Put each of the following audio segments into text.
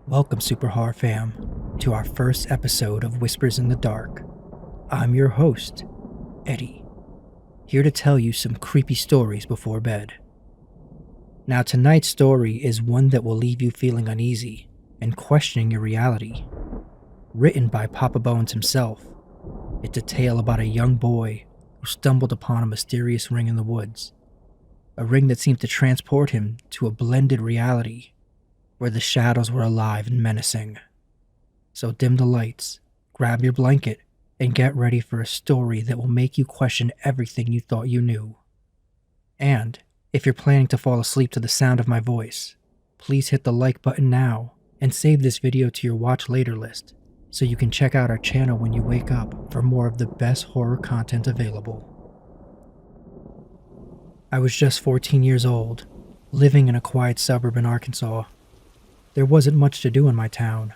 Welcome, Super Horror Fam, to our first episode of Whispers in the Dark. I'm your host, Eddie, here to tell you some creepy stories before bed. Now, tonight's story is one that will leave you feeling uneasy and questioning your reality. Written by Papa Bones himself, it's a tale about a young boy who stumbled upon a mysterious ring in the woods. A ring that seemed to transport him to a blended reality where the shadows were alive and menacing. So dim the lights, grab your blanket, and get ready for a story that will make you question everything you thought you knew. And if you're planning to fall asleep to the sound of my voice, please hit the like button now and save this video to your watch later list so you can check out our channel when you wake up for more of the best horror content available. I was just 14 years old, living in a quiet suburb in Arkansas. There wasn't much to do in my town,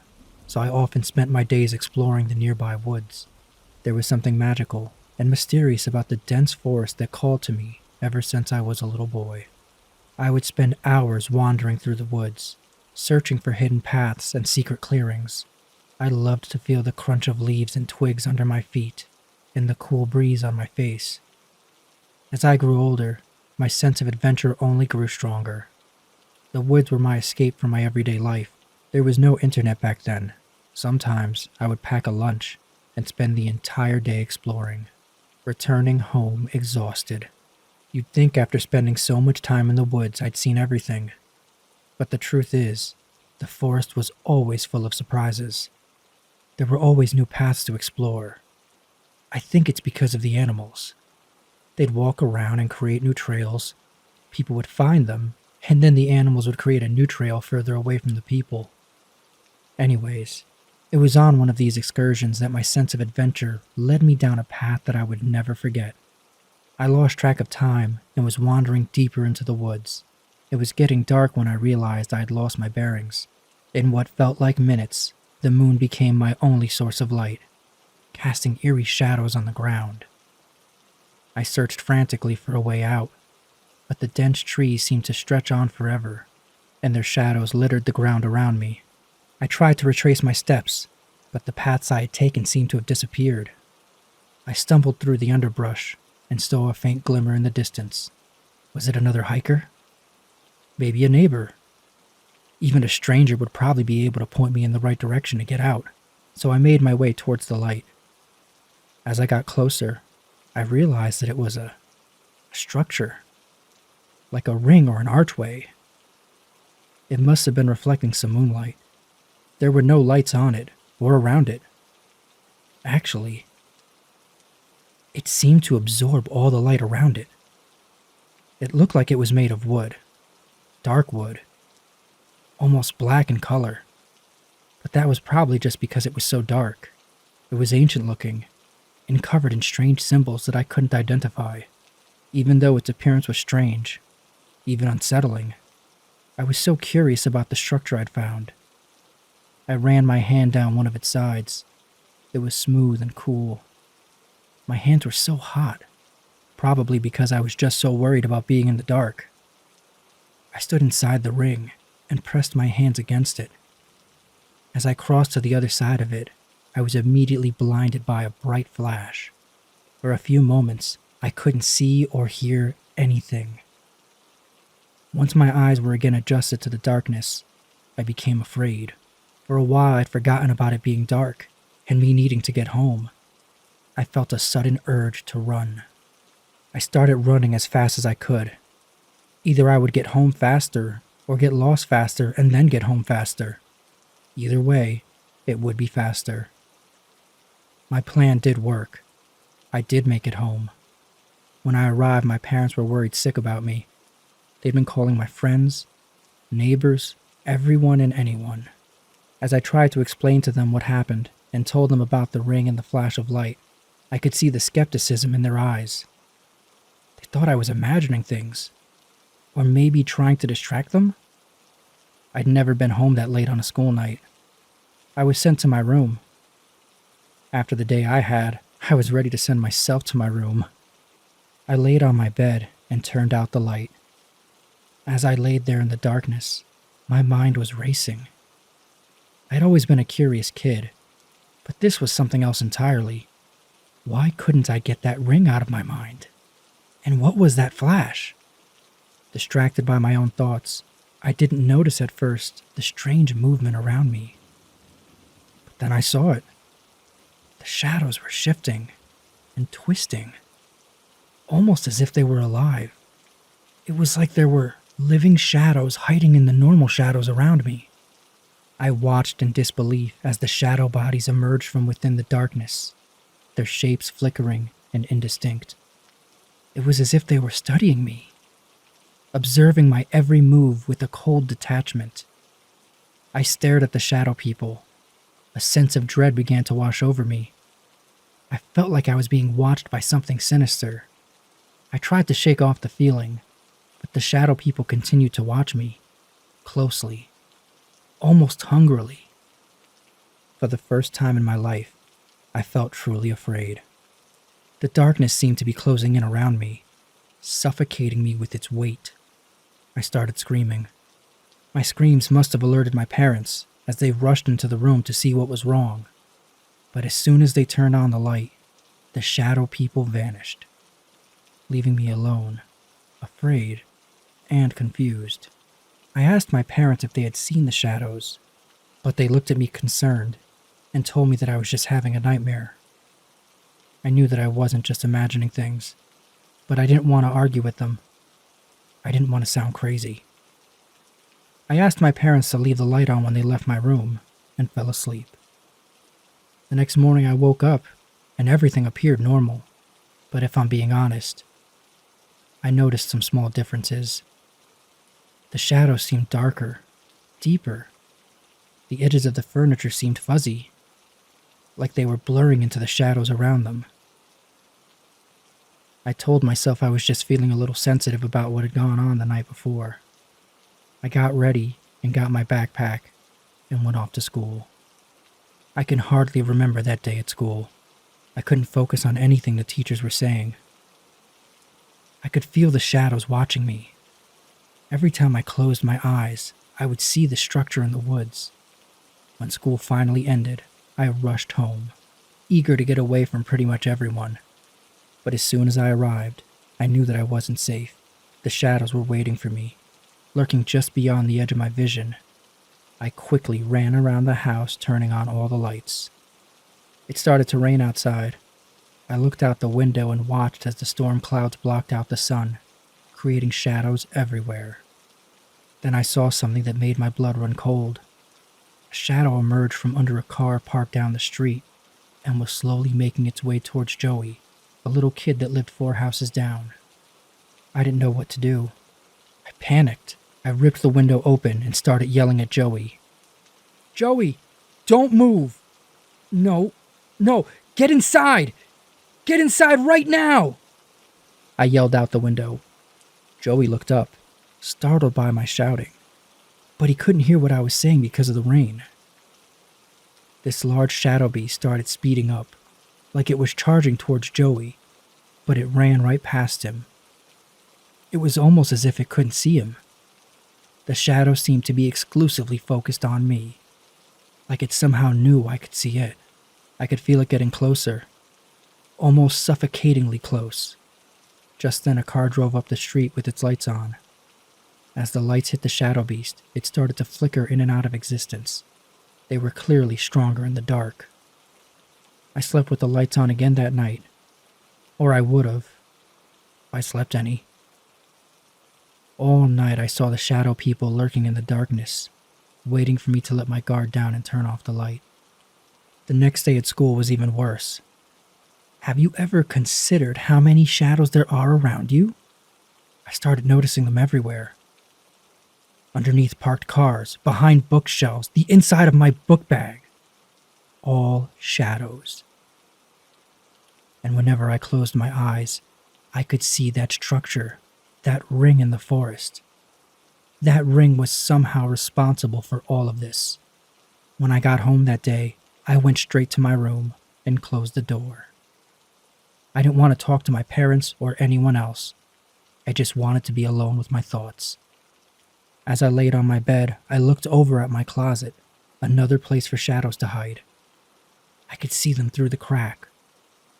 so I often spent my days exploring the nearby woods. There was something magical and mysterious about the dense forest that called to me ever since I was a little boy. I would spend hours wandering through the woods, searching for hidden paths and secret clearings. I loved to feel the crunch of leaves and twigs under my feet and the cool breeze on my face. As I grew older, my sense of adventure only grew stronger. The woods were my escape from my everyday life. There was no internet back then. Sometimes I would pack a lunch and spend the entire day exploring, returning home exhausted. You'd think after spending so much time in the woods I'd seen everything. But the truth is, the forest was always full of surprises. There were always new paths to explore. I think it's because of the animals. They'd walk around and create new trails. People would find them, and then the animals would create a new trail further away from the people. Anyways, it was on one of these excursions that my sense of adventure led me down a path that I would never forget. I lost track of time and was wandering deeper into the woods. It was getting dark when I realized I had lost my bearings. In what felt like minutes, the moon became my only source of light, casting eerie shadows on the ground. I searched frantically for a way out, but the dense trees seemed to stretch on forever, and their shadows littered the ground around me. I tried to retrace my steps, but the paths I had taken seemed to have disappeared. I stumbled through the underbrush and saw a faint glimmer in the distance. Was it another hiker? Maybe a neighbor. Even a stranger would probably be able to point me in the right direction to get out, so I made my way towards the light. As I got closer, I realized that it was a structure, like a ring or an archway. It must have been reflecting some moonlight. There were no lights on it or around it. Actually, it seemed to absorb all the light around it. It looked like it was made of wood, dark wood, almost black in color. But that was probably just because it was so dark. It was ancient looking and covered in strange symbols that I couldn't identify. Even though its appearance was strange, even unsettling, I was so curious about the structure I'd found. I ran my hand down one of its sides. It was smooth and cool. My hands were so hot, probably because I was just so worried about being in the dark. I stood inside the ring and pressed my hands against it. As I crossed to the other side of it, I was immediately blinded by a bright flash. For a few moments, I couldn't see or hear anything. Once my eyes were again adjusted to the darkness, I became afraid. For a while I'd forgotten about it being dark and me needing to get home. I felt a sudden urge to run. I started running as fast as I could. Either I would get home faster or get lost faster and then get home faster. Either way, it would be faster. My plan did work. I did make it home. When I arrived, my parents were worried sick about me. They'd been calling my friends, neighbors, everyone and anyone. As I tried to explain to them what happened and told them about the ring and the flash of light, I could see the skepticism in their eyes. They thought I was imagining things, or maybe trying to distract them. I'd never been home that late on a school night. I was sent to my room. After the day I had, I was ready to send myself to my room. I laid on my bed and turned out the light. As I laid there in the darkness, my mind was racing. I'd always been a curious kid, but this was something else entirely. Why couldn't I get that ring out of my mind? And what was that flash? Distracted by my own thoughts, I didn't notice at first the strange movement around me. But then I saw it. The shadows were shifting and twisting, almost as if they were alive. It was like there were living shadows hiding in the normal shadows around me. I watched in disbelief as the shadow bodies emerged from within the darkness, their shapes flickering and indistinct. It was as if they were studying me, observing my every move with a cold detachment. I stared at the shadow people. A sense of dread began to wash over me. I felt like I was being watched by something sinister. I tried to shake off the feeling, but the shadow people continued to watch me, closely, almost hungrily. For the first time in my life, I felt truly afraid. The darkness seemed to be closing in around me, suffocating me with its weight. I started screaming. My screams must have alerted my parents, as they rushed into the room to see what was wrong. But as soon as they turned on the light, the shadow people vanished, leaving me alone, afraid, and confused. I asked my parents if they had seen the shadows, but they looked at me concerned and told me that I was just having a nightmare. I knew that I wasn't just imagining things, but I didn't want to argue with them. I didn't want to sound crazy. I asked my parents to leave the light on when they left my room and fell asleep. The next morning I woke up and everything appeared normal, but if I'm being honest, I noticed some small differences. The shadows seemed darker, deeper. The edges of the furniture seemed fuzzy, like they were blurring into the shadows around them. I told myself I was just feeling a little sensitive about what had gone on the night before. I got ready and got my backpack and went off to school. I can hardly remember that day at school. I couldn't focus on anything the teachers were saying. I could feel the shadows watching me. Every time I closed my eyes, I would see the structure in the woods. When school finally ended, I rushed home, eager to get away from pretty much everyone. But as soon as I arrived, I knew that I wasn't safe. The shadows were waiting for me, lurking just beyond the edge of my vision. I quickly ran around the house, turning on all the lights. It started to rain outside. I looked out the window and watched as the storm clouds blocked out the sun, creating shadows everywhere. Then I saw something that made my blood run cold. A shadow emerged from under a car parked down the street and was slowly making its way towards Joey, a little kid that lived 4 houses down. I didn't know what to do. I panicked. I ripped the window open and started yelling at Joey. "Joey, don't move! No, get inside! Get inside right now!" I yelled out the window. Joey looked up, startled by my shouting, but he couldn't hear what I was saying because of the rain. This large shadow beast started speeding up, like it was charging towards Joey, but it ran right past him. It was almost as if it couldn't see him. The shadow seemed to be exclusively focused on me, like it somehow knew I could see it. I could feel it getting closer, almost suffocatingly close. Just then a car drove up the street with its lights on. As the lights hit the shadow beast, it started to flicker in and out of existence. They were clearly stronger in the dark. I slept with the lights on again that night, or I would have, if I slept any. All night I saw the shadow people lurking in the darkness, waiting for me to let my guard down and turn off the light. The next day at school was even worse. Have you ever considered how many shadows there are around you? I started noticing them everywhere. Underneath parked cars, behind bookshelves, the inside of my book bag. All shadows. And whenever I closed my eyes, I could see that structure, that ring in the forest. That ring was somehow responsible for all of this. When I got home that day, I went straight to my room and closed the door. I didn't want to talk to my parents or anyone else. I just wanted to be alone with my thoughts. As I laid on my bed, I looked over at my closet, Another place for shadows to hide. I could see them through the crack,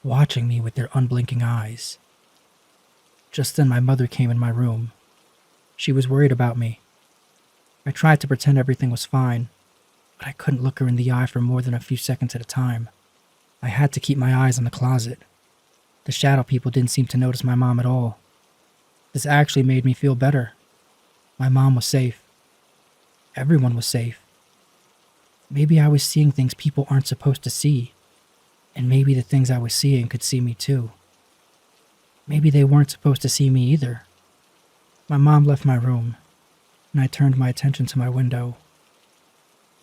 watching me with their unblinking eyes. Just then my mother came in my room. She was worried about me. I tried to pretend everything was fine, but I couldn't look her in the eye for more than a few seconds at a time. I had to keep my eyes on the closet. The shadow people didn't seem to notice my mom at all. This actually made me feel better. My mom was safe. Everyone was safe. Maybe I was seeing things people aren't supposed to see, and maybe the things I was seeing could see me too. Maybe they weren't supposed to see me either. My mom left my room, and I turned my attention to my window.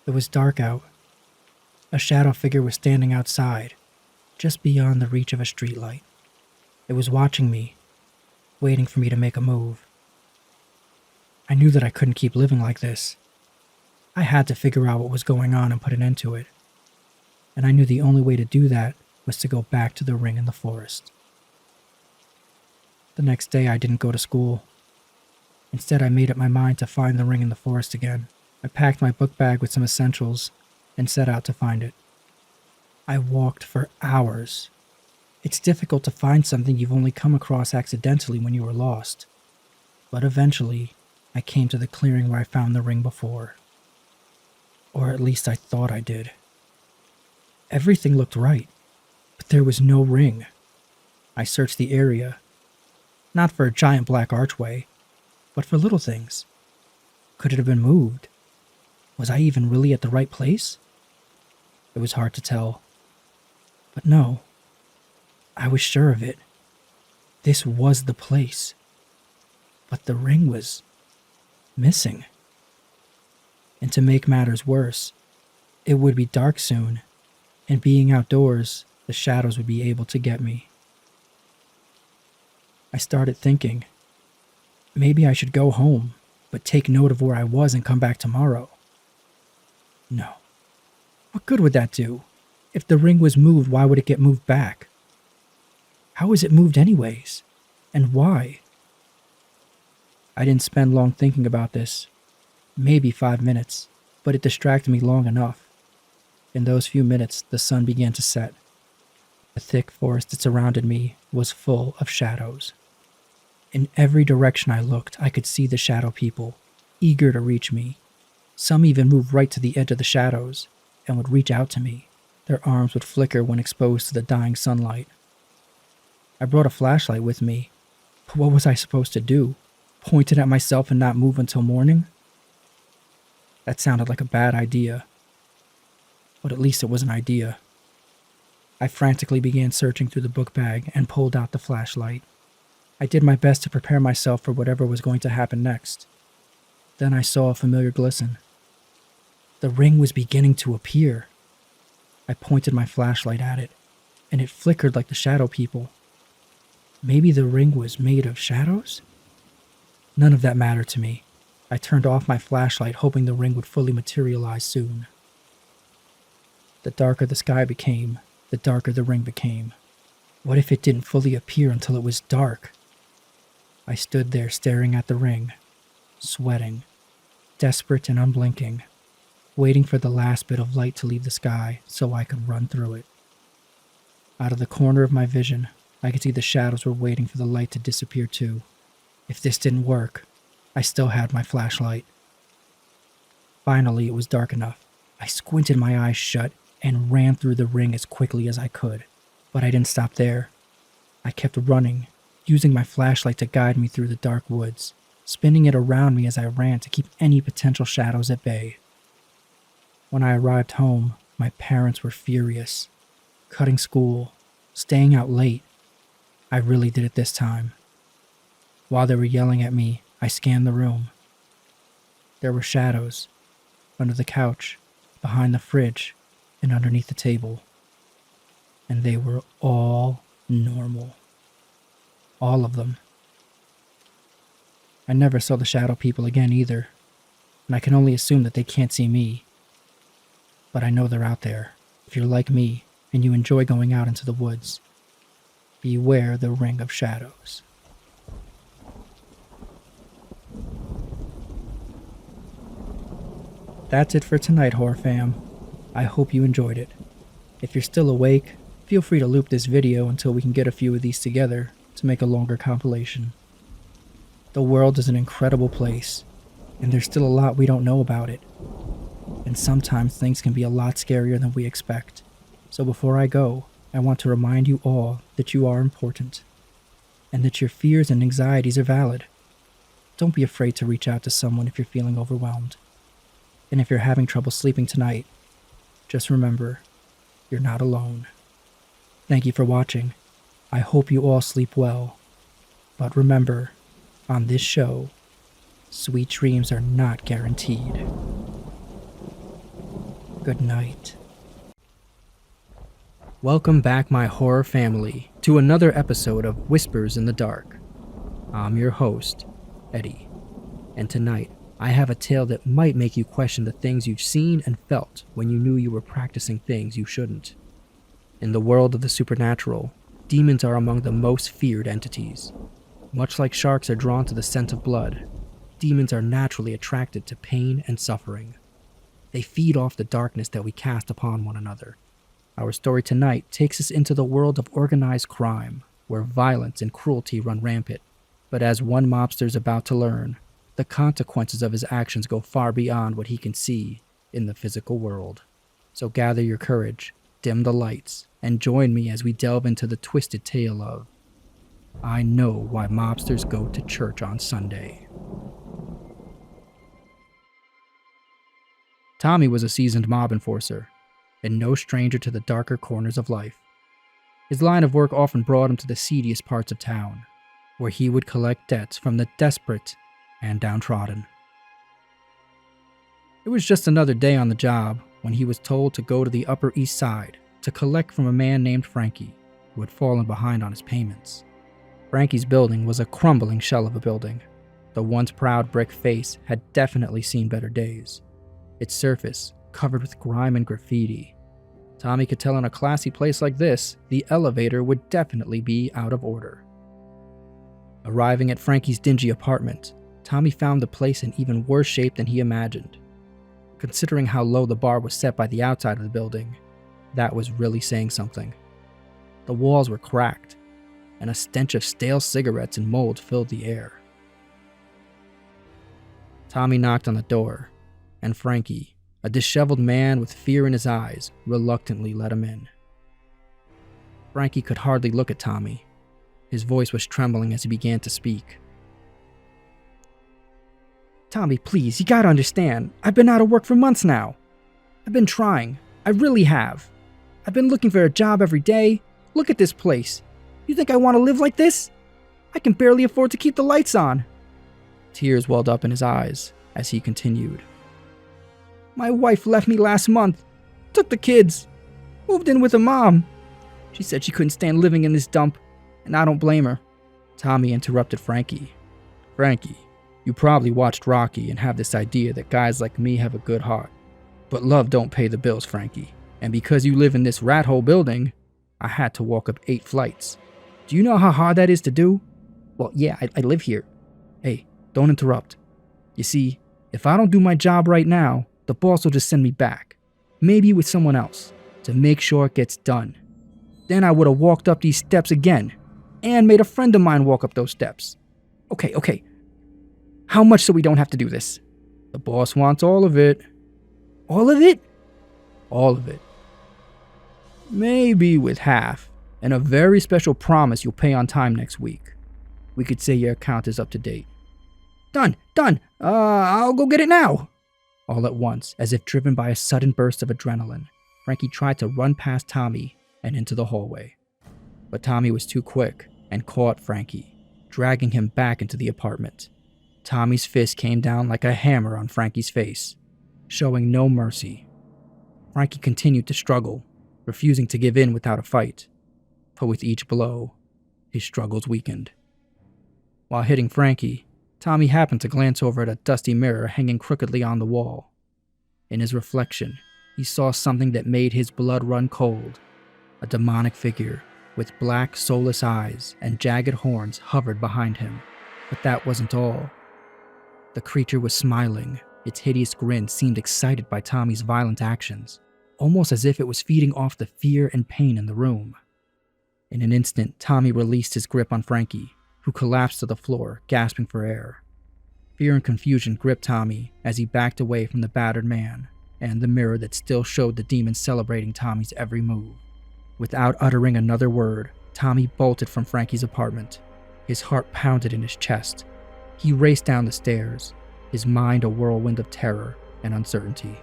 It was dark out. A shadow figure was standing outside, just beyond the reach of a streetlight. It was watching me, waiting for me to make a move. I knew that I couldn't keep living like this. I had to figure out what was going on and put an end to it. And I knew the only way to do that was to go back to the ring in the forest. The next day I didn't go to school. Instead, I made up my mind to find the ring in the forest again. I packed my book bag with some essentials and set out to find it. I walked for hours. It's difficult to find something you've only come across accidentally when you were lost. But eventually, I came to the clearing where I found the ring before. Or at least I thought I did. Everything looked right, but there was no ring. I searched the area, not for a giant black archway, but for little things. Could it have been moved? Was I even really at the right place? It was hard to tell. But no, I was sure of it. This was the place. But the ring was missing. And to make matters worse, it would be dark soon, and being outdoors, the shadows would be able to get me. I started thinking, maybe I should go home, but take note of where I was and come back tomorrow. No. What good would that do? If the ring was moved, why would it get moved back? How was it moved anyways? And why? I didn't spend long thinking about this. Maybe 5 minutes, but it distracted me long enough. In those few minutes, the sun began to set. The thick forest that surrounded me was full of shadows. In every direction I looked, I could see the shadow people, eager to reach me. Some even moved right to the edge of the shadows and would reach out to me. Their arms would flicker when exposed to the dying sunlight. I brought a flashlight with me, but what was I supposed to do? Point it at myself and not move until morning? That sounded like a bad idea. But at least it was an idea. I frantically began searching through the book bag and pulled out the flashlight. I did my best to prepare myself for whatever was going to happen next. Then I saw a familiar glisten. The ring was beginning to appear. I pointed my flashlight at it, and it flickered like the shadow people. Maybe the ring was made of shadows? None of that mattered to me. I turned off my flashlight, hoping the ring would fully materialize soon. The darker the sky became, the darker the ring became. What if it didn't fully appear until it was dark? I stood there staring at the ring, sweating, desperate and unblinking, waiting for the last bit of light to leave the sky so I could run through it. Out of the corner of my vision, I could see the shadows were waiting for the light to disappear too. If this didn't work, I still had my flashlight. Finally, it was dark enough. I squinted my eyes shut and ran through the ring as quickly as I could. But I didn't stop there. I kept running, using my flashlight to guide me through the dark woods, spinning it around me as I ran to keep any potential shadows at bay. When I arrived home, my parents were furious. Cutting school, staying out late. I really did it this time. While they were yelling at me, I scanned the room. There were shadows, under the couch, behind the fridge, and underneath the table. And they were all normal. All of them. I never saw the shadow people again either, and I can only assume that they can't see me. But I know they're out there. If you're like me, and you enjoy going out into the woods, beware the ring of shadows. That's it for tonight, Horror Fam. I hope you enjoyed it. If you're still awake, feel free to loop this video until we can get a few of these together to make a longer compilation. The world is an incredible place, and there's still a lot we don't know about it. And sometimes things can be a lot scarier than we expect. So before I go, I want to remind you all that you are important, and that your fears and anxieties are valid. Don't be afraid to reach out to someone if you're feeling overwhelmed. And if you're having trouble sleeping tonight, just remember, you're not alone. Thank you for watching. I hope you all sleep well. But remember, on this show, sweet dreams are not guaranteed. Good night. Welcome back, my horror family, to another episode of Whispers in the Dark. I'm your host, Eddie, and tonight I have a tale that might make you question the things you've seen and felt when you knew you were practicing things you shouldn't. In the world of the supernatural, demons are among the most feared entities. Much like sharks are drawn to the scent of blood, demons are naturally attracted to pain and suffering. They feed off the darkness that we cast upon one another. Our story tonight takes us into the world of organized crime, where violence and cruelty run rampant. But as one mobster's about to learn, the consequences of his actions go far beyond what he can see in the physical world. So gather your courage, dim the lights, and join me as we delve into the twisted tale of I Know Why Mobsters Go to Church on Sunday. Tommy was a seasoned mob enforcer, and no stranger to the darker corners of life. His line of work often brought him to the seediest parts of town, where he would collect debts from the desperate and downtrodden. It was just another day on the job when he was told to go to the Upper East Side to collect from a man named Frankie, who had fallen behind on his payments. Frankie's building was a crumbling shell of a building. The once proud brick face had definitely seen better days, its surface covered with grime and graffiti. Tommy could tell in a classy place like this, the elevator would definitely be out of order. Arriving at Frankie's dingy apartment, Tommy found the place in even worse shape than he imagined. Considering how low the bar was set by the outside of the building, that was really saying something. The walls were cracked, and a stench of stale cigarettes and mold filled the air. Tommy knocked on the door, and Frankie, a disheveled man with fear in his eyes, reluctantly let him in. Frankie could hardly look at Tommy. His voice was trembling as he began to speak. Tommy, please, you gotta understand. I've been out of work for months now. I've been trying. I really have. I've been looking for a job every day. Look at this place. You think I want to live like this? I can barely afford to keep the lights on. Tears welled up in his eyes as he continued. My wife left me last month. Took the kids. Moved in with her mom. She said she couldn't stand living in this dump, and I don't blame her. Tommy interrupted Frankie. Frankie, you probably watched Rocky and have this idea that guys like me have a good heart. But love don't pay the bills, Frankie. And because you live in this rat hole building, I had to walk up 8 flights. Do you know how hard that is to do? Well, yeah, I live here. Hey, don't interrupt. You see, if I don't do my job right now, the boss will just send me back. Maybe with someone else, to make sure it gets done. Then I would have walked up these steps again, and made a friend of mine walk up those steps. Okay. How much so we don't have to do this? The boss wants all of it. All of it? All of it. Maybe with half, and a very special promise you'll pay on time next week. We could say your account is up to date. Done. I'll go get it now. All at once, as if driven by a sudden burst of adrenaline, Frankie tried to run past Tommy and into the hallway. But Tommy was too quick and caught Frankie, dragging him back into the apartment. Tommy's fist came down like a hammer on Frankie's face, showing no mercy. Frankie continued to struggle, refusing to give in without a fight. But with each blow, his struggles weakened. While hitting Frankie, Tommy happened to glance over at a dusty mirror hanging crookedly on the wall. In his reflection, he saw something that made his blood run cold. A demonic figure with black, soulless eyes and jagged horns hovered behind him. But that wasn't all. The creature was smiling, Its hideous grin seemed excited by Tommy's violent actions, almost as if it was feeding off the fear and pain in the room. In an instant, Tommy released his grip on Frankie, who collapsed to the floor, gasping for air. Fear and confusion gripped Tommy as he backed away from the battered man and the mirror that still showed the demon celebrating Tommy's every move. Without uttering another word, Tommy bolted from Frankie's apartment. His heart pounded in his chest. He raced down the stairs, his mind a whirlwind of terror and uncertainty.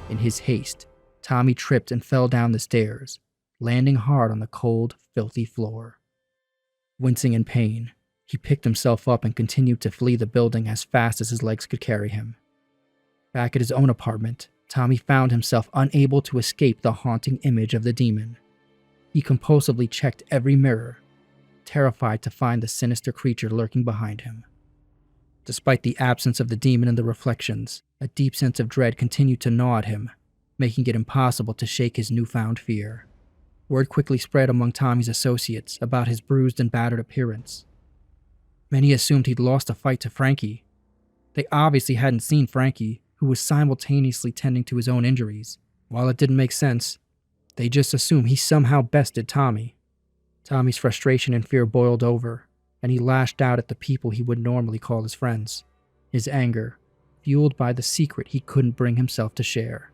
In his haste, Tommy tripped and fell down the stairs, landing hard on the cold, filthy floor. Wincing in pain, he picked himself up and continued to flee the building as fast as his legs could carry him. Back at his own apartment, Tommy found himself unable to escape the haunting image of the demon. He compulsively checked every mirror, terrified to find the sinister creature lurking behind him. Despite the absence of the demon in the reflections, a deep sense of dread continued to gnaw at him, making it impossible to shake his newfound fear. Word quickly spread among Tommy's associates about his bruised and battered appearance. Many assumed he'd lost a fight to Frankie. They obviously hadn't seen Frankie, who was simultaneously tending to his own injuries. While it didn't make sense, they just assumed he somehow bested Tommy. Tommy's frustration and fear boiled over, and he lashed out at the people he would normally call his friends. His anger, fueled by the secret he couldn't bring himself to share.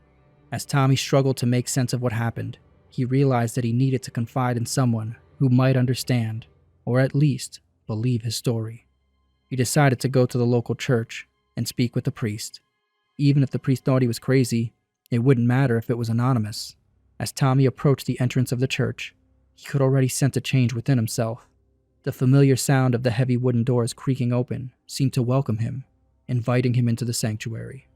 As Tommy struggled to make sense of what happened, he realized that he needed to confide in someone who might understand, or at least believe his story. He decided to go to the local church and speak with the priest. Even if the priest thought he was crazy, it wouldn't matter if it was anonymous. As Tommy approached the entrance of the church, he could already sense a change within himself. The familiar sound of the heavy wooden doors creaking open seemed to welcome him, inviting him into the sanctuary.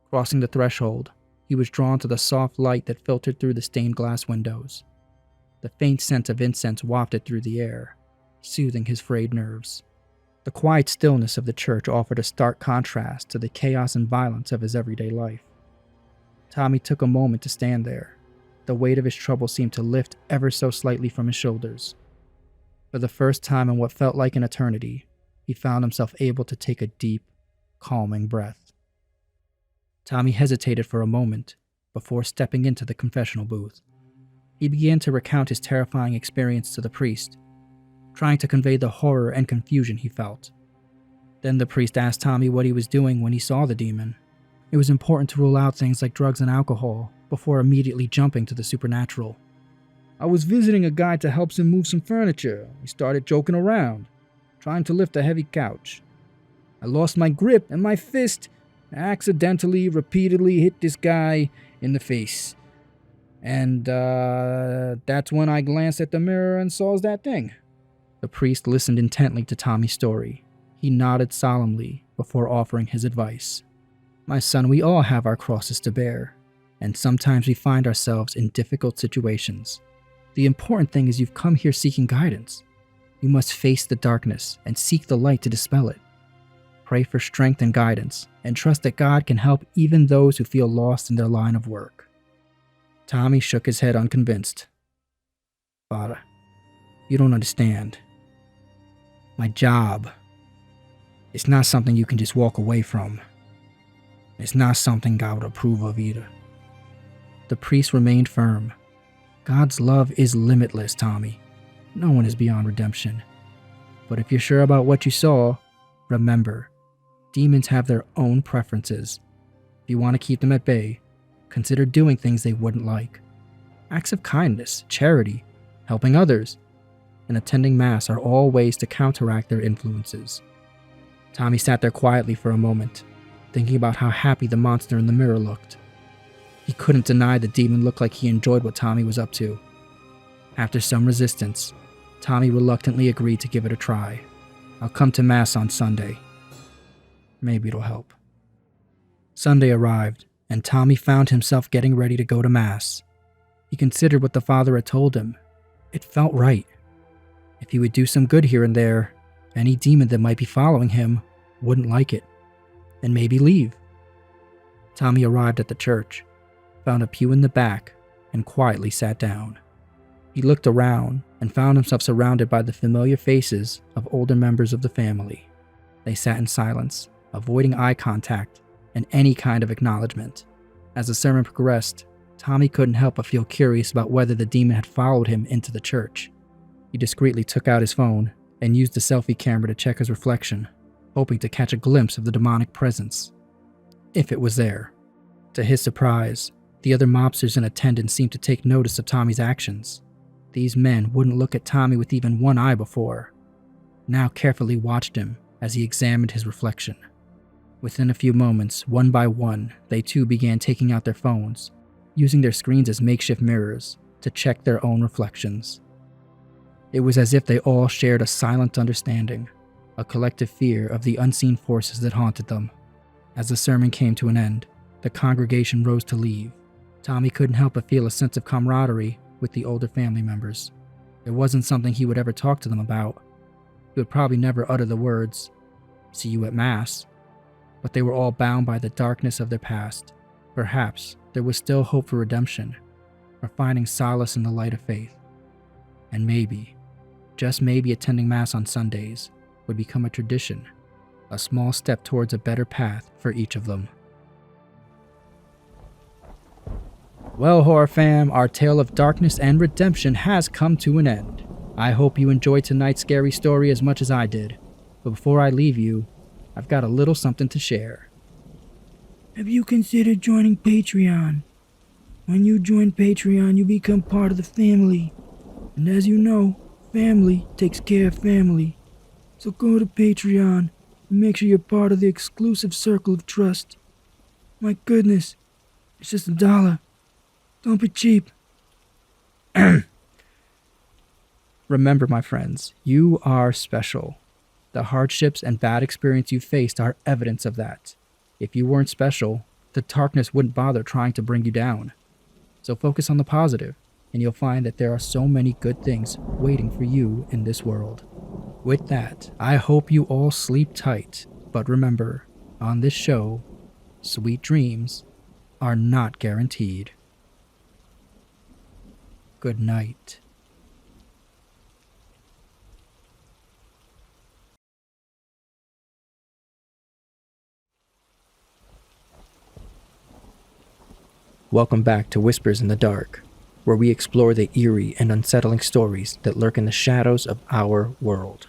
Crossing the threshold, he was drawn to the soft light that filtered through the stained glass windows. The faint scent of incense wafted through the air, soothing his frayed nerves. The quiet stillness of the church offered a stark contrast to the chaos and violence of his everyday life. Tommy took a moment to stand there. The weight of his trouble seemed to lift ever so slightly from his shoulders. For the first time in what felt like an eternity, he found himself able to take a deep, calming breath. Tommy hesitated for a moment before stepping into the confessional booth. He began to recount his terrifying experience to the priest, trying to convey the horror and confusion he felt. Then the priest asked Tommy what he was doing when he saw the demon. It was important to rule out things like drugs and alcohol before immediately jumping to the supernatural. I was visiting a guy to help him move some furniture. We started joking around, trying to lift a heavy couch. I lost my grip and my fist and accidentally, repeatedly hit this guy in the face. And that's when I glanced at the mirror and saw that thing. The priest listened intently to Tommy's story. He nodded solemnly before offering his advice. My son, we all have our crosses to bear, and sometimes we find ourselves in difficult situations. The important thing is you've come here seeking guidance. You must face the darkness and seek the light to dispel it. Pray for strength and guidance, and trust that God can help even those who feel lost in their line of work. Tommy shook his head unconvinced. Father, you don't understand. My job, it's not something you can just walk away from. It's not something God would approve of either. The priest remained firm. God's love is limitless, Tommy. No one is beyond redemption. But if you're sure about what you saw, remember, demons have their own preferences. If you want to keep them at bay, consider doing things they wouldn't like. Acts of kindness, charity, helping others, and attending Mass are all ways to counteract their influences. Tommy sat there quietly for a moment, thinking about how happy the monster in the mirror looked. He couldn't deny the demon looked like he enjoyed what Tommy was up to. After some resistance, Tommy reluctantly agreed to give it a try. I'll come to Mass on Sunday. Maybe it'll help. Sunday arrived, and Tommy found himself getting ready to go to Mass. He considered what the father had told him. It felt right. If he would do some good here and there, any demon that might be following him wouldn't like it, and maybe leave. Tommy arrived at the church, found a pew in the back, and quietly sat down. He looked around and found himself surrounded by the familiar faces of older members of the family. They sat in silence, avoiding eye contact and any kind of acknowledgement. As the sermon progressed, Tommy couldn't help but feel curious about whether the demon had followed him into the church. He discreetly took out his phone and used the selfie camera to check his reflection, hoping to catch a glimpse of the demonic presence, if it was there. To his surprise, the other mobsters in attendance seemed to take notice of Tommy's actions. These men wouldn't look at Tommy with even one eye before, now carefully watched him as he examined his reflection. Within a few moments, one by one, they too began taking out their phones, using their screens as makeshift mirrors to check their own reflections. It was as if they all shared a silent understanding, a collective fear of the unseen forces that haunted them. As the sermon came to an end, the congregation rose to leave. Tommy couldn't help but feel a sense of camaraderie with the older family members. It wasn't something he would ever talk to them about. He would probably never utter the words, "See you at Mass," but they were all bound by the darkness of their past. Perhaps there was still hope for redemption, or finding solace in the light of faith. And maybe, just maybe, attending Mass on Sundays would become a tradition, a small step towards a better path for each of them. Well, horror fam, our tale of darkness and redemption has come to an end. I hope you enjoyed tonight's scary story as much as I did. But before I leave you, I've got a little something to share. Have you considered joining Patreon? When you join Patreon, you become part of the family. And as you know, family takes care of family. So go to Patreon and make sure you're part of the exclusive circle of trust. My goodness, it's just $1. Don't be cheap. Remember, my friends, you are special. The hardships and bad experience you faced are evidence of that. If you weren't special, the darkness wouldn't bother trying to bring you down. So focus on the positive, and you'll find that there are so many good things waiting for you in this world. With that, I hope you all sleep tight, but remember, on this show, sweet dreams are not guaranteed. Good night. Welcome back to Whispers in the Dark, where we explore the eerie and unsettling stories that lurk in the shadows of our world.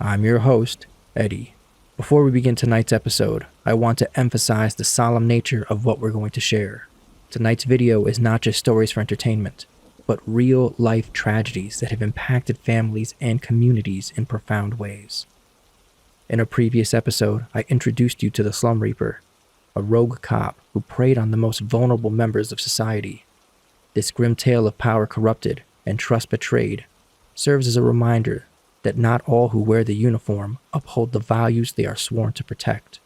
I'm your host, Eddie. Before we begin tonight's episode, I want to emphasize the solemn nature of what we're going to share. Tonight's video is not just stories for entertainment, but real-life tragedies that have impacted families and communities in profound ways. In a previous episode, I introduced you to the Slum Reaper, a rogue cop who preyed on the most vulnerable members of society. This grim tale of power corrupted and trust betrayed serves as a reminder that not all who wear the uniform uphold the values they are sworn to protect.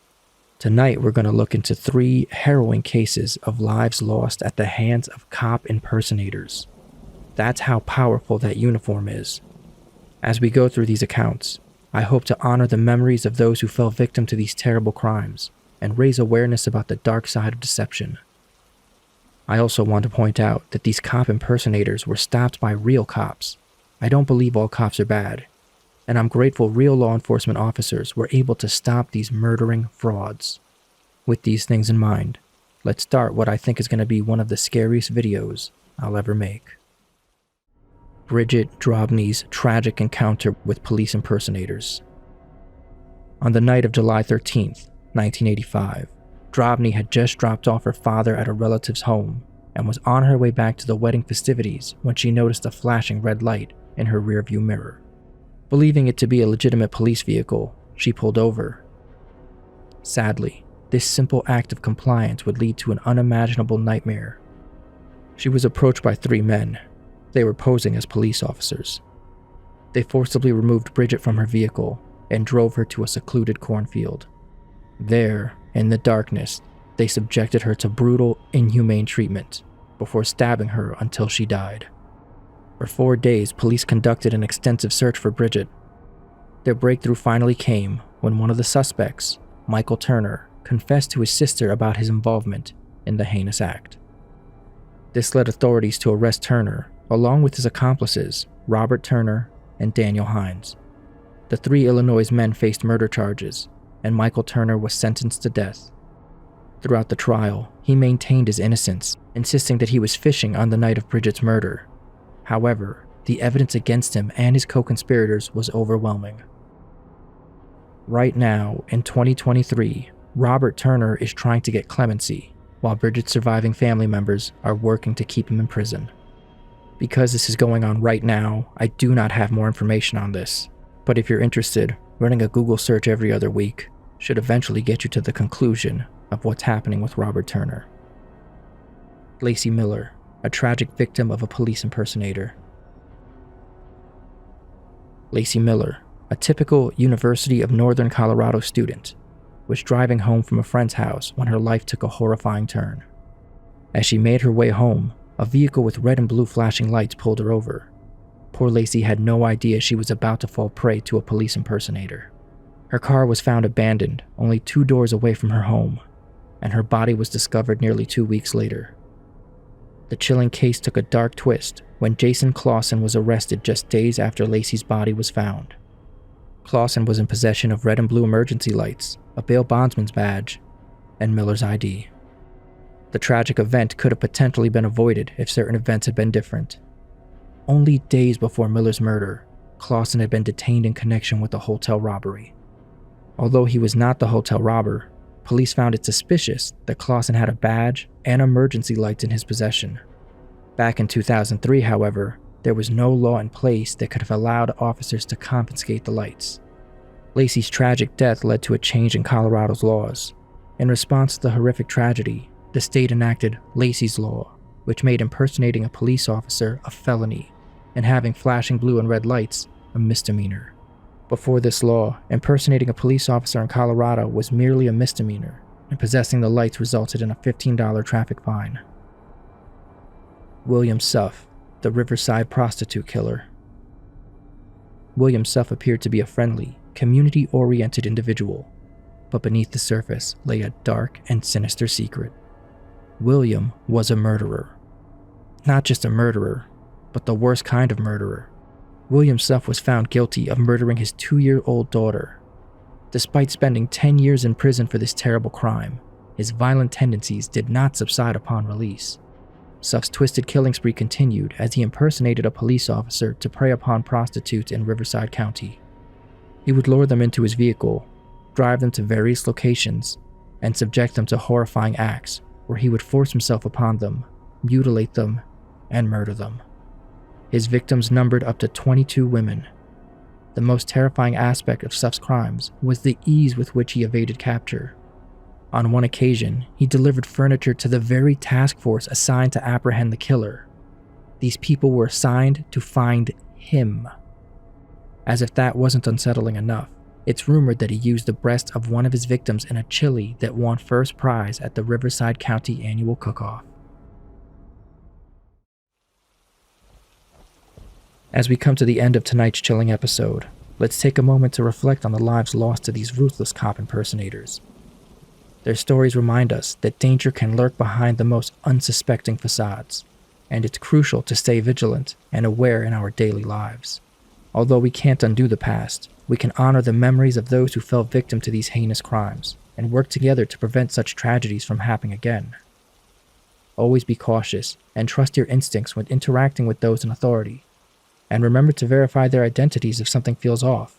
Tonight, we're going to look into 3 harrowing cases of lives lost at the hands of cop impersonators. That's how powerful that uniform is. As we go through these accounts, I hope to honor the memories of those who fell victim to these terrible crimes and raise awareness about the dark side of deception. I also want to point out that these cop impersonators were stopped by real cops. I don't believe all cops are bad, and I'm grateful real law enforcement officers were able to stop these murdering frauds. With these things in mind, let's start what I think is going to be one of the scariest videos I'll ever make. Bridget Drobny's tragic encounter with police impersonators. On the night of July 13th, 1985, Drobny had just dropped off her father at a relative's home and was on her way back to the wedding festivities when she noticed a flashing red light in her rearview mirror. Believing it to be a legitimate police vehicle, she pulled over. Sadly, this simple act of compliance would lead to an unimaginable nightmare. She was approached by 3 men. They were posing as police officers. They forcibly removed Bridget from her vehicle and drove her to a secluded cornfield. There, in the darkness, they subjected her to brutal, inhumane treatment before stabbing her until she died. For 4 days, police conducted an extensive search for Bridget. Their breakthrough finally came when one of the suspects, Michael Turner, confessed to his sister about his involvement in the heinous act. This led authorities to arrest Turner, along with his accomplices, Robert Turner and Daniel Hines. The 3 Illinois men faced murder charges, and Michael Turner was sentenced to death. Throughout the trial, he maintained his innocence, insisting that he was fishing on the night of Bridget's murder. However, the evidence against him and his co-conspirators was overwhelming. Right now, in 2023, Robert Turner is trying to get clemency, while Bridget's surviving family members are working to keep him in prison. Because this is going on right now, I do not have more information on this, but if you're interested, running a Google search every other week should eventually get you to the conclusion of what's happening with Robert Turner. Lacey Miller, a tragic victim of a police impersonator. Lacey Miller, a typical University of Northern Colorado student, was driving home from a friend's house when her life took a horrifying turn. As she made her way home, a vehicle with red and blue flashing lights pulled her over. Poor Lacey had no idea she was about to fall prey to a police impersonator. Her car was found abandoned only 2 doors away from her home, and her body was discovered nearly 2 weeks later. The chilling case took a dark twist when Jason Clausen was arrested just days after Lacey's body was found. Clausen was in possession of red and blue emergency lights, a bail bondsman's badge, and Miller's ID. The tragic event could have potentially been avoided if certain events had been different. Only days before Miller's murder, Clausen had been detained in connection with the hotel robbery. Although he was not the hotel robber, police found it suspicious that Clausen had a badge and emergency lights in his possession. Back in 2003, however, there was no law in place that could have allowed officers to confiscate the lights. Lacey's tragic death led to a change in Colorado's laws. In response to the horrific tragedy, the state enacted Lacey's Law, which made impersonating a police officer a felony and having flashing blue and red lights a misdemeanor. Before this law, impersonating a police officer in Colorado was merely a misdemeanor, and possessing the lights resulted in a $15 traffic fine. William Suff, the Riverside prostitute killer. William Suff appeared to be a friendly, community-oriented individual, but beneath the surface lay a dark and sinister secret. William was a murderer. Not just a murderer, but the worst kind of murderer. William Suff was found guilty of murdering his 2-year-old daughter. Despite spending 10 years in prison for this terrible crime, his violent tendencies did not subside upon release. Suff's twisted killing spree continued as he impersonated a police officer to prey upon prostitutes in Riverside County. He would lure them into his vehicle, drive them to various locations, and subject them to horrifying acts where he would force himself upon them, mutilate them, and murder them. His victims numbered up to 22 women. The most terrifying aspect of Suff's crimes was the ease with which he evaded capture. On one occasion, he delivered furniture to the very task force assigned to apprehend the killer. These people were assigned to find him. As if that wasn't unsettling enough, it's rumored that he used the breast of one of his victims in a chili that won first prize at the Riverside County Annual Cook-Off. As we come to the end of tonight's chilling episode, let's take a moment to reflect on the lives lost to these ruthless cop impersonators. Their stories remind us that danger can lurk behind the most unsuspecting facades, and it's crucial to stay vigilant and aware in our daily lives. Although we can't undo the past, we can honor the memories of those who fell victim to these heinous crimes and work together to prevent such tragedies from happening again. Always be cautious and trust your instincts when interacting with those in authority, and remember to verify their identities if something feels off.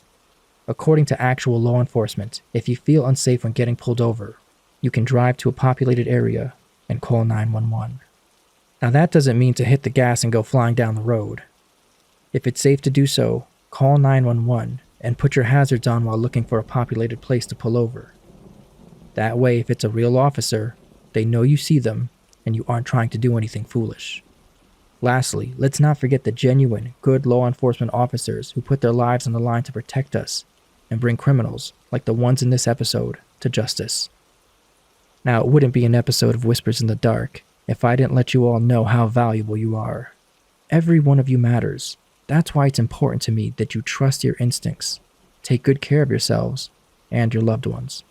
According to actual law enforcement, if you feel unsafe when getting pulled over, you can drive to a populated area and call 911. Now that doesn't mean to hit the gas and go flying down the road. If it's safe to do so, call 911 and put your hazards on while looking for a populated place to pull over. That way, if it's a real officer, they know you see them and you aren't trying to do anything foolish. Lastly, let's not forget the genuine, good law enforcement officers who put their lives on the line to protect us and bring criminals, like the ones in this episode, to justice. Now, it wouldn't be an episode of Whispers in the Dark if I didn't let you all know how valuable you are. Every one of you matters. That's why it's important to me that you trust your instincts, take good care of yourselves and your loved ones.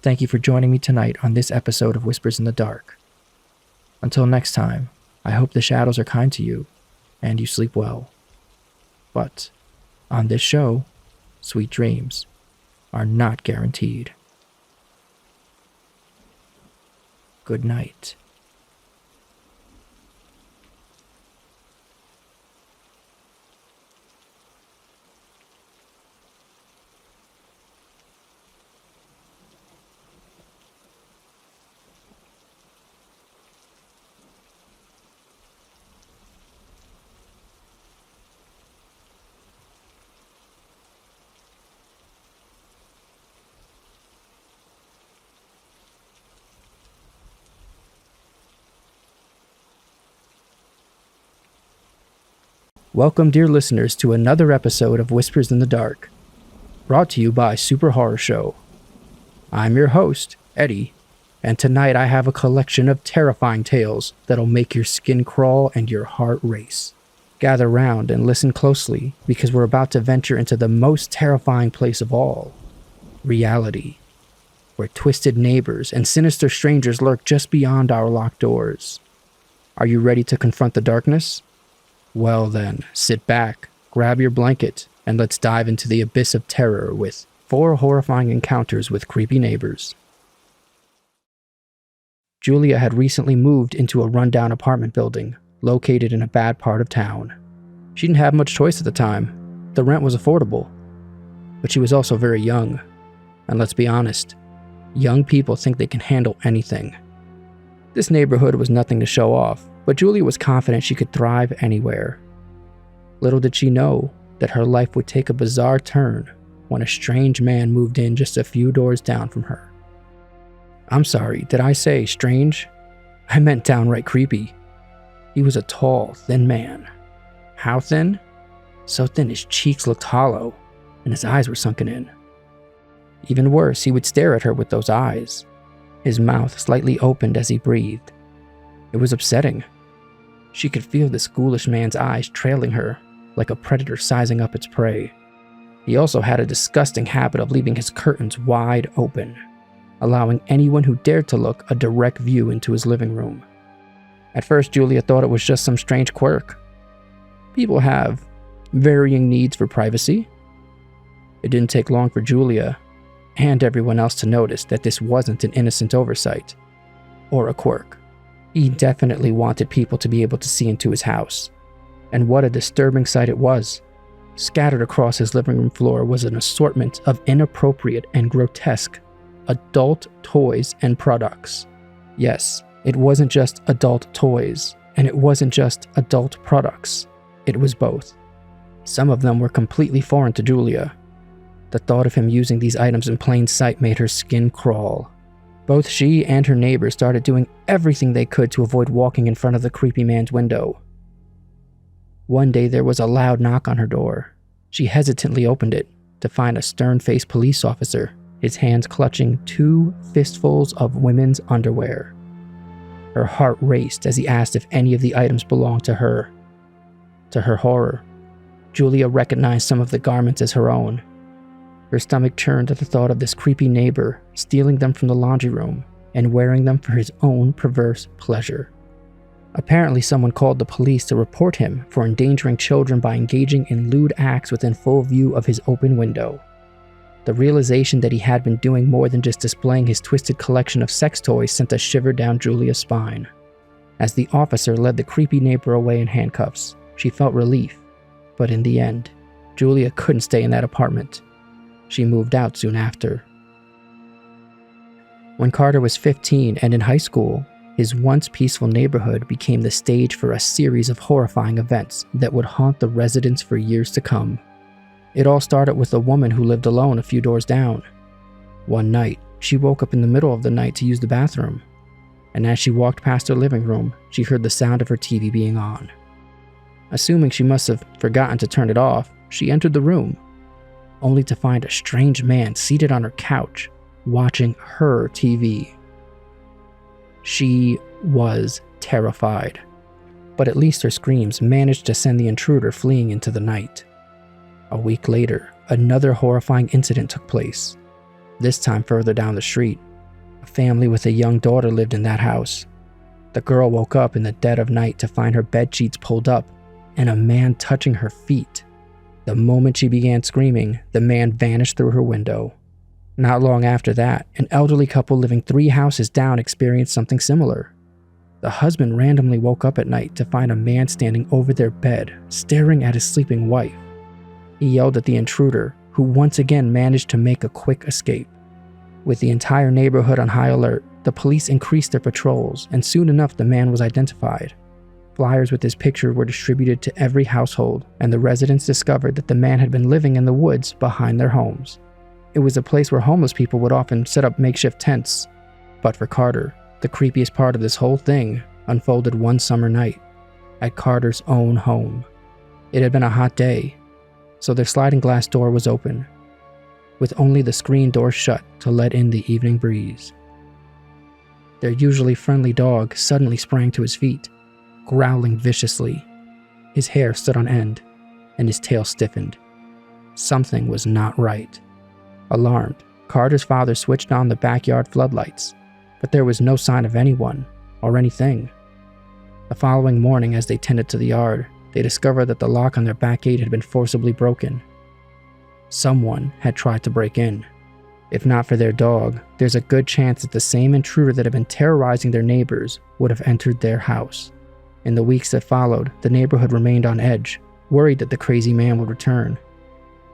Thank you for joining me tonight on this episode of Whispers in the Dark. Until next time, I hope the shadows are kind to you and you sleep well. But on this show, sweet dreams. are not guaranteed. Good night. Welcome, dear listeners, to another episode of Whispers in the Dark, brought to you by Super Horror Show. I'm your host, Eddie, and tonight I have a collection of terrifying tales that'll make your skin crawl and your heart race. Gather round and listen closely, because we're about to venture into the most terrifying place of all, reality, where twisted neighbors and sinister strangers lurk just beyond our locked doors. Are you ready to confront the darkness? Well then, sit back, grab your blanket, and let's dive into the abyss of terror with 4 horrifying encounters with creepy neighbors. Julia had recently moved into a rundown apartment building located in a bad part of town. She didn't have much choice at the time. The rent was affordable, but she was also very young. And let's be honest, young people think they can handle anything. This neighborhood was nothing to show off, but Julia was confident she could thrive anywhere. Little did she know that her life would take a bizarre turn when a strange man moved in just a few doors down from her. I'm sorry, did I say strange? I meant downright creepy. He was a tall, thin man. How thin? So thin his cheeks looked hollow, and his eyes were sunken in. Even worse, he would stare at her with those eyes, his mouth slightly opened as he breathed. It was upsetting. She could feel this ghoulish man's eyes trailing her, like a predator sizing up its prey. He also had a disgusting habit of leaving his curtains wide open, allowing anyone who dared to look a direct view into his living room. At first, Julia thought it was just some strange quirk. People have varying needs for privacy. It didn't take long for Julia and everyone else to notice that this wasn't an innocent oversight or a quirk. He definitely wanted people to be able to see into his house. And what a disturbing sight it was. Scattered across his living room floor was an assortment of inappropriate and grotesque adult toys and products. Yes, it wasn't just adult toys, and it wasn't just adult products. It was both. Some of them were completely foreign to Julia. The thought of him using these items in plain sight made her skin crawl. Both she and her neighbor started doing everything they could to avoid walking in front of the creepy man's window. One day there was a loud knock on her door. She hesitantly opened it to find a stern-faced police officer, his hands clutching 2 fistfuls of women's underwear. Her heart raced as he asked if any of the items belonged to her. To her horror, Julia recognized some of the garments as her own. Her stomach churned at the thought of this creepy neighbor stealing them from the laundry room and wearing them for his own perverse pleasure. Apparently, someone called the police to report him for endangering children by engaging in lewd acts within full view of his open window. The realization that he had been doing more than just displaying his twisted collection of sex toys sent a shiver down Julia's spine. As the officer led the creepy neighbor away in handcuffs, she felt relief, but in the end, Julia couldn't stay in that apartment. She moved out soon after. When Carter was 15 and in high school, his once peaceful neighborhood became the stage for a series of horrifying events that would haunt the residents for years to come. It all started with a woman who lived alone a few doors down. One night, she woke up in the middle of the night to use the bathroom, and as she walked past her living room, she heard the sound of her TV being on. Assuming she must have forgotten to turn it off, she entered the room, only to find a strange man seated on her couch, watching her TV. She was terrified, but at least her screams managed to send the intruder fleeing into the night. A week later, another horrifying incident took place, this time further down the street. A family with a young daughter lived in that house. The girl woke up in the dead of night to find her bedsheets pulled up and a man touching her feet. The moment she began screaming, the man vanished through her window. Not long after that, an elderly couple living 3 houses down experienced something similar. The husband randomly woke up at night to find a man standing over their bed, staring at his sleeping wife. He yelled at the intruder, who once again managed to make a quick escape. With the entire neighborhood on high alert, the police increased their patrols, and soon enough the man was identified. Flyers with his picture were distributed to every household, and the residents discovered that the man had been living in the woods behind their homes. It was a place where homeless people would often set up makeshift tents. But for Carter, the creepiest part of this whole thing unfolded one summer night, at Carter's own home. It had been a hot day, so their sliding glass door was open, with only the screen door shut to let in the evening breeze. Their usually friendly dog suddenly sprang to his feet, growling viciously. His hair stood on end, and his tail stiffened. Something was not right. Alarmed, Carter's father switched on the backyard floodlights, but there was no sign of anyone or anything. The following morning, as they tended to the yard, they discovered that the lock on their back gate had been forcibly broken. Someone had tried to break in. If not for their dog, there's a good chance that the same intruder that had been terrorizing their neighbors would have entered their house. In the weeks that followed, the neighborhood remained on edge, worried that the crazy man would return.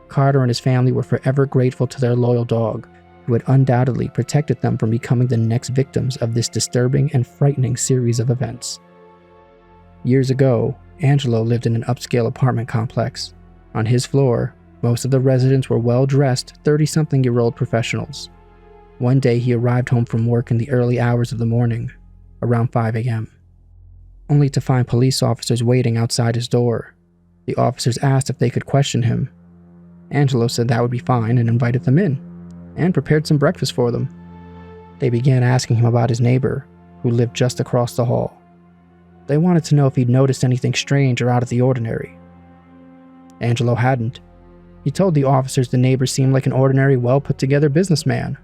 Carter and his family were forever grateful to their loyal dog, who had undoubtedly protected them from becoming the next victims of this disturbing and frightening series of events. Years ago, Angelo lived in an upscale apartment complex. On his floor, most of the residents were well-dressed 30-something-year-old professionals. One day he arrived home from work in the early hours of the morning, around 5 a.m., only to find police officers waiting outside his door. The officers asked if they could question him. Angelo said that would be fine and invited them in, and prepared some breakfast for them. They began asking him about his neighbor, who lived just across the hall. They wanted to know if he'd noticed anything strange or out of the ordinary. Angelo hadn't. He told the officers the neighbor seemed like an ordinary, well-put-together businessman,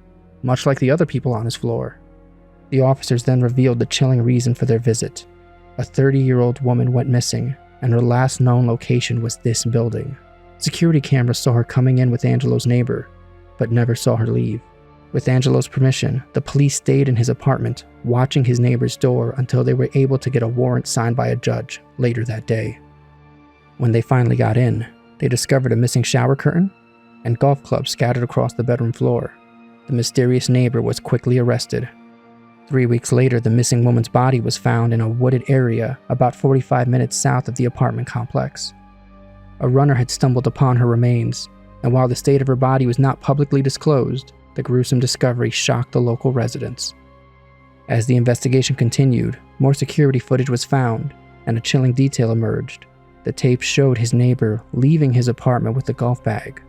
much like the other people on his floor. The officers then revealed the chilling reason for their visit. A 30-year-old woman went missing, and her last known location was this building. Security cameras saw her coming in with Angelo's neighbor, but never saw her leave. With Angelo's permission, the police stayed in his apartment, watching his neighbor's door until they were able to get a warrant signed by a judge later that day. When they finally got in, they discovered a missing shower curtain and golf clubs scattered across the bedroom floor. The mysterious neighbor was quickly arrested. 3 weeks later, the missing woman's body was found in a wooded area about 45 minutes south of the apartment complex. A runner had stumbled upon her remains, and while the state of her body was not publicly disclosed, the gruesome discovery shocked the local residents. As the investigation continued, more security footage was found, and a chilling detail emerged. The tape showed his neighbor leaving his apartment with a golf bag.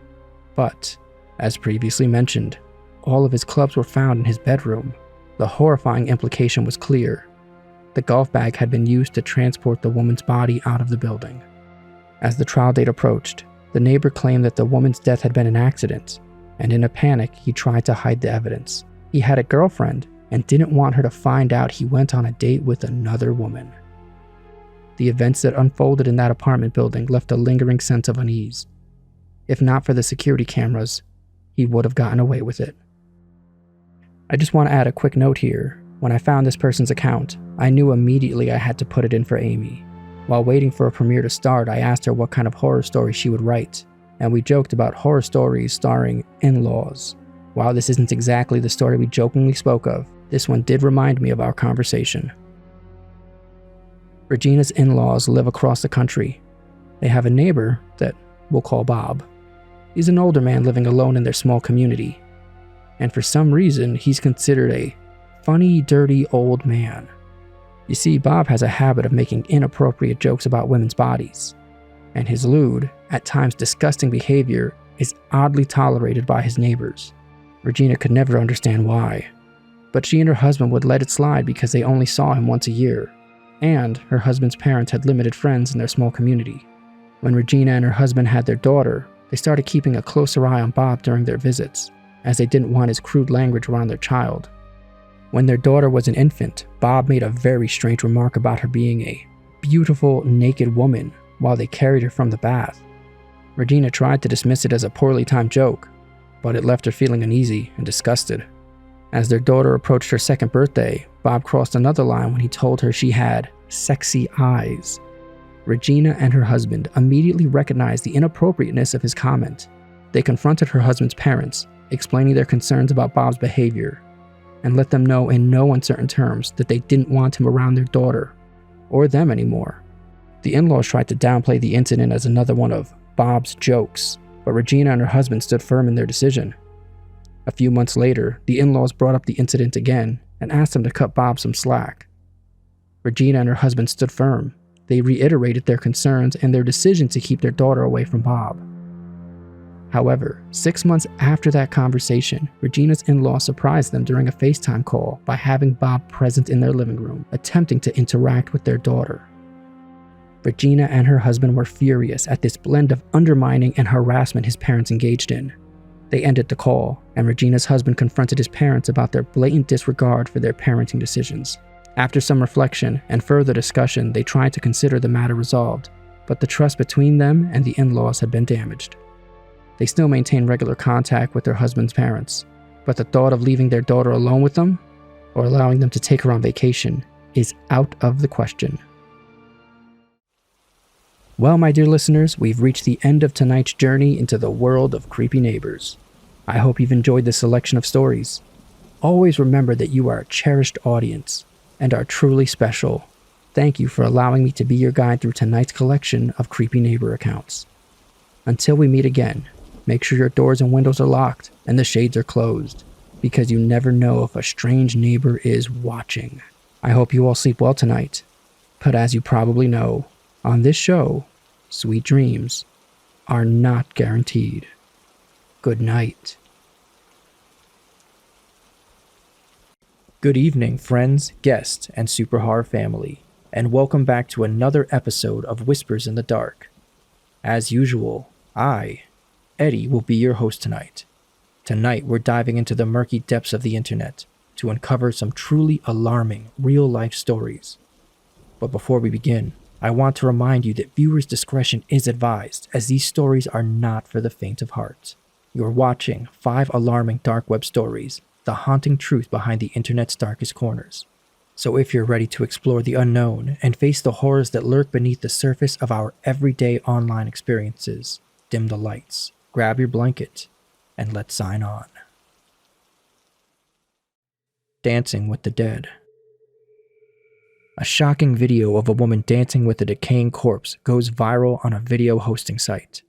But, as previously mentioned, all of his clubs were found in his bedroom. The horrifying implication was clear. The golf bag had been used to transport the woman's body out of the building. As the trial date approached, the neighbor claimed that the woman's death had been an accident, and in a panic, he tried to hide the evidence. He had a girlfriend and didn't want her to find out he went on a date with another woman. The events that unfolded in that apartment building left a lingering sense of unease. If not for the security cameras, he would have gotten away with it. I just want to add a quick note here. When I found this person's account, I knew immediately I had to put it in for Amy. While waiting for a premiere to start, I asked her what kind of horror story she would write, and we joked about horror stories starring in-laws. While this isn't exactly the story we jokingly spoke of, this one did remind me of our conversation. Regina's in-laws live across the country. They have a neighbor that we'll call Bob. He's an older man living alone in their small community, and for some reason, he's considered a funny, dirty old man. You see, Bob has a habit of making inappropriate jokes about women's bodies, and his lewd, at times disgusting behavior is oddly tolerated by his neighbors. Regina could never understand why, but she and her husband would let it slide because they only saw him once a year, and her husband's parents had limited friends in their small community. When Regina and her husband had their daughter, they started keeping a closer eye on Bob during their visits, as they didn't want his crude language around their child. When their daughter was an infant, Bob made a very strange remark about her being a beautiful, naked woman while they carried her from the bath. Regina tried to dismiss it as a poorly timed joke, but it left her feeling uneasy and disgusted. As their daughter approached her second birthday, Bob crossed another line when he told her she had sexy eyes. Regina and her husband immediately recognized the inappropriateness of his comment. They confronted her husband's parents, explaining their concerns about Bob's behavior, and let them know in no uncertain terms that they didn't want him around their daughter, or them anymore. The in-laws tried to downplay the incident as another one of Bob's jokes, but Regina and her husband stood firm in their decision. A few months later, the in-laws brought up the incident again and asked him to cut Bob some slack. Regina and her husband stood firm. They reiterated their concerns and their decision to keep their daughter away from Bob. However, 6 months after that conversation, Regina's in-laws surprised them during a FaceTime call by having Bob present in their living room, attempting to interact with their daughter. Regina and her husband were furious at this blend of undermining and harassment his parents engaged in. They ended the call, and Regina's husband confronted his parents about their blatant disregard for their parenting decisions. After some reflection and further discussion, they tried to consider the matter resolved, but the trust between them and the in-laws had been damaged. They still maintain regular contact with their husband's parents, but the thought of leaving their daughter alone with them, or allowing them to take her on vacation, is out of the question. Well, my dear listeners, we've reached the end of tonight's journey into the world of creepy neighbors. I hope you've enjoyed this selection of stories. Always remember that you are a cherished audience and are truly special. Thank you for allowing me to be your guide through tonight's collection of creepy neighbor accounts. Until we meet again, make sure your doors and windows are locked and the shades are closed, because you never know if a strange neighbor is watching. I hope you all sleep well tonight, but as you probably know, on this show, sweet dreams are not guaranteed. Good night. Good evening, friends, guests, and Super Horror family, and welcome back to another episode of Whispers in the Dark. As usual, I, Eddie, will be your host tonight. Tonight, we're diving into the murky depths of the internet to uncover some truly alarming, real-life stories. But before we begin, I want to remind you that viewers' discretion is advised, as these stories are not for the faint of heart. You're watching 5 alarming dark web stories, the haunting truth behind the internet's darkest corners. So if you're ready to explore the unknown and face the horrors that lurk beneath the surface of our everyday online experiences, dim the lights, grab your blanket, and let's sign on. Dancing with the Dead. A shocking video of a woman dancing with a decaying corpse goes viral on a video hosting site.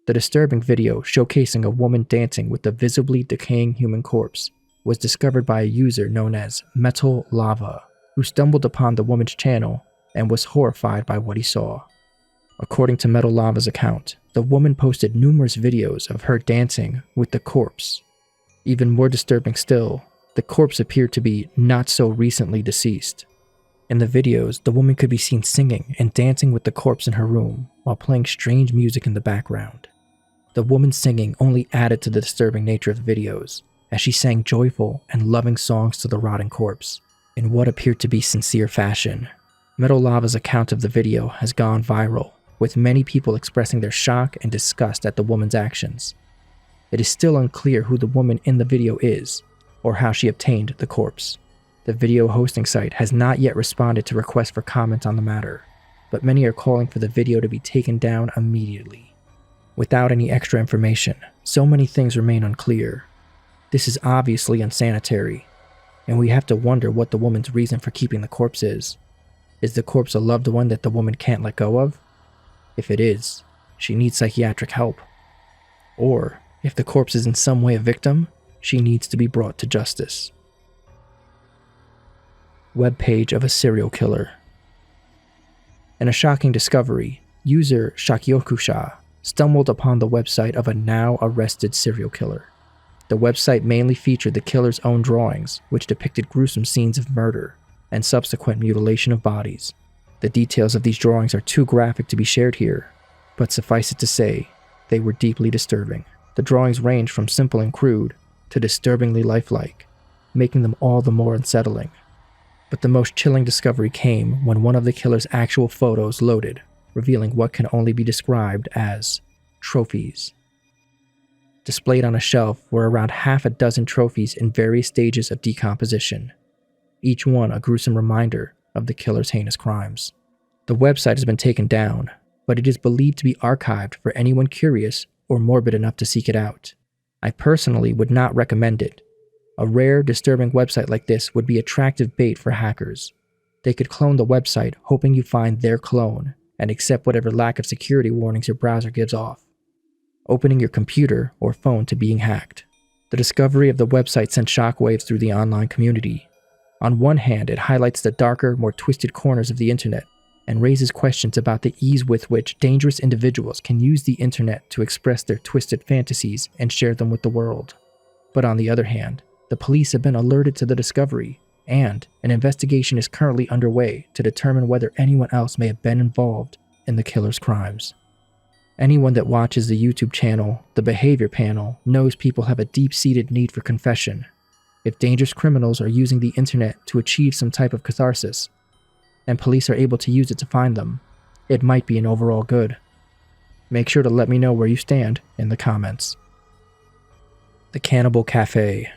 The disturbing video, showcasing a woman dancing with a visibly decaying human corpse, was discovered by a user known as Metal Lava, who stumbled upon the woman's channel and was horrified by what he saw. According to Metal Lava's account, the woman posted numerous videos of her dancing with the corpse. Even more disturbing still, the corpse appeared to be not so recently deceased. In the videos, the woman could be seen singing and dancing with the corpse in her room while playing strange music in the background. The woman's singing only added to the disturbing nature of the videos, as she sang joyful and loving songs to the rotting corpse, in what appeared to be sincere fashion. Metal Lava's account of the video has gone viral, with many people expressing their shock and disgust at the woman's actions. It is still unclear who the woman in the video is, or how she obtained the corpse. The video hosting site has not yet responded to requests for comment on the matter, but many are calling for the video to be taken down immediately. Without any extra information, so many things remain unclear. This is obviously unsanitary, and we have to wonder what the woman's reason for keeping the corpse is. Is the corpse a loved one that the woman can't let go of? If it is, she needs psychiatric help. Or, if the corpse is in some way a victim, she needs to be brought to justice. Webpage of a serial killer. In a shocking discovery, user Shakyokusha stumbled upon the website of a now arrested serial killer. The website mainly featured the killer's own drawings, which depicted gruesome scenes of murder and subsequent mutilation of bodies. The details of these drawings are too graphic to be shared here, but suffice it to say, they were deeply disturbing. The drawings ranged from simple and crude to disturbingly lifelike, making them all the more unsettling. But the most chilling discovery came when one of the killer's actual photos loaded, revealing what can only be described as trophies. Displayed on a shelf were around half a dozen trophies in various stages of decomposition, each one a gruesome reminder of the killer's heinous crimes. The website has been taken down, but it is believed to be archived for anyone curious or morbid enough to seek it out. I personally would not recommend it. A rare, disturbing website like this would be attractive bait for hackers. They could clone the website hoping you find their clone and accept whatever lack of security warnings your browser gives off, opening your computer or phone to being hacked. The discovery of the website sent shockwaves through the online community. On one hand, it highlights the darker, more twisted corners of the internet and raises questions about the ease with which dangerous individuals can use the internet to express their twisted fantasies and share them with the world. But on the other hand, the police have been alerted to the discovery, and an investigation is currently underway to determine whether anyone else may have been involved in the killer's crimes. Anyone that watches the YouTube channel, The Behavior Panel, knows people have a deep-seated need for confession. If dangerous criminals are using the internet to achieve some type of catharsis, and police are able to use it to find them, it might be an overall good. Make sure to let me know where you stand in the comments. The Cannibal Cafe.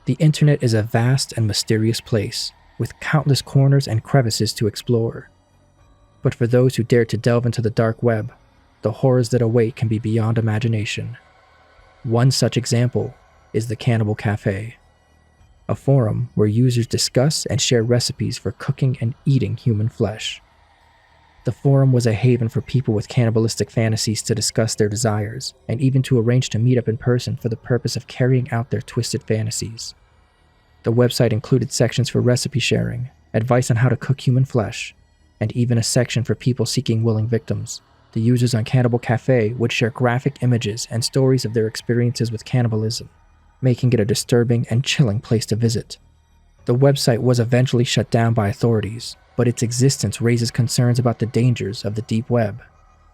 The internet is a vast and mysterious place, with countless corners and crevices to explore. But for those who dare to delve into the dark web, the horrors that await can be beyond imagination. One such example is the Cannibal Cafe, a forum where users discuss and share recipes for cooking and eating human flesh. The forum was a haven for people with cannibalistic fantasies to discuss their desires, and even to arrange to meet up in person for the purpose of carrying out their twisted fantasies. The website included sections for recipe sharing, advice on how to cook human flesh, and even a section for people seeking willing victims. The users on Cannibal Cafe would share graphic images and stories of their experiences with cannibalism, making it a disturbing and chilling place to visit. The website was eventually shut down by authorities, but its existence raises concerns about the dangers of the deep web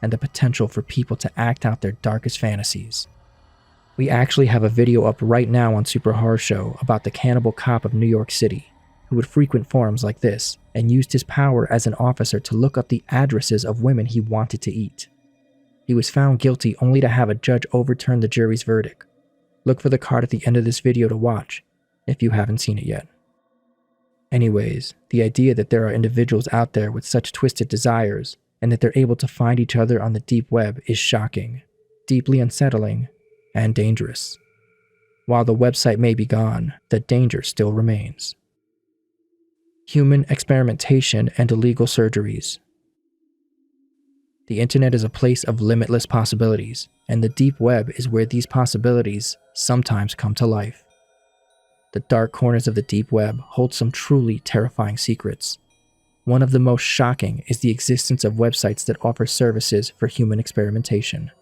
and the potential for people to act out their darkest fantasies. We actually have a video up right now on Super Horror Show about the cannibal cop of New York City, who would frequent forums like this and used his power as an officer to look up the addresses of women he wanted to eat. He was found guilty only to have a judge overturn the jury's verdict. Look for the card at the end of this video to watch, if you haven't seen it yet. Anyways, the idea that there are individuals out there with such twisted desires, and that they're able to find each other on the deep web is shocking, deeply unsettling, and dangerous. While the website may be gone, the danger still remains. Human experimentation and illegal surgeries. The internet is a place of limitless possibilities, and the deep web is where these possibilities sometimes come to life. The dark corners of the deep web hold some truly terrifying secrets. One of the most shocking is the existence of websites that offer services for human experimentation,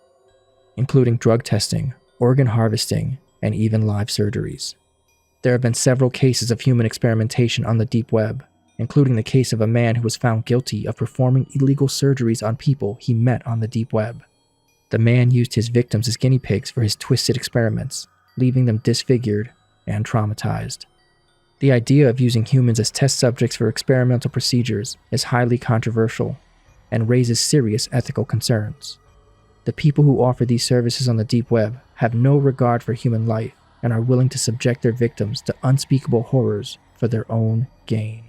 including drug testing, organ harvesting, and even live surgeries. There have been several cases of human experimentation on the deep web, including the case of a man who was found guilty of performing illegal surgeries on people he met on the deep web. The man used his victims as guinea pigs for his twisted experiments, leaving them disfigured and traumatized. The idea of using humans as test subjects for experimental procedures is highly controversial and raises serious ethical concerns. The people who offer these services on the deep web have no regard for human life and are willing to subject their victims to unspeakable horrors for their own gain.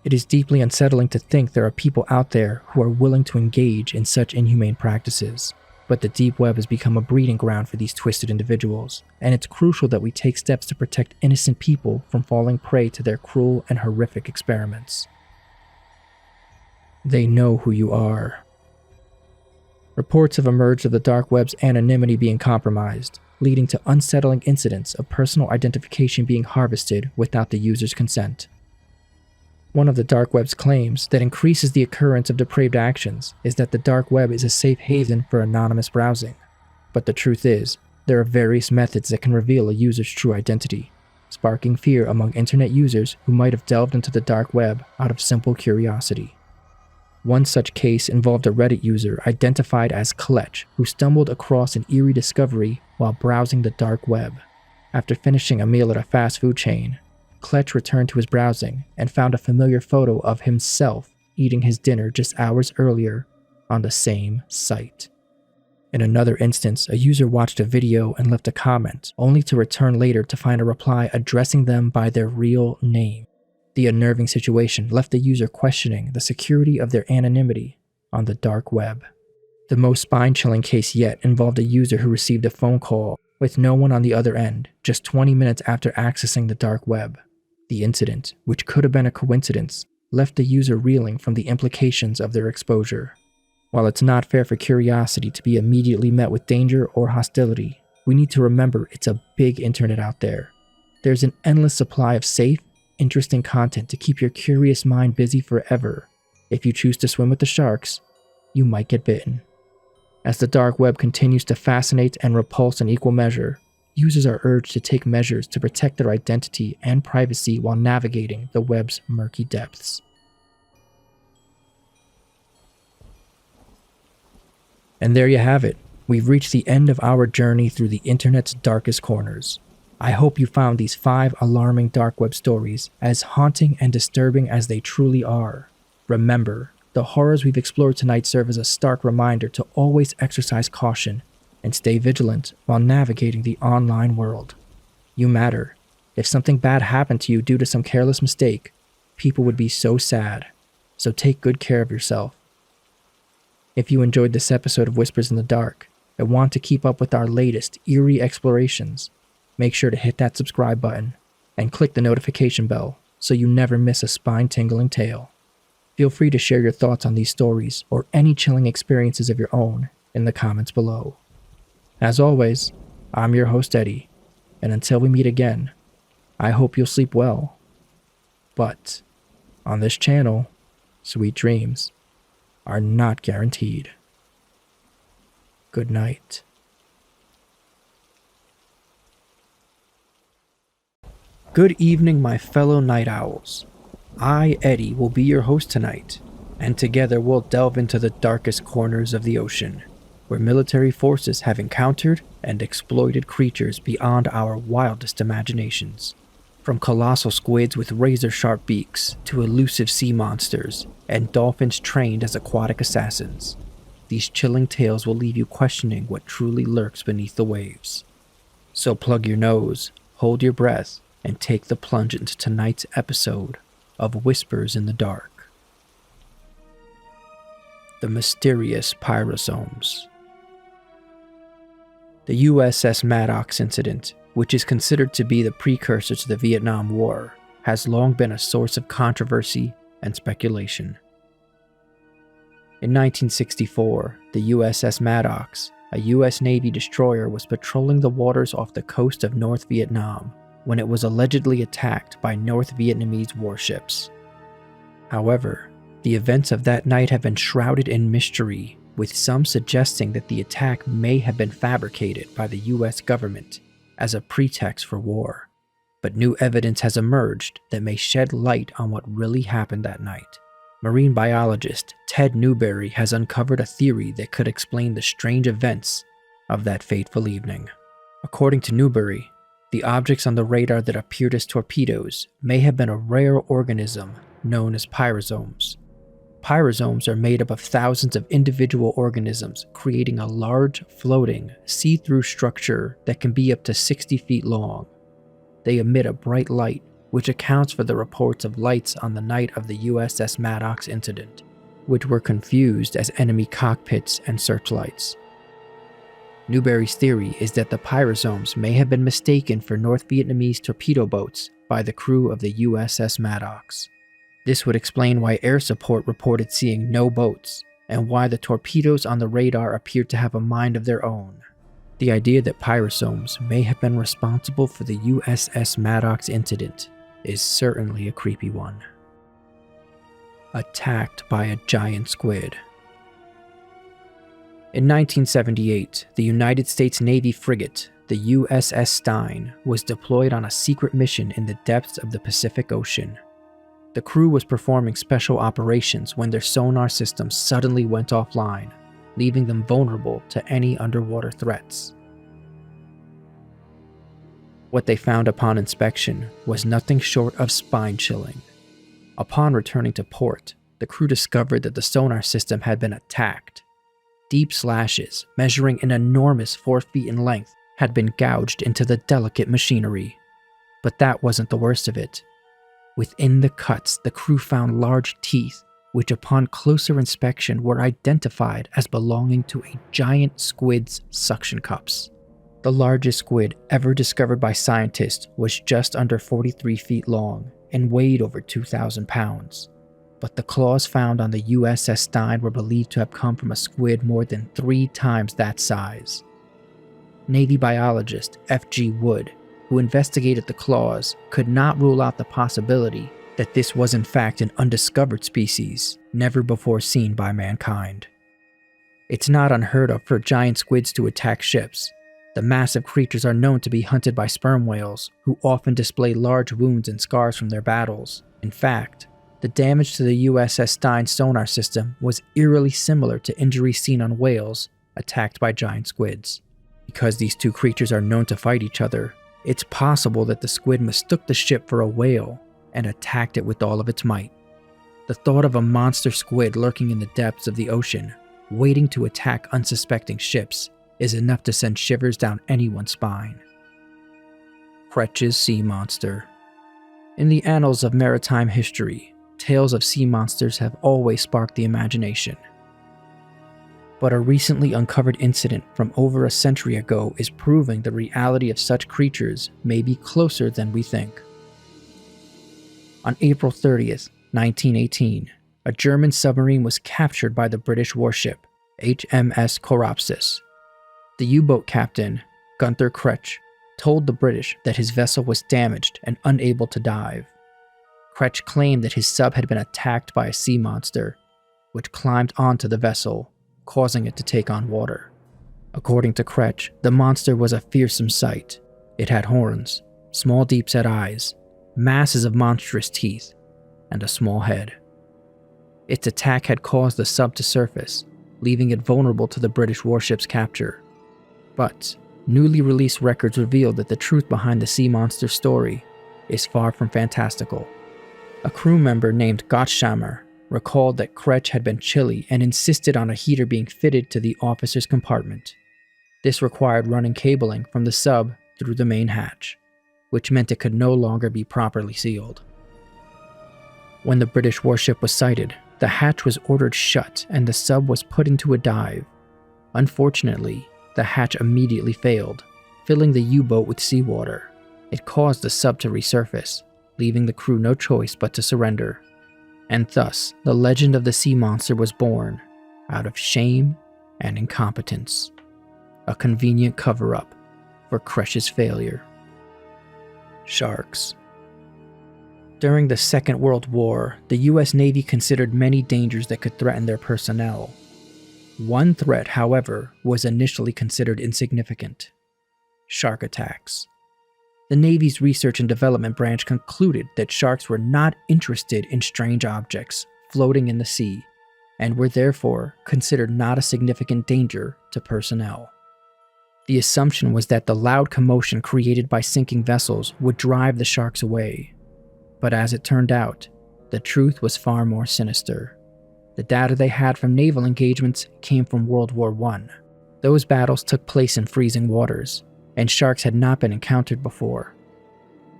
It is deeply unsettling to think there are people out there who are willing to engage in such inhumane practices. But the deep web has become a breeding ground for these twisted individuals, and it's crucial that we take steps to protect innocent people from falling prey to their cruel and horrific experiments. They know who you are. Reports have emerged of the dark web's anonymity being compromised, leading to unsettling incidents of personal identification being harvested without the user's consent. One of the dark web's claims that increases the occurrence of depraved actions is that the dark web is a safe haven for anonymous browsing. But the truth is, there are various methods that can reveal a user's true identity, sparking fear among internet users who might have delved into the dark web out of simple curiosity. One such case involved a Reddit user identified as Kletch, who stumbled across an eerie discovery while browsing the dark web. After finishing a meal at a fast food chain, Kletch returned to his browsing and found a familiar photo of himself eating his dinner just hours earlier on the same site. In another instance, a user watched a video and left a comment, only to return later to find a reply addressing them by their real name. The unnerving situation left the user questioning the security of their anonymity on the dark web. The most spine-chilling case yet involved a user who received a phone call with no one on the other end just 20 minutes after accessing the dark web. The incident, which could have been a coincidence, left the user reeling from the implications of their exposure. While it's not fair for curiosity to be immediately met with danger or hostility, we need to remember it's a big internet out there. There's an endless supply of safe, interesting content to keep your curious mind busy forever. If you choose to swim with the sharks, you might get bitten. As the dark web continues to fascinate and repulse in equal measure, users are urged to take measures to protect their identity and privacy while navigating the web's murky depths. And there you have it. We've reached the end of our journey through the internet's darkest corners. I hope you found these 5 alarming dark web stories as haunting and disturbing as they truly are. Remember, the horrors we've explored tonight serve as a stark reminder to always exercise caution and stay vigilant while navigating the online world. You matter. If something bad happened to you due to some careless mistake, people would be so sad. So take good care of yourself. If you enjoyed this episode of Whispers in the Dark and want to keep up with our latest eerie explorations, make sure to hit that subscribe button and click the notification bell so you never miss a spine-tingling tale. Feel free to share your thoughts on these stories or any chilling experiences of your own in the comments below. As always, I'm your host Eddie, and until we meet again, I hope you'll sleep well. But on this channel, sweet dreams are not guaranteed. Good night. Good evening, my fellow night owls. I, Eddie, will be your host tonight, and together we'll delve into the darkest corners of the ocean, where military forces have encountered and exploited creatures beyond our wildest imaginations. From colossal squids with razor-sharp beaks to elusive sea monsters and dolphins trained as aquatic assassins, these chilling tales will leave you questioning what truly lurks beneath the waves. So plug your nose, hold your breath, and take the plunge into tonight's episode of Whispers in the Dark. The mysterious pyrosomes. The USS Maddox incident, which is considered to be the precursor to the Vietnam War, has long been a source of controversy and speculation. In 1964, the USS Maddox, a US Navy destroyer, was patrolling the waters off the coast of North Vietnam when it was allegedly attacked by North Vietnamese warships. However, the events of that night have been shrouded in mystery, with some suggesting that the attack may have been fabricated by the US government as a pretext for war, but new evidence has emerged that may shed light on what really happened that night. Marine biologist Ted Newberry has uncovered a theory that could explain the strange events of that fateful evening. According to Newberry, the objects on the radar that appeared as torpedoes may have been a rare organism known as pyrosomes. Pyrosomes are made up of thousands of individual organisms, creating a large, floating, see-through structure that can be up to 60 feet long. They emit a bright light, which accounts for the reports of lights on the night of the USS Maddox incident, which were confused as enemy cockpits and searchlights. Newberry's theory is that the pyrosomes may have been mistaken for North Vietnamese torpedo boats by the crew of the USS Maddox. This would explain why air support reported seeing no boats, and why the torpedoes on the radar appeared to have a mind of their own. The idea that pyrosomes may have been responsible for the USS Maddox incident is certainly a creepy one. Attacked by a giant squid. In 1978, the United States Navy frigate, the USS Stein, was deployed on a secret mission in the depths of the Pacific Ocean. The crew was performing special operations when their sonar systems suddenly went offline, leaving them vulnerable to any underwater threats. What they found upon inspection was nothing short of spine-chilling. Upon returning to port, the crew discovered that the sonar system had been attacked. Deep slashes, measuring an enormous 4 feet in length, had been gouged into the delicate machinery. But that wasn't the worst of it. Within the cuts, the crew found large teeth, which upon closer inspection were identified as belonging to a giant squid's suction cups. The largest squid ever discovered by scientists was just under 43 feet long and weighed over 2,000 pounds. But the claws found on the USS Stein were believed to have come from a squid more than 3 times that size. Navy biologist F.G. Wood, who investigated the claws, could not rule out the possibility that this was in fact an undiscovered species, never before seen by mankind. It's not unheard of for giant squids to attack ships. The massive creatures are known to be hunted by sperm whales, who often display large wounds and scars from their battles. In fact, the damage to the USS Stein sonar system was eerily similar to injuries seen on whales attacked by giant squids. Because these two creatures are known to fight each other, it's possible that the squid mistook the ship for a whale and attacked it with all of its might. The thought of a monster squid lurking in the depths of the ocean, waiting to attack unsuspecting ships, is enough to send shivers down anyone's spine. Kretsch's sea monster. In the annals of maritime history, tales of sea monsters have always sparked the imagination. But a recently uncovered incident from over a century ago is proving the reality of such creatures may be closer than we think. On April 30th, 1918, a German submarine was captured by the British warship HMS Coropsis. The U-boat captain, Gunther Kretsch, told the British that his vessel was damaged and unable to dive. Kretsch claimed that his sub had been attacked by a sea monster, which climbed onto the vessel, causing it to take on water. According to Kretsch, the monster was a fearsome sight. It had horns, small deep-set eyes, masses of monstrous teeth, and a small head. Its attack had caused the sub to surface, leaving it vulnerable to the British warship's capture. But newly released records revealed that the truth behind the sea monster story is far from fantastical. A crew member named Gottshammer recalled that Kretsch had been chilly and insisted on a heater being fitted to the officer's compartment. This required running cabling from the sub through the main hatch, which meant it could no longer be properly sealed. When the British warship was sighted, the hatch was ordered shut and the sub was put into a dive. Unfortunately, the hatch immediately failed, filling the U-boat with seawater. It caused the sub to resurface, leaving the crew no choice but to surrender. And thus, the legend of the sea monster was born, out of shame and incompetence. A convenient cover-up for Kretsch's failure. Sharks. During the Second World War, the US Navy considered many dangers that could threaten their personnel. One threat, however, was initially considered insignificant: shark attacks. The Navy's Research and Development Branch concluded that sharks were not interested in strange objects floating in the sea, and were therefore considered not a significant danger to personnel. The assumption was that the loud commotion created by sinking vessels would drive the sharks away. But as it turned out, the truth was far more sinister. The data they had from naval engagements came from World War I. Those battles took place in freezing waters, and sharks had not been encountered before.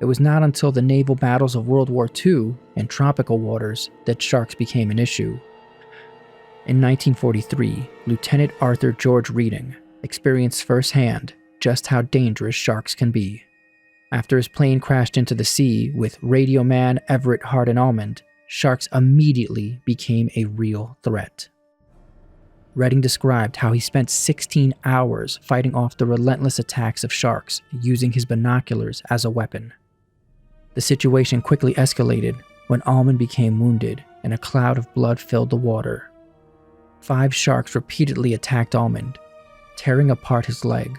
It was not until the naval battles of World War II in tropical waters that sharks became an issue. In 1943, Lieutenant Arthur George Reading experienced firsthand just how dangerous sharks can be. After his plane crashed into the sea with radio man Everett Hardin Almond, sharks immediately became a real threat. Reading described how he spent 16 hours fighting off the relentless attacks of sharks using his binoculars as a weapon. The situation quickly escalated when Almond became wounded and a cloud of blood filled the water. 5 sharks repeatedly attacked Almond, tearing apart his leg.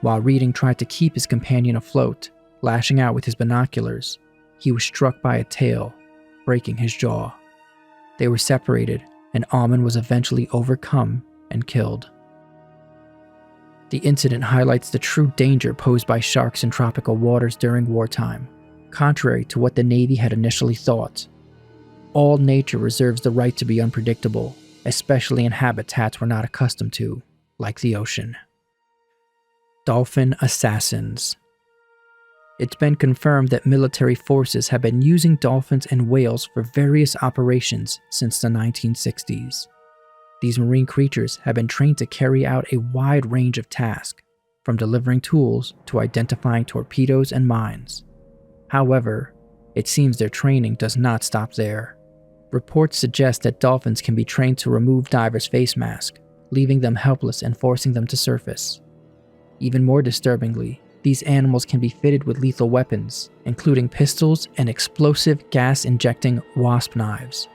While Reading tried to keep his companion afloat, lashing out with his binoculars, he was struck by a tail, breaking his jaw. They were separated, and Almond was eventually overcome and killed. The incident highlights the true danger posed by sharks in tropical waters during wartime, contrary to what the Navy had initially thought. All nature reserves the right to be unpredictable, especially in habitats we're not accustomed to, like the ocean. Dolphin assassins. It's been confirmed that military forces have been using dolphins and whales for various operations since the 1960s. These marine creatures have been trained to carry out a wide range of tasks, from delivering tools to identifying torpedoes and mines. However, it seems their training does not stop there. Reports suggest that dolphins can be trained to remove divers' face masks, leaving them helpless and forcing them to surface. Even more disturbingly, these animals can be fitted with lethal weapons, including pistols and explosive gas-injecting wasp knives.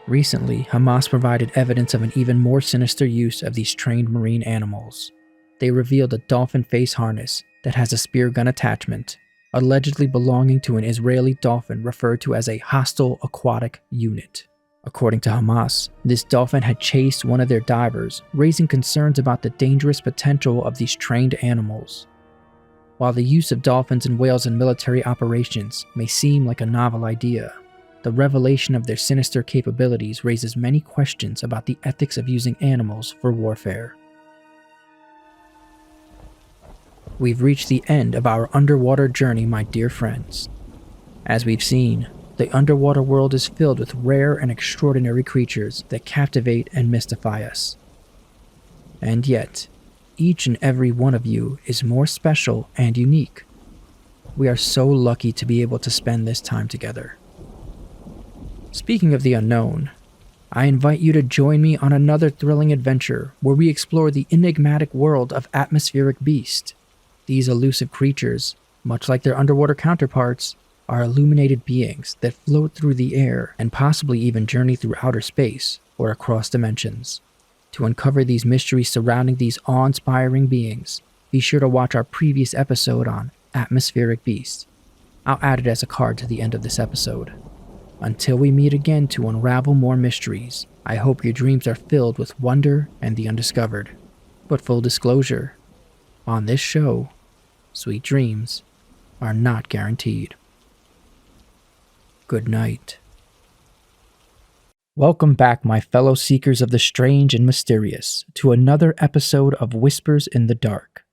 Recently, Hamas provided evidence of an even more sinister use of these trained marine animals. They revealed a dolphin face harness that has a spear gun attachment, allegedly belonging to an Israeli dolphin referred to as a hostile aquatic unit. According to Hamas, this dolphin had chased one of their divers, raising concerns about the dangerous potential of these trained animals. While the use of dolphins and whales in military operations may seem like a novel idea, the revelation of their sinister capabilities raises many questions about the ethics of using animals for warfare. We've reached the end of our underwater journey, my dear friends. As we've seen, the underwater world is filled with rare and extraordinary creatures that captivate and mystify us. And yet, each and every one of you is more special and unique. We are so lucky to be able to spend this time together. Speaking of the unknown, I invite you to join me on another thrilling adventure where we explore the enigmatic world of atmospheric beasts. These elusive creatures, much like their underwater counterparts, are illuminated beings that float through the air and possibly even journey through outer space or across dimensions. To uncover these mysteries surrounding these awe-inspiring beings, be sure to watch our previous episode on atmospheric beasts. I'll add it as a card to the end of this episode. Until we meet again to unravel more mysteries, I hope your dreams are filled with wonder and the undiscovered. But full disclosure, on this show, sweet dreams are not guaranteed. Good night. Welcome back, my fellow seekers of the strange and mysterious, to another episode of Whispers in the Dark.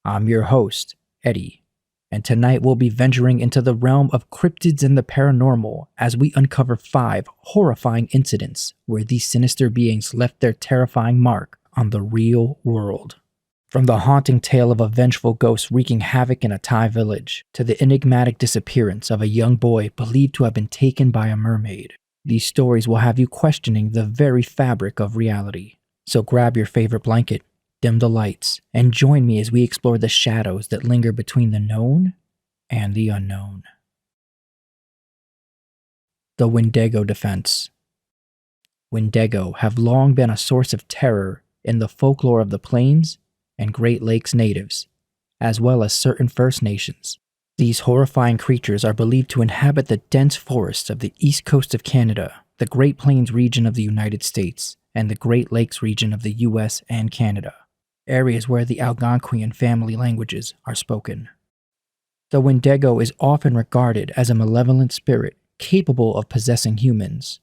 I'm your host, Eddie, and tonight we'll be venturing into the realm of cryptids and the paranormal as we uncover 5 horrifying incidents where these sinister beings left their terrifying mark on the real world. From the haunting tale of a vengeful ghost wreaking havoc in a Thai village, to the enigmatic disappearance of a young boy believed to have been taken by a mermaid, these stories will have you questioning the very fabric of reality. So grab your favorite blanket, dim the lights, and join me as we explore the shadows that linger between the known and the unknown. The Wendigo Defense. Wendigo have long been a source of terror in the folklore of the plains and Great Lakes natives, as well as certain First Nations. These horrifying creatures are believed to inhabit the dense forests of the east coast of Canada, the Great Plains region of the United States, and the Great Lakes region of the US and Canada, areas where the Algonquian family languages are spoken. The Wendigo is often regarded as a malevolent spirit capable of possessing humans.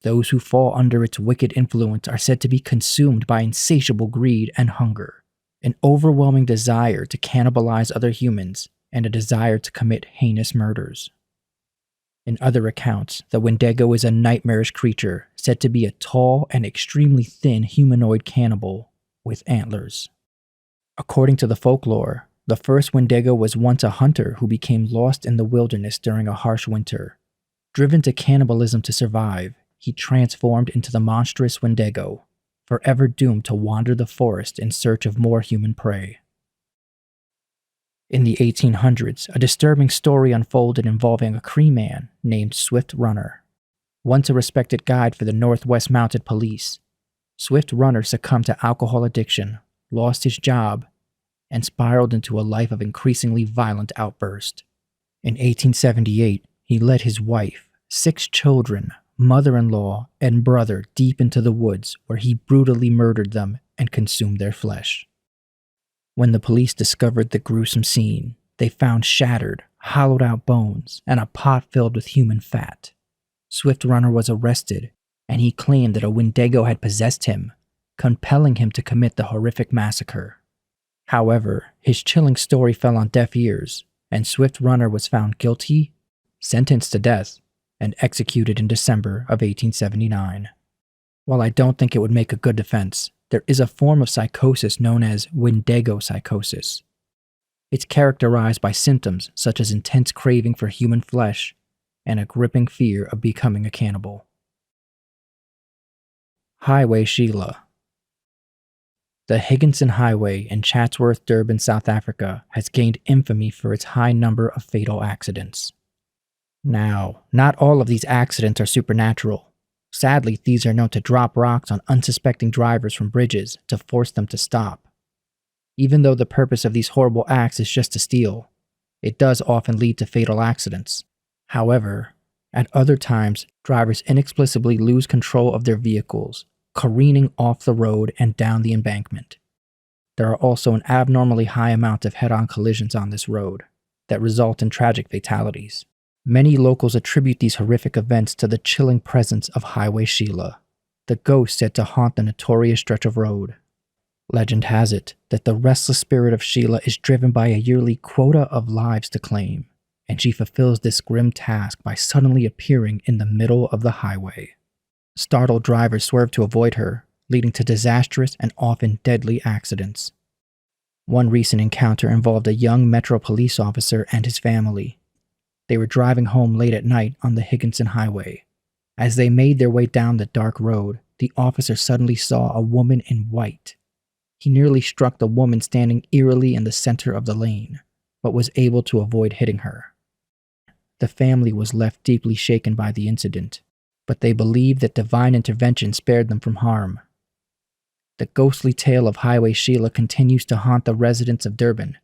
Those who fall under its wicked influence are said to be consumed by insatiable greed and hunger, an overwhelming desire to cannibalize other humans, and a desire to commit heinous murders. In other accounts, the Wendigo is a nightmarish creature said to be a tall and extremely thin humanoid cannibal with antlers. According to the folklore, the first Wendigo was once a hunter who became lost in the wilderness during a harsh winter. Driven to cannibalism to survive, he transformed into the monstrous Wendigo, forever doomed to wander the forest in search of more human prey. In the 1800s, a disturbing story unfolded involving a Cree man named Swift Runner. Once a respected guide for the Northwest Mounted Police, Swift Runner succumbed to alcohol addiction, lost his job, and spiraled into a life of increasingly violent outbursts. In 1878, he led his wife, 6 children, mother-in-law, and brother deep into the woods where he brutally murdered them and consumed their flesh. When the police discovered the gruesome scene, they found shattered, hollowed-out bones and a pot filled with human fat. Swift Runner was arrested and he claimed that a Wendigo had possessed him, compelling him to commit the horrific massacre. However, his chilling story fell on deaf ears, and Swift Runner was found guilty, sentenced to death, and executed in December of 1879. While I don't think it would make a good defense, there is a form of psychosis known as Wendigo psychosis. It's characterized by symptoms such as intense craving for human flesh and a gripping fear of becoming a cannibal. Highway Sheila. The Higginson Highway in Chatsworth, Durban, South Africa has gained infamy for its high number of fatal accidents. Now, not all of these accidents are supernatural. Sadly, thieves are known to drop rocks on unsuspecting drivers from bridges to force them to stop. Even though the purpose of these horrible acts is just to steal, it does often lead to fatal accidents. However, at other times, drivers inexplicably lose control of their vehicles, careening off the road and down the embankment. There are also an abnormally high amount of head-on collisions on this road that result in tragic fatalities. Many locals attribute these horrific events to the chilling presence of Highway Sheila, the ghost said to haunt the notorious stretch of road. Legend has it that the restless spirit of Sheila is driven by a yearly quota of lives to claim, and she fulfills this grim task by suddenly appearing in the middle of the highway. Startled drivers swerve to avoid her, leading to disastrous and often deadly accidents. One recent encounter involved a young Metro police officer and his family. They were driving home late at night on the Higginson Highway. As they made their way down the dark road, the officer suddenly saw a woman in white. He nearly struck the woman standing eerily in the center of the lane, but was able to avoid hitting her. The family was left deeply shaken by the incident, but they believed that divine intervention spared them from harm. The ghostly tale of Highway Sheila continues to haunt the residents of Durban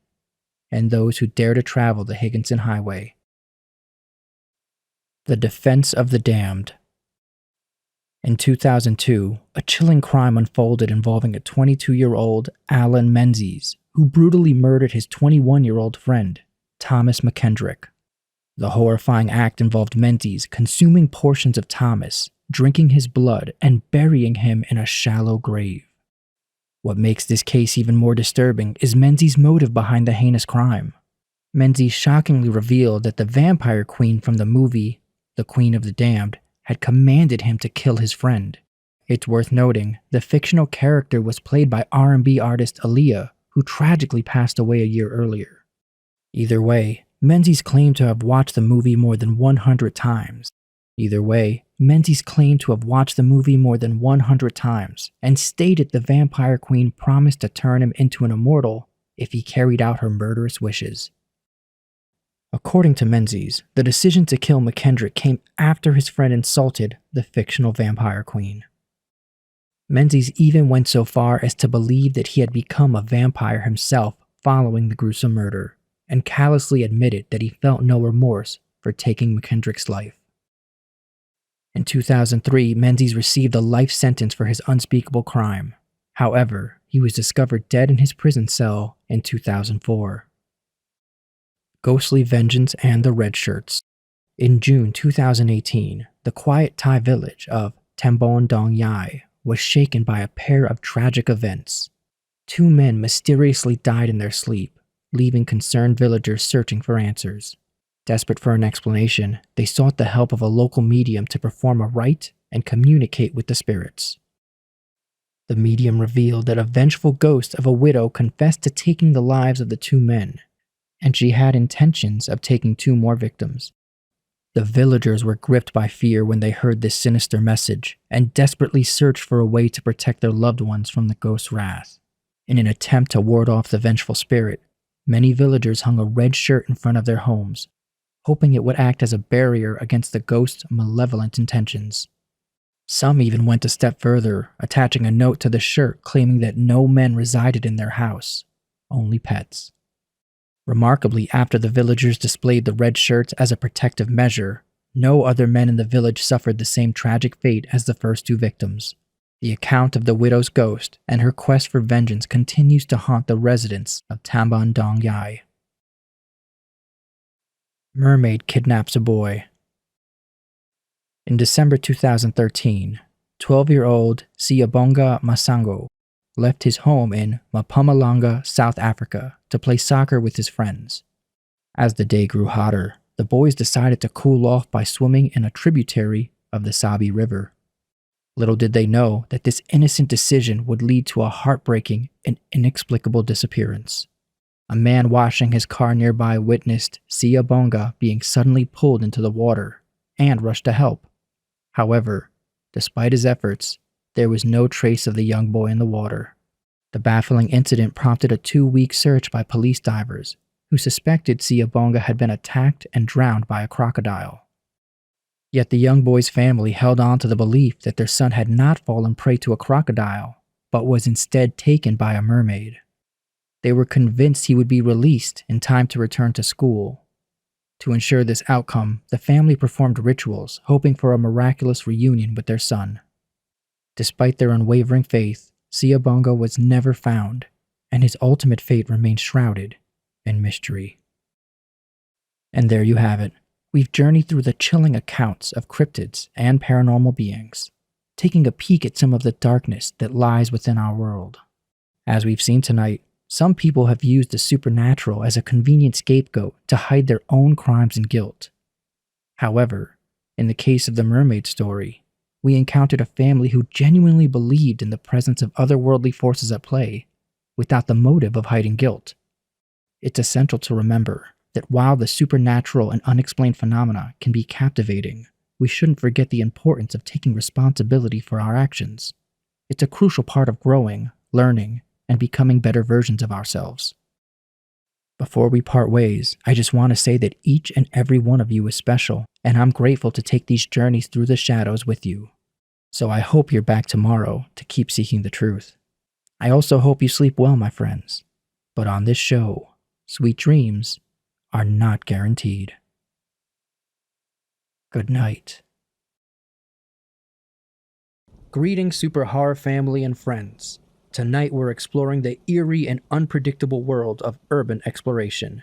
and those who dare to travel the Higginson Highway. The Defense of the Damned. In 2002, a chilling crime unfolded involving a 22-year-old Alan Menzies, who brutally murdered his 21-year-old friend, Thomas McKendrick. The horrifying act involved Menzies consuming portions of Thomas, drinking his blood, and burying him in a shallow grave. What makes this case even more disturbing is Menzies' motive behind the heinous crime. Menzies shockingly revealed that the vampire queen from the movie The Queen of the Damned had commanded him to kill his friend. It's worth noting, the fictional character was played by R&B artist Aaliyah, who tragically passed away a year earlier. Either way, Menzies claimed to have watched the movie more than 100 times. And stated the vampire queen promised to turn him into an immortal if he carried out her murderous wishes. According to Menzies, the decision to kill McKendrick came after his friend insulted the fictional vampire queen. Menzies even went so far as to believe that he had become a vampire himself following the gruesome murder, and callously admitted that he felt no remorse for taking McKendrick's life. In 2003, Menzies received a life sentence for his unspeakable crime. However, he was discovered dead in his prison cell in 2004. Ghostly Vengeance and the Red Shirts. In June 2018, the quiet Thai village of Tambon Dong Yai was shaken by a pair of tragic events. Two men mysteriously died in their sleep, leaving concerned villagers searching for answers. Desperate for an explanation, they sought the help of a local medium to perform a rite and communicate with the spirits. The medium revealed that a vengeful ghost of a widow confessed to taking the lives of the two men, and she had intentions of taking 2 more victims. The villagers were gripped by fear when they heard this sinister message and desperately searched for a way to protect their loved ones from the ghost's wrath. In an attempt to ward off the vengeful spirit, many villagers hung a red shirt in front of their homes, hoping it would act as a barrier against the ghost's malevolent intentions. Some even went a step further, attaching a note to the shirt claiming that no men resided in their house, only pets. Remarkably, after the villagers displayed the red shirts as a protective measure, no other men in the village suffered the same tragic fate as the first 2 victims. The account of the widow's ghost and her quest for vengeance continues to haunt the residents of Tambon Dong Yai. Mermaid kidnaps a boy. In December 2013, 12-year-old Siyabonga Masango left his home in Mpumalanga, South Africa, to play soccer with his friends. As the day grew hotter, the boys decided to cool off by swimming in a tributary of the Sabi River. Little did they know that this innocent decision would lead to a heartbreaking and inexplicable disappearance. A man washing his car nearby witnessed Siyabonga being suddenly pulled into the water and rushed to help. However, despite his efforts, there was no trace of the young boy in the water. The baffling incident prompted a 2-week search by police divers, who suspected Siyabonga had been attacked and drowned by a crocodile. Yet the young boy's family held on to the belief that their son had not fallen prey to a crocodile, but was instead taken by a mermaid. They were convinced he would be released in time to return to school. To ensure this outcome, the family performed rituals, hoping for a miraculous reunion with their son. Despite their unwavering faith, Siyabonga was never found, and his ultimate fate remained shrouded in mystery. And there you have it. We've journeyed through the chilling accounts of cryptids and paranormal beings, taking a peek at some of the darkness that lies within our world. As we've seen tonight, some people have used the supernatural as a convenient scapegoat to hide their own crimes and guilt. However, in the case of the mermaid story, we encountered a family who genuinely believed in the presence of otherworldly forces at play, without the motive of hiding guilt. It's essential to remember that while the supernatural and unexplained phenomena can be captivating, we shouldn't forget the importance of taking responsibility for our actions. It's a crucial part of growing, learning, and becoming better versions of ourselves. Before we part ways, I just want to say that each and every one of you is special, and I'm grateful to take these journeys through the shadows with you. So I hope you're back tomorrow to keep seeking the truth. I also hope you sleep well, my friends. But on this show, sweet dreams are not guaranteed. Good night. Greetings, Super Horror family and friends. Tonight we're exploring the eerie and unpredictable world of urban exploration,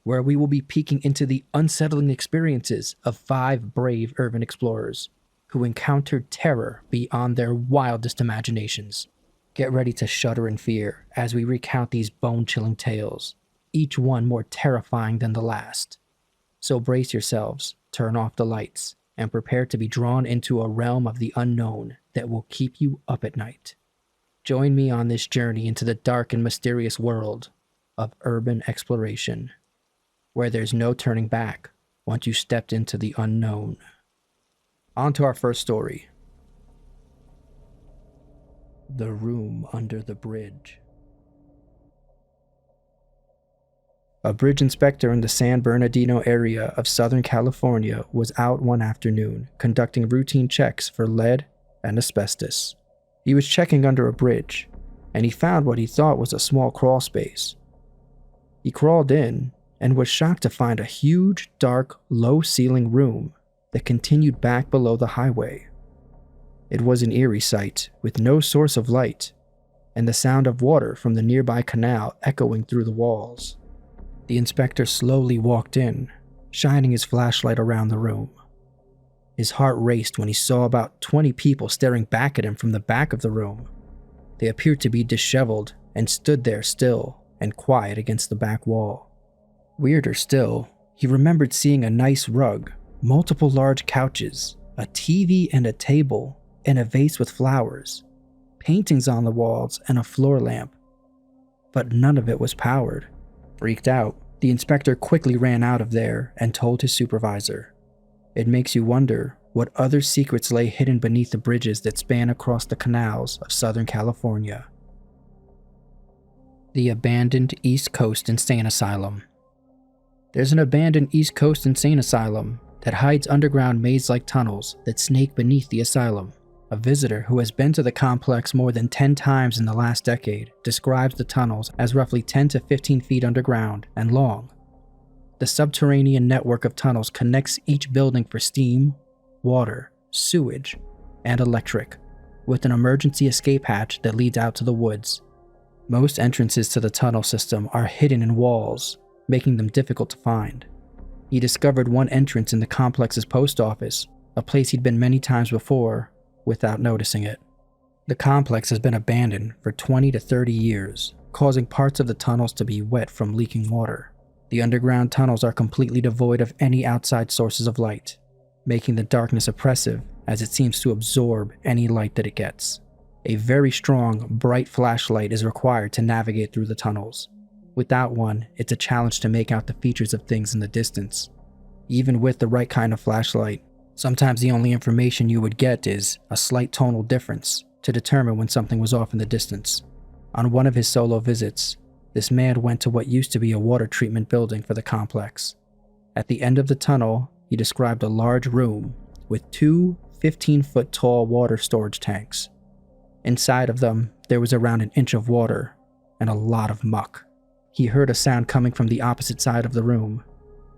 where we will be peeking into the unsettling experiences of 5 brave urban explorers who encountered terror beyond their wildest imaginations. Get ready to shudder in fear as we recount these bone-chilling tales, each one more terrifying than the last. So brace yourselves, turn off the lights, and prepare to be drawn into a realm of the unknown that will keep you up at night. Join me on this journey into the dark and mysterious world of urban exploration, where there's no turning back once you stepped into the unknown. On to our first story. The Room Under the Bridge. A bridge inspector in the San Bernardino area of Southern California was out one afternoon conducting routine checks for lead and asbestos. He was checking under a bridge, and he found what he thought was a small crawl space. He crawled in and was shocked to find a huge, dark, low-ceiling room that continued back below the highway. It was an eerie sight with no source of light, and the sound of water from the nearby canal echoing through the walls. The inspector slowly walked in, shining his flashlight around the room. His heart raced when he saw about 20 people staring back at him from the back of the room. They appeared to be disheveled and stood there still and quiet against the back wall. Weirder still, he remembered seeing a nice rug, multiple large couches, a TV and a table, and a vase with flowers, paintings on the walls, and a floor lamp. But none of it was powered. Freaked out, the inspector quickly ran out of there and told his supervisor. It makes you wonder what other secrets lay hidden beneath the bridges that span across the canals of Southern California. The abandoned East Coast Insane Asylum. There's an abandoned East Coast Insane Asylum that hides underground maze-like tunnels that snake beneath the asylum. A visitor who has been to the complex more than 10 times in the last decade describes the tunnels as roughly 10 to 15 feet underground and long. The subterranean network of tunnels connects each building for steam, water, sewage, and electric, with an emergency escape hatch that leads out to the woods. Most entrances to the tunnel system are hidden in walls, making them difficult to find. He discovered one entrance in the complex's post office, a place he'd been many times before, without noticing it. The complex has been abandoned for 20 to 30 years, causing parts of the tunnels to be wet from leaking water. The underground tunnels are completely devoid of any outside sources of light, making the darkness oppressive as it seems to absorb any light that it gets. A very strong, bright flashlight is required to navigate through the tunnels. Without one, it's a challenge to make out the features of things in the distance. Even with the right kind of flashlight, sometimes the only information you would get is a slight tonal difference to determine when something was off in the distance. On one of his solo visits, this man went to what used to be a water treatment building for the complex. At the end of the tunnel, he described a large room with two 15-foot tall water storage tanks. Inside of them, there was around an inch of water and a lot of muck. He heard a sound coming from the opposite side of the room,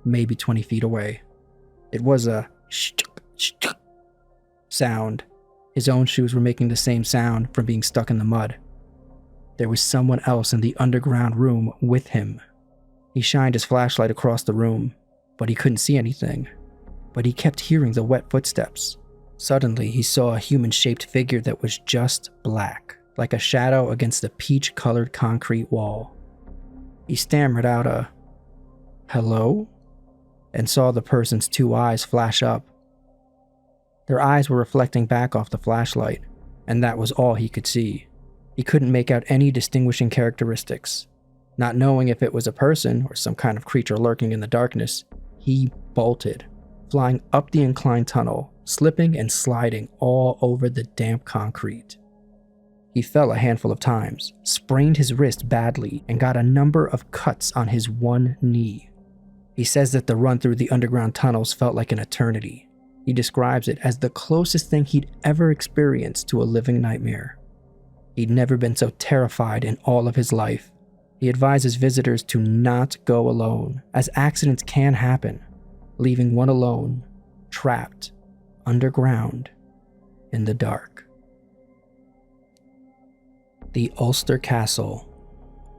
maybe 20 feet away. It was a shtuk, shtuk sound. His own shoes were making the same sound from being stuck in the mud. There was someone else in the underground room with him. He shined his flashlight across the room, but he couldn't see anything. But he kept hearing the wet footsteps. Suddenly, he saw a human-shaped figure that was just black, like a shadow against the peach-colored concrete wall. He stammered out a, "Hello?" and saw the person's two eyes flash up. Their eyes were reflecting back off the flashlight, and that was all he could see. He couldn't make out any distinguishing characteristics. Not knowing if it was a person or some kind of creature lurking in the darkness, he bolted, flying up the inclined tunnel, slipping and sliding all over the damp concrete. He fell a handful of times, sprained his wrist badly, and got a number of cuts on his one knee. He says that the run through the underground tunnels felt like an eternity. He describes it as the closest thing he'd ever experienced to a living nightmare. He'd never been so terrified in all of his life. He advises visitors to not go alone, as accidents can happen, leaving one alone, trapped, underground, in the dark. The Ulster Castle.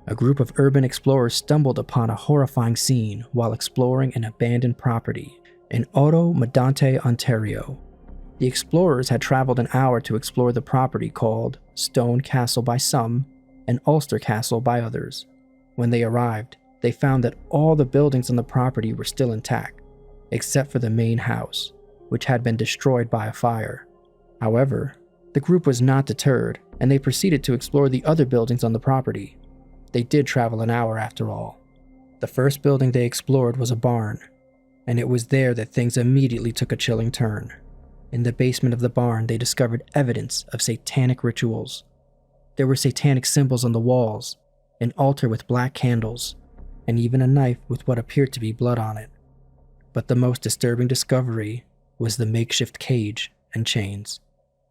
A group of urban explorers stumbled upon a horrifying scene while exploring an abandoned property in Ottawa, Ontario. The explorers had traveled an hour to explore the property called Stone Castle by some and Ulster Castle by others. When they arrived, they found that all the buildings on the property were still intact, except for the main house, which had been destroyed by a fire. However, the group was not deterred, and they proceeded to explore the other buildings on the property. They did travel an hour after all. The first building they explored was a barn, and it was there that things immediately took a chilling turn. In the basement of the barn, they discovered evidence of satanic rituals. There were satanic symbols on the walls, an altar with black candles, and even a knife with what appeared to be blood on it. But the most disturbing discovery was the makeshift cage and chains,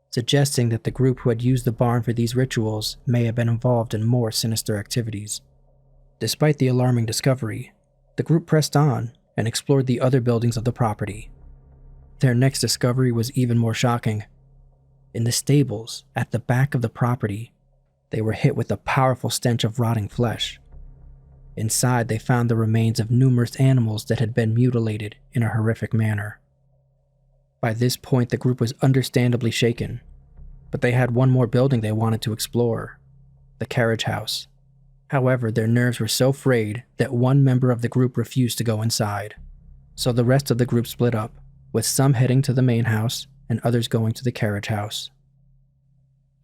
suggesting that the group who had used the barn for these rituals may have been involved in more sinister activities. Despite the alarming discovery, the group pressed on and explored the other buildings of the property. Their next discovery was even more shocking. In the stables at the back of the property, they were hit with a powerful stench of rotting flesh. Inside, they found the remains of numerous animals that had been mutilated in a horrific manner. By this point, the group was understandably shaken, but they had one more building they wanted to explore, the carriage house. However, their nerves were so frayed that one member of the group refused to go inside, so the rest of the group split up, with some heading to the main house and others going to the carriage house.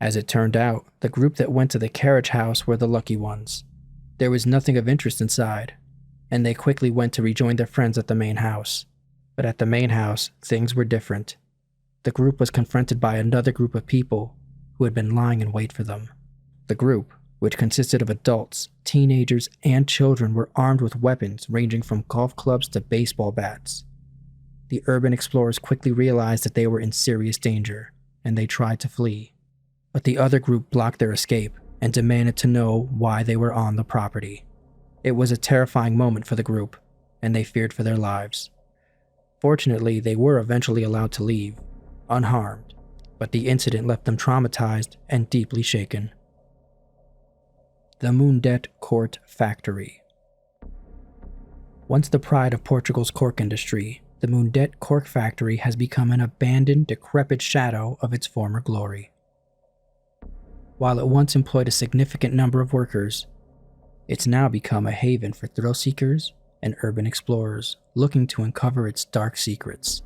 As it turned out, the group that went to the carriage house were the lucky ones. There was nothing of interest inside, and they quickly went to rejoin their friends at the main house. But at the main house, things were different. The group was confronted by another group of people who had been lying in wait for them. The group, which consisted of adults, teenagers, and children, were armed with weapons ranging from golf clubs to baseball bats. The urban explorers quickly realized that they were in serious danger, and they tried to flee. But the other group blocked their escape and demanded to know why they were on the property. It was a terrifying moment for the group, and they feared for their lives. Fortunately, they were eventually allowed to leave, unharmed, but the incident left them traumatized and deeply shaken. The Mundet Court Factory. Once the pride of Portugal's cork industry, the Mundet cork factory has become an abandoned, decrepit shadow of its former glory. While it once employed a significant number of workers, it's now become a haven for thrill seekers and urban explorers looking to uncover its dark secrets.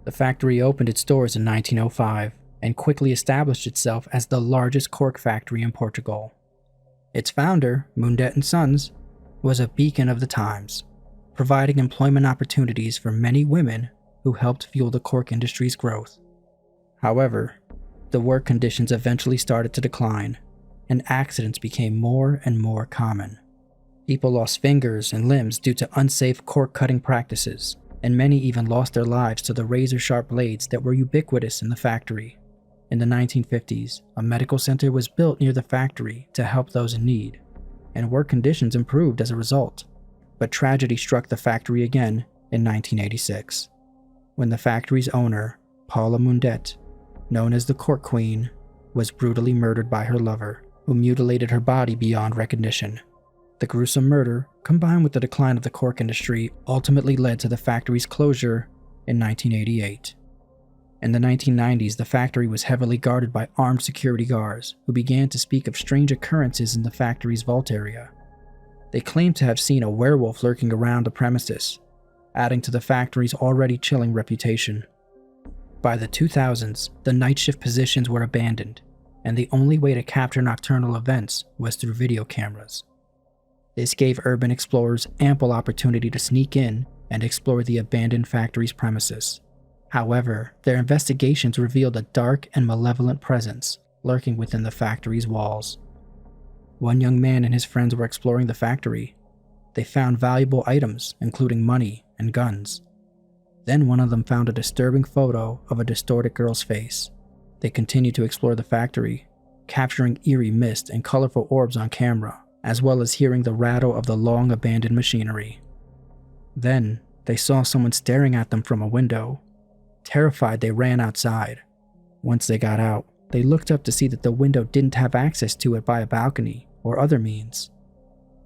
The factory opened its doors in 1905 and quickly established itself as the largest cork factory in Portugal. Its founder, Mundet & Sons, was a beacon of the times, providing employment opportunities for many women who helped fuel the cork industry's growth. However, the work conditions eventually started to decline, and accidents became more and more common. People lost fingers and limbs due to unsafe cork cutting practices, and many even lost their lives to the razor-sharp blades that were ubiquitous in the factory. In the 1950s, a medical center was built near the factory to help those in need, and work conditions improved as a result. But tragedy struck the factory again in 1986, when the factory's owner, Paula Mundet, known as the Cork Queen, was brutally murdered by her lover, who mutilated her body beyond recognition. The gruesome murder, combined with the decline of the cork industry, ultimately led to the factory's closure in 1988. In the 1990s, the factory was heavily guarded by armed security guards who began to speak of strange occurrences in the factory's vault area. They claimed to have seen a werewolf lurking around the premises, adding to the factory's already chilling reputation. By the 2000s, the night shift positions were abandoned, and the only way to capture nocturnal events was through video cameras. This gave urban explorers ample opportunity to sneak in and explore the abandoned factory's premises. However, their investigations revealed a dark and malevolent presence lurking within the factory's walls. One young man and his friends were exploring the factory. They found valuable items, including money and guns. Then one of them found a disturbing photo of a distorted girl's face. They continued to explore the factory, capturing eerie mist and colorful orbs on camera, as well as hearing the rattle of the long-abandoned machinery. Then, they saw someone staring at them from a window. Terrified, they ran outside. Once they got out, they looked up to see that the window didn't have access to it by a balcony or other means.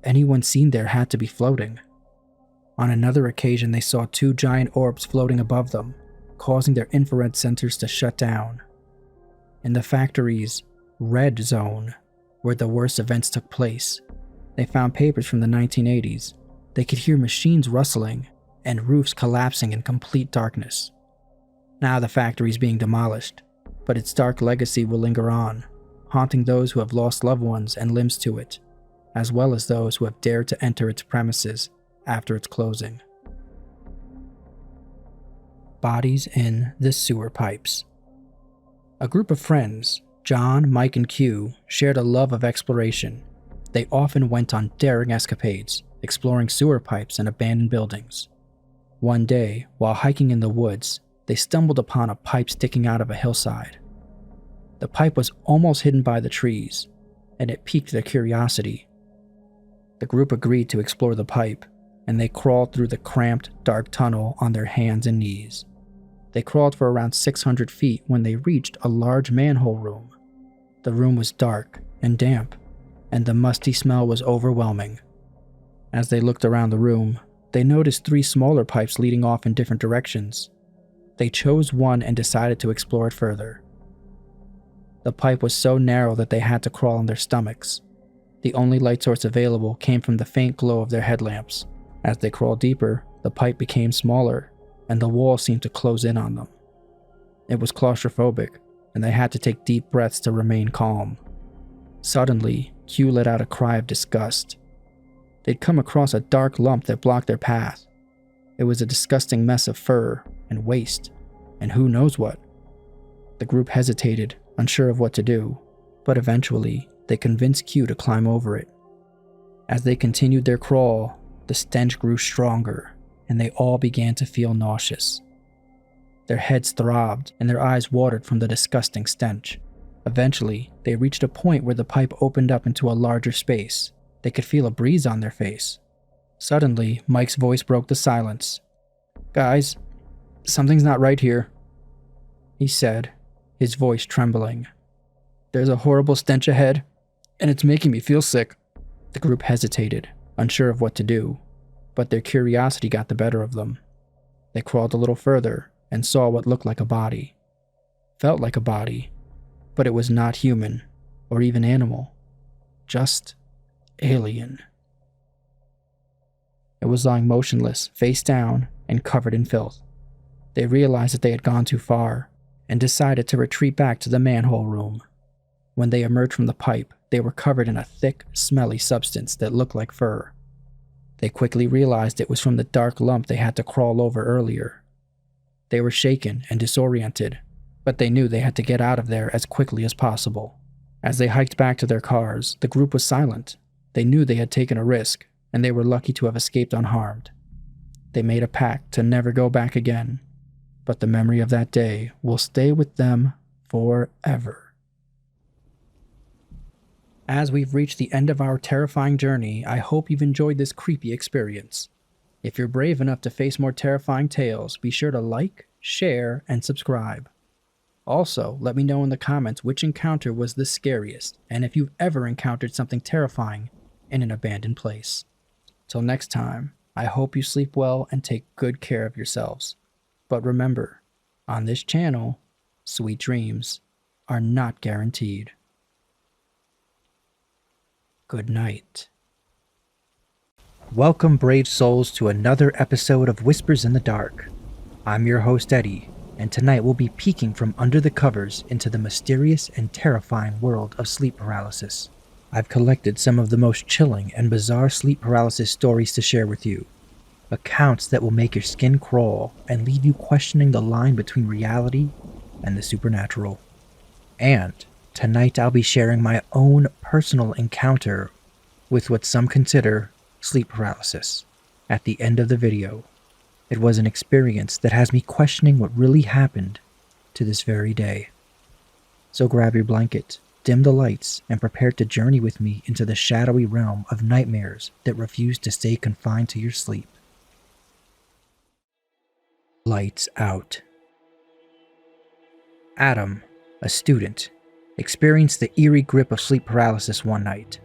Anyone seen there had to be floating. On another occasion, they saw two giant orbs floating above them, causing their infrared sensors to shut down. In the factory's red zone, where the worst events took place, they found papers from the 1980s. They could hear machines rustling and roofs collapsing in complete darkness. Now the factory is being demolished, but its dark legacy will linger on, haunting those who have lost loved ones and limbs to it, as well as those who have dared to enter its premises after its closing. Bodies in the sewer pipes. A group of friends, John, Mike, and Q, shared a love of exploration. They often went on daring escapades, exploring sewer pipes and abandoned buildings. One day, while hiking in the woods, they stumbled upon a pipe sticking out of a hillside. The pipe was almost hidden by the trees, and it piqued their curiosity. The group agreed to explore the pipe, and they crawled through the cramped, dark tunnel on their hands and knees. They crawled for around 600 feet when they reached a large manhole room. The room was dark and damp, and the musty smell was overwhelming. As they looked around the room, they noticed 3 smaller pipes leading off in different directions. They chose one and decided to explore it further. The pipe was so narrow that they had to crawl on their stomachs. The only light source available came from the faint glow of their headlamps. As they crawled deeper, the pipe became smaller, and the wall seemed to close in on them. It was claustrophobic, and they had to take deep breaths to remain calm. Suddenly, Q let out a cry of disgust. They'd come across a dark lump that blocked their path. It was a disgusting mess of fur and waste, and who knows what. The group hesitated, unsure of what to do, but eventually, they convinced Q to climb over it. As they continued their crawl, the stench grew stronger, and they all began to feel nauseous. Their heads throbbed, and their eyes watered from the disgusting stench. Eventually, they reached a point where the pipe opened up into a larger space. They could feel a breeze on their face. Suddenly, Mike's voice broke the silence. "Guys, something's not right here," he said, his voice trembling. "There's a horrible stench ahead, and it's making me feel sick." The group hesitated, unsure of what to do, but their curiosity got the better of them. They crawled a little further and saw what looked like a body. Felt like a body, but it was not human or even animal. Just alien. It was lying motionless, face down, and covered in filth. They realized that they had gone too far and decided to retreat back to the manhole room. When they emerged from the pipe, they were covered in a thick, smelly substance that looked like fur. They quickly realized it was from the dark lump they had to crawl over earlier. They were shaken and disoriented, but they knew they had to get out of there as quickly as possible. As they hiked back to their cars, the group was silent. They knew they had taken a risk, and they were lucky to have escaped unharmed. They made a pact to never go back again, but the memory of that day will stay with them forever. As we've reached the end of our terrifying journey, I hope you've enjoyed this creepy experience. If you're brave enough to face more terrifying tales, be sure to like, share, and subscribe. Also, let me know in the comments which encounter was the scariest, and if you've ever encountered something terrifying in an abandoned place. Till next time, I hope you sleep well and take good care of yourselves. But remember, on this channel, sweet dreams are not guaranteed. Good night. Welcome, brave souls, to another episode of Whispers in the Dark. I'm your host, Eddie, and tonight we'll be peeking from under the covers into the mysterious and terrifying world of sleep paralysis. I've collected some of the most chilling and bizarre sleep paralysis stories to share with you. Accounts that will make your skin crawl and leave you questioning the line between reality and the supernatural. And tonight I'll be sharing my own personal encounter with what some consider sleep paralysis. At the end of the video, it was an experience that has me questioning what really happened to this very day. So grab your blanket, dim the lights, and prepare to journey with me into the shadowy realm of nightmares that refuse to stay confined to your sleep. Lights out. Adam, a student, experienced the eerie grip of sleep paralysis one night.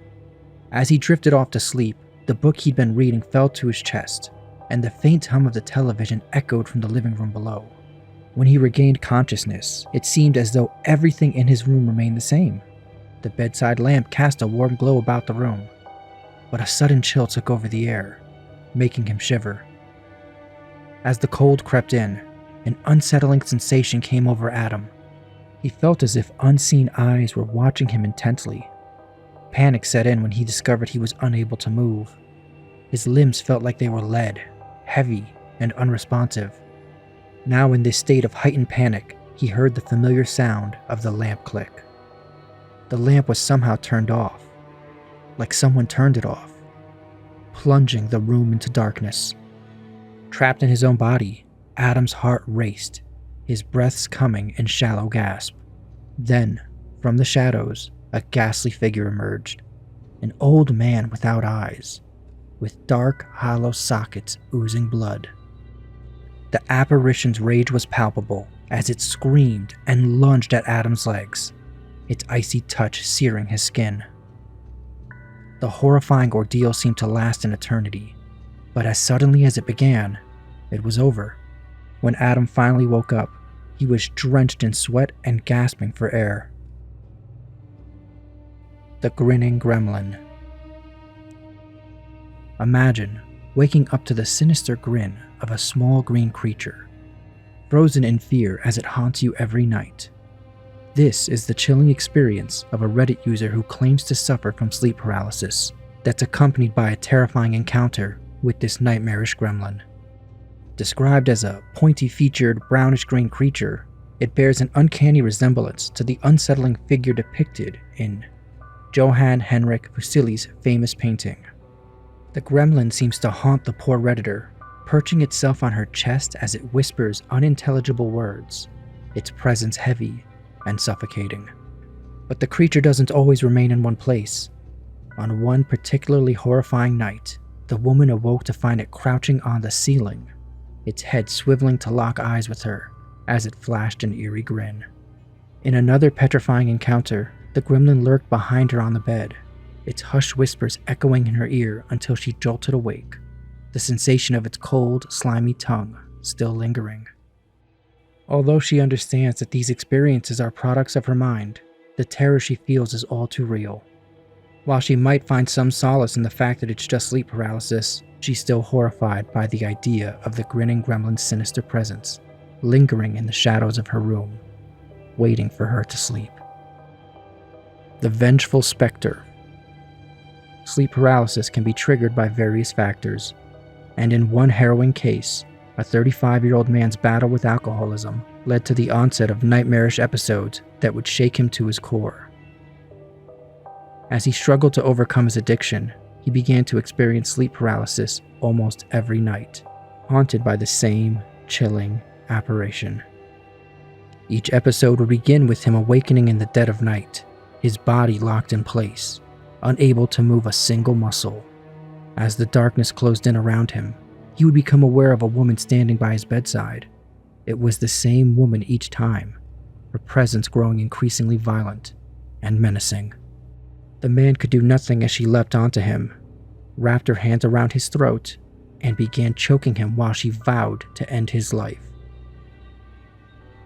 As he drifted off to sleep, the book he'd been reading fell to his chest, and the faint hum of the television echoed from the living room below. When he regained consciousness, it seemed as though everything in his room remained the same. The bedside lamp cast a warm glow about the room, but a sudden chill took over the air, making him shiver. As the cold crept in, an unsettling sensation came over Adam. He felt as if unseen eyes were watching him intently. Panic set in when he discovered he was unable to move. His limbs felt like they were lead, heavy and unresponsive. Now in this state of heightened panic, he heard the familiar sound of the lamp click. The lamp was somehow turned off, like someone turned it off, plunging the room into darkness. Trapped in his own body, Adam's heart raced, his breaths coming in shallow gasps. Then, from the shadows, a ghastly figure emerged, an old man without eyes, with dark, hollow sockets oozing blood. The apparition's rage was palpable as it screamed and lunged at Adam's legs, its icy touch searing his skin. The horrifying ordeal seemed to last an eternity, but as suddenly as it began, it was over. When Adam finally woke up, he was drenched in sweat and gasping for air. The Grinning Gremlin. Imagine waking up to the sinister grin of a small green creature, frozen in fear as it haunts you every night. This is the chilling experience of a Reddit user who claims to suffer from sleep paralysis that's accompanied by a terrifying encounter with this nightmarish gremlin. Described as a pointy-featured, brownish-green creature, it bears an uncanny resemblance to the unsettling figure depicted in Johann Henrik Fuseli's famous painting. The gremlin seems to haunt the poor Redditor, perching itself on her chest as it whispers unintelligible words, its presence heavy and suffocating. But the creature doesn't always remain in one place. On one particularly horrifying night, the woman awoke to find it crouching on the ceiling, its head swiveling to lock eyes with her as it flashed an eerie grin. In another petrifying encounter, the gremlin lurked behind her on the bed, its hushed whispers echoing in her ear until she jolted awake, the sensation of its cold, slimy tongue still lingering. Although she understands that these experiences are products of her mind, the terror she feels is all too real. While she might find some solace in the fact that it's just sleep paralysis, she's still horrified by the idea of the grinning gremlin's sinister presence, lingering in the shadows of her room, waiting for her to sleep. The vengeful specter. Sleep paralysis can be triggered by various factors, and in one harrowing case, a 35-year-old man's battle with alcoholism led to the onset of nightmarish episodes that would shake him to his core. As he struggled to overcome his addiction, he began to experience sleep paralysis almost every night, haunted by the same chilling apparition. Each episode would begin with him awakening in the dead of night, his body locked in place, unable to move a single muscle. As the darkness closed in around him, he would become aware of a woman standing by his bedside. It was the same woman each time, her presence growing increasingly violent and menacing. The man could do nothing as she leapt onto him, wrapped her hands around his throat, and began choking him while she vowed to end his life.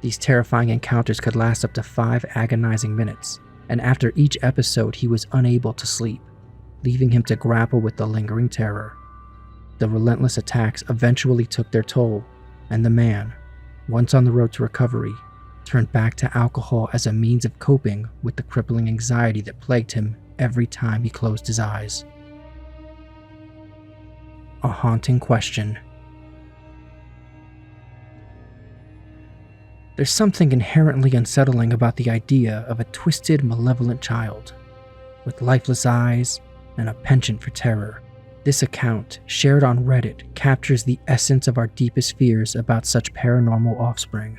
These terrifying encounters could last up to 5 agonizing minutes, and after each episode he was unable to sleep, leaving him to grapple with the lingering terror. The relentless attacks eventually took their toll, and the man, once on the road to recovery, turned back to alcohol as a means of coping with the crippling anxiety that plagued him every time he closed his eyes. A haunting question. There's something inherently unsettling about the idea of a twisted, malevolent child, with lifeless eyes and a penchant for terror. This account, shared on Reddit, captures the essence of our deepest fears about such paranormal offspring.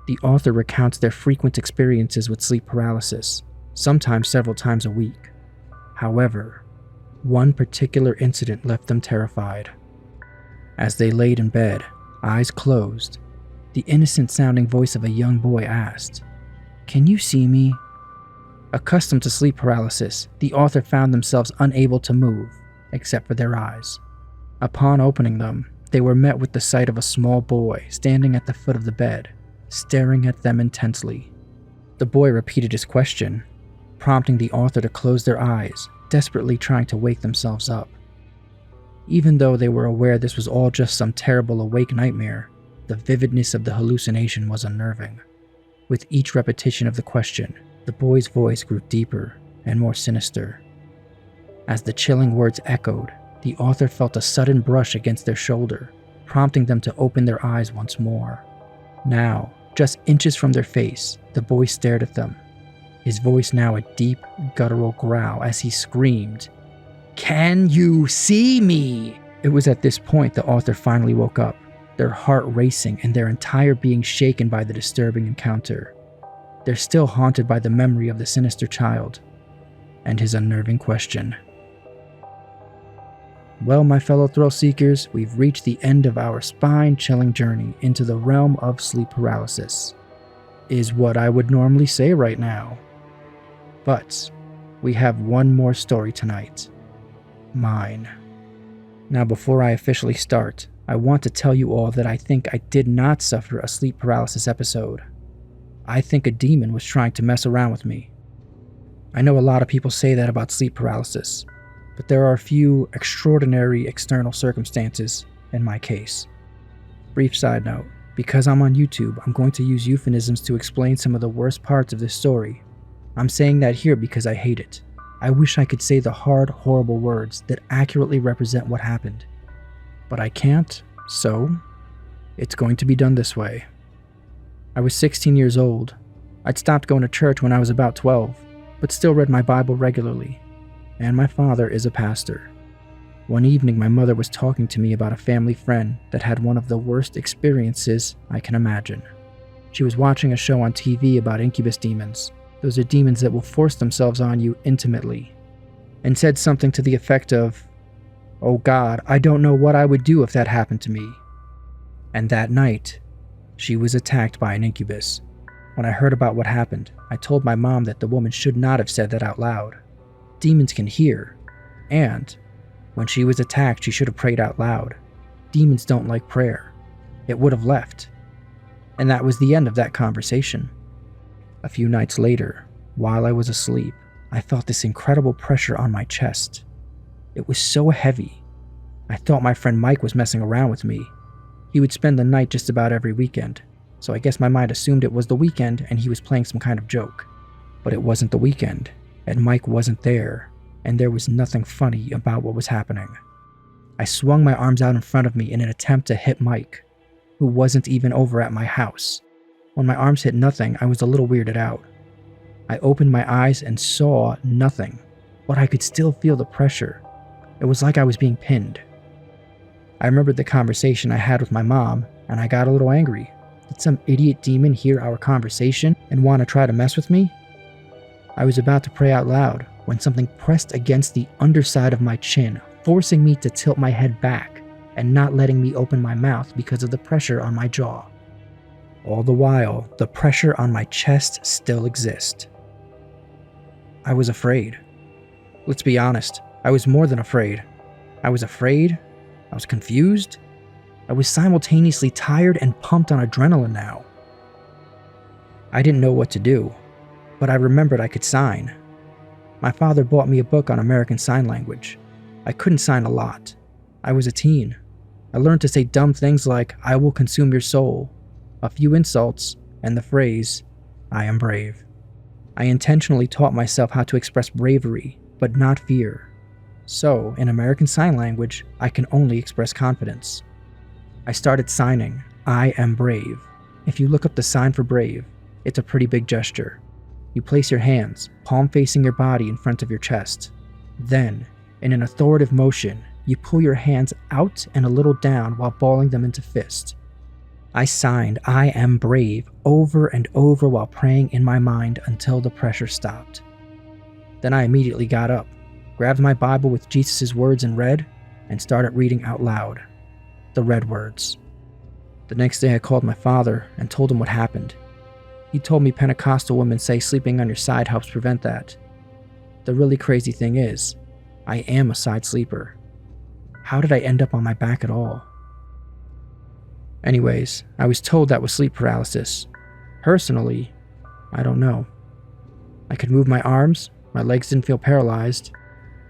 The author recounts their frequent experiences with sleep paralysis, sometimes several times a week. However, one particular incident left them terrified. As they laid in bed, eyes closed, the innocent-sounding voice of a young boy asked, "Can you see me?" Accustomed to sleep paralysis, the author found themselves unable to move, except for their eyes. Upon opening them, they were met with the sight of a small boy standing at the foot of the bed, staring at them intensely. The boy repeated his question, prompting the author to close their eyes, desperately trying to wake themselves up. Even though they were aware this was all just some terrible awake nightmare, the vividness of the hallucination was unnerving. With each repetition of the question, the boy's voice grew deeper and more sinister. As the chilling words echoed, the author felt a sudden brush against their shoulder, prompting them to open their eyes once more. Now, just inches from their face, the boy stared at them, his voice now a deep, guttural growl as he screamed, "Can you see me?" It was at this point the author finally woke up, their heart racing and their entire being shaken by the disturbing encounter. They're still haunted by the memory of the sinister child and his unnerving question. Well, my fellow thrill seekers, we've reached the end of our spine-chilling journey into the realm of sleep paralysis, is what I would normally say right now. But we have one more story tonight. Mine. Now, before I officially start, I want to tell you all that I think I did not suffer a sleep paralysis episode. I think a demon was trying to mess around with me. I know a lot of people say that about sleep paralysis, but there are a few extraordinary external circumstances in my case. Brief side note, because I'm on YouTube, I'm going to use euphemisms to explain some of the worst parts of this story. I'm saying that here because I hate it. I wish I could say the hard, horrible words that accurately represent what happened. But I can't, so it's going to be done this way. I was 16 years old. I'd stopped going to church when I was about 12, but still read my Bible regularly. And my father is a pastor. One evening, my mother was talking to me about a family friend that had one of the worst experiences I can imagine. She was watching a show on TV about incubus demons. Those are demons that will force themselves on you intimately. And said something to the effect of, "Oh God, I don't know what I would do if that happened to me." And that night, she was attacked by an incubus. When I heard about what happened, I told my mom that the woman should not have said that out loud. Demons can hear, and when she was attacked, she should have prayed out loud. Demons don't like prayer. it would have left. And that was the end of that conversation. A few nights later, while I was asleep, I felt this incredible pressure on my chest. It was so heavy. I thought my friend Mike was messing around with me. He would spend the night just about every weekend, so I guess my mind assumed it was the weekend and he was playing some kind of joke. But it wasn't the weekend, and Mike wasn't there, and there was nothing funny about what was happening. I swung my arms out in front of me in an attempt to hit Mike, who wasn't even over at my house. When my arms hit nothing, I was a little weirded out. I opened my eyes and saw nothing, but I could still feel the pressure. It was like I was being pinned. I remembered the conversation I had with my mom, and I got a little angry. Did some idiot demon hear our conversation and want to try to mess with me? I was about to pray out loud when something pressed against the underside of my chin, forcing me to tilt my head back and not letting me open my mouth because of the pressure on my jaw. All the while, the pressure on my chest still exists. I was afraid. Let's be honest, I was more than afraid. I was afraid, I was confused, I was simultaneously tired and pumped on adrenaline now. I didn't know what to do, but I remembered I could sign. My father bought me a book on American Sign Language. I couldn't sign a lot. I was a teen. I learned to say dumb things like, "I will consume your soul," a few insults, and the phrase, "I am brave." I intentionally taught myself how to express bravery, but not fear. So, in American Sign Language, I can only express confidence. I started signing, "I am brave." If you look up the sign for brave, it's a pretty big gesture. You place your hands, palm facing your body in front of your chest. Then, in an authoritative motion, you pull your hands out and a little down while balling them into fists. I signed "I am brave" over and over while praying in my mind until the pressure stopped. Then I immediately got up, grabbed my Bible with Jesus' words in red, and started reading out loud. The red words. The next day I called my father and told him what happened. He told me Pentecostal women say sleeping on your side helps prevent that. The really crazy thing is, I am a side sleeper. How did I end up on my back at all? Anyways, I was told that was sleep paralysis. Personally, I don't know. I could move my arms, my legs didn't feel paralyzed,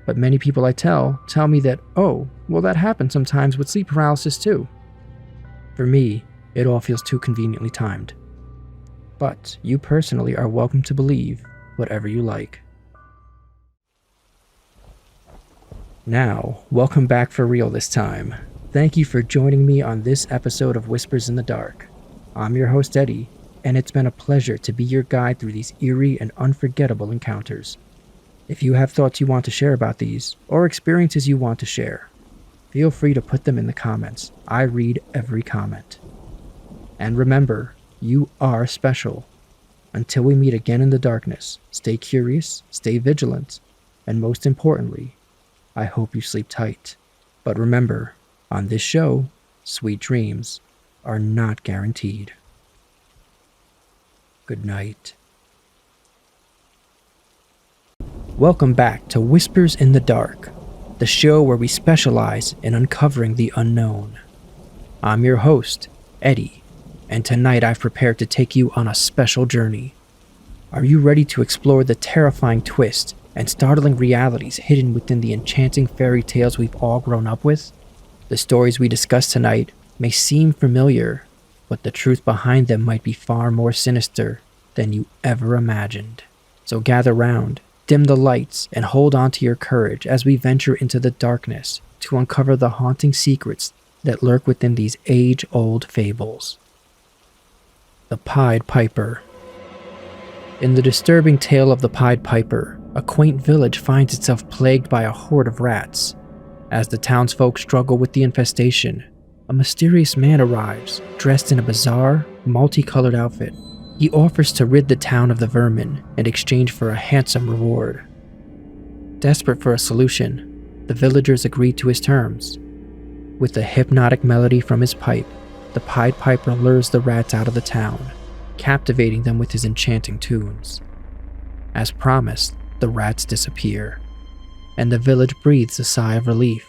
but many people I tell me that, oh, well, that happens sometimes with sleep paralysis too. For me, it all feels too conveniently timed. But you personally are welcome to believe whatever you like. Now, welcome back for real this time. Thank you for joining me on this episode of Whispers in the Dark. I'm your host Eddie, and it's been a pleasure to be your guide through these eerie and unforgettable encounters. If you have thoughts you want to share about these, or experiences you want to share, feel free to put them in the comments. I read every comment. And remember, you are special. Until we meet again in the darkness, stay curious, stay vigilant, and most importantly, I hope you sleep tight. But remember, on this show, sweet dreams are not guaranteed. Good night. Welcome back to Whispers in the Dark, the show where we specialize in uncovering the unknown. I'm your host, Eddie, and tonight I've prepared to take you on a special journey. Are you ready to explore the terrifying twists and startling realities hidden within the enchanting fairy tales we've all grown up with? The stories we discuss tonight may seem familiar, but the truth behind them might be far more sinister than you ever imagined. So gather round, dim the lights, and hold on to your courage as we venture into the darkness to uncover the haunting secrets that lurk within these age-old fables. The Pied Piper. In the disturbing tale of the Pied Piper, a quaint village finds itself plagued by a horde of rats. As the townsfolk struggle with the infestation, a mysterious man arrives, dressed in a bizarre, multicolored outfit. He offers to rid the town of the vermin in exchange for a handsome reward. Desperate for a solution, the villagers agree to his terms. With a hypnotic melody from his pipe, the Pied Piper lures the rats out of the town, captivating them with his enchanting tunes. As promised, the rats disappear, and the village breathes a sigh of relief.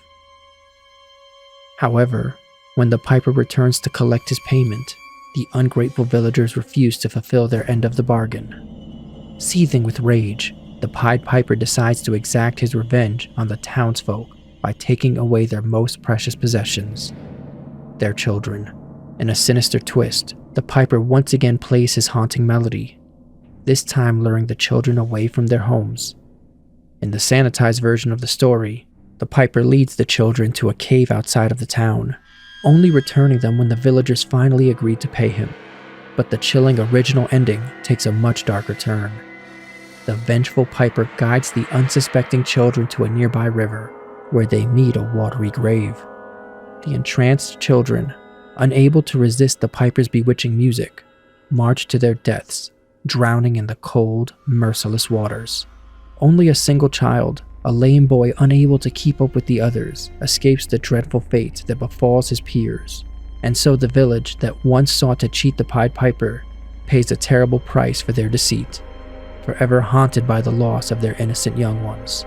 However, When the piper returns to collect his payment, the ungrateful villagers refuse to fulfill their end of the bargain. Seething with rage, the Pied Piper decides to exact his revenge on the townsfolk by taking away their most precious possessions, their children. In a sinister twist, the piper once again plays his haunting melody, this time luring the children away from their homes. In the sanitized version of the story, the piper leads the children to a cave outside of the town, only returning them when the villagers finally agreed to pay him. But the chilling original ending takes a much darker turn. The vengeful piper guides the unsuspecting children to a nearby river, where they meet a watery grave. The entranced children, unable to resist the piper's bewitching music, march to their deaths, drowning in the cold, merciless waters. Only a single child, a lame boy unable to keep up with the others, escapes the dreadful fate that befalls his peers. And so the village that once sought to cheat the Pied Piper pays a terrible price for their deceit, forever haunted by the loss of their innocent young ones.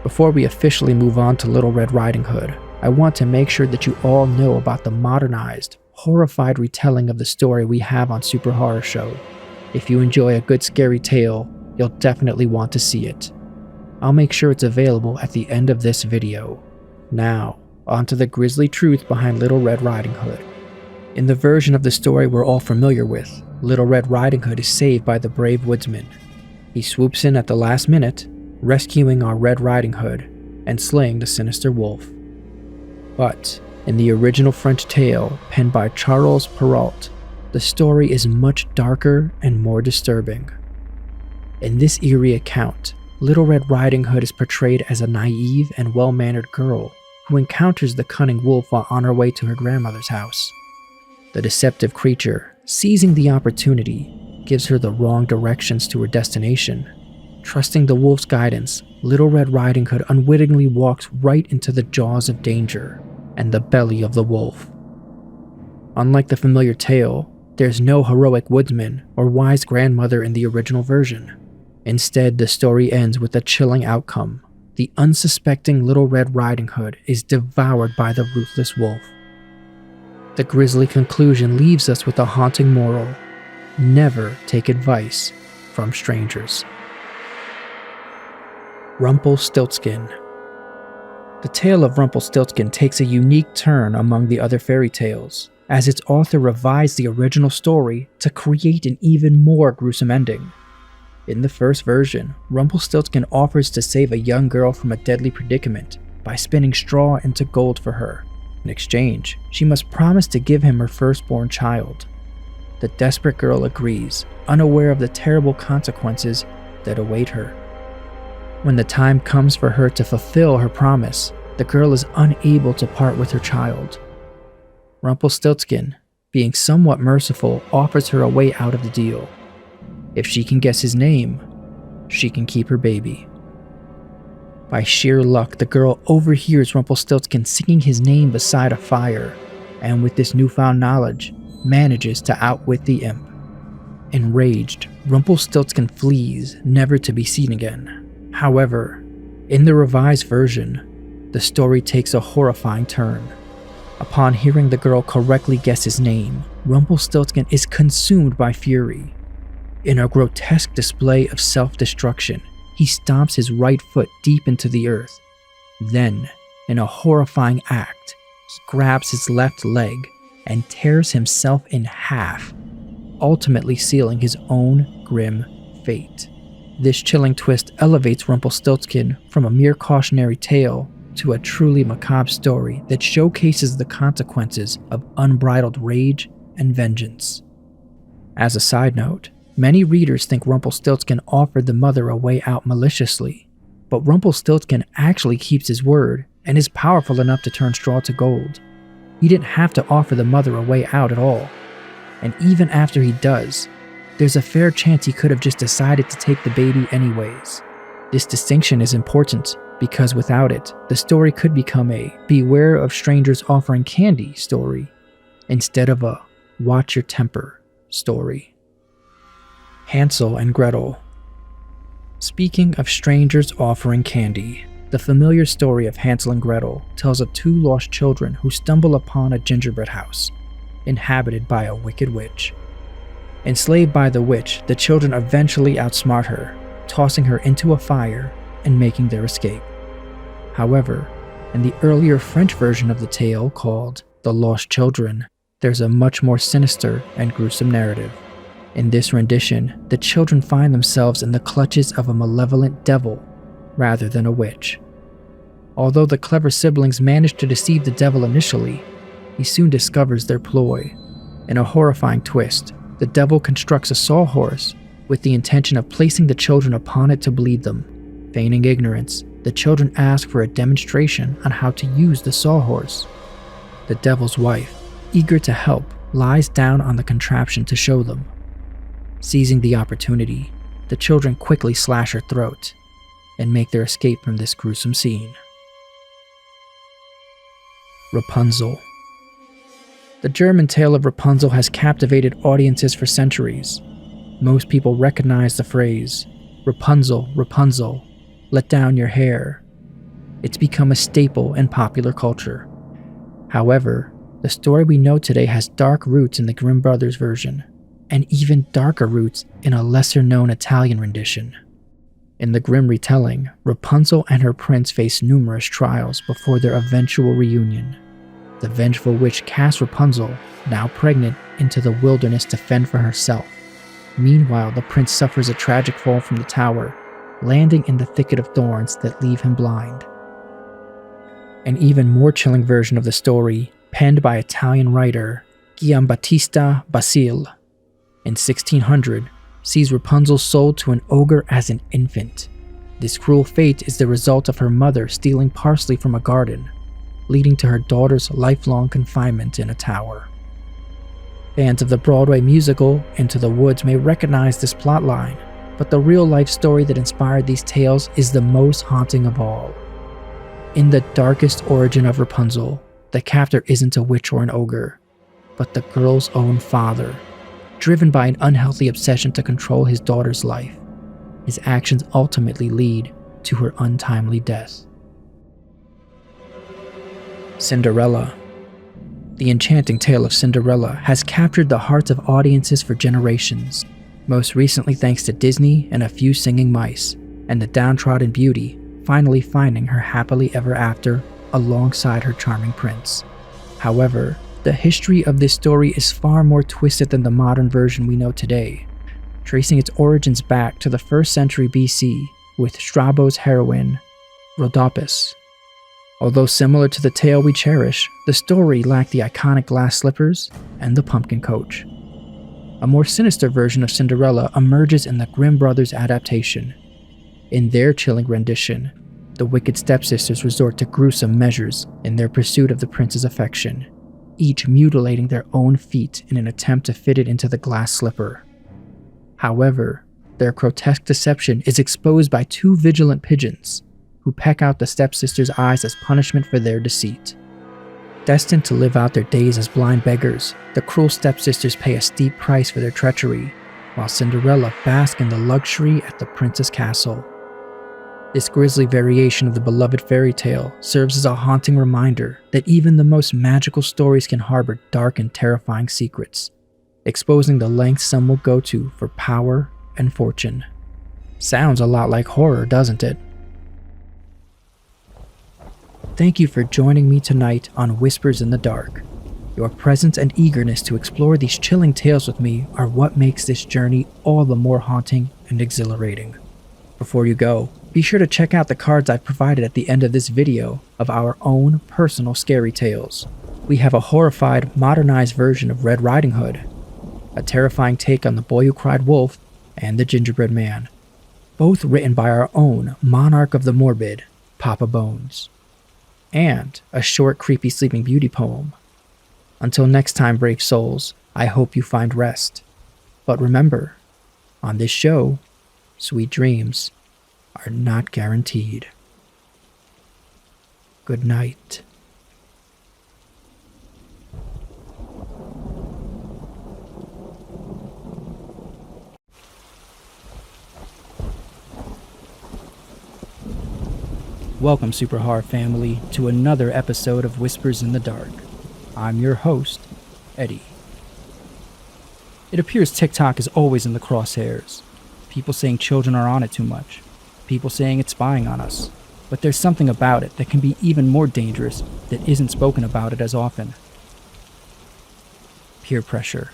Before we officially move on to Little Red Riding Hood, I want to make sure that you all know about the modernized, horrified retelling of the story we have on Super Horror Show. If you enjoy a good scary tale, you'll definitely want to see it. I'll make sure it's available at the end of this video. Now, on to the grisly truth behind Little Red Riding Hood. In the version of the story we're all familiar with, Little Red Riding Hood is saved by the brave woodsman. He swoops in at the last minute, rescuing our Red Riding Hood and slaying the sinister wolf. But in the original French tale penned by Charles Perrault, the story is much darker and more disturbing. In this eerie account, Little Red Riding Hood is portrayed as a naive and well-mannered girl who encounters the cunning wolf while on her way to her grandmother's house. The deceptive creature, seizing the opportunity, gives her the wrong directions to her destination. Trusting the wolf's guidance, Little Red Riding Hood unwittingly walks right into the jaws of danger and the belly of the wolf. Unlike the familiar tale, there's no heroic woodsman or wise grandmother in the original version. Instead, the story ends with a chilling outcome. The unsuspecting Little Red Riding Hood is devoured by the ruthless wolf. The grisly conclusion leaves us with a haunting moral: never take advice from strangers. Rumpelstiltskin. The tale of Rumpelstiltskin takes a unique turn among the other fairy tales, as its author revised the original story to create an even more gruesome ending. In the first version, Rumpelstiltskin offers to save a young girl from a deadly predicament by spinning straw into gold for her. In exchange, she must promise to give him her firstborn child. The desperate girl agrees, unaware of the terrible consequences that await her. When the time comes for her to fulfill her promise, the girl is unable to part with her child. Rumpelstiltskin, being somewhat merciful, offers her a way out of the deal. If she can guess his name, she can keep her baby. By sheer luck, the girl overhears Rumpelstiltskin singing his name beside a fire, and with this newfound knowledge, manages to outwit the imp. Enraged, Rumpelstiltskin flees, never to be seen again. However, in the revised version, the story takes a horrifying turn. Upon hearing the girl correctly guess his name, Rumpelstiltskin is consumed by fury. In a grotesque display of self-destruction, he stomps his right foot deep into the earth. Then, in a horrifying act, he grabs his left leg and tears himself in half, ultimately sealing his own grim fate. This chilling twist elevates Rumpelstiltskin from a mere cautionary tale to a truly macabre story that showcases the consequences of unbridled rage and vengeance. As a side note, many readers think Rumpelstiltskin offered the mother a way out maliciously, but Rumpelstiltskin actually keeps his word and is powerful enough to turn straw to gold. He didn't have to offer the mother a way out at all, and even after he does, there's a fair chance he could have just decided to take the baby anyways. This distinction is important because without it, the story could become a beware of strangers offering candy story instead of a watch your temper story. Hansel and Gretel. Speaking of strangers offering candy, The familiar story of Hansel and Gretel tells of two lost children who stumble upon a gingerbread house, inhabited by a wicked witch. Enslaved by the witch, the children eventually outsmart her, tossing her into a fire and making their escape. However, in the earlier French version of the tale called The Lost Children, there's a much more sinister and gruesome narrative. In this rendition, the children find themselves in the clutches of a malevolent devil rather than a witch. Although the clever siblings manage to deceive the devil initially, he soon discovers their ploy. In a horrifying twist, the devil constructs a sawhorse with the intention of placing the children upon it to bleed them. Feigning ignorance, the children ask for a demonstration on how to use the sawhorse. The devil's wife, eager to help, lies down on the contraption to show them. Seizing the opportunity, the children quickly slash her throat and make their escape from this gruesome scene. Rapunzel. The German tale of Rapunzel has captivated audiences for centuries. Most people recognize the phrase, "Rapunzel, Rapunzel, let down your hair." It's become a staple in popular culture. However, the story we know today has dark roots in the Grimm brothers version, and even darker roots in a lesser-known Italian rendition. In the Grimm retelling, Rapunzel and her prince face numerous trials before their eventual reunion. The vengeful witch casts Rapunzel, now pregnant, into the wilderness to fend for herself. Meanwhile, the prince suffers a tragic fall from the tower, landing in the thicket of thorns that leave him blind. An even more chilling version of the story, penned by Italian writer Giambattista Basile in 1600, sees Rapunzel sold to an ogre as an infant. This cruel fate is the result of her mother stealing parsley from a garden, leading to her daughter's lifelong confinement in a tower. Fans of the Broadway musical Into the Woods may recognize this plotline, but the real-life story that inspired these tales is the most haunting of all. In the darkest origin of Rapunzel, the captor isn't a witch or an ogre, but the girl's own father. Driven by an unhealthy obsession to control his daughter's life, his actions ultimately lead to her untimely death. Cinderella. The enchanting tale of Cinderella has captured the hearts of audiences for generations, most recently thanks to Disney and a few singing mice, and the downtrodden beauty finally finding her happily ever after alongside her charming prince. However, the history of this story is far more twisted than the modern version we know today, tracing its origins back to the 1st century BC with Strabo's heroine, Rhodopis. Although similar to the tale we cherish, the story lacked the iconic glass slippers and the pumpkin coach. A more sinister version of Cinderella emerges in the Grimm brothers' adaptation. In their chilling rendition, the wicked stepsisters resort to gruesome measures in their pursuit of the prince's affection, each mutilating their own feet in an attempt to fit it into the glass slipper. However, their grotesque deception is exposed by two vigilant pigeons, who peck out the stepsisters' eyes as punishment for their deceit. Destined to live out their days as blind beggars, the cruel stepsisters pay a steep price for their treachery, while Cinderella basks in the luxury at the prince's castle. This grisly variation of the beloved fairy tale serves as a haunting reminder that even the most magical stories can harbor dark and terrifying secrets, exposing the lengths some will go to for power and fortune. Sounds a lot like horror, doesn't it? Thank you for joining me tonight on Whispers in the Dark. Your presence and eagerness to explore these chilling tales with me are what makes this journey all the more haunting and exhilarating. Before you go, be sure to check out the cards I've provided at the end of this video of our own personal scary tales. We have a horrified, modernized version of Red Riding Hood, a terrifying take on The Boy Who Cried Wolf, and The Gingerbread Man, both written by our own monarch of the morbid, Papa Bones, and a short, creepy Sleeping Beauty poem. Until next time, brave souls, I hope you find rest. But remember, on this show, sweet dreams are not guaranteed. Good night. Welcome, Super Horror family, to another episode of Whispers in the Dark. I'm your host, Eddie. It appears TikTok is always in the crosshairs. People saying children are on it too much. People saying it's spying on us. But there's something about it that can be even more dangerous that isn't spoken about it as often. Peer pressure.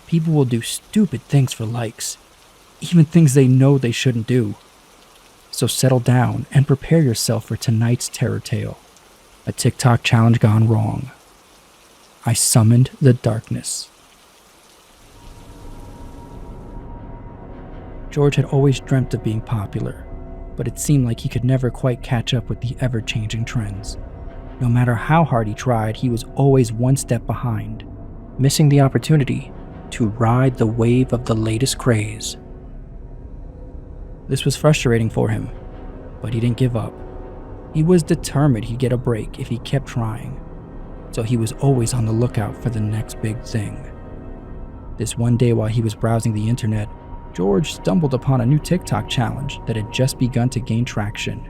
People will do stupid things for likes, even things they know they shouldn't do. So settle down and prepare yourself for tonight's terror tale, a TikTok challenge gone wrong. I summoned the darkness. George had always dreamt of being popular, but it seemed like he could never quite catch up with the ever-changing trends. No matter how hard he tried, he was always one step behind, missing the opportunity to ride the wave of the latest craze. This was frustrating for him, but he didn't give up. He was determined he'd get a break if he kept trying, so he was always on the lookout for the next big thing. This one day while he was browsing the internet, George stumbled upon a new TikTok challenge that had just begun to gain traction.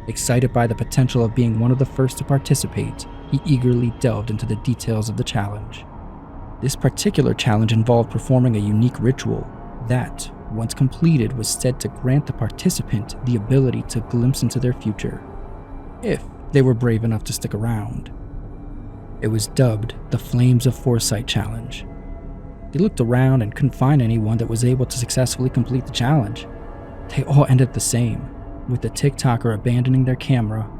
Excited by the potential of being one of the first to participate, he eagerly delved into the details of the challenge. This particular challenge involved performing a unique ritual that, once completed, was said to grant the participant the ability to glimpse into their future, if they were brave enough to stick around. It was dubbed the Flames of Foresight Challenge. They looked around and couldn't find anyone that was able to successfully complete the challenge. They all ended the same, with the TikToker abandoning their camera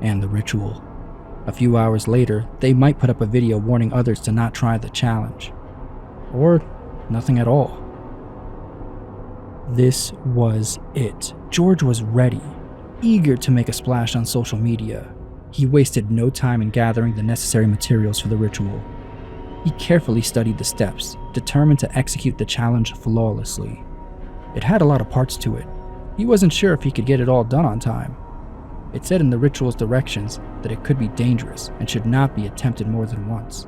and the ritual. A few hours later, they might put up a video warning others to not try the challenge. Or nothing at all. This was it. George was ready, eager to make a splash on social media. He wasted no time in gathering the necessary materials for the ritual. He carefully studied the steps, determined to execute the challenge flawlessly. It had a lot of parts to it. He wasn't sure if he could get it all done on time. It said in the ritual's directions that it could be dangerous and should not be attempted more than once.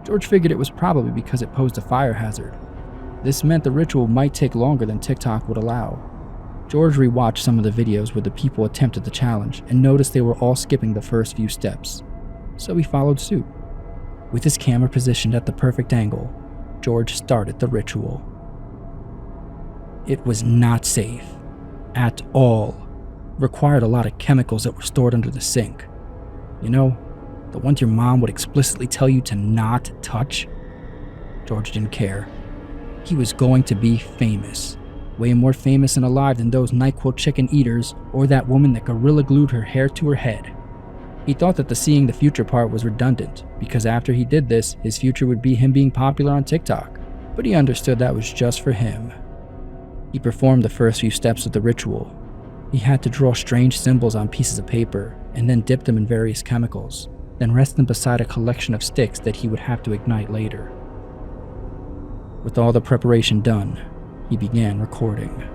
George figured it was probably because it posed a fire hazard. This meant the ritual might take longer than TikTok would allow. George rewatched some of the videos where the people attempted the challenge and noticed they were all skipping the first few steps, so he followed suit. With his camera positioned at the perfect angle, George started the ritual. It was not safe at all. Required a lot of chemicals that were stored under the sink. You know, the ones your mom would explicitly tell you to not touch? George didn't care. He was going to be famous. Way more famous and alive than those NyQuil chicken eaters or that woman that gorilla glued her hair to her head. He thought that the seeing the future part was redundant, because after he did this, his future would be him being popular on TikTok. But he understood that was just for him. He performed the first few steps of the ritual. He had to draw strange symbols on pieces of paper and then dip them in various chemicals, then rest them beside a collection of sticks that he would have to ignite later. With all the preparation done, he began recording.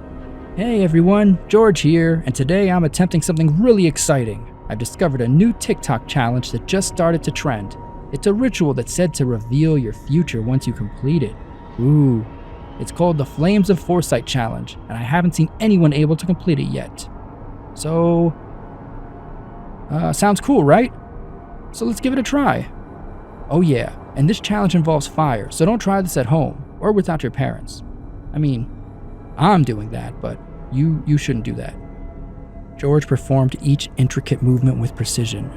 Hey everyone, George here, and today I'm attempting something really exciting. I've discovered a new TikTok challenge that just started to trend. It's a ritual that's said to reveal your future once you complete it. Ooh, it's called the Flames of Foresight Challenge, and I haven't seen anyone able to complete it yet. So, sounds cool, right? So let's give it a try. Oh yeah, and this challenge involves fire, so don't try this at home or without your parents. I mean, I'm doing that, but you shouldn't do that. George performed each intricate movement with precision.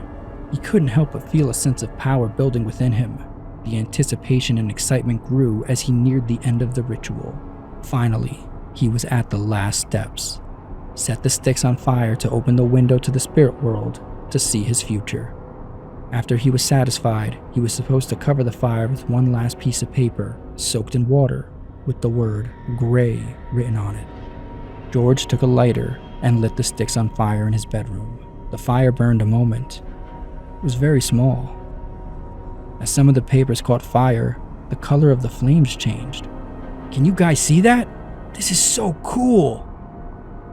He couldn't help but feel a sense of power building within him. The anticipation and excitement grew as he neared the end of the ritual. Finally, he was at the last steps. Set the sticks on fire to open the window to the spirit world to see his future. After he was satisfied, he was supposed to cover the fire with one last piece of paper soaked in water with the word "gray" written on it. George took a lighter and lit the sticks on fire in his bedroom. The fire burned a moment. It was very small. As some of the papers caught fire, the color of the flames changed. Can you guys see that? This is so cool!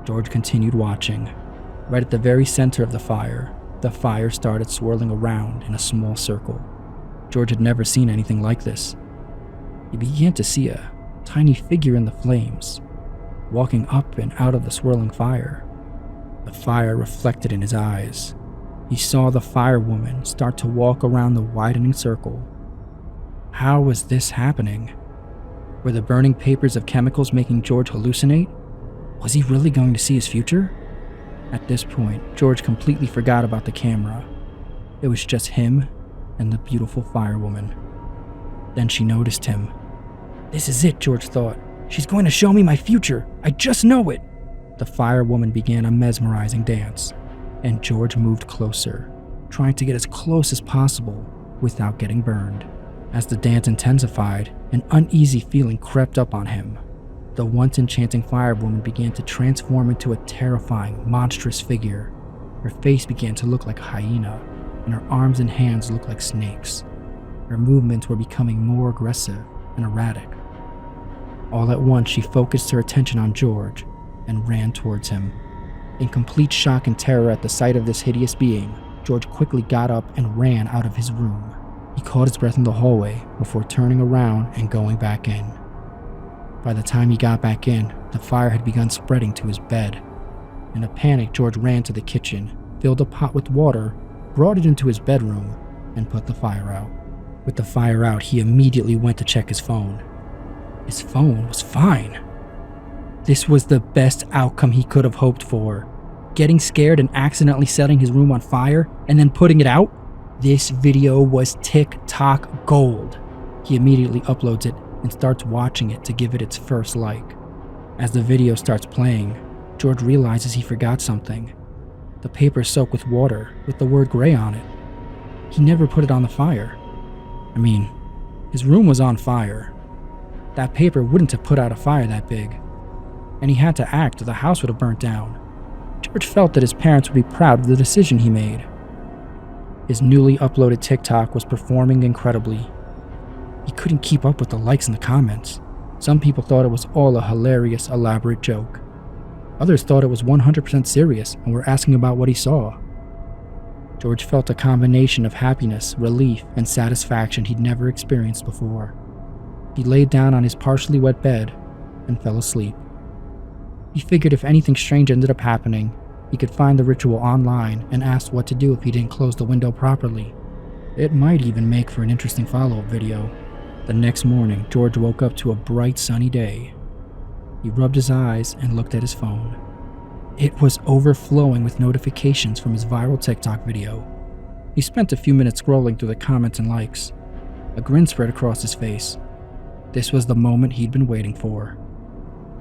George continued watching. Right at the very center of the fire started swirling around in a small circle. George had never seen anything like this. He began to see a tiny figure in the flames, walking up and out of the swirling fire. The fire reflected in his eyes. He saw the firewoman start to walk around the widening circle. How was this happening? Were the burning papers of chemicals making George hallucinate? Was he really going to see his future? At this point, George completely forgot about the camera. It was just him and the beautiful firewoman. Then she noticed him. This is it, George thought. She's going to show me my future. I just know it. The firewoman began a mesmerizing dance, and George moved closer, trying to get as close as possible without getting burned. As the dance intensified, an uneasy feeling crept up on him. The once enchanting firewoman began to transform into a terrifying, monstrous figure. Her face began to look like a hyena, and her arms and hands looked like snakes. Her movements were becoming more aggressive and erratic. All at once, she focused her attention on George and ran towards him. In complete shock and terror at the sight of this hideous being, George quickly got up and ran out of his room. He caught his breath in the hallway before turning around and going back in. By the time he got back in, the fire had begun spreading to his bed. In a panic, George ran to the kitchen, filled a pot with water, brought it into his bedroom, and put the fire out. With the fire out, he immediately went to check his phone. His phone was fine. This was the best outcome he could have hoped for. Getting scared and accidentally setting his room on fire and then putting it out? This video was TikTok gold. He immediately uploads it and starts watching it to give it its first like. As the video starts playing, George realizes he forgot something. The paper soaked with water with the word gray on it. He never put it on the fire. I mean, his room was on fire. That paper wouldn't have put out a fire that big. And he had to act or the house would have burnt down. George felt that his parents would be proud of the decision he made. His newly uploaded TikTok was performing incredibly. He couldn't keep up with the likes and the comments. Some people thought it was all a hilarious, elaborate joke. Others thought it was 100% serious and were asking about what he saw. George felt a combination of happiness, relief, and satisfaction he'd never experienced before. He laid down on his partially wet bed and fell asleep. He figured if anything strange ended up happening, he could find the ritual online and asked what to do if he didn't close the window properly. It might even make for an interesting follow-up video. The next morning, George woke up to a bright sunny day. He rubbed his eyes and looked at his phone. It was overflowing with notifications from his viral TikTok video. He spent a few minutes scrolling through the comments and likes. A grin spread across his face. This was the moment he'd been waiting for.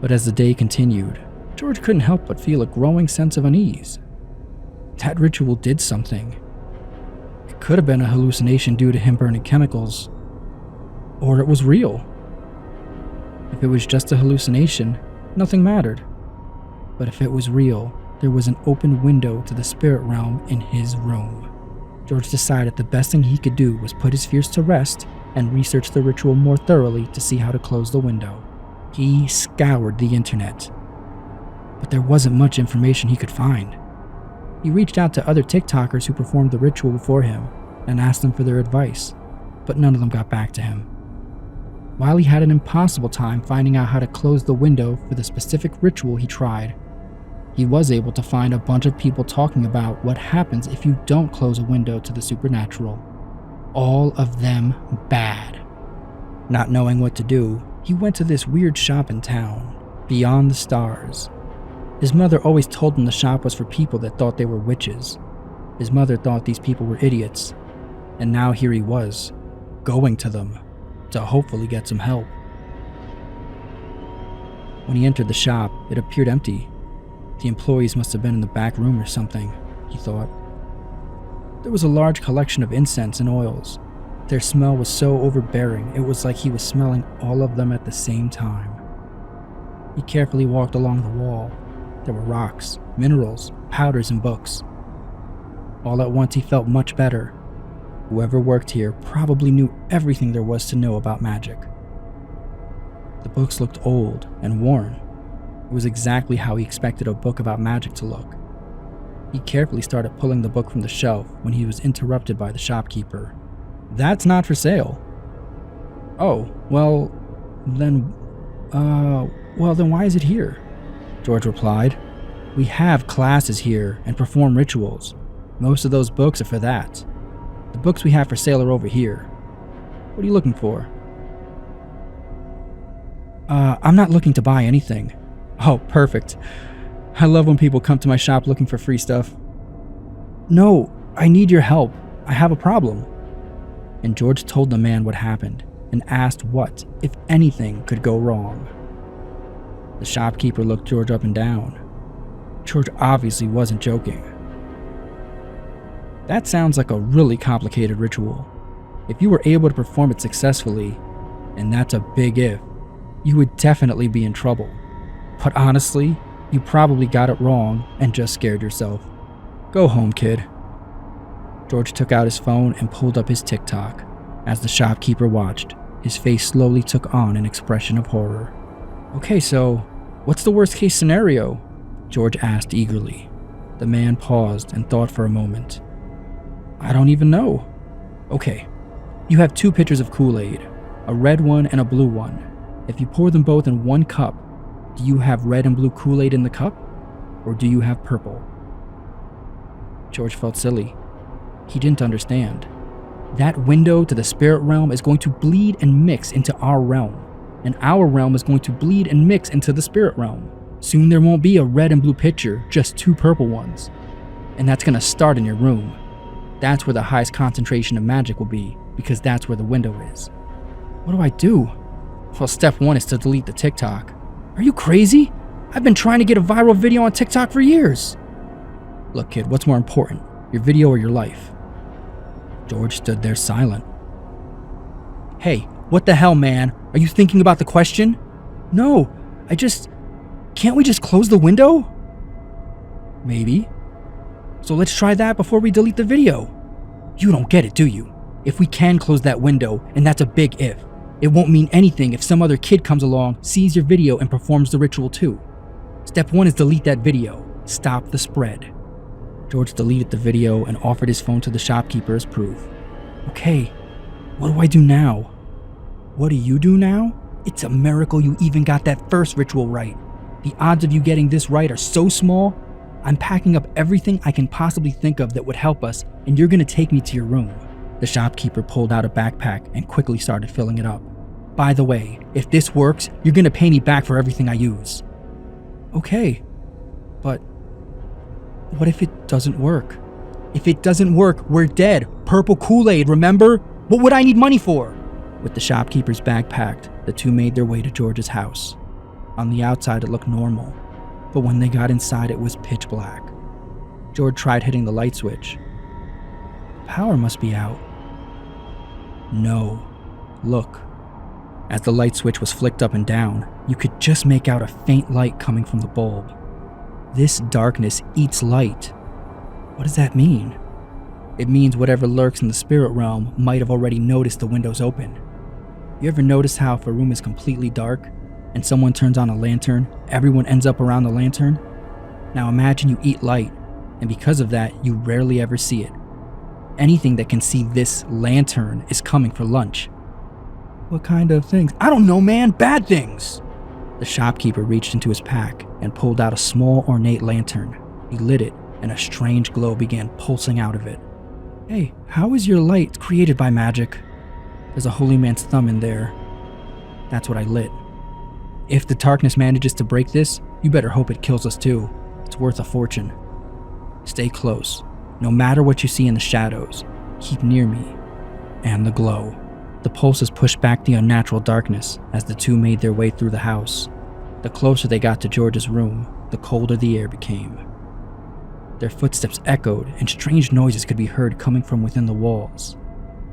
But as the day continued, George couldn't help but feel a growing sense of unease. That ritual did something. It could have been a hallucination due to him burning chemicals, or it was real. If it was just a hallucination, nothing mattered. But if it was real, there was an open window to the spirit realm in his room. George decided the best thing he could do was put his fears to rest and research the ritual more thoroughly to see how to close the window. He scoured the internet, but there wasn't much information he could find. He reached out to other TikTokers who performed the ritual before him and asked them for their advice, but none of them got back to him. While he had an impossible time finding out how to close the window for the specific ritual he tried, he was able to find a bunch of people talking about what happens if you don't close a window to the supernatural. All of them bad. Not knowing what to do, he went to this weird shop in town, Beyond the Stars. His mother always told him the shop was for people that thought they were witches. His mother thought these people were idiots, and now here he was, going to them to hopefully get some help. When he entered the shop, it appeared empty. The employees must have been in the back room or something, he thought. There was a large collection of incense and oils. Their smell was so overbearing, it was like he was smelling all of them at the same time. He carefully walked along the wall. There were rocks, minerals, powders, and books. All at once he felt much better. Whoever worked here probably knew everything there was to know about magic. The books looked old and worn. It was exactly how he expected a book about magic to look. He carefully started pulling the book from the shelf when he was interrupted by the shopkeeper. "That's not for sale." "Oh, well, then why is it here?" George replied. We have classes here and perform rituals. Most of those books are for that. The books we have for sale are over here. What are you looking for? I'm not looking to buy anything. Oh, perfect. I love when people come to my shop looking for free stuff. No, I need your help. I have a problem. And George told the man what happened and asked what, if anything, could go wrong. The shopkeeper looked George up and down. George obviously wasn't joking. That sounds like a really complicated ritual. If you were able to perform it successfully, and that's a big if, you would definitely be in trouble. But honestly, you probably got it wrong and just scared yourself. Go home, kid. George took out his phone and pulled up his TikTok. As the shopkeeper watched, his face slowly took on an expression of horror. Okay, so what's the worst case scenario? George asked eagerly. The man paused and thought for a moment. I don't even know. Okay, you have 2 pitchers of Kool-Aid, a red one and a blue one. If you pour them both in one cup, do you have red and blue Kool-Aid in the cup? Or do you have purple? George felt silly. He didn't understand. That window to the spirit realm is going to bleed and mix into our realm, and our realm is going to bleed and mix into the spirit realm. Soon there won't be a red and blue pitcher, just 2 purple ones. And that's going to start in your room. That's where the highest concentration of magic will be, because that's where the window is. What do I do? Well, step 1 is to delete the TikTok. Are you crazy? I've been trying to get a viral video on TikTok for years. Look, kid, what's more important, your video or your life? George stood there silent. Hey, what the hell, man? Are you thinking about the question? No, can't we just close the window? Maybe. So let's try that before we delete the video. You don't get it, do you? If we can close that window, and that's a big if, it won't mean anything if some other kid comes along, sees your video, and performs the ritual too. Step 1 is delete that video. Stop the spread. George deleted the video and offered his phone to the shopkeeper as proof. Okay, what do I do now? What do you do now? It's a miracle you even got that first ritual right. The odds of you getting this right are so small. I'm packing up everything I can possibly think of that would help us, and you're gonna take me to your room. The shopkeeper pulled out a backpack and quickly started filling it up. By the way, if this works, you're gonna pay me back for everything I use. Okay, but what if it doesn't work? If it doesn't work, we're dead. Purple Kool-Aid, remember? What would I need money for? With the shopkeeper's bag packed, the 2 made their way to George's house. On the outside, it looked normal, but when they got inside, it was pitch black. George tried hitting the light switch. The power must be out. No. Look. As the light switch was flicked up and down, you could just make out a faint light coming from the bulb. This darkness eats light. What does that mean? It means whatever lurks in the spirit realm might have already noticed the windows open. You ever notice how if a room is completely dark and someone turns on a lantern, everyone ends up around the lantern? Now imagine you eat light, and because of that, you rarely ever see it. Anything that can see this lantern is coming for lunch. What kind of things? I don't know, man. Bad things! The shopkeeper reached into his pack and pulled out a small ornate lantern. He lit it, and a strange glow began pulsing out of it. Hey, how is your light created by magic? There's a holy man's thumb in there. That's what I lit. If the darkness manages to break this, you better hope it kills us too. It's worth a fortune. Stay close. No matter what you see in the shadows, keep near me. And the glow. The pulses pushed back the unnatural darkness as the 2 made their way through the house. The closer they got to George's room, the colder the air became. Their footsteps echoed and strange noises could be heard coming from within the walls.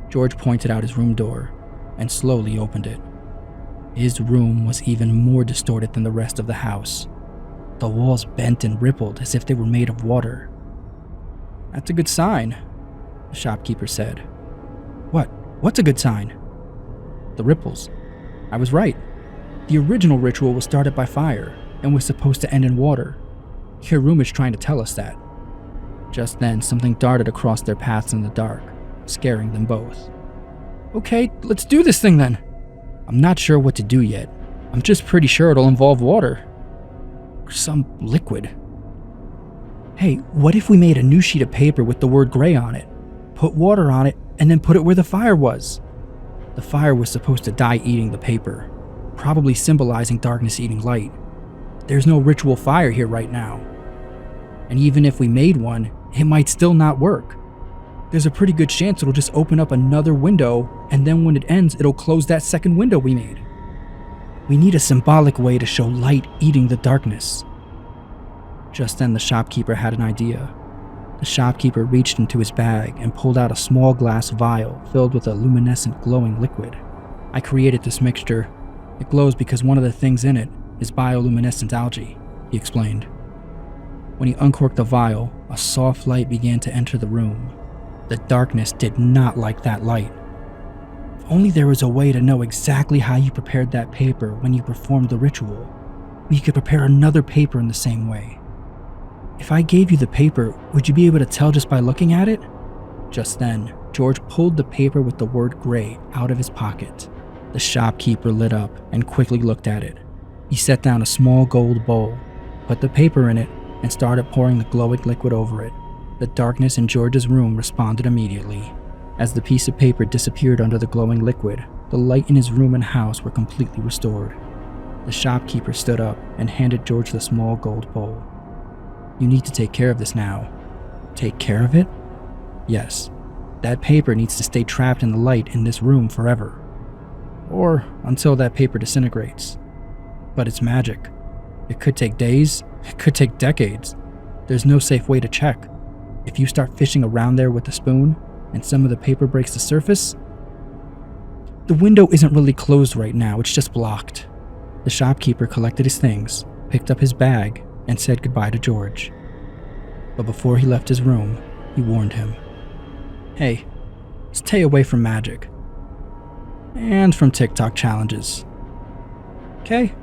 George pointed out his room door and slowly opened it. His room was even more distorted than the rest of the house. The walls bent and rippled as if they were made of water. That's a good sign, the shopkeeper said. What's a good sign? The ripples. I was right. The original ritual was started by fire and was supposed to end in water. Your room is trying to tell us that. Just then, something darted across their paths in the dark, scaring them both. Okay, let's do this thing then. I'm not sure what to do yet. I'm just pretty sure it'll involve water. Or some liquid. Hey, what if we made a new sheet of paper with the word gray on it, put water on it, and then put it where the fire was? The fire was supposed to die eating the paper, probably symbolizing darkness eating light. There's no ritual fire here right now. And even if we made one, it might still not work. There's a pretty good chance it'll just open up another window, and then when it ends, it'll close that second window we made. We need a symbolic way to show light eating the darkness. Just then the shopkeeper had an idea. The shopkeeper reached into his bag and pulled out a small glass vial filled with a luminescent glowing liquid. I created this mixture. It glows because one of the things in it is bioluminescent algae, he explained. When he uncorked the vial, a soft light began to enter the room. The darkness did not like that light. If only there was a way to know exactly how you prepared that paper when you performed the ritual. We could prepare another paper in the same way. If I gave you the paper, would you be able to tell just by looking at it? Just then, George pulled the paper with the word gray out of his pocket. The shopkeeper lit up and quickly looked at it. He set down a small gold bowl, put the paper in it, and started pouring the glowing liquid over it. The darkness in George's room responded immediately. As the piece of paper disappeared under the glowing liquid, the light in his room and house were completely restored. The shopkeeper stood up and handed George the small gold bowl. You need to take care of this now. Take care of it? Yes. That paper needs to stay trapped in the light in this room forever. Or until that paper disintegrates. But it's magic. It could take days, it could take decades. There's no safe way to check. If you start fishing around there with a spoon, and some of the paper breaks the surface, the window isn't really closed right now, it's just blocked. The shopkeeper collected his things, picked up his bag, and said goodbye to George. But before he left his room, he warned him. Hey, stay away from magic. And from TikTok challenges. Okay?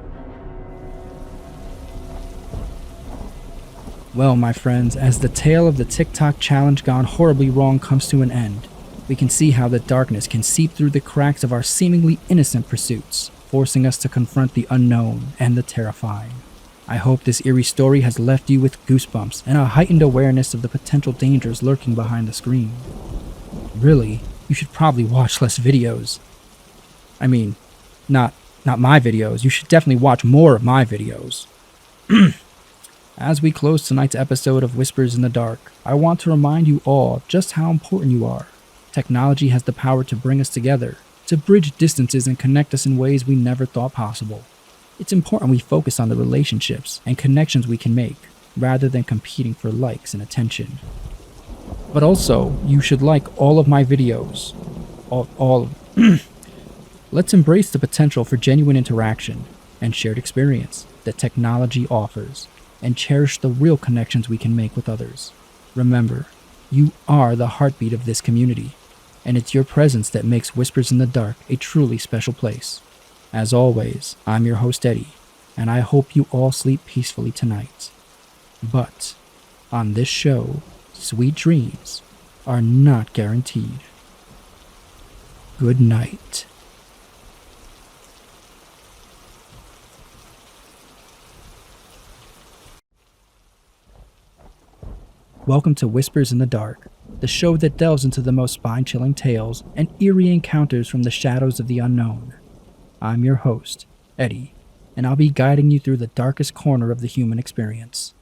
Well, my friends, as the tale of the TikTok challenge gone horribly wrong comes to an end, we can see how the darkness can seep through the cracks of our seemingly innocent pursuits, forcing us to confront the unknown and the terrifying. I hope this eerie story has left you with goosebumps and a heightened awareness of the potential dangers lurking behind the screen. Really, you should probably watch less videos. I mean, not my videos. You should definitely watch more of my videos. As we close tonight's episode of Whispers in the Dark, I want to remind you all just how important you are. Technology has the power to bring us together, to bridge distances and connect us in ways we never thought possible. It's important we focus on the relationships and connections we can make, rather than competing for likes and attention. But also, you should like all of my videos. Let's embrace the potential for genuine interaction and shared experience that technology offers, and cherish the real connections we can make with others. Remember, you are the heartbeat of this community, and it's your presence that makes Whispers in the Dark a truly special place. As always, I'm your host Eddie, and I hope you all sleep peacefully tonight. But, on this show, sweet dreams are not guaranteed. Good night. Welcome to Whispers in the Dark, the show that delves into the most spine-chilling tales and eerie encounters from the shadows of the unknown. I'm your host, Eddie, and I'll be guiding you through the darkest corner of the human experience.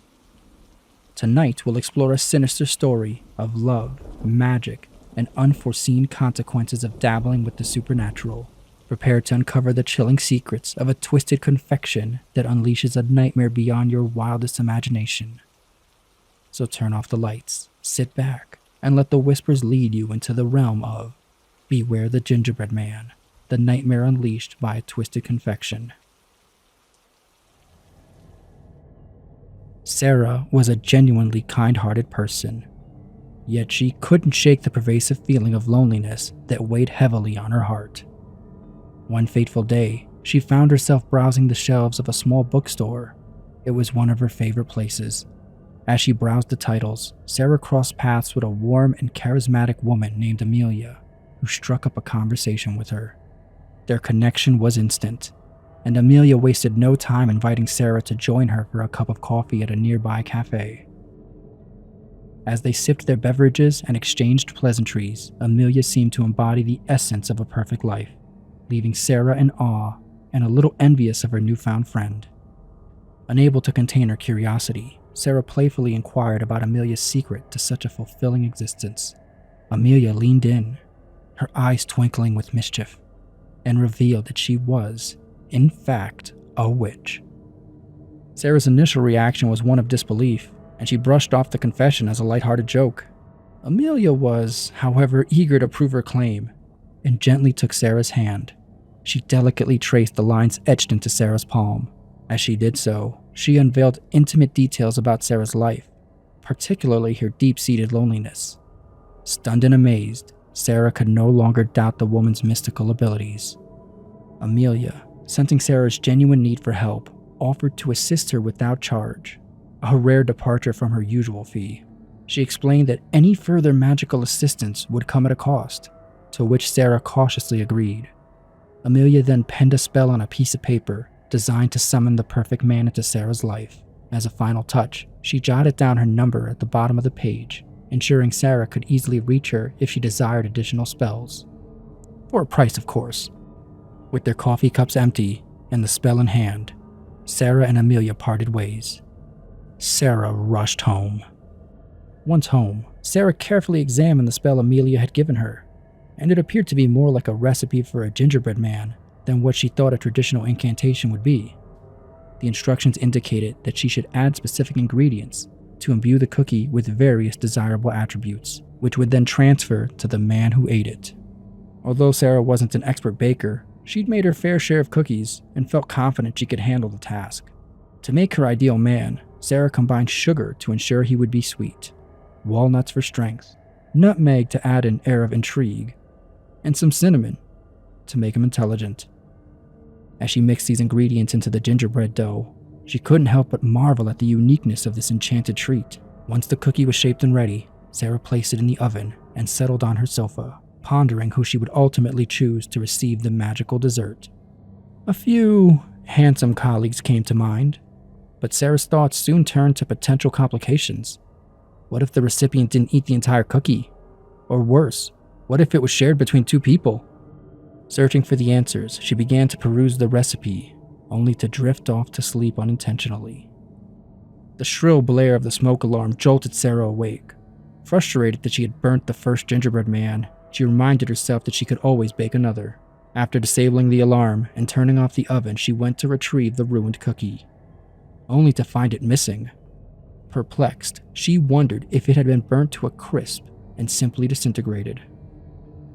Tonight we'll explore a sinister story of love, magic, and unforeseen consequences of dabbling with the supernatural. Prepare to uncover the chilling secrets of a twisted confection that unleashes a nightmare beyond your wildest imagination. So turn off the lights, sit back, and let the whispers lead you into the realm of Beware the Gingerbread Man, the nightmare unleashed by a twisted confection. Sarah was a genuinely kind-hearted person, yet she couldn't shake the pervasive feeling of loneliness that weighed heavily on her heart. One fateful day, she found herself browsing the shelves of a small bookstore. It was one of her favorite places. As she browsed the titles, Sarah crossed paths with a warm and charismatic woman named Amelia, who struck up a conversation with her. Their connection was instant, and Amelia wasted no time inviting Sarah to join her for a cup of coffee at a nearby cafe. As they sipped their beverages and exchanged pleasantries, Amelia seemed to embody the essence of a perfect life, leaving Sarah in awe and a little envious of her newfound friend. Unable to contain her curiosity, Sarah playfully inquired about Amelia's secret to such a fulfilling existence. Amelia leaned in, her eyes twinkling with mischief, and revealed that she was, in fact, a witch. Sarah's initial reaction was one of disbelief, and she brushed off the confession as a lighthearted joke. Amelia was, however, eager to prove her claim, and gently took Sarah's hand. She delicately traced the lines etched into Sarah's palm. As she did so, she unveiled intimate details about Sarah's life, particularly her deep-seated loneliness. Stunned and amazed, Sarah could no longer doubt the woman's mystical abilities. Amelia, sensing Sarah's genuine need for help, offered to assist her without charge, a rare departure from her usual fee. She explained that any further magical assistance would come at a cost, to which Sarah cautiously agreed. Amelia then penned a spell on a piece of paper designed to summon the perfect man into Sarah's life. As a final touch, she jotted down her number at the bottom of the page, ensuring Sarah could easily reach her if she desired additional spells. For a price, of course. With their coffee cups empty and the spell in hand, Sarah and Amelia parted ways. Sarah rushed home. Once home, Sarah carefully examined the spell Amelia had given her, and it appeared to be more like a recipe for a gingerbread man than what she thought a traditional incantation would be. The instructions indicated that she should add specific ingredients to imbue the cookie with various desirable attributes, which would then transfer to the man who ate it. Although Sarah wasn't an expert baker, she'd made her fair share of cookies and felt confident she could handle the task. To make her ideal man, Sarah combined sugar to ensure he would be sweet, walnuts for strength, nutmeg to add an air of intrigue, and some cinnamon to make him intelligent. As she mixed these ingredients into the gingerbread dough, she couldn't help but marvel at the uniqueness of this enchanted treat. Once the cookie was shaped and ready, Sarah placed it in the oven and settled on her sofa, pondering who she would ultimately choose to receive the magical dessert. A few handsome colleagues came to mind, but Sarah's thoughts soon turned to potential complications. What if the recipient didn't eat the entire cookie? Or worse, what if it was shared between two people? Searching for the answers, she began to peruse the recipe, only to drift off to sleep unintentionally. The shrill blare of the smoke alarm jolted Sarah awake. Frustrated that she had burnt the first gingerbread man, she reminded herself that she could always bake another. After disabling the alarm and turning off the oven, she went to retrieve the ruined cookie, only to find it missing. Perplexed, she wondered if it had been burnt to a crisp and simply disintegrated.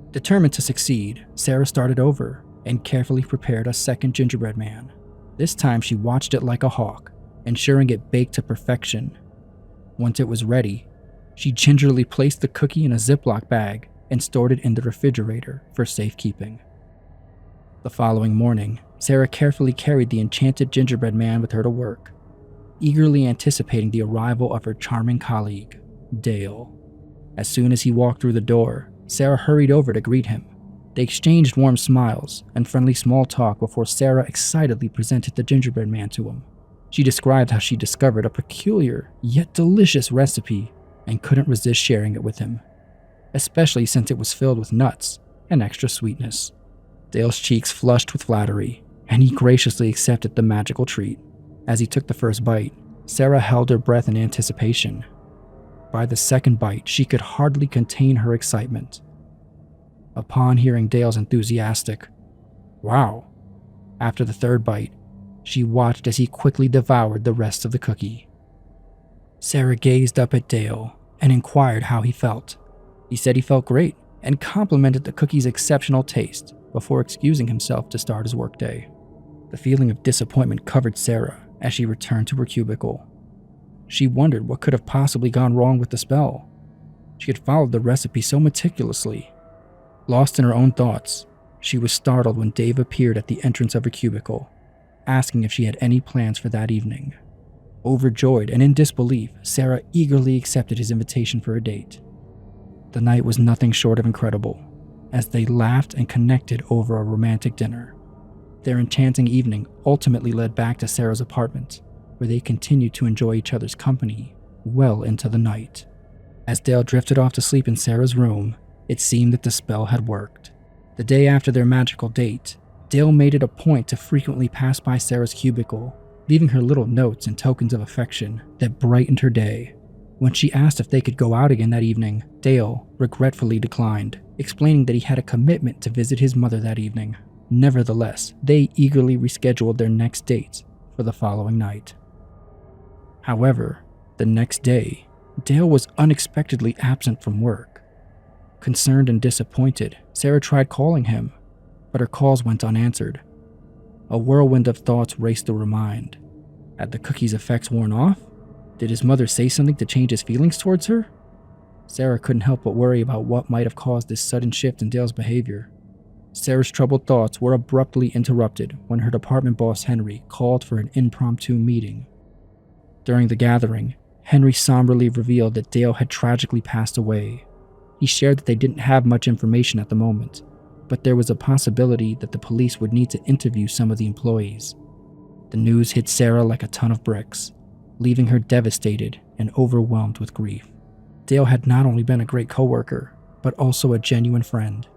Determined to succeed, Sarah started over and carefully prepared a second gingerbread man. This time she watched it like a hawk, ensuring it baked to perfection. Once it was ready, she gingerly placed the cookie in a Ziploc bag and stored it in the refrigerator for safekeeping. The following morning, Sarah carefully carried the enchanted gingerbread man with her to work, eagerly anticipating the arrival of her charming colleague, Dale. As soon as he walked through the door, Sarah hurried over to greet him. They exchanged warm smiles and friendly small talk before Sarah excitedly presented the gingerbread man to him. She described how she discovered a peculiar yet delicious recipe and couldn't resist sharing it with him, especially since it was filled with nuts and extra sweetness. Dale's cheeks flushed with flattery, and he graciously accepted the magical treat. As he took the first bite, Sarah held her breath in anticipation. By the second bite, she could hardly contain her excitement. Upon hearing Dale's enthusiastic, "Wow!" after the third bite, she watched as he quickly devoured the rest of the cookie. Sarah gazed up at Dale and inquired how he felt. He said he felt great and complimented the cookie's exceptional taste before excusing himself to start his workday. The feeling of disappointment covered Sarah as she returned to her cubicle. She wondered what could have possibly gone wrong with the spell. She had followed the recipe so meticulously. Lost in her own thoughts, she was startled when Dave appeared at the entrance of her cubicle, asking if she had any plans for that evening. Overjoyed and in disbelief, Sarah eagerly accepted his invitation for a date. The night was nothing short of incredible, as they laughed and connected over a romantic dinner. Their enchanting evening ultimately led back to Sarah's apartment, where they continued to enjoy each other's company well into the night. As Dale drifted off to sleep in Sarah's room, it seemed that the spell had worked. The day after their magical date, Dale made it a point to frequently pass by Sarah's cubicle, leaving her little notes and tokens of affection that brightened her day. When she asked if they could go out again that evening, Dale regretfully declined, explaining that he had a commitment to visit his mother that evening. Nevertheless, they eagerly rescheduled their next date for the following night. However, the next day, Dale was unexpectedly absent from work. Concerned and disappointed, Sarah tried calling him, but her calls went unanswered. A whirlwind of thoughts raced through her mind. Had the cookie's effects worn off? Did his mother say something to change his feelings towards her? Sarah couldn't help but worry about what might have caused this sudden shift in Dale's behavior. Sarah's troubled thoughts were abruptly interrupted when her department boss Henry called for an impromptu meeting. During the gathering, Henry somberly revealed that Dale had tragically passed away. He shared that they didn't have much information at the moment, but there was a possibility that the police would need to interview some of the employees. The news hit Sarah like a ton of bricks, leaving her devastated and overwhelmed with grief. Dale had not only been a great coworker, but also a genuine friend.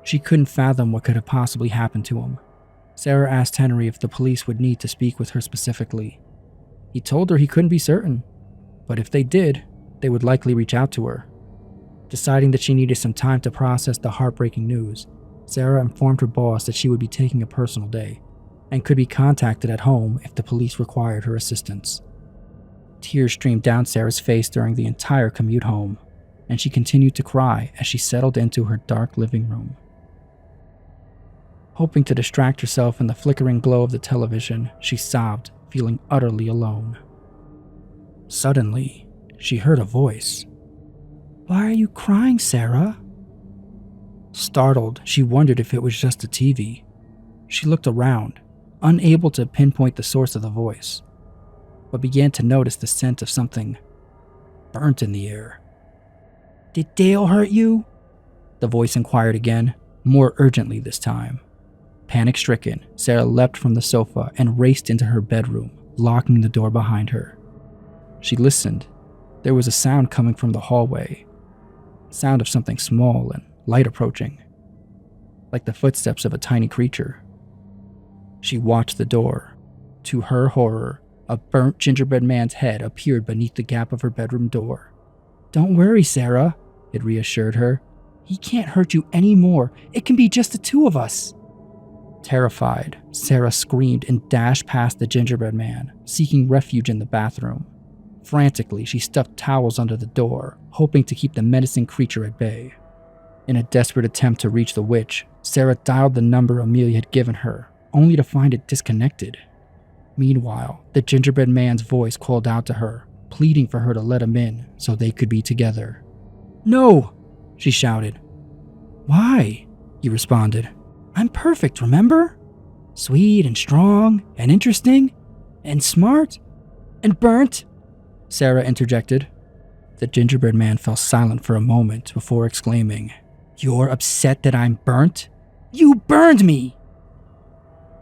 She couldn't fathom what could have possibly happened to him. Sarah asked Henry if the police would need to speak with her specifically. He told her he couldn't be certain, but if they did, they would likely reach out to her. Deciding that she needed some time to process the heartbreaking news, Sarah informed her boss that she would be taking a personal day and could be contacted at home if the police required her assistance. Tears streamed down Sarah's face during the entire commute home, and she continued to cry as she settled into her dark living room. Hoping to distract herself in the flickering glow of the television, she sobbed, feeling utterly alone. Suddenly, she heard a voice. "Why are you crying, Sarah?" Startled, she wondered if it was just the TV. She looked around, unable to pinpoint the source of the voice, but began to notice the scent of something burnt in the air. "Did Dale hurt you?" The voice inquired again, more urgently this time. Panic-stricken, Sarah leapt from the sofa and raced into her bedroom, locking the door behind her. She listened. There was a sound coming from the hallway. Sound of something small and light approaching, like the footsteps of a tiny creature. She watched the door. To her horror, a burnt gingerbread man's head appeared beneath the gap of her bedroom door. "Don't worry, Sarah," it reassured her. "He can't hurt you anymore. It can be just the two of us." Terrified, Sarah screamed and dashed past the gingerbread man, seeking refuge in the bathroom. Frantically, she stuffed towels under the door, hoping to keep the menacing creature at bay. In a desperate attempt to reach the witch, Sarah dialed the number Amelia had given her, only to find it disconnected. Meanwhile, the gingerbread man's voice called out to her, pleading for her to let him in so they could be together. "No!" she shouted. "Why?" he responded. "I'm perfect, remember? Sweet and strong and interesting and smart and burnt," Sarah interjected. The gingerbread man fell silent for a moment before exclaiming, "You're upset that I'm burnt? You burned me!"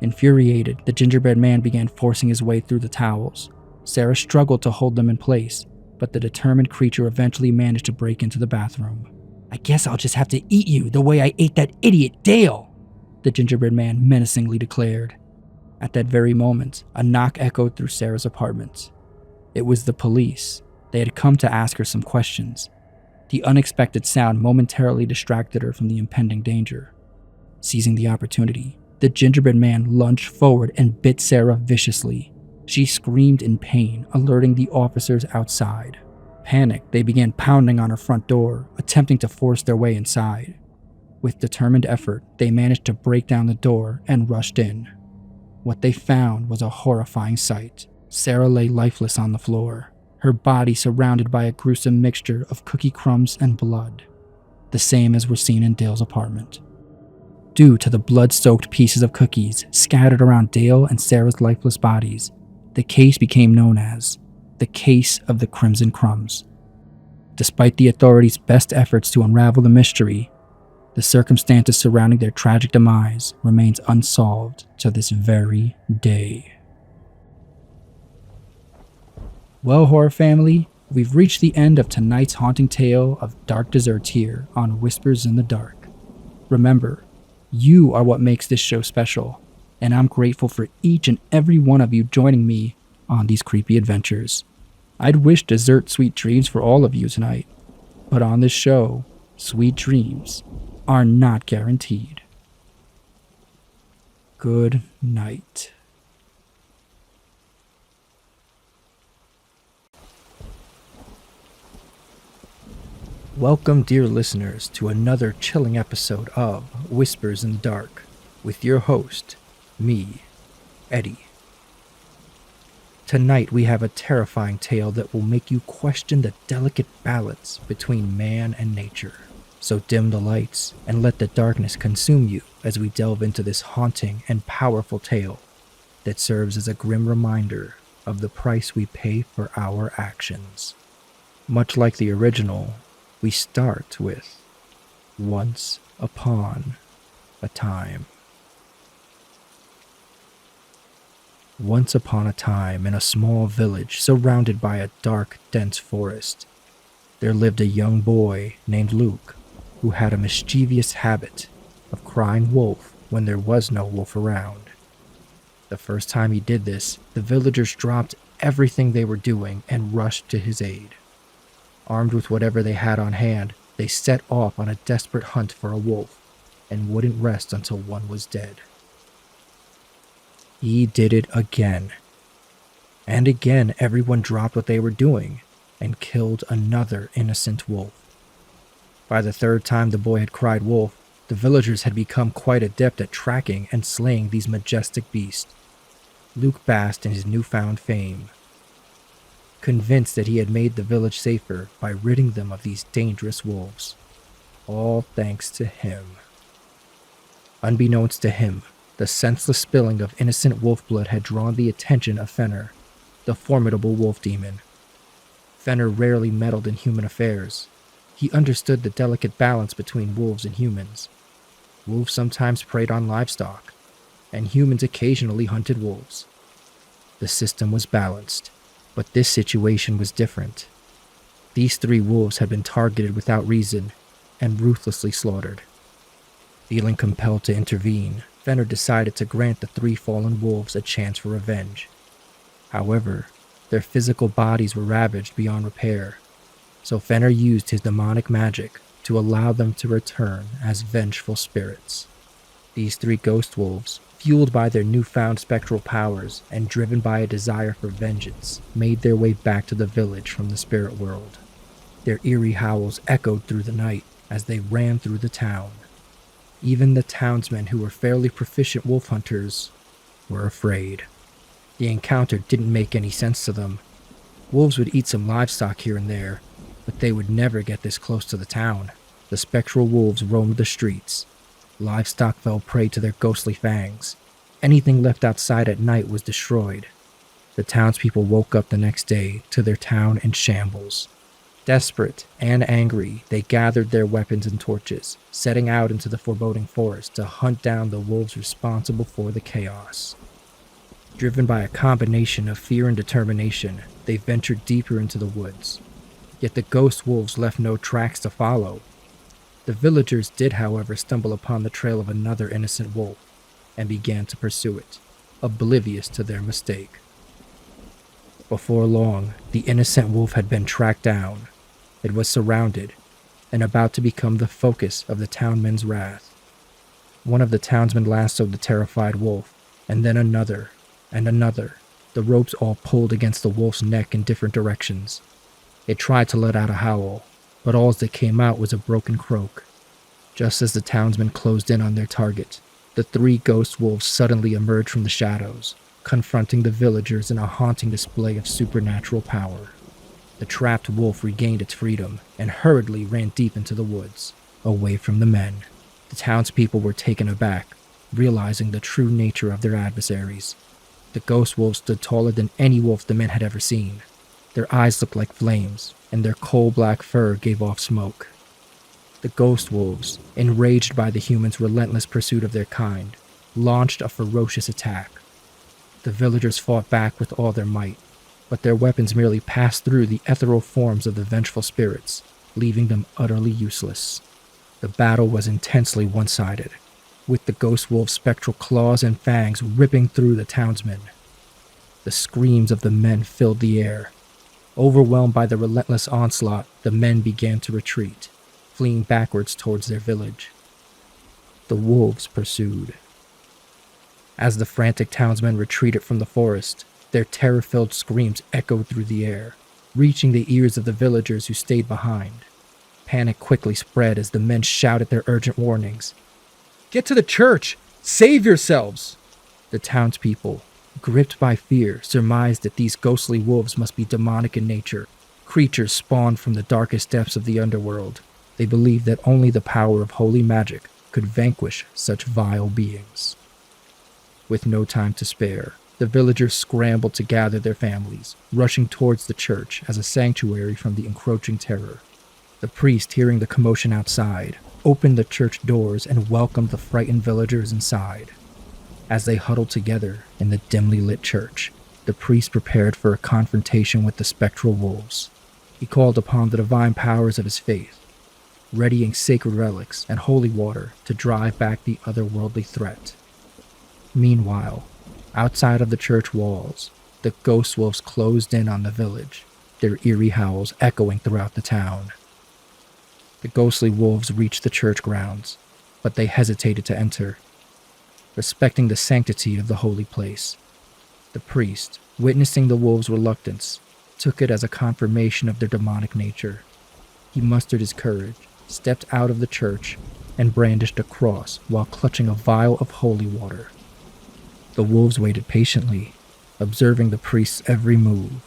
Infuriated, the gingerbread man began forcing his way through the towels. Sarah struggled to hold them in place, but the determined creature eventually managed to break into the bathroom. "I guess I'll just have to eat you the way I ate that idiot Dale," the gingerbread man menacingly declared. At that very moment, a knock echoed through Sarah's apartment. It was the police. They had come to ask her some questions. The unexpected sound momentarily distracted her from the impending danger. Seizing the opportunity, the gingerbread man lunged forward and bit Sarah viciously. She screamed in pain, alerting the officers outside. Panicked, they began pounding on her front door, attempting to force their way inside. With determined effort, they managed to break down the door and rushed in. What they found was a horrifying sight. Sarah lay lifeless on the floor, her body surrounded by a gruesome mixture of cookie crumbs and blood, the same as were seen in Dale's apartment. Due to the blood-soaked pieces of cookies scattered around Dale and Sarah's lifeless bodies, the case became known as the Case of the Crimson Crumbs. Despite the authorities' best efforts to unravel the mystery, the circumstances surrounding their tragic demise remains unsolved to this very day. Well, horror family, we've reached the end of tonight's haunting tale of dark deserts here on Whispers in the Dark. Remember, you are what makes this show special, and I'm grateful for each and every one of you joining me on these creepy adventures. I'd wish desert sweet dreams for all of you tonight, but on this show, sweet dreams are not guaranteed. Good night. Welcome, dear listeners, to another chilling episode of Whispers in the Dark with your host, me, Eddie. Tonight we have a terrifying tale that will make you question the delicate balance between man and nature. So dim the lights and let the darkness consume you as we delve into this haunting and powerful tale that serves as a grim reminder of the price we pay for our actions. Much like the original, we start with Once Upon a Time. Once upon a time, in a small village surrounded by a dark, dense forest, there lived a young boy named Luke who had a mischievous habit of crying wolf when there was no wolf around. The first time he did this, the villagers dropped everything they were doing and rushed to his aid. Armed with whatever they had on hand, they set off on a desperate hunt for a wolf and wouldn't rest until one was dead. He did it again. And again, everyone dropped what they were doing and killed another innocent wolf. By the third time the boy had cried wolf, the villagers had become quite adept at tracking and slaying these majestic beasts. Luke basked in his newfound fame, convinced that he had made the village safer by ridding them of these dangerous wolves. All thanks to him. Unbeknownst to him, the senseless spilling of innocent wolf blood had drawn the attention of Fenner, the formidable wolf demon. Fenner rarely meddled in human affairs. He understood the delicate balance between wolves and humans. Wolves sometimes preyed on livestock, and humans occasionally hunted wolves. The system was balanced. But this situation was different. These three wolves had been targeted without reason and ruthlessly slaughtered. Feeling compelled to intervene, Fenner decided to grant the three fallen wolves a chance for revenge. However, their physical bodies were ravaged beyond repair, so Fenner used his demonic magic to allow them to return as vengeful spirits. These three ghost wolves, fueled by their newfound spectral powers and driven by a desire for vengeance, made their way back to the village from the spirit world. Their eerie howls echoed through the night as they ran through the town. Even the townsmen, who were fairly proficient wolf hunters, were afraid. The encounter didn't make any sense to them. Wolves would eat some livestock here and there, but they would never get this close to the town. The spectral wolves roamed the streets. Livestock fell prey to their ghostly fangs. Anything left outside at night was destroyed. The townspeople woke up the next day to their town in shambles. Desperate and angry, they gathered their weapons and torches, setting out into the foreboding forest to hunt down the wolves responsible for the chaos. Driven by a combination of fear and determination, they ventured deeper into the woods. Yet the ghost wolves left no tracks to follow. The villagers did, however, stumble upon the trail of another innocent wolf and began to pursue it, oblivious to their mistake. Before long, the innocent wolf had been tracked down. It was surrounded and about to become the focus of the townmen's wrath. One of the townsmen lassoed the terrified wolf, and then another and another. The ropes all pulled against the wolf's neck in different directions. It tried to let out a howl, but all that came out was a broken croak. Just as the townsmen closed in on their target, the three ghost wolves suddenly emerged from the shadows, confronting the villagers in a haunting display of supernatural power. The trapped wolf regained its freedom and hurriedly ran deep into the woods, away from the men. The townspeople were taken aback, realizing the true nature of their adversaries. The ghost wolves stood taller than any wolf the men had ever seen. Their eyes looked like flames, and their coal-black fur gave off smoke. The ghost wolves, enraged by the humans' relentless pursuit of their kind, launched a ferocious attack. The villagers fought back with all their might, but their weapons merely passed through the ethereal forms of the vengeful spirits, leaving them utterly useless. The battle was intensely one-sided, with the ghost wolf's spectral claws and fangs ripping through the townsmen. The screams of the men filled the air. Overwhelmed by the relentless onslaught, the men began to retreat, fleeing backwards towards their village. The wolves pursued. As the frantic townsmen retreated from the forest, their terror-filled screams echoed through the air, reaching the ears of the villagers who stayed behind. Panic quickly spread as the men shouted their urgent warnings. "Get to the church! Save yourselves!" The townspeople, gripped by fear, surmised that these ghostly wolves must be demonic in nature, creatures spawned from the darkest depths of the underworld. They believed that only the power of holy magic could vanquish such vile beings. With no time to spare, the villagers scrambled to gather their families, rushing towards the church as a sanctuary from the encroaching terror. The priest, hearing the commotion outside, opened the church doors and welcomed the frightened villagers inside. As they huddled together in the dimly lit church, the priest prepared for a confrontation with the spectral wolves. He called upon the divine powers of his faith, readying sacred relics and holy water to drive back the otherworldly threat. Meanwhile, outside of the church walls, the ghost wolves closed in on the village, their eerie howls echoing throughout the town. The ghostly wolves reached the church grounds, but they hesitated to enter, respecting the sanctity of the holy place. The priest, witnessing the wolves' reluctance, took it as a confirmation of their demonic nature. He mustered his courage, stepped out of the church, and brandished a cross while clutching a vial of holy water. The wolves waited patiently, observing the priest's every move,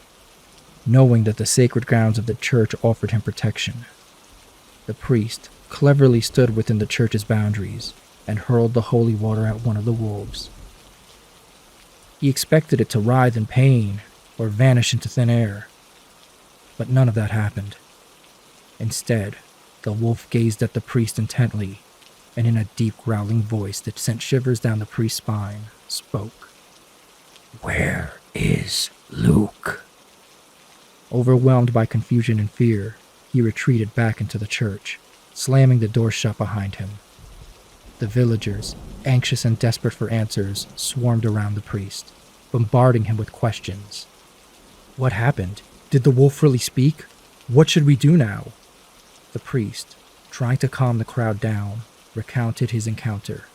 knowing that the sacred grounds of the church offered him protection. The priest cleverly stood within the church's boundaries and hurled the holy water at one of the wolves. He expected it to writhe in pain or vanish into thin air, but none of that happened. Instead, the wolf gazed at the priest intently, and in a deep growling voice that sent shivers down the priest's spine, spoke. "Where is Luke?" Overwhelmed by confusion and fear, he retreated back into the church, slamming the door shut behind him. The villagers, anxious and desperate for answers, swarmed around the priest, bombarding him with questions. What happened? Did the wolf really speak? What should we do now? The priest, trying to calm the crowd down, recounted his encounter,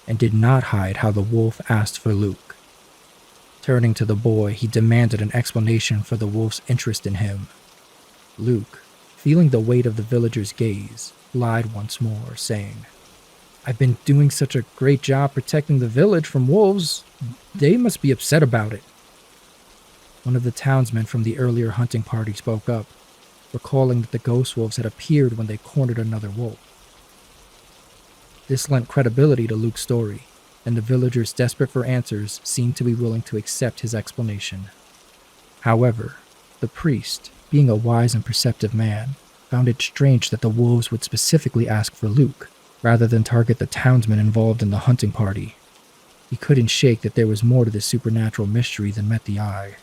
and did not hide how the wolf asked for Luke. Turning to the boy, he demanded an explanation for the wolf's interest in him. Luke, feeling the weight of the villagers' gaze, lied once more, saying, "I've been doing such a great job protecting the village from wolves. They must be upset about it." One of the townsmen from the earlier hunting party spoke up, recalling that the ghost wolves had appeared when they cornered another wolf. This lent credibility to Luke's story, and the villagers desperate for answers seemed to be willing to accept his explanation. However, the priest, being a wise and perceptive man, found it strange that the wolves would specifically ask for Luke, rather than target the townsmen involved in the hunting party. He couldn't shake that there was more to this supernatural mystery than met the eye.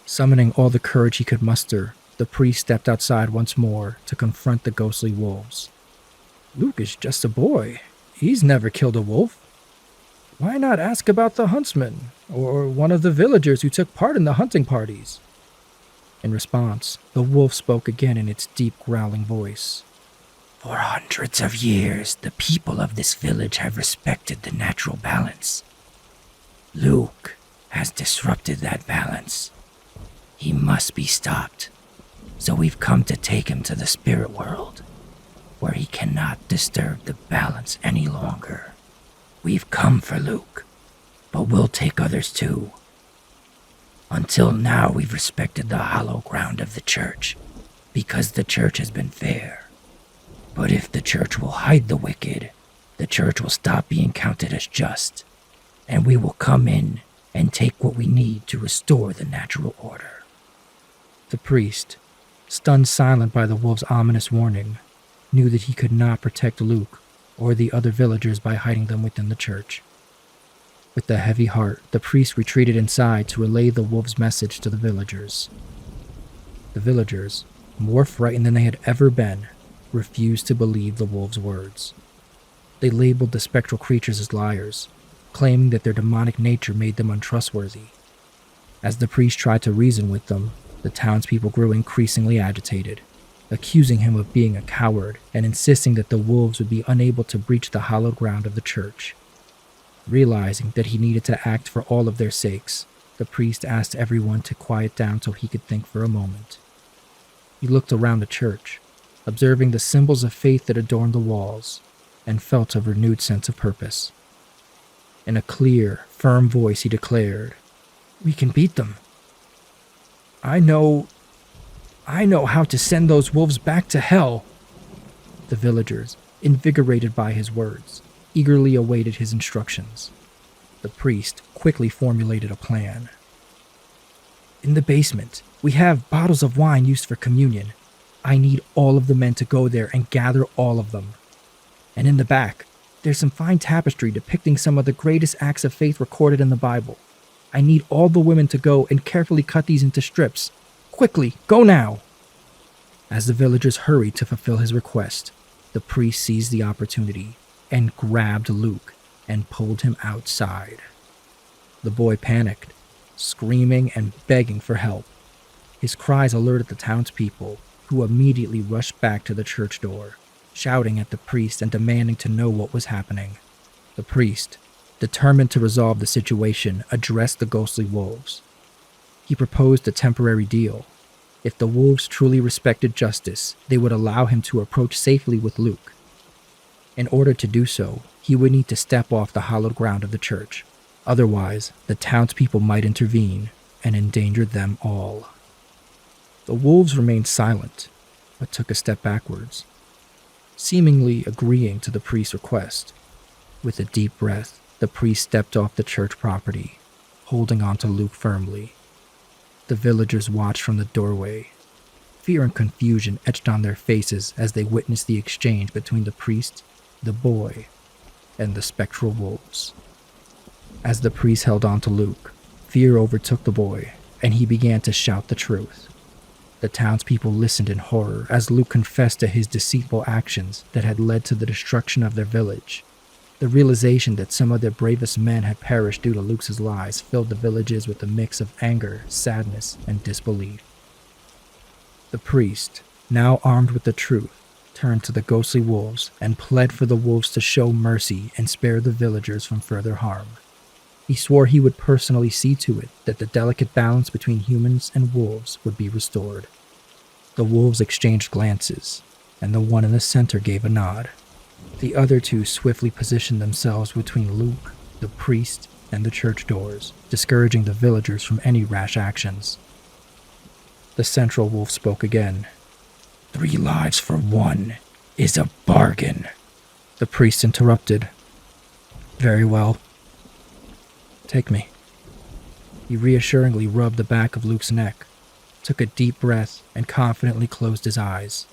Summoning all the courage he could muster, the priest stepped outside once more to confront the ghostly wolves. "Luke is just a boy. He's never killed a wolf. Why not ask about the huntsman, or one of the villagers who took part in the hunting parties?" In response, the wolf spoke again in its deep growling voice. "For hundreds of years, the people of this village have respected the natural balance. Luke has disrupted that balance. He must be stopped, so we've come to take him to the spirit world, where he cannot disturb the balance any longer. We've come for Luke, but we'll take others too. Until now, we've respected the hollow ground of the church, because the church has been fair. But if the church will hide the wicked, the church will stop being counted as just, and we will come in and take what we need to restore the natural order." The priest, stunned silent by the wolf's ominous warning, knew that he could not protect Luke or the other villagers by hiding them within the church. With a heavy heart, the priest retreated inside to relay the wolf's message to the villagers. The villagers, more frightened than they had ever been, refused to believe the wolves' words. They labeled the spectral creatures as liars, claiming that their demonic nature made them untrustworthy. As the priest tried to reason with them, the townspeople grew increasingly agitated, accusing him of being a coward and insisting that the wolves would be unable to breach the hallowed ground of the church. Realizing that he needed to act for all of their sakes, the priest asked everyone to quiet down so he could think for a moment. He looked around the church, observing the symbols of faith that adorned the walls, and felt a renewed sense of purpose. In a clear, firm voice he declared, "We can beat them. I know how to send those wolves back to hell." The villagers, invigorated by his words, eagerly awaited his instructions. The priest quickly formulated a plan. "In the basement, we have bottles of wine used for communion. I need all of the men to go there and gather all of them. And in the back, there's some fine tapestry depicting some of the greatest acts of faith recorded in the Bible. I need all the women to go and carefully cut these into strips. Quickly, go now!" As the villagers hurried to fulfill his request, the priest seized the opportunity and grabbed Luke and pulled him outside. The boy panicked, screaming and begging for help. His cries alerted the townspeople, who immediately rushed back to the church door, shouting at the priest and demanding to know what was happening. The priest, determined to resolve the situation, addressed the ghostly wolves. He proposed a temporary deal. If the wolves truly respected justice, they would allow him to approach safely with Luke. In order to do so, he would need to step off the hallowed ground of the church. Otherwise, the townspeople might intervene and endanger them all. The wolves remained silent, but took a step backwards, seemingly agreeing to the priest's request. With a deep breath, the priest stepped off the church property, holding onto Luke firmly. The villagers watched from the doorway. Fear and confusion etched on their faces as they witnessed the exchange between the priest, the boy, and the spectral wolves. As the priest held on to Luke, fear overtook the boy, and he began to shout the truth. The townspeople listened in horror as Luke confessed to his deceitful actions that had led to the destruction of their village. The realization that some of their bravest men had perished due to Luke's lies filled the villages with a mix of anger, sadness, and disbelief. The priest, now armed with the truth, turned to the ghostly wolves and pled for the wolves to show mercy and spare the villagers from further harm. He swore he would personally see to it that the delicate balance between humans and wolves would be restored. The wolves exchanged glances, and the one in the center gave a nod. The other two swiftly positioned themselves between Luke, the priest, and the church doors, discouraging the villagers from any rash actions. The central wolf spoke again. 3 lives for 1 is a bargain. The priest interrupted. Very well. Take me. He reassuringly rubbed the back of Luke's neck, took a deep breath, and confidently closed his eyes.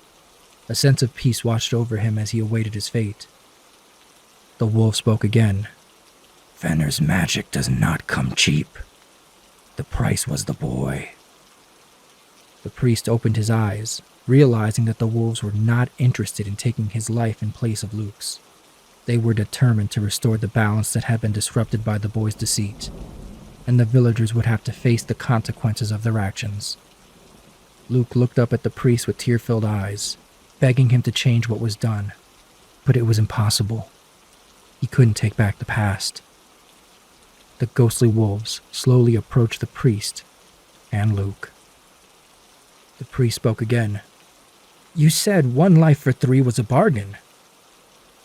A sense of peace washed over him as he awaited his fate. The wolf spoke again. Fenner's magic does not come cheap. The price was the boy. The priest opened his eyes, realizing that the wolves were not interested in taking his life in place of Luke's. They were determined to restore the balance that had been disrupted by the boy's deceit, and the villagers would have to face the consequences of their actions. Luke looked up at the priest with tear-filled eyes, begging him to change what was done, but it was impossible. He couldn't take back the past. The ghostly wolves slowly approached the priest and Luke. The priest spoke again. You said 1 life for 3 was a bargain.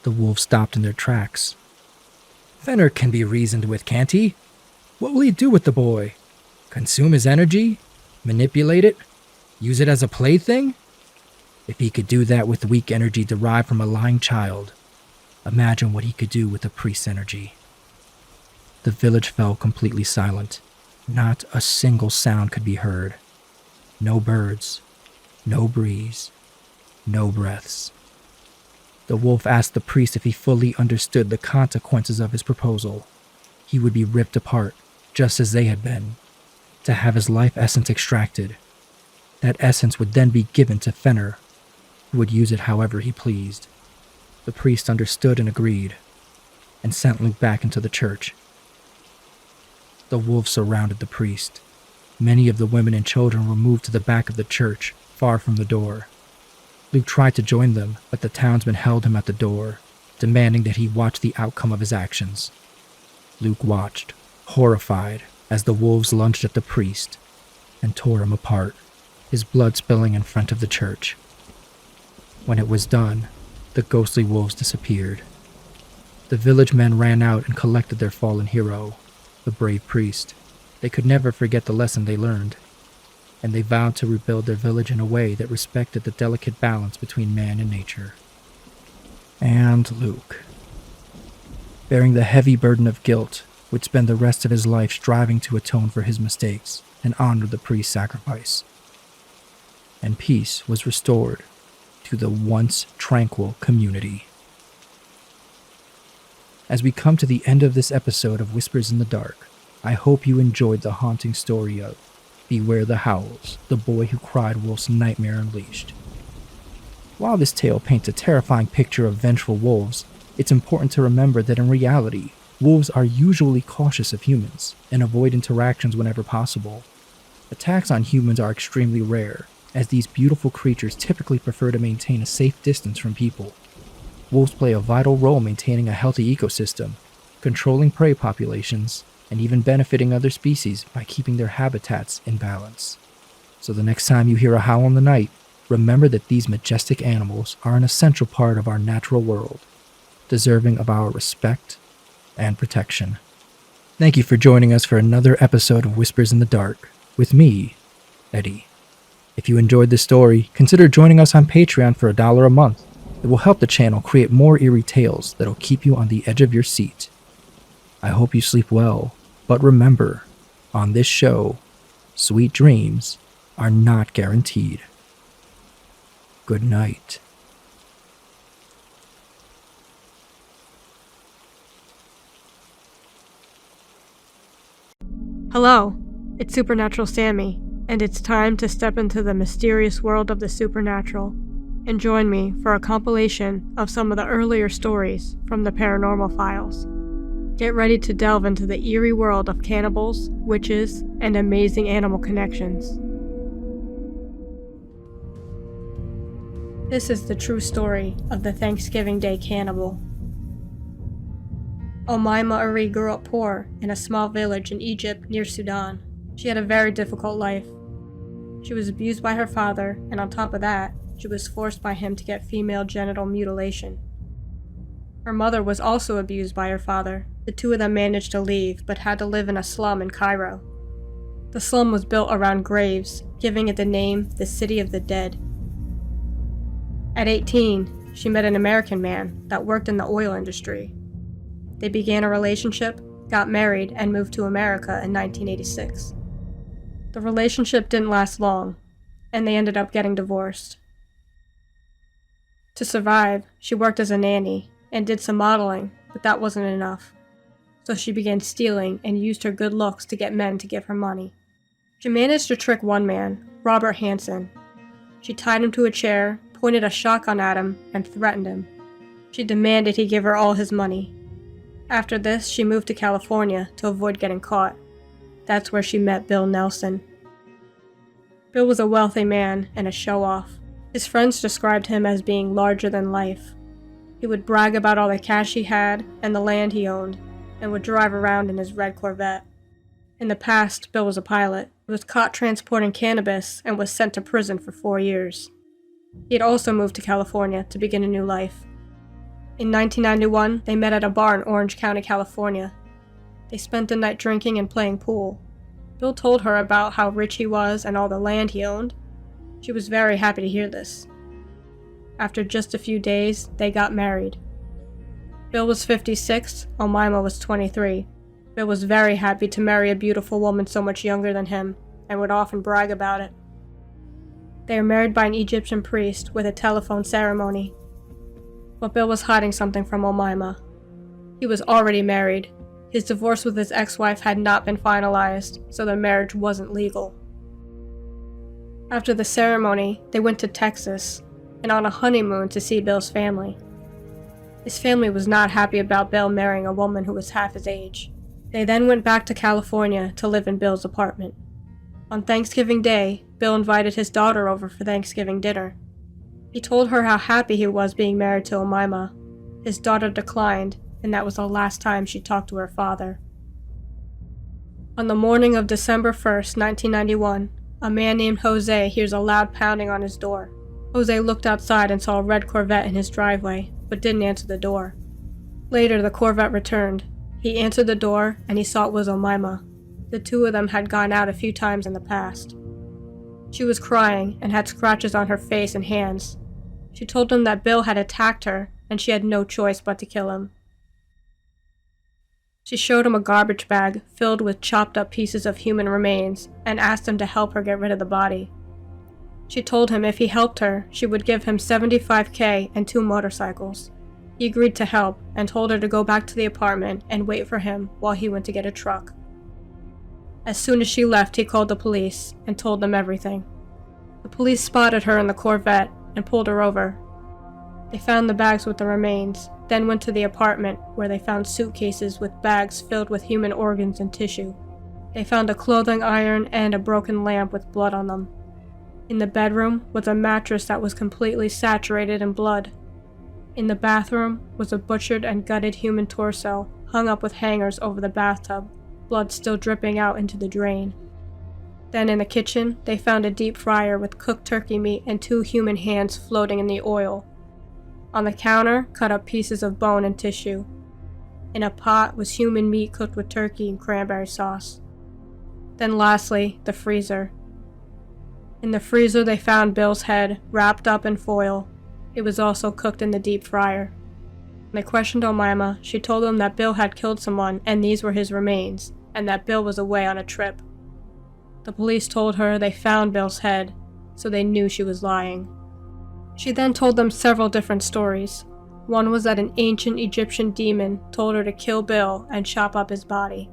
The wolves stopped in their tracks. Fenner can be reasoned with, can't he? What will he do with the boy? Consume his energy? Manipulate it? Use it as a plaything? If he could do that with weak energy derived from a lying child, imagine what he could do with a priest's energy. The village fell completely silent. Not a single sound could be heard. No birds, no breeze, no breaths. The wolf asked the priest if he fully understood the consequences of his proposal. He would be ripped apart, just as they had been, to have his life essence extracted. That essence would then be given to Fenner, who would use it however he pleased. The priest understood and agreed, and sent Luke back into the church. The wolves surrounded the priest. Many of the women and children were moved to the back of the church, far from the door. Luke tried to join them, but the townsmen held him at the door, demanding that he watch the outcome of his actions. Luke watched, horrified, as the wolves lunged at the priest and tore him apart, his blood spilling in front of the church. When it was done, the ghostly wolves disappeared. The village men ran out and collected their fallen hero, the brave priest. They could never forget the lesson they learned, and they vowed to rebuild their village in a way that respected the delicate balance between man and nature. And Luke, bearing the heavy burden of guilt, would spend the rest of his life striving to atone for his mistakes and honor the priest's sacrifice. And peace was restored to the once tranquil community. As we come to the end of this episode of Whispers in the Dark, I hope you enjoyed the haunting story of Beware the Howls, the boy who cried wolf's nightmare unleashed. While this tale paints a terrifying picture of vengeful wolves, it's important to remember that in reality, wolves are usually cautious of humans and avoid interactions whenever possible. Attacks on humans are extremely rare, as these beautiful creatures typically prefer to maintain a safe distance from people. Wolves play a vital role maintaining a healthy ecosystem, controlling prey populations, and even benefiting other species by keeping their habitats in balance. So the next time you hear a howl in the night, remember that these majestic animals are an essential part of our natural world, deserving of our respect and protection. Thank you for joining us for another episode of Whispers in the Dark, with me, Eddie. If you enjoyed this story, consider joining us on Patreon for $1 a month. It will help the channel create more eerie tales that'll keep you on the edge of your seat. I hope you sleep well, but remember, on this show, sweet dreams are not guaranteed. Good night. Hello, it's Supernatural Sammy, and it's time to step into the mysterious world of the supernatural and join me for a compilation of some of the earlier stories from the Paranormal Files. Get ready to delve into the eerie world of cannibals, witches, and amazing animal connections. This is the true story of the Thanksgiving Day cannibal. Omaima Ari grew up poor in a small village in Egypt near Sudan. She had a very difficult life. She was abused by her father, and on top of that, she was forced by him to get female genital mutilation. Her mother was also abused by her father. The two of them managed to leave, but had to live in a slum in Cairo. The slum was built around graves, giving it the name the City of the Dead. At 18, she met an American man that worked in the oil industry. They began a relationship, got married, and moved to America in 1986. The relationship didn't last long, and they ended up getting divorced. To survive, she worked as a nanny and did some modeling, but that wasn't enough. So she began stealing and used her good looks to get men to give her money. She managed to trick one man, Robert Hansen. She tied him to a chair, pointed a shotgun at him, and threatened him. She demanded he give her all his money. After this, she moved to California to avoid getting caught. That's where she met Bill Nelson. Bill was a wealthy man and a show-off. His friends described him as being larger than life. He would brag about all the cash he had and the land he owned, and would drive around in his red Corvette. In the past, Bill was a pilot. He was caught transporting cannabis and was sent to prison for 4 years. He had also moved to California to begin a new life. In 1991, they met at a bar in Orange County, California. They spent the night drinking and playing pool. Bill told her about how rich he was and all the land he owned. She was very happy to hear this. After just a few days, they got married. Bill was 56, Omaima was 23. Bill was very happy to marry a beautiful woman so much younger than him, and would often brag about it. They were married by an Egyptian priest with a telephone ceremony. But Bill was hiding something from Omaima. He was already married. His divorce with his ex-wife had not been finalized, so their marriage wasn't legal. After the ceremony, they went to Texas and on a honeymoon to see Bill's family. His family was not happy about Bill marrying a woman who was half his age. They then went back to California to live in Bill's apartment. On Thanksgiving Day, Bill invited his daughter over for Thanksgiving dinner. He told her how happy he was being married to Omaima. His daughter declined, and that was the last time she talked to her father. On the morning of December 1st, 1991, a man named Jose hears a loud pounding on his door. Jose looked outside and saw a red Corvette in his driveway, but didn't answer the door. Later, the Corvette returned. He answered the door, and he saw it was Omaima. The two of them had gone out a few times in the past. She was crying and had scratches on her face and hands. She told him that Bill had attacked her, and she had no choice but to kill him. She showed him a garbage bag filled with chopped up pieces of human remains and asked him to help her get rid of the body. She told him if he helped her, she would give him $75,000 and 2 motorcycles. He agreed to help and told her to go back to the apartment and wait for him while he went to get a truck. As soon as she left, he called the police and told them everything. The police spotted her in the Corvette and pulled her over. They found the bags with the remains, then went to the apartment where they found suitcases with bags filled with human organs and tissue. They found a clothing iron and a broken lamp with blood on them. In the bedroom was a mattress that was completely saturated in blood. In the bathroom was a butchered and gutted human torso hung up with hangers over the bathtub, blood still dripping out into the drain. Then in the kitchen, they found a deep fryer with cooked turkey meat and 2 human hands floating in the oil. On the counter, cut up pieces of bone and tissue. In a pot was human meat cooked with turkey and cranberry sauce. Then lastly, the freezer. In the freezer, they found Bill's head wrapped up in foil. It was also cooked in the deep fryer. When they questioned Omaima, she told them that Bill had killed someone and these were his remains, and that Bill was away on a trip. The police told her they found Bill's head, so they knew she was lying. She then told them several different stories. One was that an ancient Egyptian demon told her to kill Bill and chop up his body.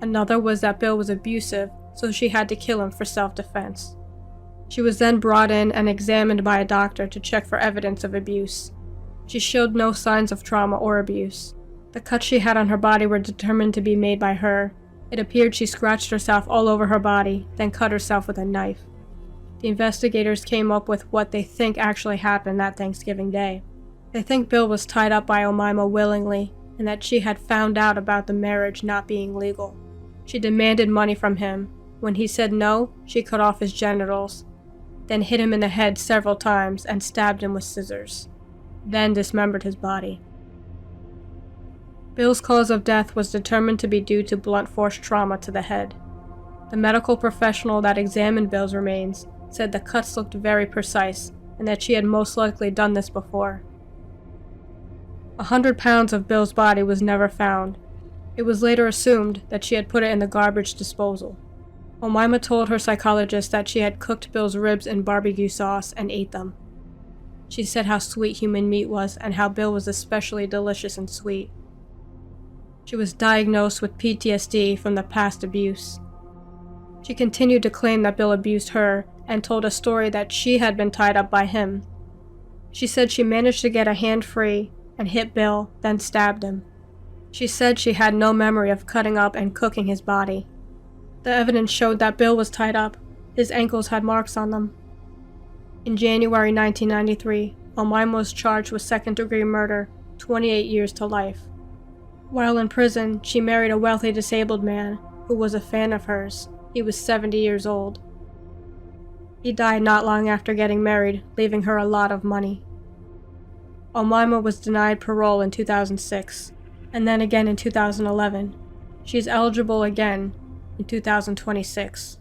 Another was that Bill was abusive, so she had to kill him for self-defense. She was then brought in and examined by a doctor to check for evidence of abuse. She showed no signs of trauma or abuse. The cuts she had on her body were determined to be made by her. It appeared she scratched herself all over her body, then cut herself with a knife. The investigators came up with what they think actually happened that Thanksgiving Day. They think Bill was tied up by Omaima willingly, and that she had found out about the marriage not being legal. She demanded money from him. When he said no, she cut off his genitals, then hit him in the head several times and stabbed him with scissors, then dismembered his body. Bill's cause of death was determined to be due to blunt force trauma to the head. The medical professional that examined Bill's remains said the cuts looked very precise and that she had most likely done this before. 100 pounds of Bill's body was never found. It was later assumed that she had put it in the garbage disposal. Omaima told her psychologist that she had cooked Bill's ribs in barbecue sauce and ate them. She said how sweet human meat was and how Bill was especially delicious and sweet. She was diagnosed with PTSD from the past abuse. She continued to claim that Bill abused her and told a story that she had been tied up by him. She said she managed to get a hand free and hit Bill, then stabbed him. She said she had no memory of cutting up and cooking his body. The evidence showed that Bill was tied up. His ankles had marks on them. In January 1993, Omaima was charged with second-degree murder, 28 years to life. While in prison, she married a wealthy disabled man who was a fan of hers. He was 70 years old. He died not long after getting married, leaving her a lot of money. Omaima was denied parole in 2006, and then again in 2011. She is eligible again in 2026.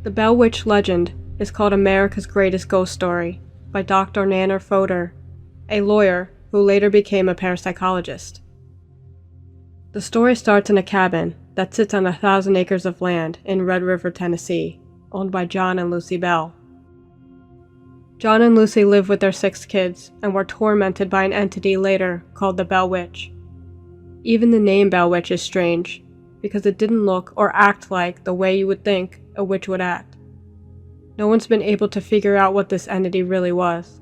The Bell Witch legend is called America's Greatest Ghost Story by Dr. Nanner Fodor, a lawyer who later became a parapsychologist. The story starts in a cabin that sits on 1,000 acres of land in Red River, Tennessee, owned by John and Lucy Bell. John and Lucy lived with their 6 kids and were tormented by an entity later called the Bell Witch. Even the name Bell Witch is strange, because it didn't look or act like the way you would think a witch would act. No one's been able to figure out what this entity really was.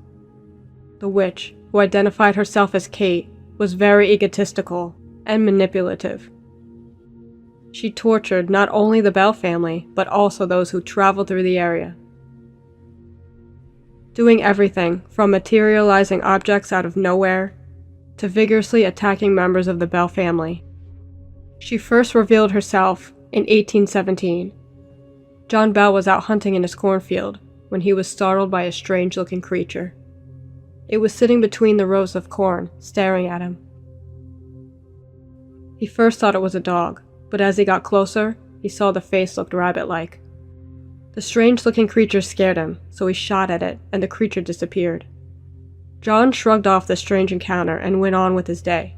The witch, who identified herself as Kate, was very egotistical and manipulative. She tortured not only the Bell family, but also those who traveled through the area, doing everything from materializing objects out of nowhere to vigorously attacking members of the Bell family. She first revealed herself in 1817. John Bell was out hunting in his cornfield when he was startled by a strange-looking creature. It was sitting between the rows of corn, staring at him. He first thought it was a dog, but as he got closer, he saw the face looked rabbit-like. The strange-looking creature scared him, so he shot at it, and the creature disappeared. John shrugged off the strange encounter and went on with his day.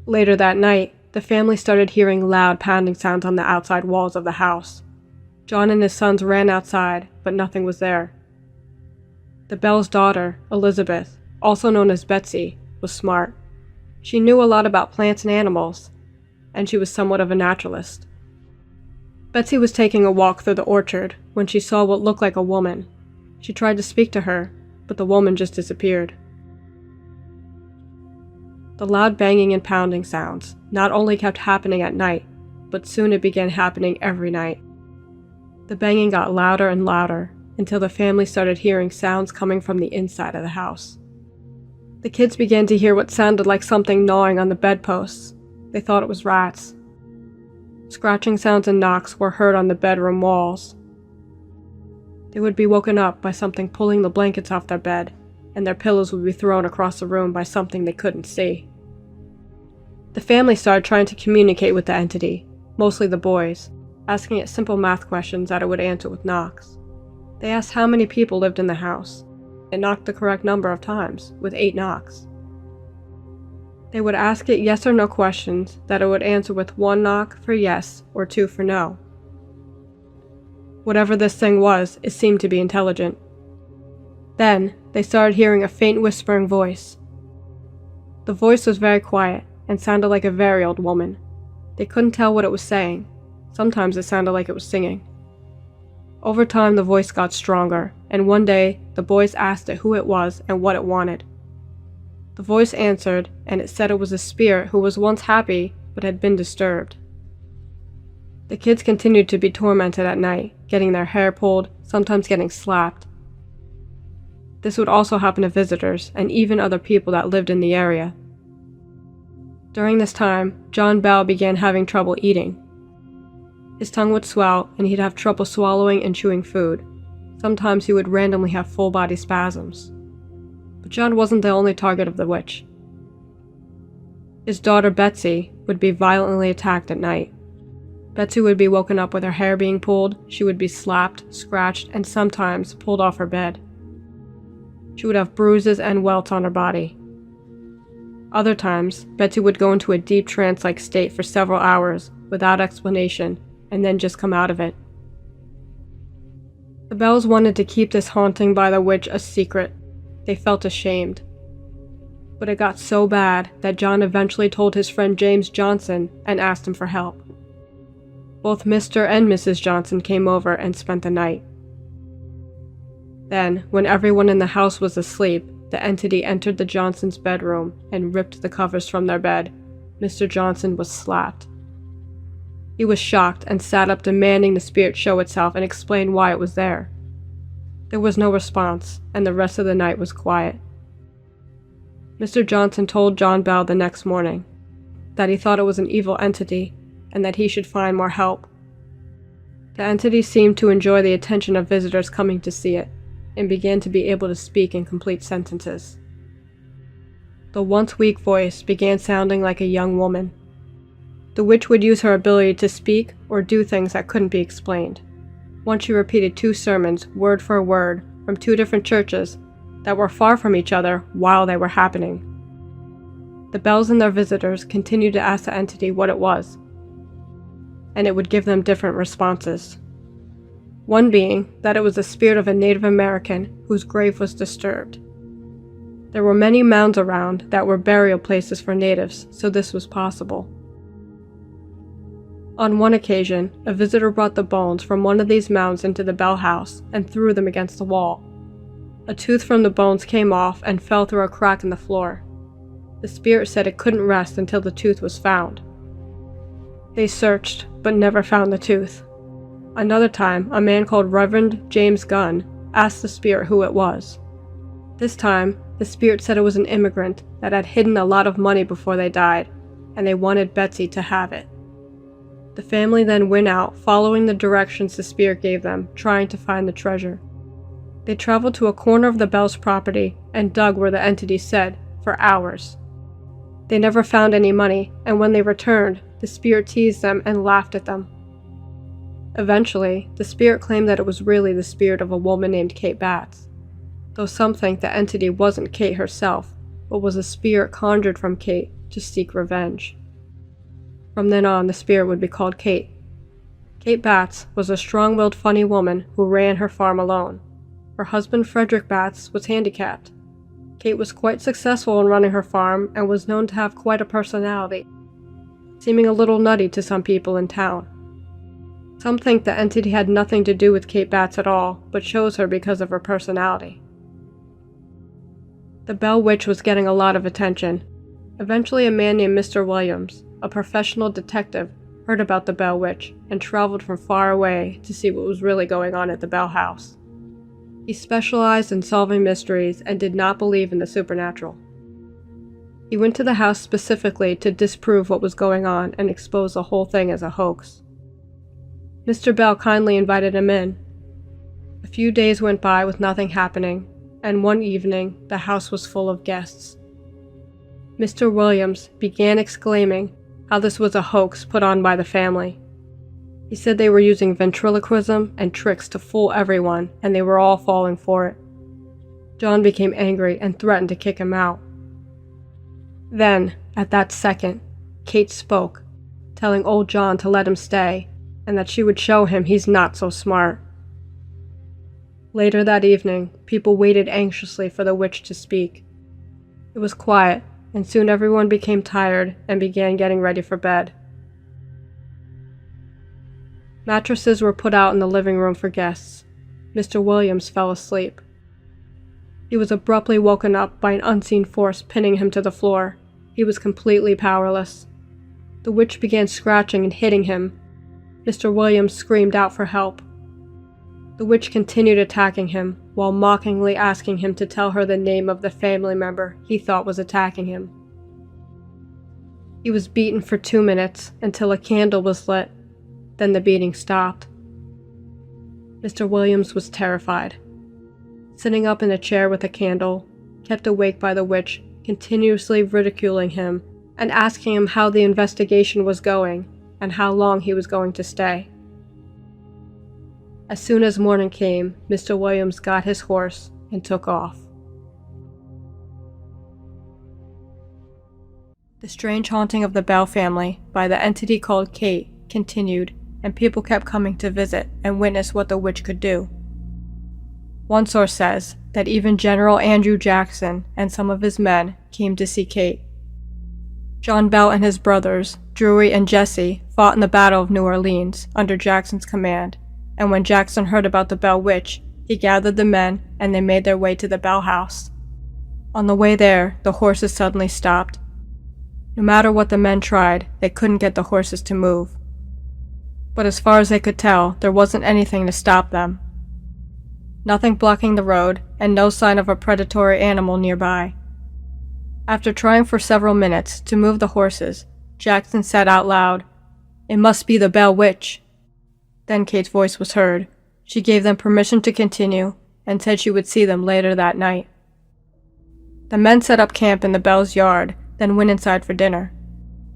Later that night, the family started hearing loud pounding sounds on the outside walls of the house. John and his sons ran outside, but nothing was there. The Bell's daughter, Elizabeth, also known as Betsy, was smart. She knew a lot about plants and animals, and she was somewhat of a naturalist. Betsy was taking a walk through the orchard when she saw what looked like a woman. She tried to speak to her, but the woman just disappeared. The loud banging and pounding sounds not only kept happening at night, but soon it began happening every night. The banging got louder and louder until the family started hearing sounds coming from the inside of the house. The kids began to hear what sounded like something gnawing on the bedposts. They thought it was rats. Scratching sounds and knocks were heard on the bedroom walls. They would be woken up by something pulling the blankets off their bed, and their pillows would be thrown across the room by something they couldn't see. The family started trying to communicate with the entity, mostly the boys, asking it simple math questions that it would answer with knocks. They asked how many people lived in the house. It knocked the correct number of times, with 8 knocks. They would ask it yes or no questions that it would answer with 1 knock for yes or 2 for no. Whatever this thing was, it seemed to be intelligent. Then, they started hearing a faint whispering voice. The voice was very quiet and sounded like a very old woman. They couldn't tell what it was saying. Sometimes it sounded like it was singing. Over time, the voice got stronger, and one day, the boys asked it who it was and what it wanted. The voice answered, and it said it was a spirit who was once happy but had been disturbed. The kids continued to be tormented at night, getting their hair pulled, sometimes getting slapped. This would also happen to visitors and even other people that lived in the area. During this time, John Bell began having trouble eating. His tongue would swell and he'd have trouble swallowing and chewing food. Sometimes he would randomly have full-body spasms. But John wasn't the only target of the witch. His daughter Betsy would be violently attacked at night. Betsy would be woken up with her hair being pulled, she would be slapped, scratched, and sometimes pulled off her bed. She would have bruises and welts on her body. Other times, Betsy would go into a deep trance-like state for several hours without explanation, and then just come out of it. The Bells wanted to keep this haunting by the witch a secret. They felt ashamed. But it got so bad that John eventually told his friend James Johnson and asked him for help. Both Mr. and Mrs. Johnson came over and spent the night. Then, when everyone in the house was asleep, the entity entered the Johnsons' bedroom and ripped the covers from their bed. Mr. Johnson was slapped. He was shocked and sat up demanding the spirit show itself and explain why it was there. There was no response, and the rest of the night was quiet. Mr. Johnson told John Bell the next morning that he thought it was an evil entity and that he should find more help. The entity seemed to enjoy the attention of visitors coming to see it and began to be able to speak in complete sentences. The once weak voice began sounding like a young woman. The witch would use her ability to speak or do things that couldn't be explained. Once she repeated 2 sermons, word for word, from 2 different churches that were far from each other while they were happening. The Bells and their visitors continued to ask the entity what it was, and it would give them different responses. One being that it was the spirit of a Native American whose grave was disturbed. There were many mounds around that were burial places for natives, so this was possible. On one occasion, a visitor brought the bones from one of these mounds into the Bell house and threw them against the wall. A tooth from the bones came off and fell through a crack in the floor. The spirit said it couldn't rest until the tooth was found. They searched, but never found the tooth. Another time, a man called Reverend James Gunn asked the spirit who it was. This time, the spirit said it was an immigrant that had hidden a lot of money before they died, and they wanted Betsy to have it. The family then went out, following the directions the spirit gave them, trying to find the treasure. They traveled to a corner of the Bell's property and dug where the entity said, for hours. They never found any money, and when they returned, the spirit teased them and laughed at them. Eventually, the spirit claimed that it was really the spirit of a woman named Kate Batts, though some think the entity wasn't Kate herself, but was a spirit conjured from Kate to seek revenge. From then on, the spirit would be called Kate. Kate Batts was a strong-willed, funny woman who ran her farm alone. Her husband, Frederick Batts, was handicapped. Kate was quite successful in running her farm and was known to have quite a personality, seeming a little nutty to some people in town. Some think the entity had nothing to do with Kate Batts at all, but chose her because of her personality. The Bell Witch was getting a lot of attention. Eventually, a man named Mr. Williams, a professional detective, heard about the Bell Witch and traveled from far away to see what was really going on at the Bell house. He specialized in solving mysteries and did not believe in the supernatural. He went to the house specifically to disprove what was going on and expose the whole thing as a hoax. Mr. Bell kindly invited him in. A few days went by with nothing happening, and one evening the house was full of guests. Mr. Williams began exclaiming how this was a hoax put on by the family. He said they were using ventriloquism and tricks to fool everyone, and they were all falling for it. John became angry and threatened to kick him out. Then, at that second, Kate spoke, telling old John to let him stay, and that she would show him he's not so smart. Later that evening, people waited anxiously for the witch to speak. It was quiet, and soon everyone became tired and began getting ready for bed. Mattresses were put out in the living room for guests. Mr. Williams fell asleep. He was abruptly woken up by an unseen force pinning him to the floor. He was completely powerless. The witch began scratching and hitting him. Mr. Williams screamed out for help. The witch continued attacking him, while mockingly asking him to tell her the name of the family member he thought was attacking him. He was beaten for 2 minutes until a candle was lit. Then the beating stopped. Mr. Williams was terrified. Sitting up in a chair with a candle, kept awake by the witch, continuously ridiculing him and asking him how the investigation was going and how long he was going to stay. As soon as morning came, Mr. Williams got his horse and took off. The strange haunting of the Bell family by the entity called Kate continued, and people kept coming to visit and witness what the witch could do. One source says that even General Andrew Jackson and some of his men came to see Kate. John Bell and his brothers, Drury and Jesse, fought in the Battle of New Orleans under Jackson's command, and when Jackson heard about the Bell Witch, he gathered the men and they made their way to the Bell house. On the way there, the horses suddenly stopped. No matter what the men tried, they couldn't get the horses to move. But as far as they could tell, there wasn't anything to stop them. Nothing blocking the road, and no sign of a predatory animal nearby. After trying for several minutes to move the horses, Jackson said out loud, "It must be the Bell Witch." Then Kate's voice was heard. She gave them permission to continue, and said she would see them later that night. The men set up camp in the Bell's yard, then went inside for dinner.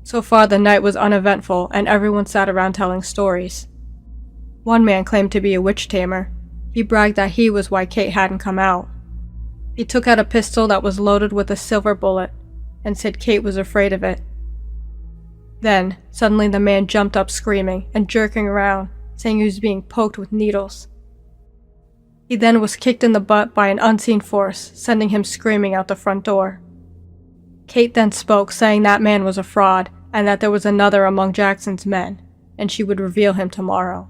So far the night was uneventful, and everyone sat around telling stories. One man claimed to be a witch tamer. He bragged that he was why Kate hadn't come out. He took out a pistol that was loaded with a silver bullet, and said Kate was afraid of it. Then, suddenly the man jumped up screaming and jerking around, saying he was being poked with needles. He then was kicked in the butt by an unseen force, sending him screaming out the front door. Kate then spoke, saying that man was a fraud and that there was another among Jackson's men, and she would reveal him tomorrow.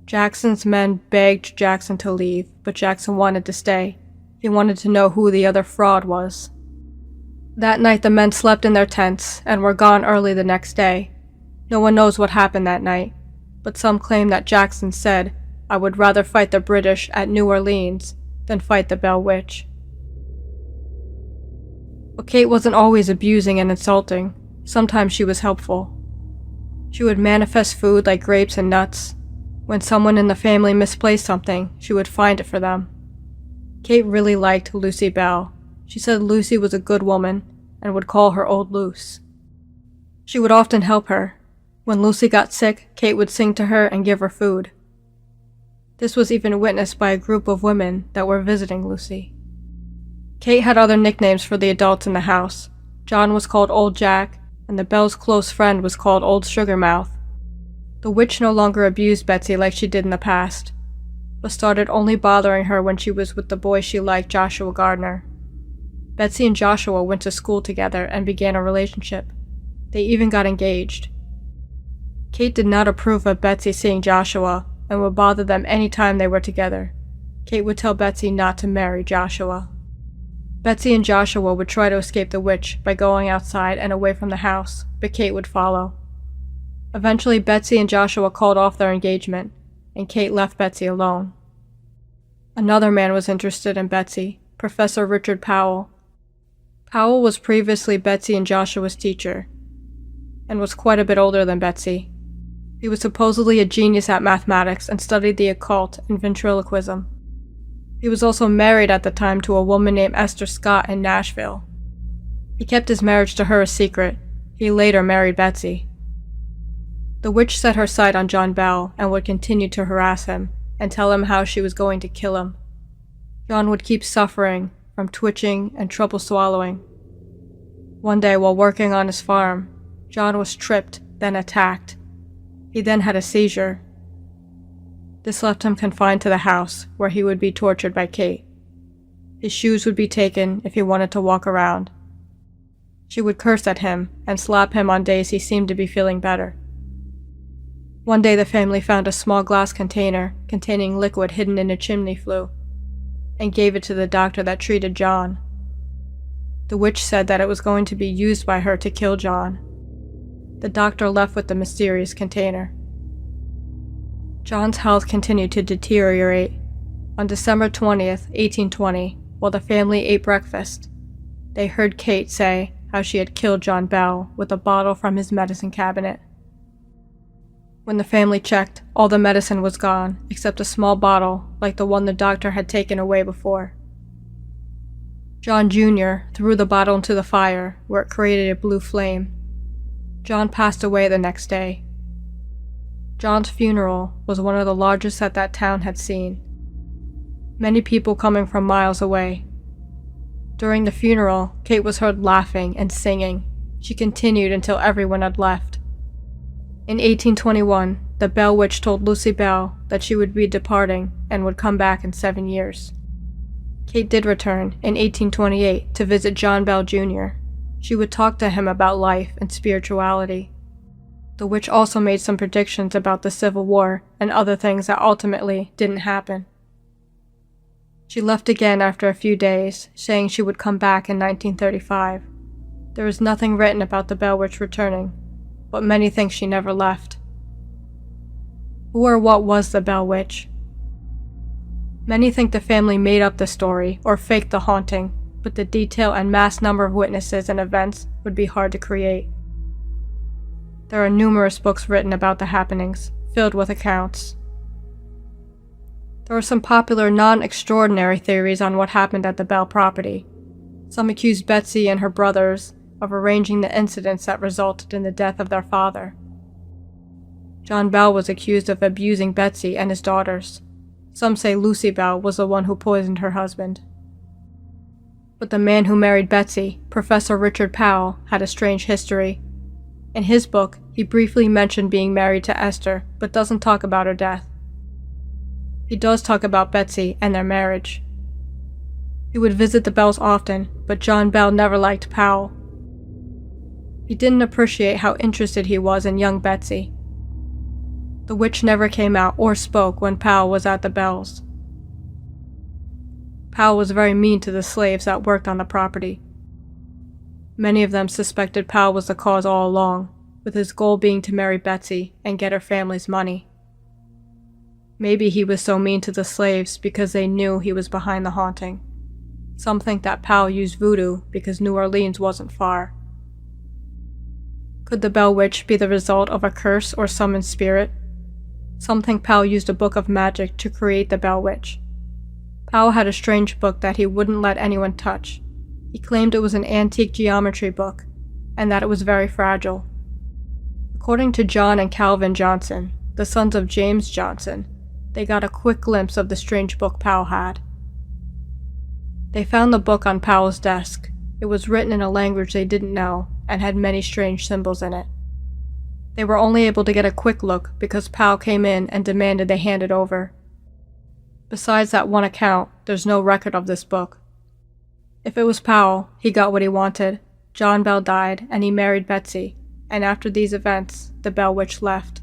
Jackson's men begged Jackson to leave, but Jackson wanted to stay. He wanted to know who the other fraud was. That night the men slept in their tents and were gone early the next day. No one knows what happened that night, but some claim that Jackson said, "I would rather fight the British at New Orleans than fight the Bell Witch." But Kate wasn't always abusing and insulting. Sometimes she was helpful. She would manifest food like grapes and nuts. When someone in the family misplaced something, she would find it for them. Kate really liked Lucy Bell. She said Lucy was a good woman and would call her Old Luce. She would often help her. When Lucy got sick, Kate would sing to her and give her food. This was even witnessed by a group of women that were visiting Lucy. Kate had other nicknames for the adults in the house. John was called Old Jack, and the Bell's close friend was called Old Sugarmouth. The witch no longer abused Betsy like she did in the past, but started only bothering her when she was with the boy she liked, Joshua Gardner. Betsy and Joshua went to school together and began a relationship. They even got engaged. Kate did not approve of Betsy seeing Joshua and would bother them any time they were together. Kate would tell Betsy not to marry Joshua. Betsy and Joshua would try to escape the witch by going outside and away from the house, but Kate would follow. Eventually, Betsy and Joshua called off their engagement, and Kate left Betsy alone. Another man was interested in Betsy, Professor Richard Powell. Powell was previously Betsy and Joshua's teacher, and was quite a bit older than Betsy. He was supposedly a genius at mathematics and studied the occult and ventriloquism. He was also married at the time to a woman named Esther Scott in Nashville. He kept his marriage to her a secret. He later married Betsy. The witch set her sight on John Bell and would continue to harass him and tell him how she was going to kill him. John would keep suffering from twitching and trouble swallowing. One day while working on his farm, John was tripped, then attacked. He then had a seizure. This left him confined to the house, where he would be tortured by Kate. His shoes would be taken if he wanted to walk around. She would curse at him and slap him on days he seemed to be feeling better. One day the family found a small glass container containing liquid hidden in a chimney flue, and gave it to the doctor that treated John. The witch said that it was going to be used by her to kill John. The doctor left with the mysterious container. John's health continued to deteriorate. On December 20th, 1820, while the family ate breakfast, they heard Kate say how she had killed John Bell with a bottle from his medicine cabinet. When the family checked, all the medicine was gone, except a small bottle like the one the doctor had taken away before. John Jr. threw the bottle into the fire, where it created a blue flame. John passed away the next day. John's funeral was one of the largest that that town had seen. Many people coming from miles away. During the funeral, Kate was heard laughing and singing. She continued until everyone had left. In 1821, the Bell Witch told Lucy Bell that she would be departing and would come back in 7 years. Kate did return in 1828 to visit John Bell Jr. She would talk to him about life and spirituality. The witch also made some predictions about the Civil War and other things that ultimately didn't happen. She left again after a few days, saying she would come back in 1935. There is nothing written about the Bell Witch returning, but many think she never left. Who or what was the Bell Witch? Many think the family made up the story or faked the haunting, but the detail and mass number of witnesses and events would be hard to create. There are numerous books written about the happenings, filled with accounts. There are some popular non-extraordinary theories on what happened at the Bell property. Some accused Betsy and her brothers of arranging the incidents that resulted in the death of their father. John Bell was accused of abusing Betsy and his daughters. Some say Lucy Bell was the one who poisoned her husband. But the man who married Betsy, Professor Richard Powell, had a strange history. In his book, he briefly mentioned being married to Esther, but doesn't talk about her death. He does talk about Betsy and their marriage. He would visit the Bells often, but John Bell never liked Powell. He didn't appreciate how interested he was in young Betsy. The witch never came out or spoke when Powell was at the Bells. Powell was very mean to the slaves that worked on the property. Many of them suspected Powell was the cause all along, with his goal being to marry Betsy and get her family's money. Maybe he was so mean to the slaves because they knew he was behind the haunting. Some think that Powell used voodoo because New Orleans wasn't far. Could the Bell Witch be the result of a curse or summoned spirit? Some think Powell used a book of magic to create the Bell Witch. Powell had a strange book that he wouldn't let anyone touch. He claimed it was an antique geometry book, and that it was very fragile. According to John and Calvin Johnson, the sons of James Johnson, they got a quick glimpse of the strange book Powell had. They found the book on Powell's desk. It was written in a language they didn't know, and had many strange symbols in it. They were only able to get a quick look because Powell came in and demanded they hand it over. Besides that one account, there's no record of this book. If it was Powell, he got what he wanted. John Bell died, and he married Betsy, and after these events, the Bell Witch left.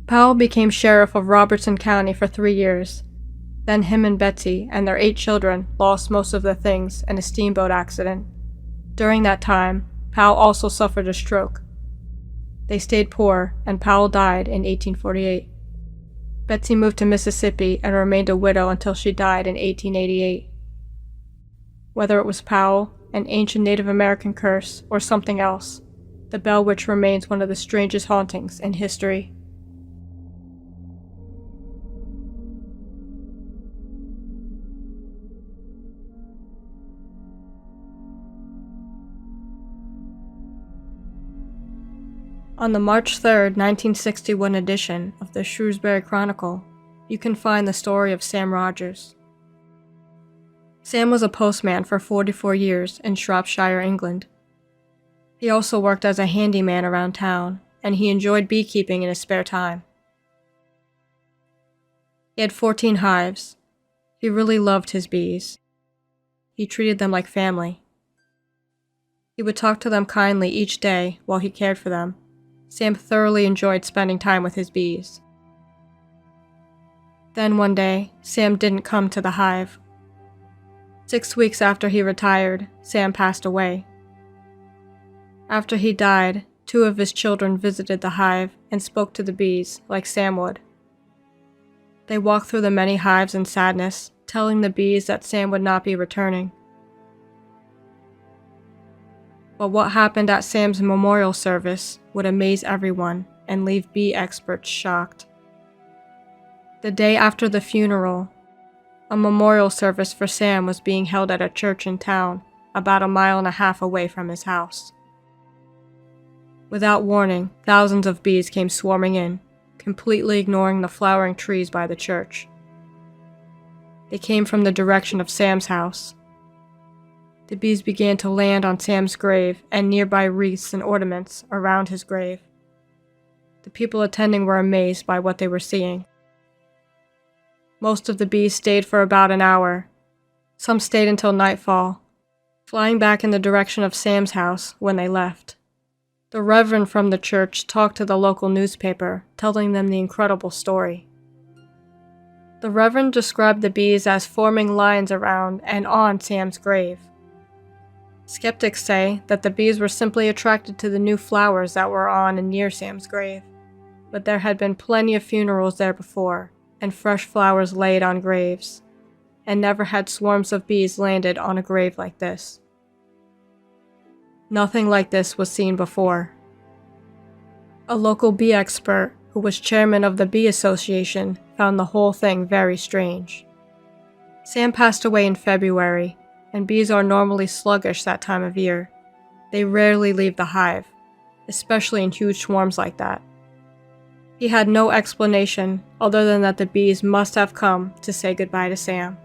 Powell became sheriff of Robertson County for 3 years. Then him and Betsy and their 8 children lost most of their things in a steamboat accident. During that time, Powell also suffered a stroke. They stayed poor, and Powell died in 1848. Betsy moved to Mississippi and remained a widow until she died in 1888. Whether it was Powell, an ancient Native American curse, or something else, the Bell Witch remains one of the strangest hauntings in history. On the March 3, 1961 edition of the Shrewsbury Chronicle, you can find the story of Sam Rogers. Sam was a postman for 44 years in Shropshire, England. He also worked as a handyman around town, and he enjoyed beekeeping in his spare time. He had 14 hives. He really loved his bees. He treated them like family. He would talk to them kindly each day while he cared for them. Sam thoroughly enjoyed spending time with his bees. Then one day, Sam didn't come to the hive. 6 weeks after he retired, Sam passed away. After he died, 2 of his children visited the hive and spoke to the bees like Sam would. They walked through the many hives in sadness, telling the bees that Sam would not be returning. But what happened at Sam's memorial service would amaze everyone and leave bee experts shocked. The day after the funeral, a memorial service for Sam was being held at a church in town, about 1.5 miles away from his house. Without warning, thousands of bees came swarming in, completely ignoring the flowering trees by the church. They came from the direction of Sam's house. The bees began to land on Sam's grave and nearby wreaths and ornaments around his grave. The people attending were amazed by what they were seeing. Most of the bees stayed for about an hour. Some stayed until nightfall, flying back in the direction of Sam's house when they left. The reverend from the church talked to the local newspaper, telling them the incredible story. The reverend described the bees as forming lines around and on Sam's grave. Skeptics say that the bees were simply attracted to the new flowers that were on and near Sam's grave, but there had been plenty of funerals there before, and fresh flowers laid on graves, and never had swarms of bees landed on a grave like this. Nothing like this was seen before. A local bee expert, who was chairman of the Bee Association, found the whole thing very strange. Sam passed away in February, and bees are normally sluggish that time of year. They rarely leave the hive, especially in huge swarms like that. He had no explanation other than that the bees must have come to say goodbye to Sam.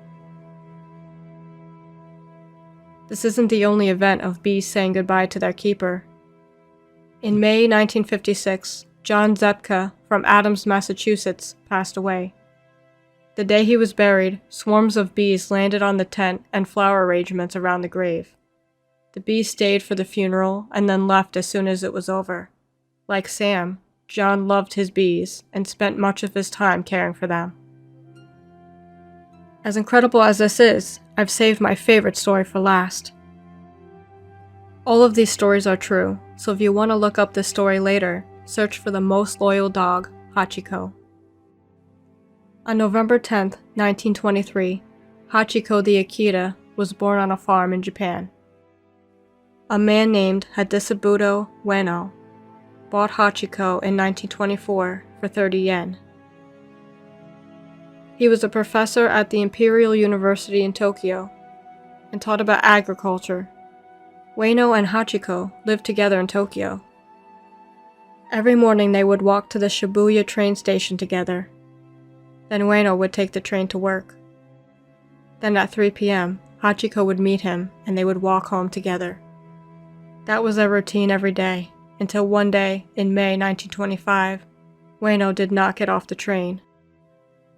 This isn't the only event of bees saying goodbye to their keeper. In May 1956, John Zepka from Adams, Massachusetts, passed away. The day he was buried, swarms of bees landed on the tent and flower arrangements around the grave. The bees stayed for the funeral and then left as soon as it was over. Like Sam, John loved his bees and spent much of his time caring for them. As incredible as this is, I've saved my favorite story for last. All of these stories are true, so if you want to look up this story later, search for the most loyal dog, Hachiko. On November 10, 1923, Hachiko the Akita was born on a farm in Japan. A man named Hadisabuto Ueno bought Hachiko in 1924 for 30 yen. He was a professor at the Imperial University in Tokyo and taught about agriculture. Ueno and Hachiko lived together in Tokyo. Every morning they would walk to the Shibuya train station together. Then Ueno would take the train to work. Then at 3 p.m., Hachiko would meet him and they would walk home together. That was their routine every day, until one day, in May 1925, Ueno did not get off the train.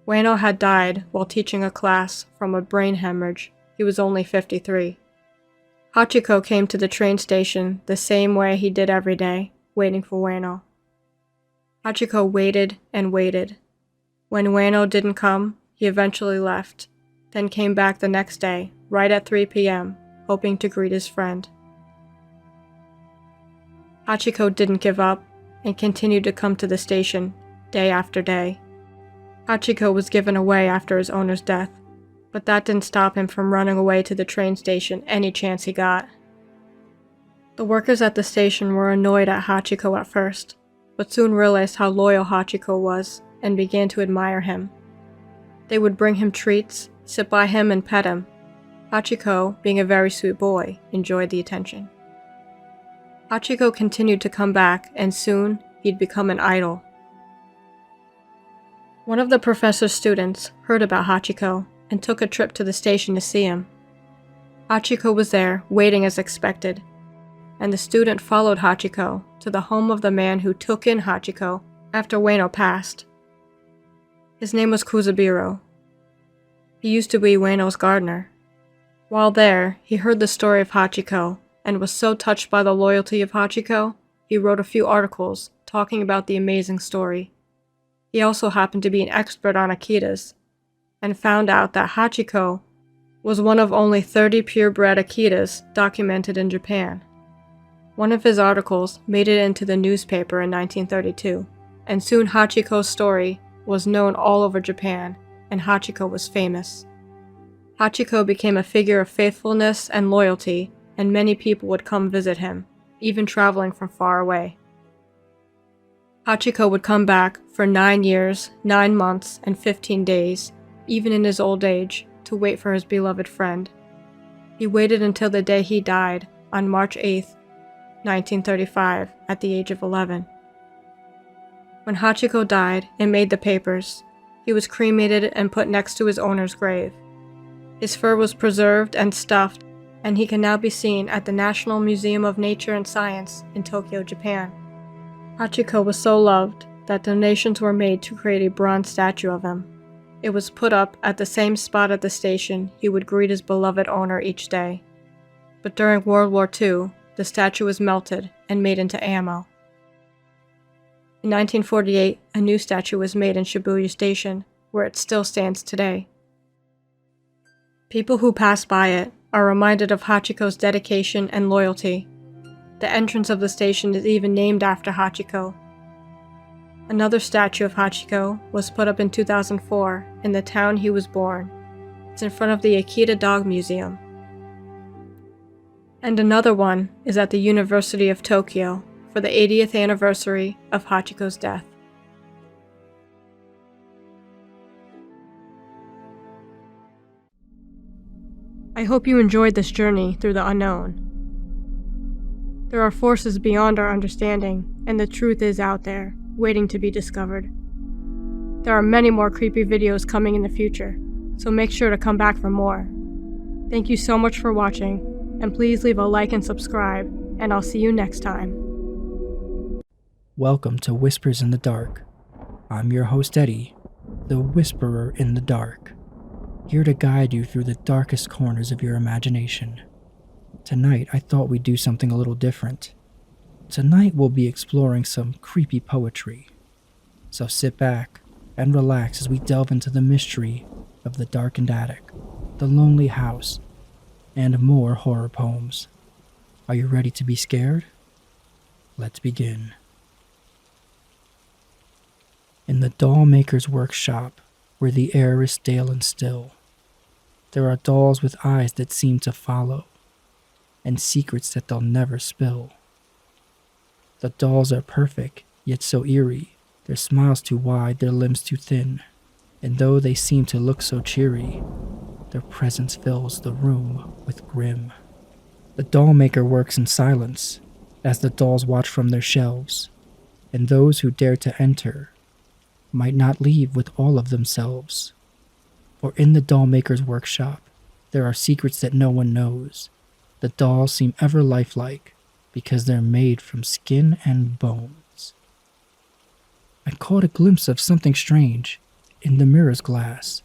Ueno had died while teaching a class from a brain hemorrhage. He was only 53. Hachiko came to the train station the same way he did every day, waiting for Ueno. Hachiko waited and waited. When Ueno didn't come, he eventually left, then came back the next day, right at 3 p.m., hoping to greet his friend. Hachiko didn't give up and continued to come to the station day after day. Hachiko was given away after his owner's death, but that didn't stop him from running away to the train station any chance he got. The workers at the station were annoyed at Hachiko at first, but soon realized how loyal Hachiko was and began to admire him. They would bring him treats, sit by him, and pet him. Hachiko, being a very sweet boy, enjoyed the attention. Hachiko continued to come back, and soon he'd become an idol. One of the professor's students heard about Hachiko and took a trip to the station to see him. Hachiko was there, waiting as expected, and the student followed Hachiko to the home of the man who took in Hachiko after Ueno passed. His name was Kuzaburo. He used to be Ueno's gardener. While there, he heard the story of Hachiko and was so touched by the loyalty of Hachiko, he wrote a few articles talking about the amazing story. He also happened to be an expert on Akitas, and found out that Hachiko was one of only 30 purebred Akitas documented in Japan. One of his articles made it into the newspaper in 1932, and soon Hachiko's story was known all over Japan, and Hachiko was famous. Hachiko became a figure of faithfulness and loyalty, and many people would come visit him, even traveling from far away. Hachiko would come back for 9 years, 9 months, and 15 days, even in his old age, to wait for his beloved friend. He waited until the day he died, on March 8, 1935, at the age of 11. When Hachiko died, it made the papers. He was cremated and put next to his owner's grave. His fur was preserved and stuffed, and he can now be seen at the National Museum of Nature and Science in Tokyo, Japan. Hachiko was so loved that donations were made to create a bronze statue of him. It was put up at the same spot at the station he would greet his beloved owner each day. But during World War II, the statue was melted and made into ammo. In 1948, a new statue was made in Shibuya Station, where it still stands today. People who pass by it are reminded of Hachiko's dedication and loyalty. The entrance of the station is even named after Hachiko. Another statue of Hachiko was put up in 2004 in the town he was born. It's in front of the Akita Dog Museum. And another one is at the University of Tokyo for the 80th anniversary of Hachiko's death. I hope you enjoyed this journey through the unknown. There are forces beyond our understanding, and the truth is out there, waiting to be discovered. There are many more creepy videos coming in the future, so make sure to come back for more. Thank you so much for watching, and please leave a like and subscribe, and I'll see you next time. Welcome to Whispers in the Dark. I'm your host, Eddie. the whisperer in the dark, here to guide you through the darkest corners of your imagination. Tonight, I thought we'd do something a little different. Tonight, we'll be exploring some creepy poetry. So sit back and relax as we delve into the mystery of the darkened attic, the lonely house, and more horror poems. Are you ready to be scared? Let's begin. In the doll maker's workshop, where the air is stale and still, there are dolls with eyes that seem to follow, and secrets that they'll never spill. The dolls are perfect, yet so eerie, their smiles too wide, their limbs too thin, and though they seem to look so cheery, their presence fills the room with grim. The doll maker works in silence, as the dolls watch from their shelves, and those who dare to enter might not leave with all of themselves. For in the doll maker's workshop, there are secrets that no one knows. The dolls seem ever lifelike, because they're made from skin and bones. I caught a glimpse of something strange in the mirror's glass.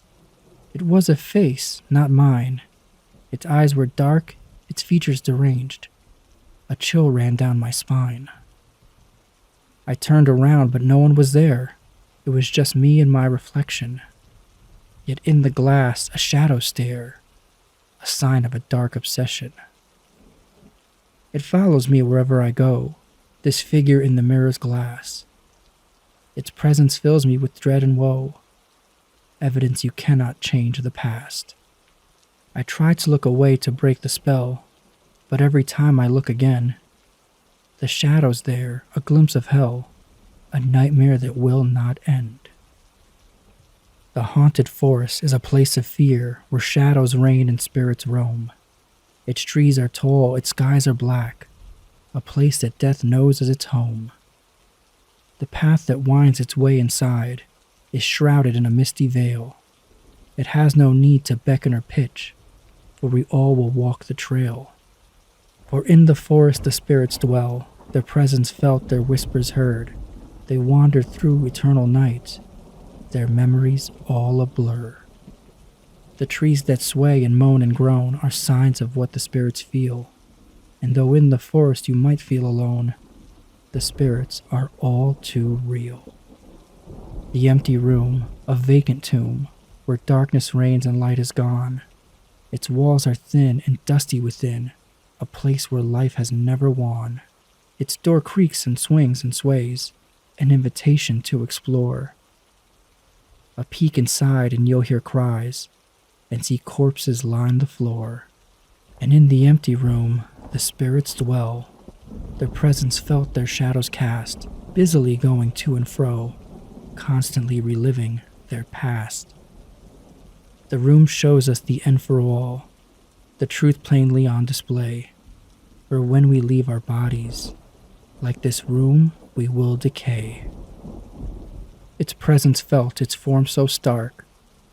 It was a face, not mine. Its eyes were dark, its features deranged. A chill ran down my spine. I turned around, but no one was there. It was just me and my reflection. Yet in the glass, a shadow stare, a sign of a dark obsession. It follows me wherever I go, this figure in the mirror's glass. Its presence fills me with dread and woe, evidence you cannot change the past. I try to look away to break the spell, but every time I look again, the shadow's there, a glimpse of hell, a nightmare that will not end. The haunted forest is a place of fear where shadows reign and spirits roam. Its trees are tall, its skies are black, a place that death knows as its home. The path that winds its way inside is shrouded in a misty veil. It has no need to beckon or pitch, for we all will walk the trail. For in the forest the spirits dwell, their presence felt, their whispers heard. They wander through eternal night, their memories all a blur. The trees that sway and moan and groan are signs of what the spirits feel, and though in the forest you might feel alone, the spirits are all too real. The empty room, a vacant tomb, where darkness reigns and light is gone. Its walls are thin and dusty within, a place where life has never won. Its door creaks and swings and sways, an invitation to explore. A peek inside and you'll hear cries, and see corpses line the floor. And in the empty room, the spirits dwell, their presence felt, their shadows cast, busily going to and fro, constantly reliving their past. The room shows us the end for all, the truth plainly on display, for when we leave our bodies, like this room, we will decay. Its presence felt, its form so stark,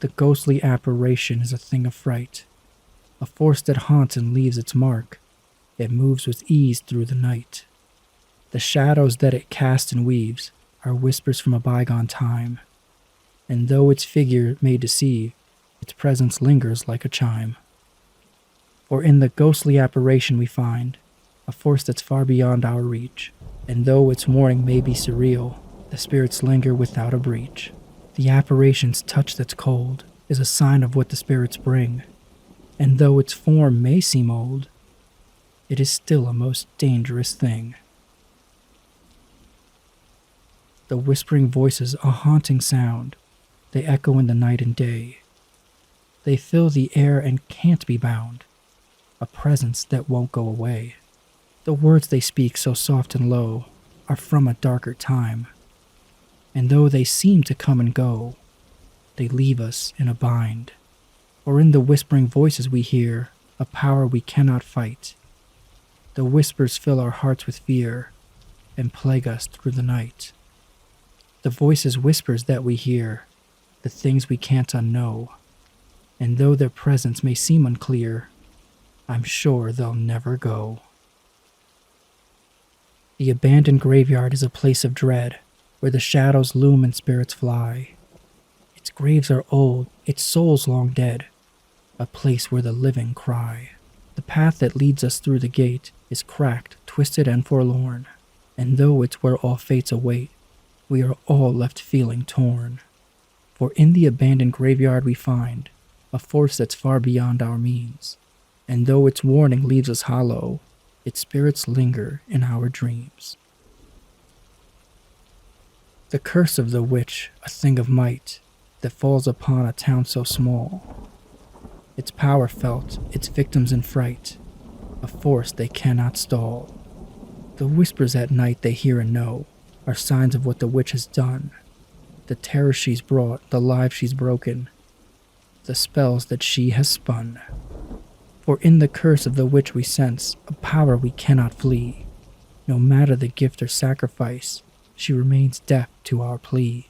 the ghostly apparition is a thing of fright, a force that haunts and leaves its mark. It moves with ease through the night. The shadows that it casts and weaves are whispers from a bygone time, and though its figure may deceive, its presence lingers like a chime. For in the ghostly apparition we find a force that's far beyond our reach, and though its warning may be surreal, the spirits linger without a breach. The apparition's touch that's cold is a sign of what the spirits bring, and though its form may seem old, it is still a most dangerous thing. The whispering voices, a haunting sound, they echo in the night and day. They fill the air and can't be bound, a presence that won't go away. The words they speak, so soft and low, are from a darker time, and though they seem to come and go, they leave us in a bind. For in the whispering voices we hear a power we cannot fight. The whispers fill our hearts with fear and plague us through the night. The voices whispers that we hear, the things we can't unknow, and though their presence may seem unclear, I'm sure they'll never go. The abandoned graveyard is a place of dread, where the shadows loom and spirits fly. Its graves are old, its soul's long dead, a place where the living cry. The path that leads us through the gate is cracked, twisted, and forlorn, and though it's where all fates await, we are all left feeling torn. For in the abandoned graveyard we find a force that's far beyond our means, and though its warning leaves us hollow, its spirits linger in our dreams. The curse of the witch, a thing of might, that falls upon a town so small. Its power felt, its victims in fright, a force they cannot stall. The whispers at night they hear and know are signs of what the witch has done. The terror she's brought, the lives she's broken, the spells that she has spun. For in the curse of the witch we sense a power we cannot flee. No matter the gift or sacrifice, she remains deaf to our plea.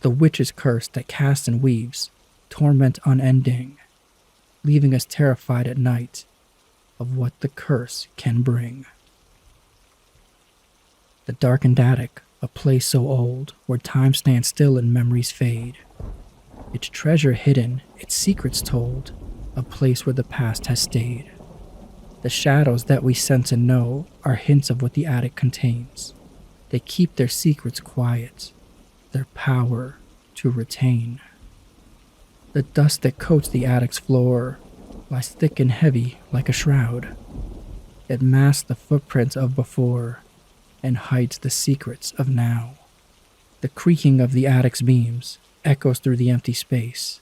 The witch's curse that casts and weaves torment unending, leaving us terrified at night of what the curse can bring. The darkened attic, a place so old where time stands still and memories fade. Its treasure hidden, its secrets told, a place where the past has stayed. The shadows that we sense and know are hints of what the attic contains. They keep their secrets quiet, their power to retain. The dust that coats the attic's floor lies thick and heavy like a shroud. It masks the footprints of before and hides the secrets of now. The creaking of the attic's beams echoes through the empty space.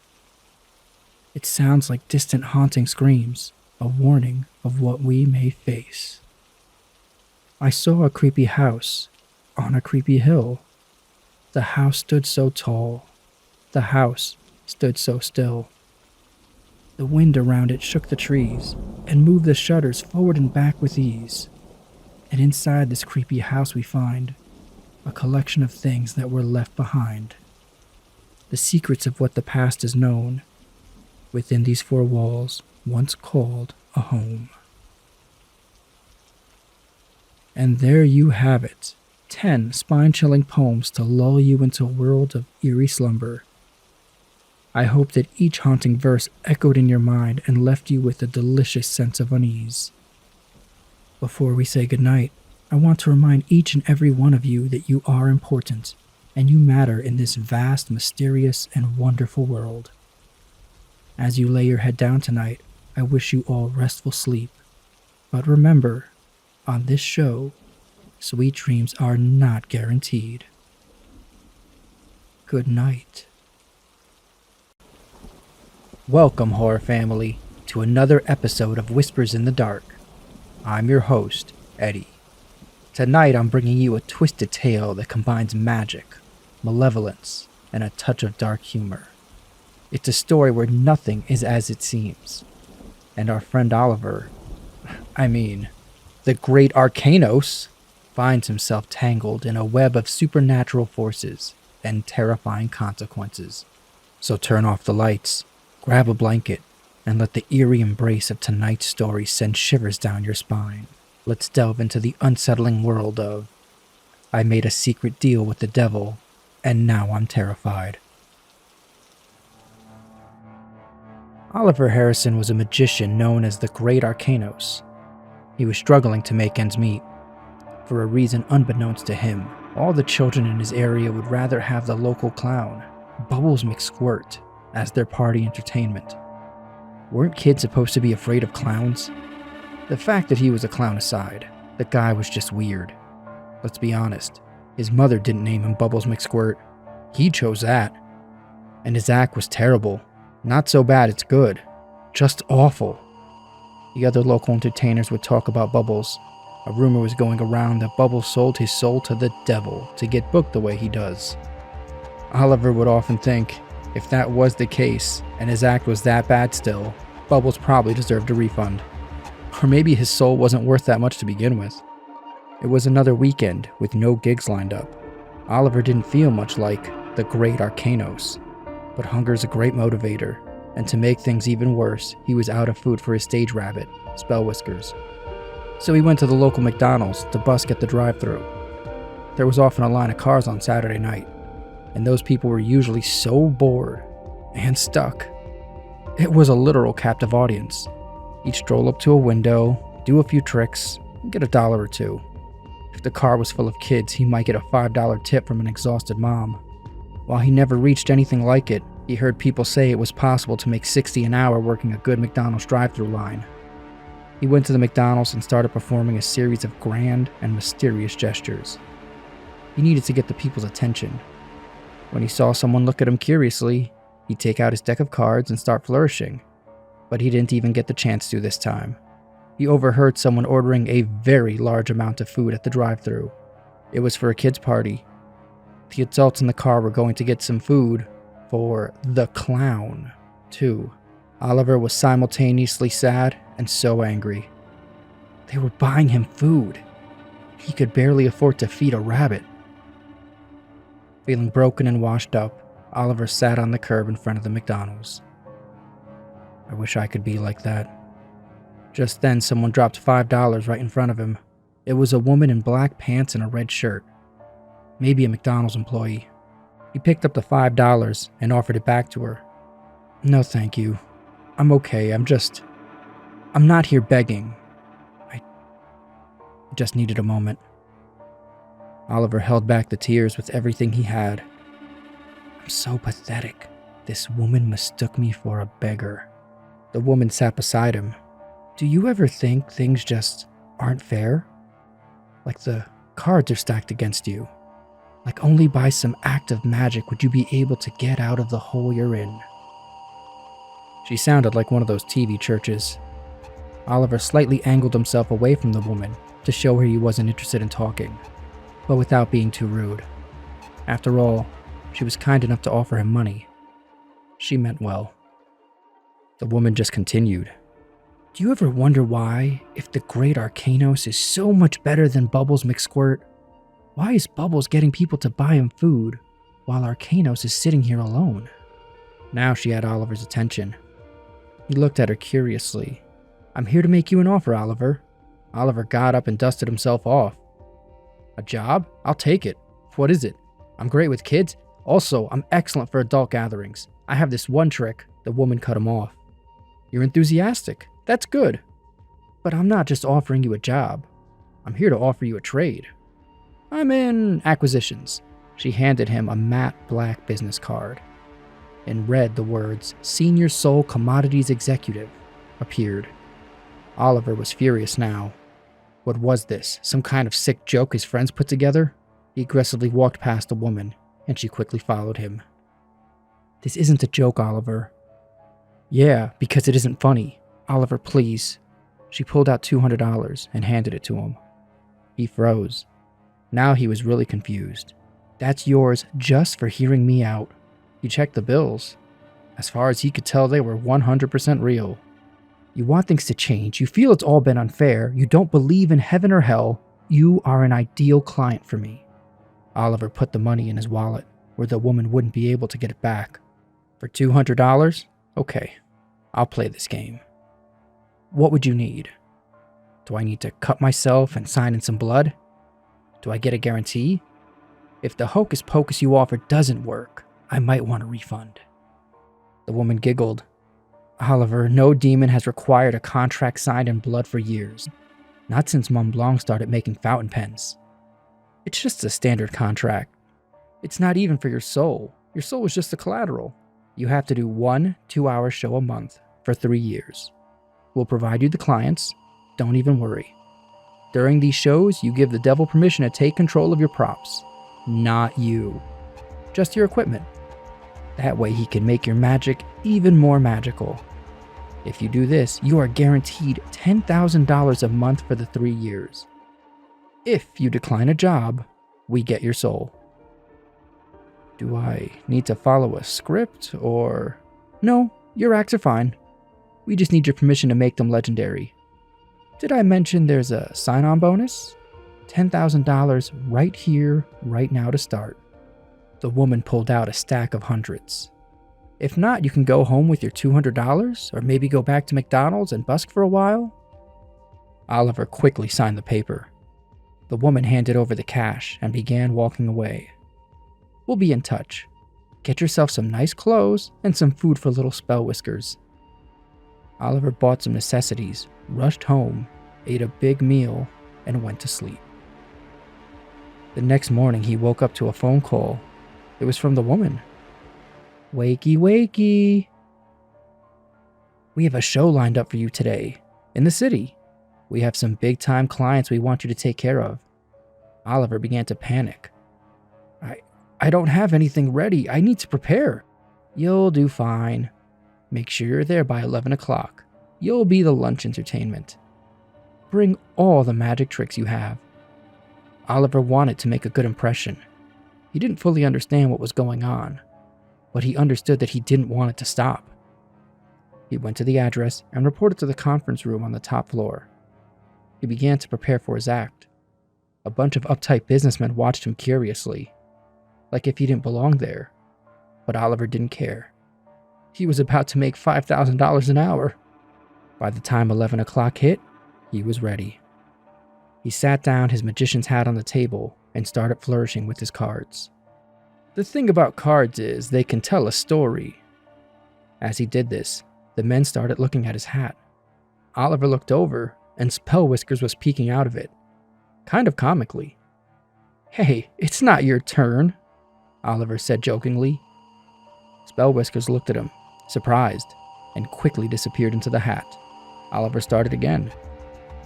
It sounds like distant haunting screams, a warning of what we may face. I saw a creepy house on a creepy hill. The house stood so tall. The house stood so still. The wind around it shook the trees and moved the shutters forward and back with ease. And inside this creepy house we find a collection of things that were left behind. The secrets of what the past is known within these four walls once called a home. And there you have it, 10 spine-chilling poems to lull you into a world of eerie slumber. I hope that each haunting verse echoed in your mind and left you with a delicious sense of unease. Before we say goodnight, I want to remind each and every one of you that you are important and you matter in this vast, mysterious, and wonderful world. As you lay your head down tonight, I wish you all restful sleep. But remember, on this show, sweet dreams are not guaranteed. Good night. Welcome, horror family, to another episode of Whispers in the Dark. I'm your host, Eddie. Tonight I'm bringing you a twisted tale that combines magic, malevolence, and a touch of dark humor. It's a story where nothing is as it seems. And our friend Oliver, the great Arcanos, finds himself tangled in a web of supernatural forces and terrifying consequences. So turn off the lights, grab a blanket, and let the eerie embrace of tonight's story send shivers down your spine. Let's delve into the unsettling world of I made a secret deal with the devil, and now I'm terrified. Oliver Harrison was a magician known as the Great Arcanos. He was struggling to make ends meet. For a reason unbeknownst to him, all the children in his area would rather have the local clown, Bubbles McSquirt, as their party entertainment. Weren't kids supposed to be afraid of clowns? The fact that he was a clown aside, the guy was just weird. Let's be honest, his mother didn't name him Bubbles McSquirt. He chose that. And his act was terrible. Not so bad it's good. Just awful. The other local entertainers would talk about Bubbles. A rumor was going around that Bubbles sold his soul to the devil to get booked the way he does. Oliver would often think, if that was the case, and his act was that bad still, Bubbles probably deserved a refund. Or maybe his soul wasn't worth that much to begin with. It was another weekend with no gigs lined up. Oliver didn't feel much like the Great Arcanos, but hunger's a great motivator, and to make things even worse, he was out of food for his stage rabbit, Spell Whiskers. So he went to the local McDonald's to busk at the drive-thru. There was often a line of cars on Saturday night, and those people were usually so bored and stuck. It was a literal captive audience. He'd stroll up to a window, do a few tricks, and get $1 or $2. If the car was full of kids, he might get a $5 tip from an exhausted mom. While he never reached anything like it, he heard people say it was possible to make $60 an hour working a good McDonald's drive-thru line. He went to the McDonald's and started performing a series of grand and mysterious gestures. He needed to get the people's attention. When he saw someone look at him curiously, he'd take out his deck of cards and start flourishing. But he didn't even get the chance to this time. He overheard someone ordering a very large amount of food at the drive-thru. It was for a kid's party. The adults in the car were going to get some food for the clown, too. Oliver was simultaneously sad and so angry. They were buying him food. He could barely afford to feed a rabbit. Feeling broken and washed up, Oliver sat on the curb in front of the McDonald's. I wish I could be like that. Just then, someone dropped $5 right in front of him. It was a woman in black pants and a red shirt. Maybe a McDonald's employee. He picked up the $5 and offered it back to her. No, thank you. I'm okay. I'm not here begging. I just needed a moment. Oliver held back the tears with everything he had. I'm so pathetic. This woman mistook me for a beggar. The woman sat beside him. Do you ever think things just aren't fair? Like the cards are stacked against you. Like only by some act of magic would you be able to get out of the hole you're in. She sounded like one of those TV churches. Oliver slightly angled himself away from the woman to show her he wasn't interested in talking, but without being too rude. After all, she was kind enough to offer him money. She meant well. The woman just continued. Do you ever wonder why, if the great Arcanos is so much better than Bubbles McSquirt, why is Bubbles getting people to buy him food, while Arcanos is sitting here alone? Now she had Oliver's attention. He looked at her curiously. I'm here to make you an offer, Oliver. Oliver got up and dusted himself off. A job? I'll take it. What is it? I'm great with kids. Also, I'm excellent for adult gatherings. I have this one trick. The woman cut him off. You're enthusiastic. That's good. But I'm not just offering you a job. I'm here to offer you a trade. I'm in acquisitions. She handed him a matte black business card. In red, the words, Senior Soul Commodities Executive, appeared. Oliver was furious now. What was this? Some kind of sick joke his friends put together? He aggressively walked past the woman, and she quickly followed him. This isn't a joke, Oliver. Yeah, because it isn't funny. Oliver, please. She pulled out $200 and handed it to him. He froze. Now he was really confused. That's yours just for hearing me out. He checked the bills. As far as he could tell, they were 100% real. You want things to change. You feel it's all been unfair. You don't believe in heaven or hell. You are an ideal client for me. Oliver put the money in his wallet, where the woman wouldn't be able to get it back. For $200? Okay, I'll play this game. What would you need? Do I need to cut myself and sign in some blood? Do I get a guarantee? If the hocus pocus you offer doesn't work, I might want a refund. The woman giggled. Oliver, no demon has required a contract signed in blood for years. Not since Mont Blanc started making fountain pens. It's just a standard contract. It's not even for your soul. Your soul is just the collateral. You have to do 1 2-hour show a month for 3 years. We'll provide you the clients. Don't even worry. During these shows, you give the devil permission to take control of your props. Not you. Just your equipment. That way he can make your magic even more magical. If you do this, you are guaranteed $10,000 a month for the 3 years. If you decline a job, we get your soul. Do I need to follow a script or... No, your acts are fine. We just need your permission to make them legendary. Did I mention there's a sign-on bonus? $10,000 right here, right now to start. The woman pulled out a stack of hundreds. If not, you can go home with your $200 or maybe go back to McDonald's and busk for a while. Oliver quickly signed the paper. The woman handed over the cash and began walking away. We'll be in touch. Get yourself some nice clothes and some food for little Spell Whiskers. Oliver bought some necessities, rushed home, ate a big meal, and went to sleep. The next morning, he woke up to a phone call. It was from the woman. "Wakey, wakey. We have a show lined up for you today, in the city. We have some big-time clients we want you to take care of." Oliver began to panic. I don't have anything ready. I need to prepare." "You'll do fine. Make sure you're there by 11 o'clock. You'll be the lunch entertainment. Bring all the magic tricks you have." Oliver wanted to make a good impression. He didn't fully understand what was going on, but he understood that he didn't want it to stop. He went to the address and reported to the conference room on the top floor. He began to prepare for his act. A bunch of uptight businessmen watched him curiously, like if he didn't belong there. But Oliver didn't care. He was about to make $5,000 an hour. By the time 11 o'clock hit, he was ready. He sat down his magician's hat on the table and started flourishing with his cards. The thing about cards is they can tell a story. As he did this, the men started looking at his hat. Oliver looked over, and Spell Whiskers was peeking out of it, kind of comically. "Hey, it's not your turn," Oliver said jokingly. Spell Whiskers looked at him, surprised, and quickly disappeared into the hat. Oliver started again.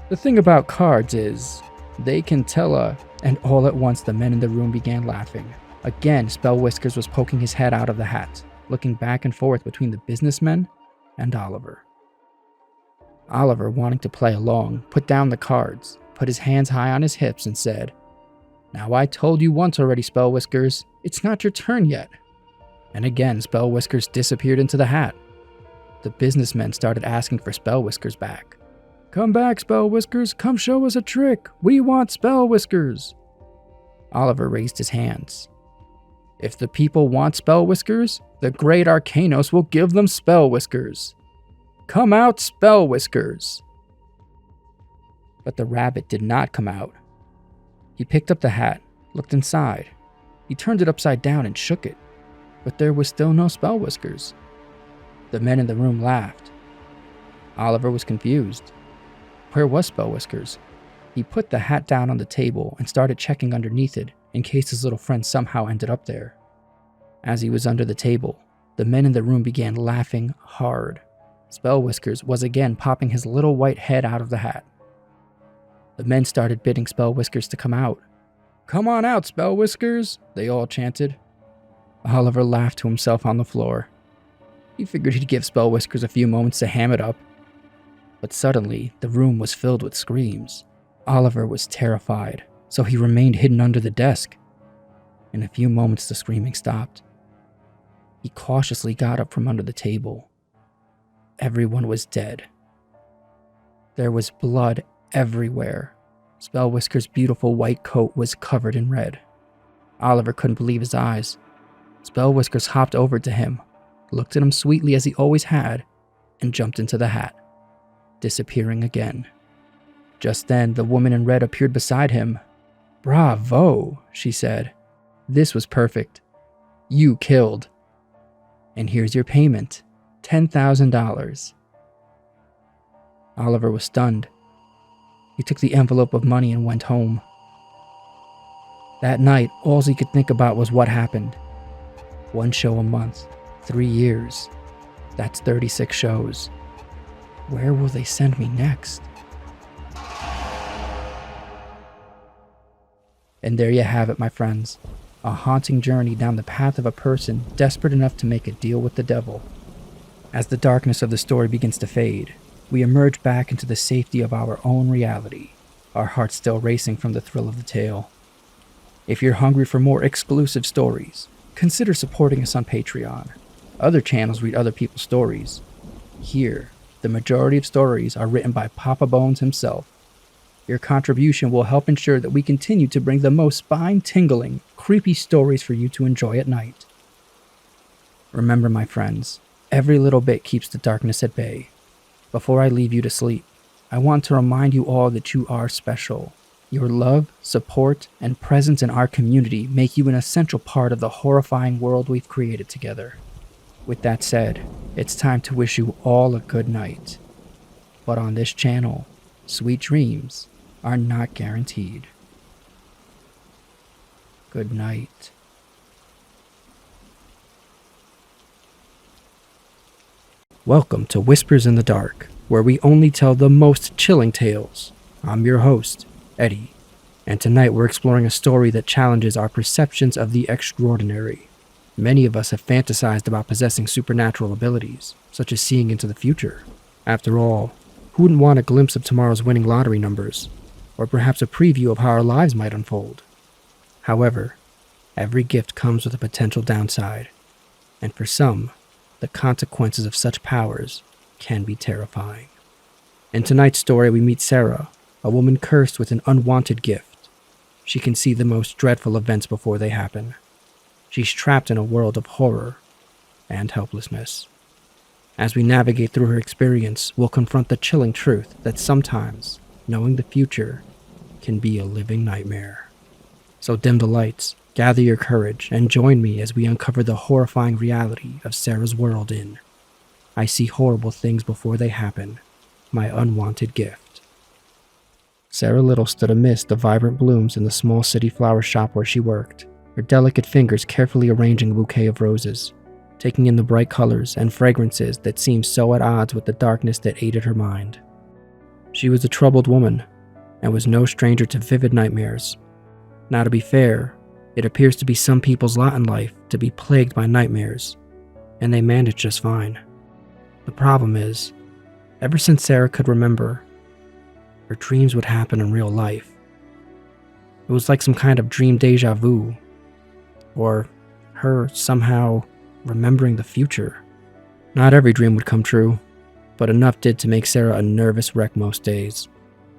"The thing about cards is they can tell and all at once the men in the room began laughing. Again, Spell Whiskers was poking his head out of the hat, looking back and forth between the businessmen and Oliver. Oliver, wanting to play along, put down the cards, put his hands high on his hips, and said, "Now I told you once already, Spell Whiskers, it's not your turn yet." And again, Spell Whiskers disappeared into the hat. The businessmen started asking for Spell Whiskers back. "Come back, Spell Whiskers, come show us a trick. We want Spell Whiskers." Oliver raised his hands. "If the people want Spell Whiskers, the great Arcanos will give them Spell Whiskers. Come out, Spell Whiskers." But the rabbit did not come out. He picked up the hat, looked inside. He turned it upside down and shook it, but there was still no Spell Whiskers. The men in the room laughed. Oliver was confused. Where was Spell Whiskers? He put the hat down on the table and started checking underneath it in case his little friend somehow ended up there. As he was under the table, the men in the room began laughing hard. Spell Whiskers was again popping his little white head out of the hat. The men started bidding Spell Whiskers to come out. "Come on out, Spell Whiskers," they all chanted. Oliver laughed to himself on the floor. He figured he'd give Spell Whiskers a few moments to ham it up. But suddenly, the room was filled with screams. Oliver was terrified, so he remained hidden under the desk. In a few moments, the screaming stopped. He cautiously got up from under the table. Everyone was dead. There was blood everywhere. Spell Whiskers' beautiful white coat was covered in red. Oliver couldn't believe his eyes. Spell Whiskers hopped over to him, looked at him sweetly as he always had, and jumped into the hat, disappearing again. Just then, the woman in red appeared beside him. "Bravo," she said. "This was perfect. You killed. And here's your payment, $10,000. Oliver was stunned. He took the envelope of money and went home. That night, all he could think about was what happened. One show a month, 3 years. That's 36 shows. Where will they send me next? And there you have it, my friends. A haunting journey down the path of a person desperate enough to make a deal with the devil. As the darkness of the story begins to fade, we emerge back into the safety of our own reality, our hearts still racing from the thrill of the tale. If you're hungry for more exclusive stories, consider supporting us on Patreon. Other channels read other people's stories. Here, the majority of stories are written by Papa Bones himself. Your contribution will help ensure that we continue to bring the most spine-tingling, creepy stories for you to enjoy at night. Remember, my friends, every little bit keeps the darkness at bay. Before I leave you to sleep, I want to remind you all that you are special. Your love, support, and presence in our community make you an essential part of the horrifying world we've created together. With that said, it's time to wish you all a good night. But on this channel, sweet dreams are not guaranteed. Good night. Welcome to Whispers in the Dark, where we only tell the most chilling tales. I'm your host, Eddie, and tonight we're exploring a story that challenges our perceptions of the extraordinary. Many of us have fantasized about possessing supernatural abilities, such as seeing into the future. After all, who wouldn't want a glimpse of tomorrow's winning lottery numbers, or perhaps a preview of how our lives might unfold? However, every gift comes with a potential downside, and for some, the consequences of such powers can be terrifying. In tonight's story, we meet Sarah, a woman cursed with an unwanted gift. She can see the most dreadful events before they happen. She's trapped in a world of horror and helplessness. As we navigate through her experience, we'll confront the chilling truth that sometimes knowing the future can be a living nightmare. So dim the lights, gather your courage, and join me as we uncover the horrifying reality of Sarah's world in I See Horrible Things Before They Happen, My Unwanted Gift. Sarah Little stood amidst the vibrant blooms in the small city flower shop where she worked, her delicate fingers carefully arranging a bouquet of roses, taking in the bright colors and fragrances that seemed so at odds with the darkness that aided her mind. She was a troubled woman, and was no stranger to vivid nightmares. Now, to be fair, it appears to be some people's lot in life to be plagued by nightmares, and they manage just fine. The problem is, ever since Sarah could remember, her dreams would happen in real life. It was like some kind of dream deja vu, or her somehow remembering the future. Not every dream would come true, but enough did to make Sarah a nervous wreck most days.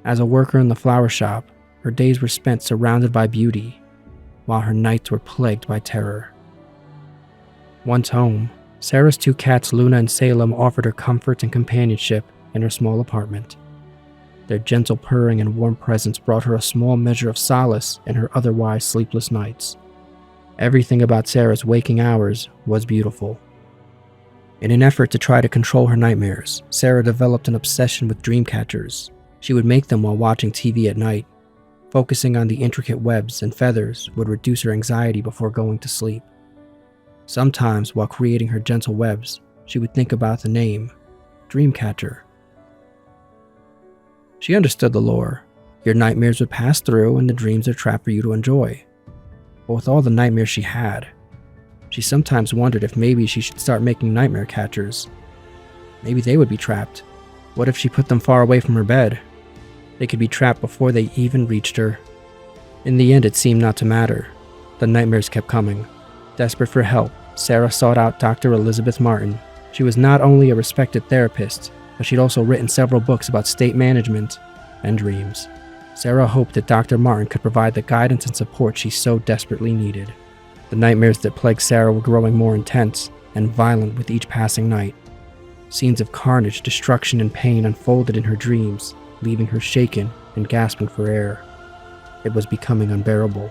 As a worker in the flower shop, her days were spent surrounded by beauty, while her nights were plagued by terror. Once home, Sarah's two cats Luna and Salem offered her comfort and companionship in her small apartment. Their gentle purring and warm presence brought her a small measure of solace in her otherwise sleepless nights. Everything about Sarah's waking hours was beautiful. In an effort to try to control her nightmares, Sarah developed an obsession with dream catchers. She would make them while watching TV at night. Focusing on the intricate webs and feathers would reduce her anxiety before going to sleep. Sometimes, while creating her gentle webs, she would think about the name, Dreamcatcher. She understood the lore. Your nightmares would pass through and the dreams are trapped for you to enjoy. But with all the nightmares she had, she sometimes wondered if maybe she should start making nightmare catchers. Maybe they would be trapped. What if she put them far away from her bed? They could be trapped before they even reached her. In the end, it seemed not to matter. The nightmares kept coming. Desperate for help, Sarah sought out Dr. Elizabeth Martin. She was not only a respected therapist, but she'd also written several books about state management and dreams. Sarah hoped that Dr. Martin could provide the guidance and support she so desperately needed. The nightmares that plagued Sarah were growing more intense and violent with each passing night. Scenes of carnage, destruction, and pain unfolded in her dreams, leaving her shaken and gasping for air. It was becoming unbearable.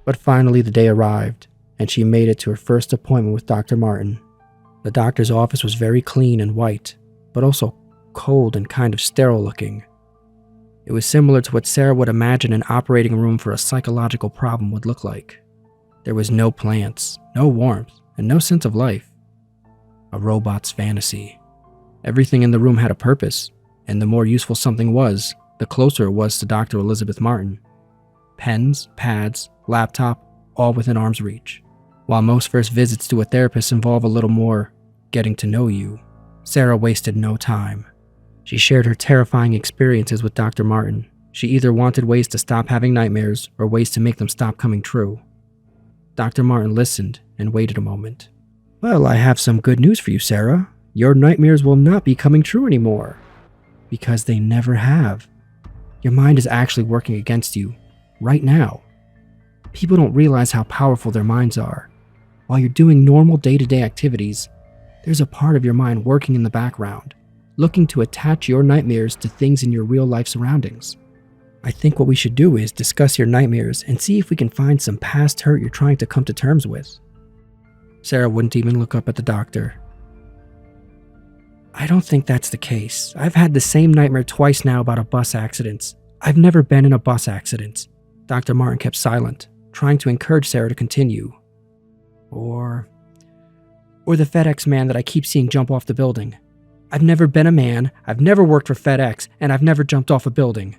But finally the day arrived, and she made it to her first appointment with Dr. Martin. The doctor's office was very clean and white, but also cold and kind of sterile looking. It was similar to what Sarah would imagine an operating room for a psychological problem would look like. There was no plants, no warmth, and no sense of life. A robot's fantasy. Everything in the room had a purpose, and the more useful something was, the closer it was to Dr. Elizabeth Martin. Pens, pads, laptop, all within arm's reach. While most first visits to a therapist involve a little more getting to know you, Sarah wasted no time. She shared her terrifying experiences with Dr. Martin. She either wanted ways to stop having nightmares or ways to make them stop coming true. Dr. Martin listened and waited a moment. "Well, I have some good news for you, Sarah. Your nightmares will not be coming true anymore. Because they never have. Your mind is actually working against you, right now. People don't realize how powerful their minds are. While you're doing normal day-to-day activities, there's a part of your mind working in the background, looking to attach your nightmares to things in your real-life surroundings. I think what we should do is discuss your nightmares and see if we can find some past hurt you're trying to come to terms with. Sarah wouldn't even look up at the doctor. I don't think that's the case. I've had the same nightmare twice now about a bus accident. I've never been in a bus accident. Dr. Martin kept silent, trying to encourage Sarah to continue. Or the FedEx man that I keep seeing jump off the building. I've never been a man, I've never worked for FedEx, and I've never jumped off a building.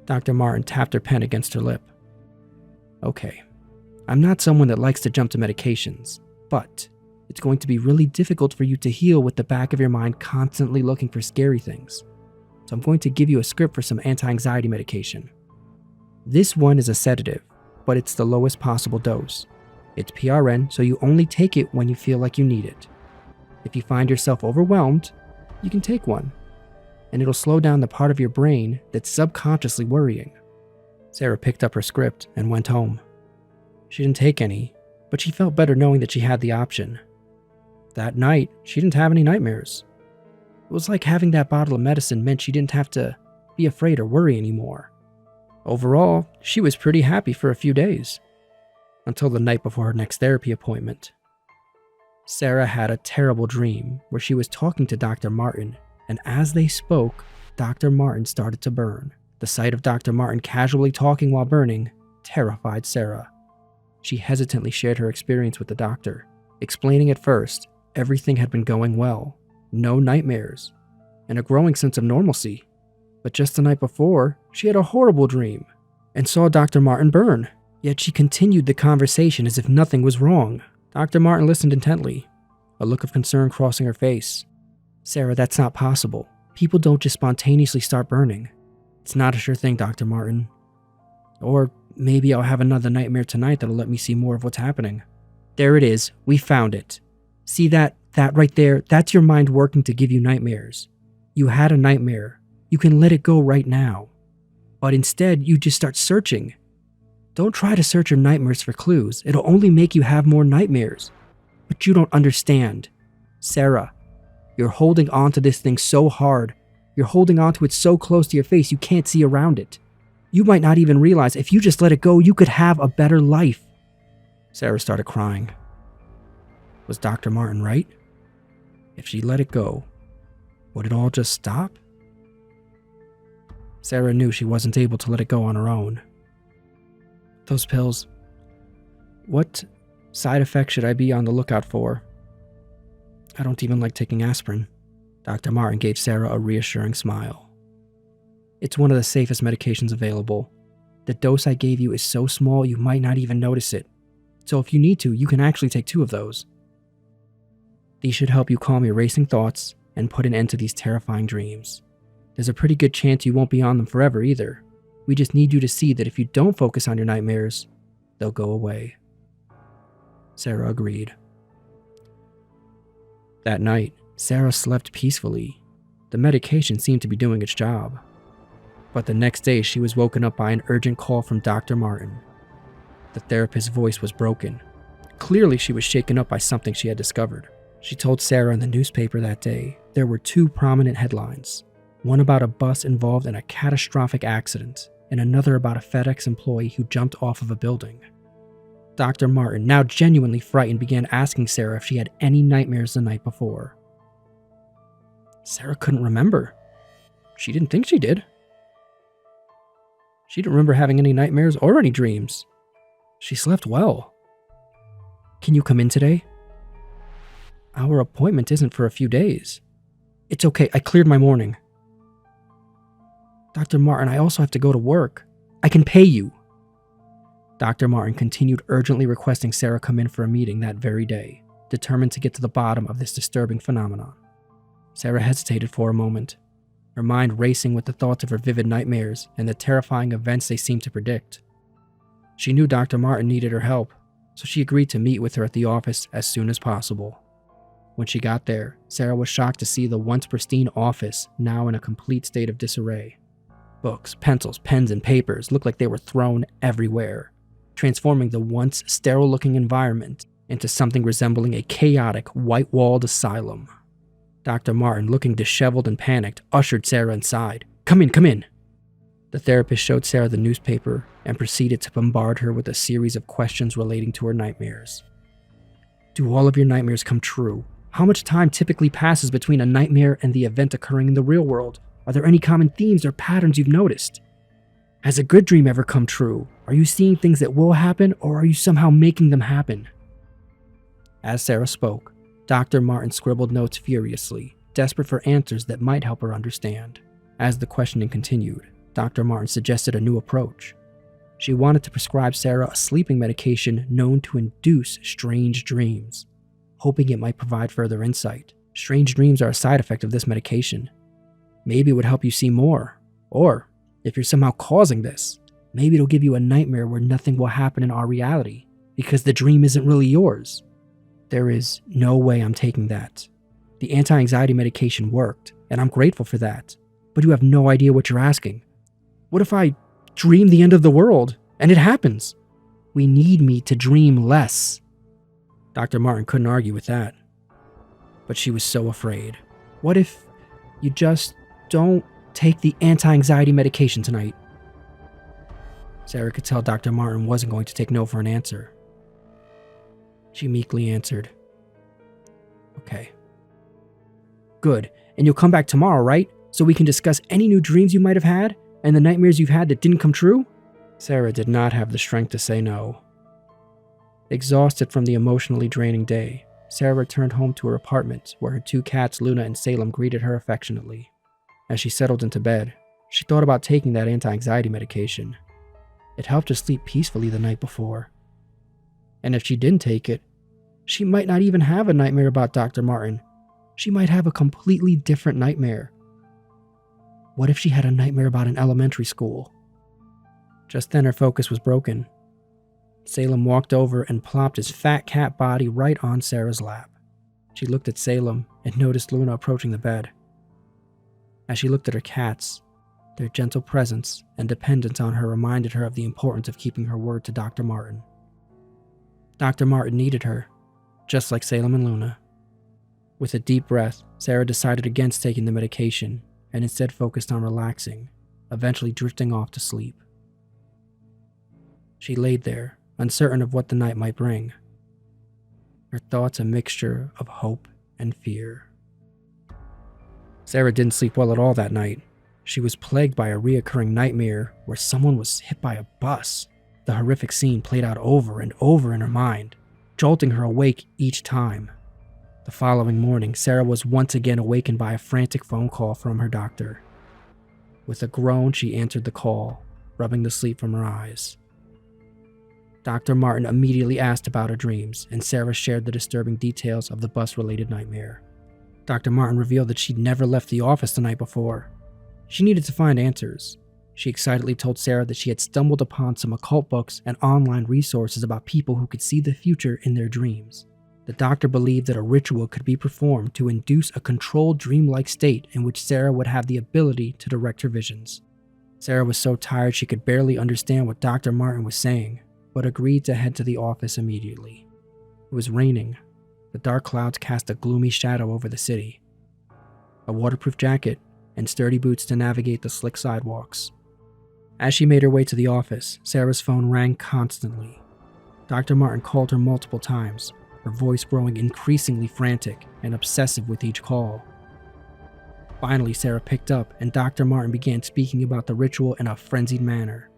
Dr. Martin tapped her pen against her lip. Okay, I'm not someone that likes to jump to medications, but it's going to be really difficult for you to heal with the back of your mind constantly looking for scary things. So I'm going to give you a script for some anti-anxiety medication. This one is a sedative, but it's the lowest possible dose. It's PRN, so you only take it when you feel like you need it. If you find yourself overwhelmed, you can take one, and it'll slow down the part of your brain that's subconsciously worrying. Sarah picked up her script and went home. She didn't take any, but she felt better knowing that she had the option. That night, she didn't have any nightmares. It was like having that bottle of medicine meant she didn't have to be afraid or worry anymore. Overall, she was pretty happy for a few days, until the night before her next therapy appointment. Sarah had a terrible dream where she was talking to Dr. Martin, and as they spoke, Dr. Martin started to burn. The sight of Dr. Martin casually talking while burning terrified Sarah. She hesitantly shared her experience with the doctor, explaining at first everything had been going well, no nightmares, and a growing sense of normalcy. But just the night before, she had a horrible dream and saw Dr. Martin burn. Yet she continued the conversation as if nothing was wrong. Dr. Martin listened intently, a look of concern crossing her face. Sarah, that's not possible. People don't just spontaneously start burning. It's not a sure thing, Dr. Martin. Or maybe I'll have another nightmare tonight that'll let me see more of what's happening. There it is. We found it. See that right there? That's your mind working to give you nightmares. You had a nightmare. You can let it go right now. But instead, you just start searching. Don't try to search your nightmares for clues. It'll only make you have more nightmares. But you don't understand. Sarah, you're holding on to this thing so hard. You're holding on to it so close to your face you can't see around it. You might not even realize if you just let it go, you could have a better life. Sarah started crying. Was Dr. Martin right? If she let it go, would it all just stop? Sarah knew she wasn't able to let it go on her own. Those pills. What side effects should I be on the lookout for? I don't even like taking aspirin. Dr. Martin gave Sarah a reassuring smile. It's one of the safest medications available. The dose I gave you is so small you might not even notice it. So if you need to, you can actually take 2 of those. These should help you calm your racing thoughts and put an end to these terrifying dreams. There's a pretty good chance you won't be on them forever either. We just need you to see that if you don't focus on your nightmares, they'll go away. Sarah agreed. That night, Sarah slept peacefully. The medication seemed to be doing its job. But the next day, she was woken up by an urgent call from Dr. Martin. The therapist's voice was broken. Clearly, she was shaken up by something she had discovered. She told Sarah in the newspaper that day there were 2 prominent headlines. One about a bus involved in a catastrophic accident, and another about a FedEx employee who jumped off of a building. Dr. Martin, now genuinely frightened, began asking Sarah if she had any nightmares the night before. Sarah couldn't remember. She didn't think she did. She didn't remember having any nightmares or any dreams. She slept well. Can you come in today? Our appointment isn't for a few days. It's okay, I cleared my morning. Dr. Martin, I also have to go to work. I can pay you. Dr. Martin continued urgently requesting Sarah come in for a meeting that very day, determined to get to the bottom of this disturbing phenomenon. Sarah hesitated for a moment, her mind racing with the thoughts of her vivid nightmares and the terrifying events they seemed to predict. She knew Dr. Martin needed her help, so she agreed to meet with her at the office as soon as possible. When she got there, Sarah was shocked to see the once pristine office now in a complete state of disarray. Books, pencils, pens, and papers looked like they were thrown everywhere, transforming the once sterile-looking environment into something resembling a chaotic, white-walled asylum. Dr. Martin, looking disheveled and panicked, ushered Sarah inside. Come in, come in. The therapist showed Sarah the newspaper and proceeded to bombard her with a series of questions relating to her nightmares. Do all of your nightmares come true? How much time typically passes between a nightmare and the event occurring in the real world? Are there any common themes or patterns you've noticed? Has a good dream ever come true? Are you seeing things that will happen, or are you somehow making them happen? As Sarah spoke, Dr. Martin scribbled notes furiously, desperate for answers that might help her understand. As the questioning continued, Dr. Martin suggested a new approach. She wanted to prescribe Sarah a sleeping medication known to induce strange dreams, hoping it might provide further insight. Strange dreams are a side effect of this medication. Maybe it would help you see more, or if you're somehow causing this, maybe it'll give you a nightmare where nothing will happen in our reality, because the dream isn't really yours. There is no way I'm taking that. The anti-anxiety medication worked, and I'm grateful for that, but you have no idea what you're asking. What if I dream the end of the world, and it happens? We need me to dream less. Dr. Martin couldn't argue with that, but she was so afraid. What if you just don't take the anti-anxiety medication tonight? Sarah could tell Dr. Martin wasn't going to take no for an answer. She meekly answered, Okay. Good, and you'll come back tomorrow, right? So we can discuss any new dreams you might have had, and the nightmares you've had that didn't come true? Sarah did not have the strength to say no. Exhausted from the emotionally draining day, Sarah returned home to her apartment where her 2 cats, Luna and Salem, greeted her affectionately. As she settled into bed, she thought about taking that anti-anxiety medication. It helped her sleep peacefully the night before. And if she didn't take it, she might not even have a nightmare about Dr. Martin. She might have a completely different nightmare. What if she had a nightmare about an elementary school? Just then her focus was broken. Salem walked over and plopped his fat cat body right on Sarah's lap. She looked at Salem and noticed Luna approaching the bed. As she looked at her cats, their gentle presence and dependence on her reminded her of the importance of keeping her word to Dr. Martin. Dr. Martin needed her, just like Salem and Luna. With a deep breath, Sarah decided against taking the medication and instead focused on relaxing, eventually drifting off to sleep. She laid there, uncertain of what the night might bring. Her thoughts a mixture of hope and fear. Sarah didn't sleep well at all that night. She was plagued by a reoccurring nightmare where someone was hit by a bus. The horrific scene played out over and over in her mind, jolting her awake each time. The following morning, Sarah was once again awakened by a frantic phone call from her doctor. With a groan, she answered the call, rubbing the sleep from her eyes. Dr. Martin immediately asked about her dreams, and Sarah shared the disturbing details of the bus-related nightmare. Dr. Martin revealed that she'd never left the office the night before. She needed to find answers. She excitedly told Sarah that she had stumbled upon some occult books and online resources about people who could see the future in their dreams. The doctor believed that a ritual could be performed to induce a controlled dreamlike state in which Sarah would have the ability to direct her visions. Sarah was so tired she could barely understand what Dr. Martin was saying, but agreed to head to the office immediately. It was raining. The dark clouds cast a gloomy shadow over the city. A waterproof jacket and sturdy boots to navigate the slick sidewalks. As she made her way to the office, Sarah's phone rang constantly. Dr. Martin called her multiple times, her voice growing increasingly frantic and obsessive with each call. Finally, Sarah picked up, and Dr. Martin began speaking about the ritual in a frenzied manner.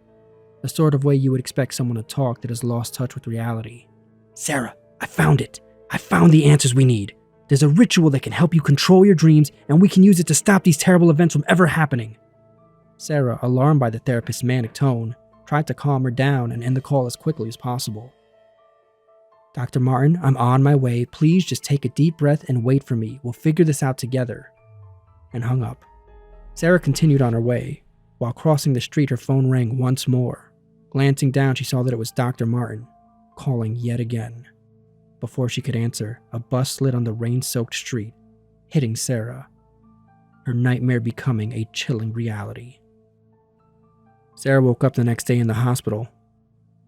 The sort of way you would expect someone to talk that has lost touch with reality. Sarah, I found it! I found the answers we need! There's a ritual that can help you control your dreams, and we can use it to stop these terrible events from ever happening. Sarah, alarmed by the therapist's manic tone, tried to calm her down and end the call as quickly as possible. Dr. Martin, I'm on my way. Please just take a deep breath and wait for me. We'll figure this out together. And hung up. Sarah continued on her way. While crossing the street, her phone rang once more. Glancing down, she saw that it was Dr. Martin, calling yet again. Before she could answer, a bus slid on the rain-soaked street, hitting Sarah, her nightmare becoming a chilling reality. Sarah woke up the next day in the hospital,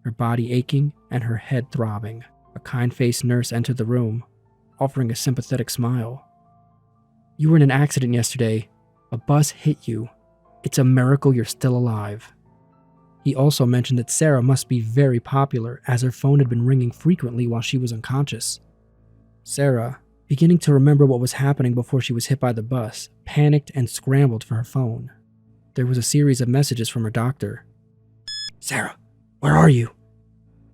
her body aching and her head throbbing. A kind-faced nurse entered the room, offering a sympathetic smile. You were in an accident yesterday. A bus hit you. It's a miracle you're still alive. He also mentioned that Sarah must be very popular, as her phone had been ringing frequently while she was unconscious. Sarah, beginning to remember what was happening before she was hit by the bus, panicked and scrambled for her phone. There was a series of messages from her doctor. "Sarah, where are you?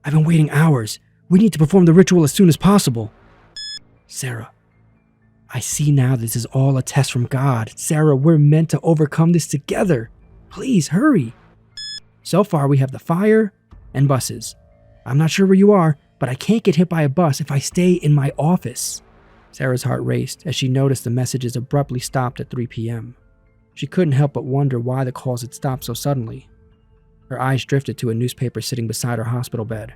I've been waiting hours. We need to perform the ritual as soon as possible." "Sarah, I see now this is all a test from God. Sarah, we're meant to overcome this together. Please, hurry." "So far, we have the fire and buses. I'm not sure where you are, but I can't get hit by a bus if I stay in my office." Sarah's heart raced as she noticed the messages abruptly stopped at 3 p.m. She couldn't help but wonder why the calls had stopped so suddenly. Her eyes drifted to a newspaper sitting beside her hospital bed,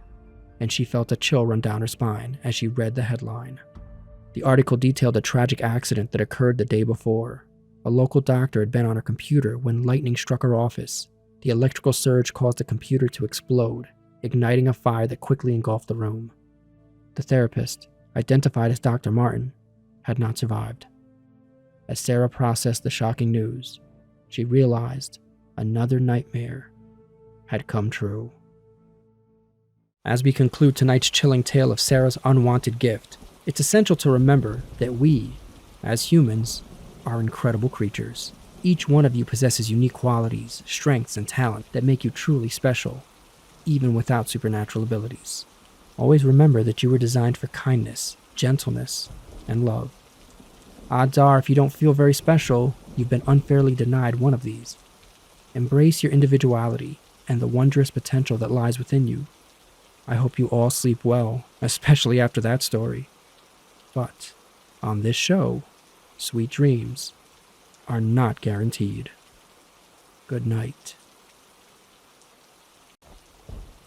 and she felt a chill run down her spine as she read the headline. The article detailed a tragic accident that occurred the day before. A local doctor had been on her computer when lightning struck her office. The electrical surge caused the computer to explode, igniting a fire that quickly engulfed the room. The therapist, identified as Dr. Martin, had not survived. As Sarah processed the shocking news, she realized another nightmare had come true. As we conclude tonight's chilling tale of Sarah's unwanted gift, it's essential to remember that we, as humans, are incredible creatures. Each one of you possesses unique qualities, strengths, and talent that make you truly special, even without supernatural abilities. Always remember that you were designed for kindness, gentleness, and love. Odds are, if you don't feel very special, you've been unfairly denied one of these. Embrace your individuality and the wondrous potential that lies within you. I hope you all sleep well, especially after that story. But on this show, sweet dreams are not guaranteed. Good night.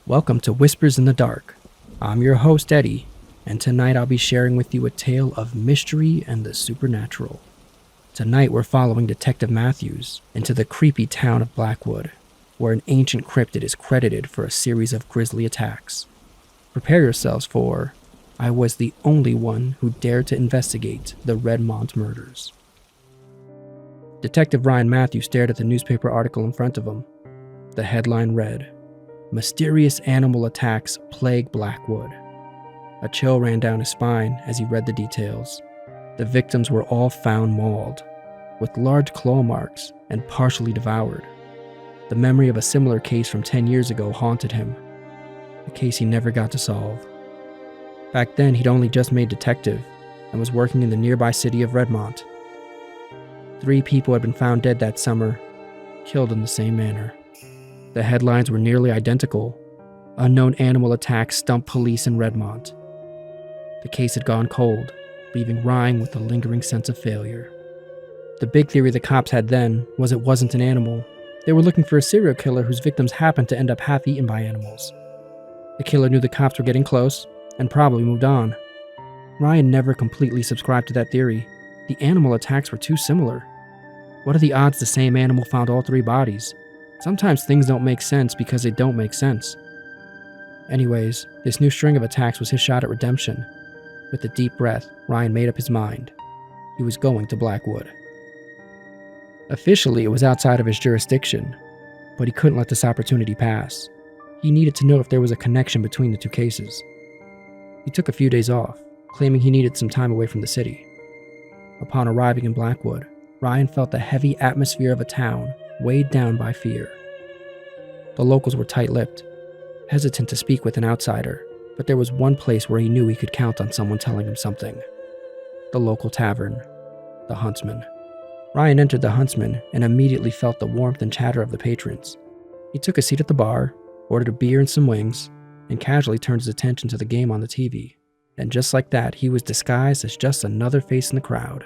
Welcome to Whispers in the Dark. I'm your host, Eddie, and tonight I'll be sharing with you a tale of mystery and the supernatural. Tonight we're following Detective Matthews into the creepy town of Blackwood, where an ancient cryptid is credited for a series of grisly attacks. Prepare yourselves for I was the only one who dared to investigate the Redmont murders. Detective Ryan Matthews stared at the newspaper article in front of him. The headline read, "Mysterious animal attacks plague Blackwood." A chill ran down his spine as he read the details. The victims were all found mauled, with large claw marks and partially devoured. The memory of a similar case from 10 years ago haunted him, a case he never got to solve. Back then, he'd only just made detective and was working in the nearby city of Redmont. 3 people had been found dead that summer, killed in the same manner. The headlines were nearly identical. Unknown animal attacks stumped police in Redmont. The case had gone cold, leaving Ryan with a lingering sense of failure. The big theory the cops had then was it wasn't an animal. They were looking for a serial killer whose victims happened to end up half-eaten by animals. The killer knew the cops were getting close and probably moved on. Ryan never completely subscribed to that theory. The animal attacks were too similar. What are the odds the same animal found all 3 bodies? Sometimes things don't make sense because they don't make sense. Anyways, this new string of attacks was his shot at redemption. With a deep breath, Ryan made up his mind. He was going to Blackwood. Officially, it was outside of his jurisdiction, but he couldn't let this opportunity pass. He needed to know if there was a connection between the 2 cases. He took a few days off, claiming he needed some time away from the city. Upon arriving in Blackwood, Ryan felt the heavy atmosphere of a town weighed down by fear. The locals were tight-lipped, hesitant to speak with an outsider, but there was one place where he knew he could count on someone telling him something. The local tavern, the Huntsman. Ryan entered the Huntsman and immediately felt the warmth and chatter of the patrons. He took a seat at the bar, ordered a beer and some wings, and casually turned his attention to the game on the TV. And just like that, he was disguised as just another face in the crowd.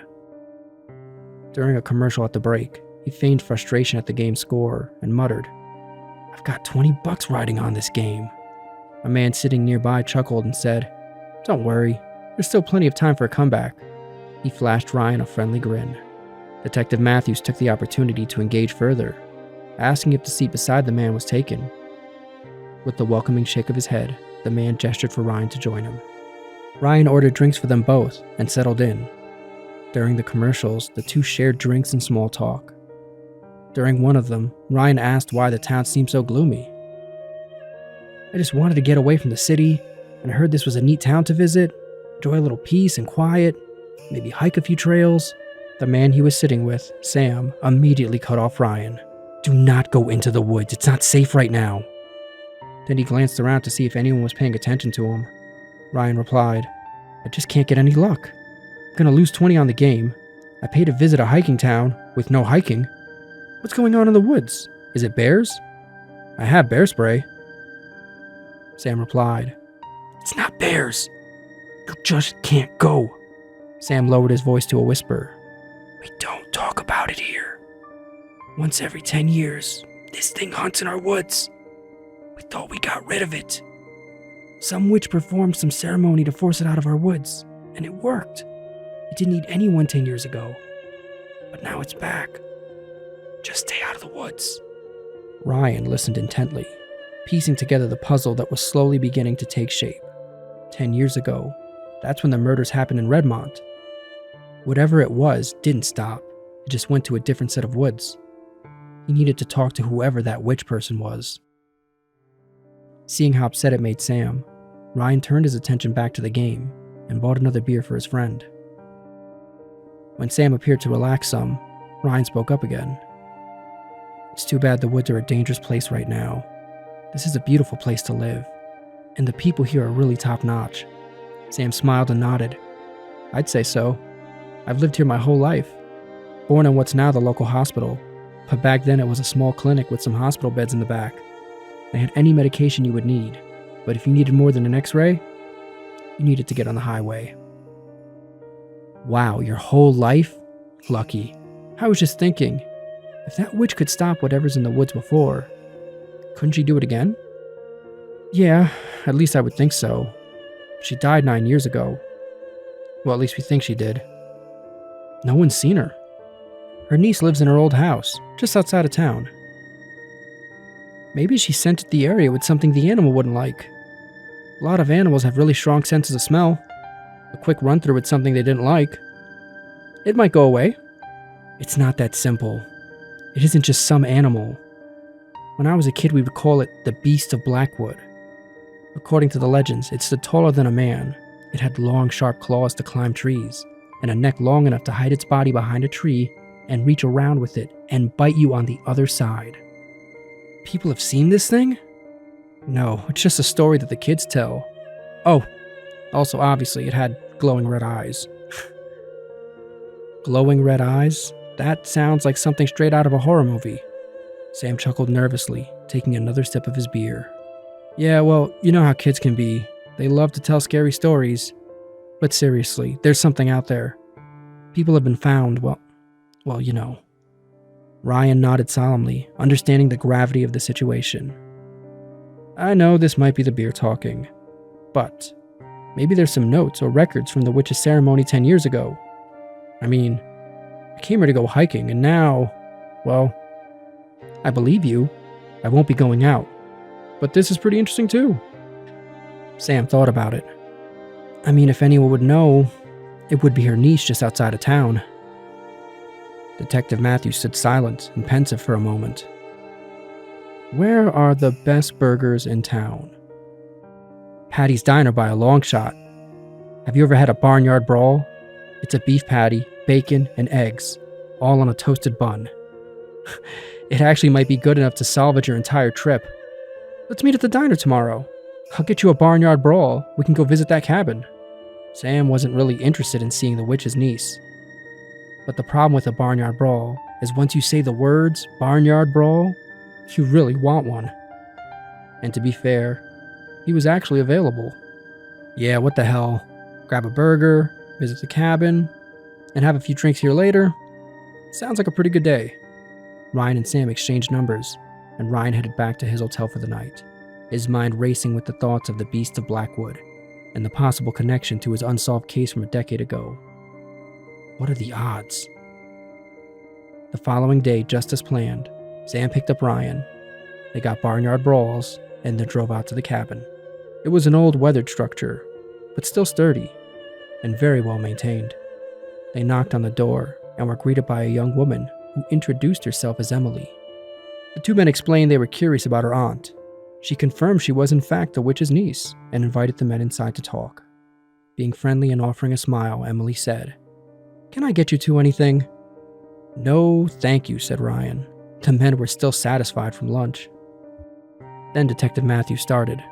During a commercial at the break, he feigned frustration at the game's score and muttered, "I've got $20 riding on this game." A man sitting nearby chuckled and said, "Don't worry, there's still plenty of time for a comeback." He flashed Ryan a friendly grin. Detective Matthews took the opportunity to engage further, asking if the seat beside the man was taken. With the welcoming shake of his head, the man gestured for Ryan to join him. Ryan ordered drinks for them both and settled in. During the commercials, the two shared drinks and small talk. During one of them, Ryan asked why the town seemed so gloomy. I just wanted to get away from the city, and I heard this was a neat town to visit, enjoy a little peace and quiet, maybe hike a few trails. The man he was sitting with, Sam, immediately cut off Ryan. Do not go into the woods, it's not safe right now. Then he glanced around to see if anyone was paying attention to him. Ryan replied, I just can't get any luck. I'm gonna lose 20 on the game. I paid to visit a hiking town with no hiking. What's going on in the woods? Is it bears? I have bear spray. Sam replied, It's not bears. You just can't go. Sam lowered his voice to a whisper. We don't talk about it here. Once every 10 years, this thing hunts in our woods. We thought we got rid of it. Some witch performed some ceremony to force it out of our woods, and it worked. It didn't eat anyone 10 years ago. But now it's back. Just stay out of the woods. Ryan listened intently, piecing together the puzzle that was slowly beginning to take shape. 10 years ago, that's when the murders happened in Redmont. Whatever it was didn't stop. It just went to a different set of woods. He needed to talk to whoever that witch person was. Seeing how upset it made Sam, Ryan turned his attention back to the game and bought another beer for his friend. When Sam appeared to relax some, Ryan spoke up again. It's too bad the woods are a dangerous place right now. This is a beautiful place to live, and the people here are really top-notch. Sam smiled and nodded. I'd say so. I've lived here my whole life. Born in what's now the local hospital, but back then it was a small clinic with some hospital beds in the back. They had any medication you would need, but if you needed more than an x-ray, you needed to get on the highway. Wow, your whole life? Lucky. I was just thinking, if that witch could stop whatever's in the woods before, couldn't she do it again? Yeah, at least I would think so. She died 9 years ago. Well, at least we think she did. No one's seen her. Her niece lives in her old house, just outside of town. Maybe she scented the area with something the animal wouldn't like. A lot of animals have really strong senses of smell. A quick run through with something they didn't like. It might go away. It's not that simple. It isn't just some animal. When I was a kid, we would call it the Beast of Blackwood. According to the legends, it stood taller than a man. It had long, sharp claws to climb trees, and a neck long enough to hide its body behind a tree and reach around with it and bite you on the other side. People have seen this thing? No, it's just a story that the kids tell. Oh, also obviously it had glowing red eyes. Glowing red eyes? That sounds like something straight out of a horror movie. Sam chuckled nervously, taking another sip of his beer. Yeah, well, you know how kids can be. They love to tell scary stories. But seriously, there's something out there. People have been found, well, you know. Ryan nodded solemnly, understanding the gravity of the situation. I know this might be the beer talking, but maybe there's some notes or records from the witch's ceremony 10 years ago. I mean, I came here to go hiking, and now, well, I believe you. I won't be going out. But this is pretty interesting too. Sam thought about it. I mean, if anyone would know, it would be her niece just outside of town. Detective Matthews stood silent and pensive for a moment. Where are the best burgers in town? Patty's Diner by a long shot. Have you ever had a barnyard brawl? It's a beef patty, bacon, and eggs, all on a toasted bun. It actually might be good enough to salvage your entire trip. Let's meet at the diner tomorrow. I'll get you a barnyard brawl. We can go visit that cabin. Sam wasn't really interested in seeing the witch's niece. But the problem with a barnyard brawl is once you say the words barnyard brawl, you really want one. And to be fair, he was actually available. Yeah, what the hell. Grab a burger, visit the cabin, and have a few drinks here later. Sounds like a pretty good day. Ryan and Sam exchanged numbers, and Ryan headed back to his hotel for the night, his mind racing with the thoughts of the Beast of Blackwood and the possible connection to his unsolved case from a decade ago. What are the odds? The following day, just as planned, Sam picked up Ryan. They got barnyard brawls and then drove out to the cabin. It was an old weathered structure, but still sturdy and very well maintained. They knocked on the door and were greeted by a young woman who introduced herself as Emily. The two men explained they were curious about her aunt. She confirmed she was in fact the witch's niece and invited the men inside to talk. Being friendly and offering a smile, Emily said, "Can I get you two anything?" "No, thank you," said Ryan. The men were still satisfied from lunch. Then Detective Matthews started.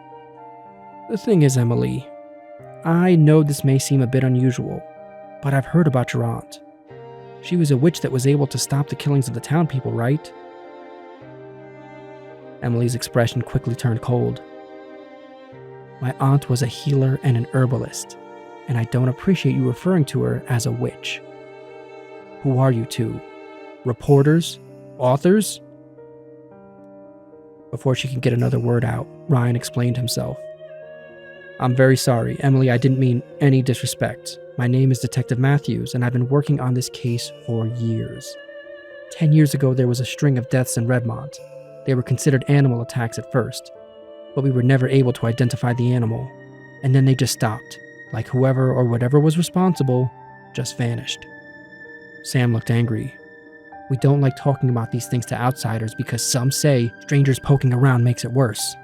"The thing is, Emily, I know this may seem a bit unusual, but I've heard about your aunt. She was a witch that was able to stop the killings of the town people, right?" Emily's expression quickly turned cold. "My aunt was a healer and an herbalist, and I don't appreciate you referring to her as a witch. Who are you two? Reporters? Authors?" Before she could get another word out, Ryan explained himself. "I'm very sorry, Emily, I didn't mean any disrespect. My name is Detective Matthews, and I've been working on this case for years. 10 years ago, there was a string of deaths in Redmont. They were considered animal attacks at first, but we were never able to identify the animal, and then they just stopped, like whoever or whatever was responsible just vanished." Sam looked angry. "We don't like talking about these things to outsiders because some say strangers poking around makes it worse."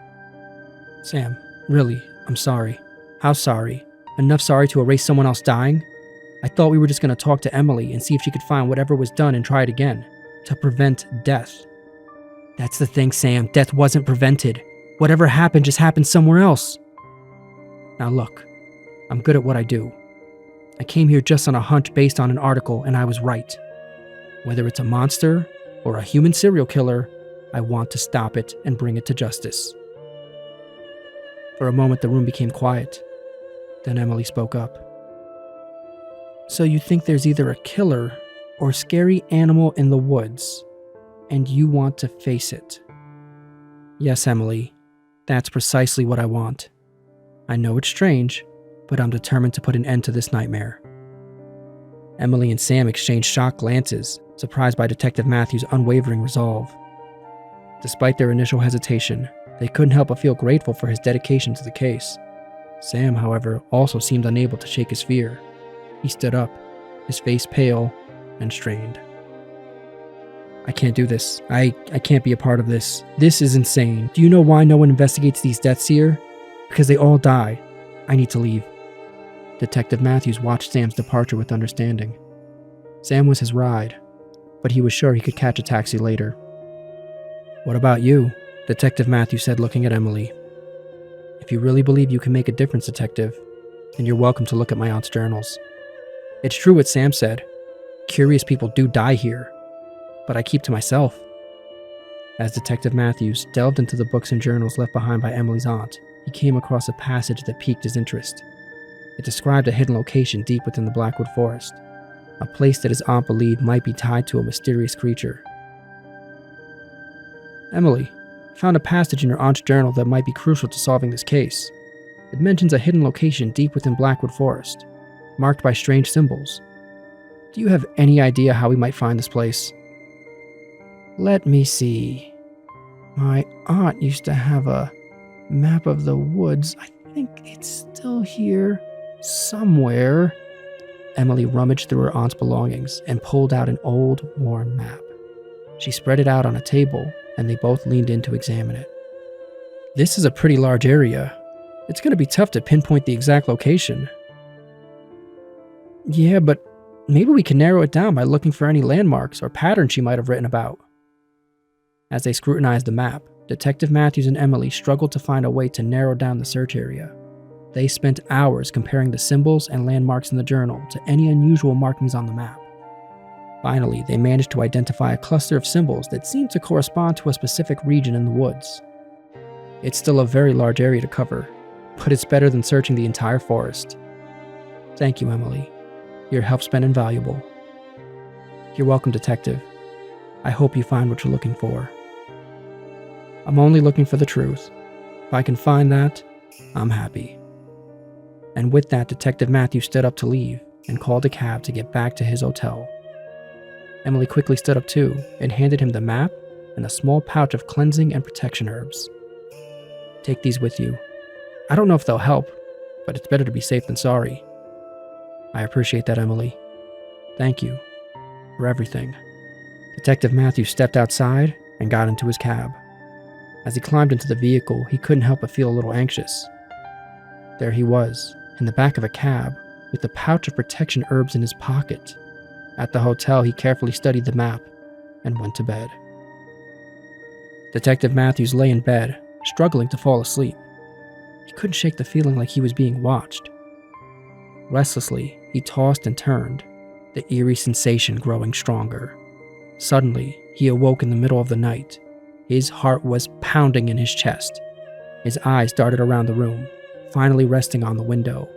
"Sam, really, I'm sorry." "How sorry? Enough sorry to erase someone else dying? I thought we were just going to talk to Emily and see if she could find whatever was done and try it again, to prevent death." "That's the thing, Sam. Death wasn't prevented. Whatever happened just happened somewhere else." "Now look, I'm good at what I do. I came here just on a hunch based on an article, and I was right. Whether it's a monster or a human serial killer, I want to stop it and bring it to justice." For a moment, the room became quiet. Then Emily spoke up. "So you think there's either a killer or scary animal in the woods, and you want to face it?" "Yes, Emily. That's precisely what I want. I know it's strange, but I'm determined to put an end to this nightmare." Emily and Sam exchanged shocked glances, surprised by Detective Matthews' unwavering resolve. Despite their initial hesitation, they couldn't help but feel grateful for his dedication to the case. Sam, however, also seemed unable to shake his fear. He stood up, his face pale and strained. "I can't do this. I can't be a part of this. This is insane. Do you know why no one investigates these deaths here? Because they all die. I need to leave." Detective Matthews watched Sam's departure with understanding. Sam was his ride, but he was sure he could catch a taxi later. "What about you?" Detective Matthews said, looking at Emily. "If you really believe you can make a difference, Detective, then you're welcome to look at my aunt's journals. It's true what Sam said. Curious people do die here, but I keep to myself." As Detective Matthews delved into the books and journals left behind by Emily's aunt, he came across a passage that piqued his interest. It described a hidden location deep within the Blackwood forest, a place that his aunt believed might be tied to a mysterious creature. "Emily, I found a passage in your aunt's journal that might be crucial to solving this case. It mentions a hidden location deep within Blackwood forest, marked by strange symbols. Do you have any idea how we might find this place?" "Let me see. My aunt used to have a map of the woods. I think it's still here somewhere." Emily rummaged through her aunt's belongings and pulled out an old, worn map. She spread it out on a table, and they both leaned in to examine it. "This is a pretty large area. It's going to be tough to pinpoint the exact location." "Yeah, but maybe we can narrow it down by looking for any landmarks or patterns she might have written about." As they scrutinized the map, Detective Matthews and Emily struggled to find a way to narrow down the search area. They spent hours comparing the symbols and landmarks in the journal to any unusual markings on the map. Finally, they managed to identify a cluster of symbols that seemed to correspond to a specific region in the woods. It's still a very large area to cover, but it's better than searching the entire forest. "Thank you, Emily. Your help's been invaluable." "You're welcome, Detective. I hope you find what you're looking for." "I'm only looking for the truth. If I can find that, I'm happy." And with that, Detective Matthews stood up to leave and called a cab to get back to his hotel. Emily quickly stood up too and handed him the map and a small pouch of cleansing and protection herbs. "Take these with you. I don't know if they'll help, but it's better to be safe than sorry." "I appreciate that, Emily. Thank you for everything." Detective Matthews stepped outside and got into his cab. As he climbed into the vehicle, he couldn't help but feel a little anxious. There he was, in the back of a cab, with a pouch of protection herbs in his pocket. At the hotel, he carefully studied the map and went to bed. Detective Matthews lay in bed, struggling to fall asleep. He couldn't shake the feeling like he was being watched. Restlessly, he tossed and turned, the eerie sensation growing stronger. Suddenly, he awoke in the middle of the night. His heart was pounding in his chest. His eyes darted around the room, finally resting on the window.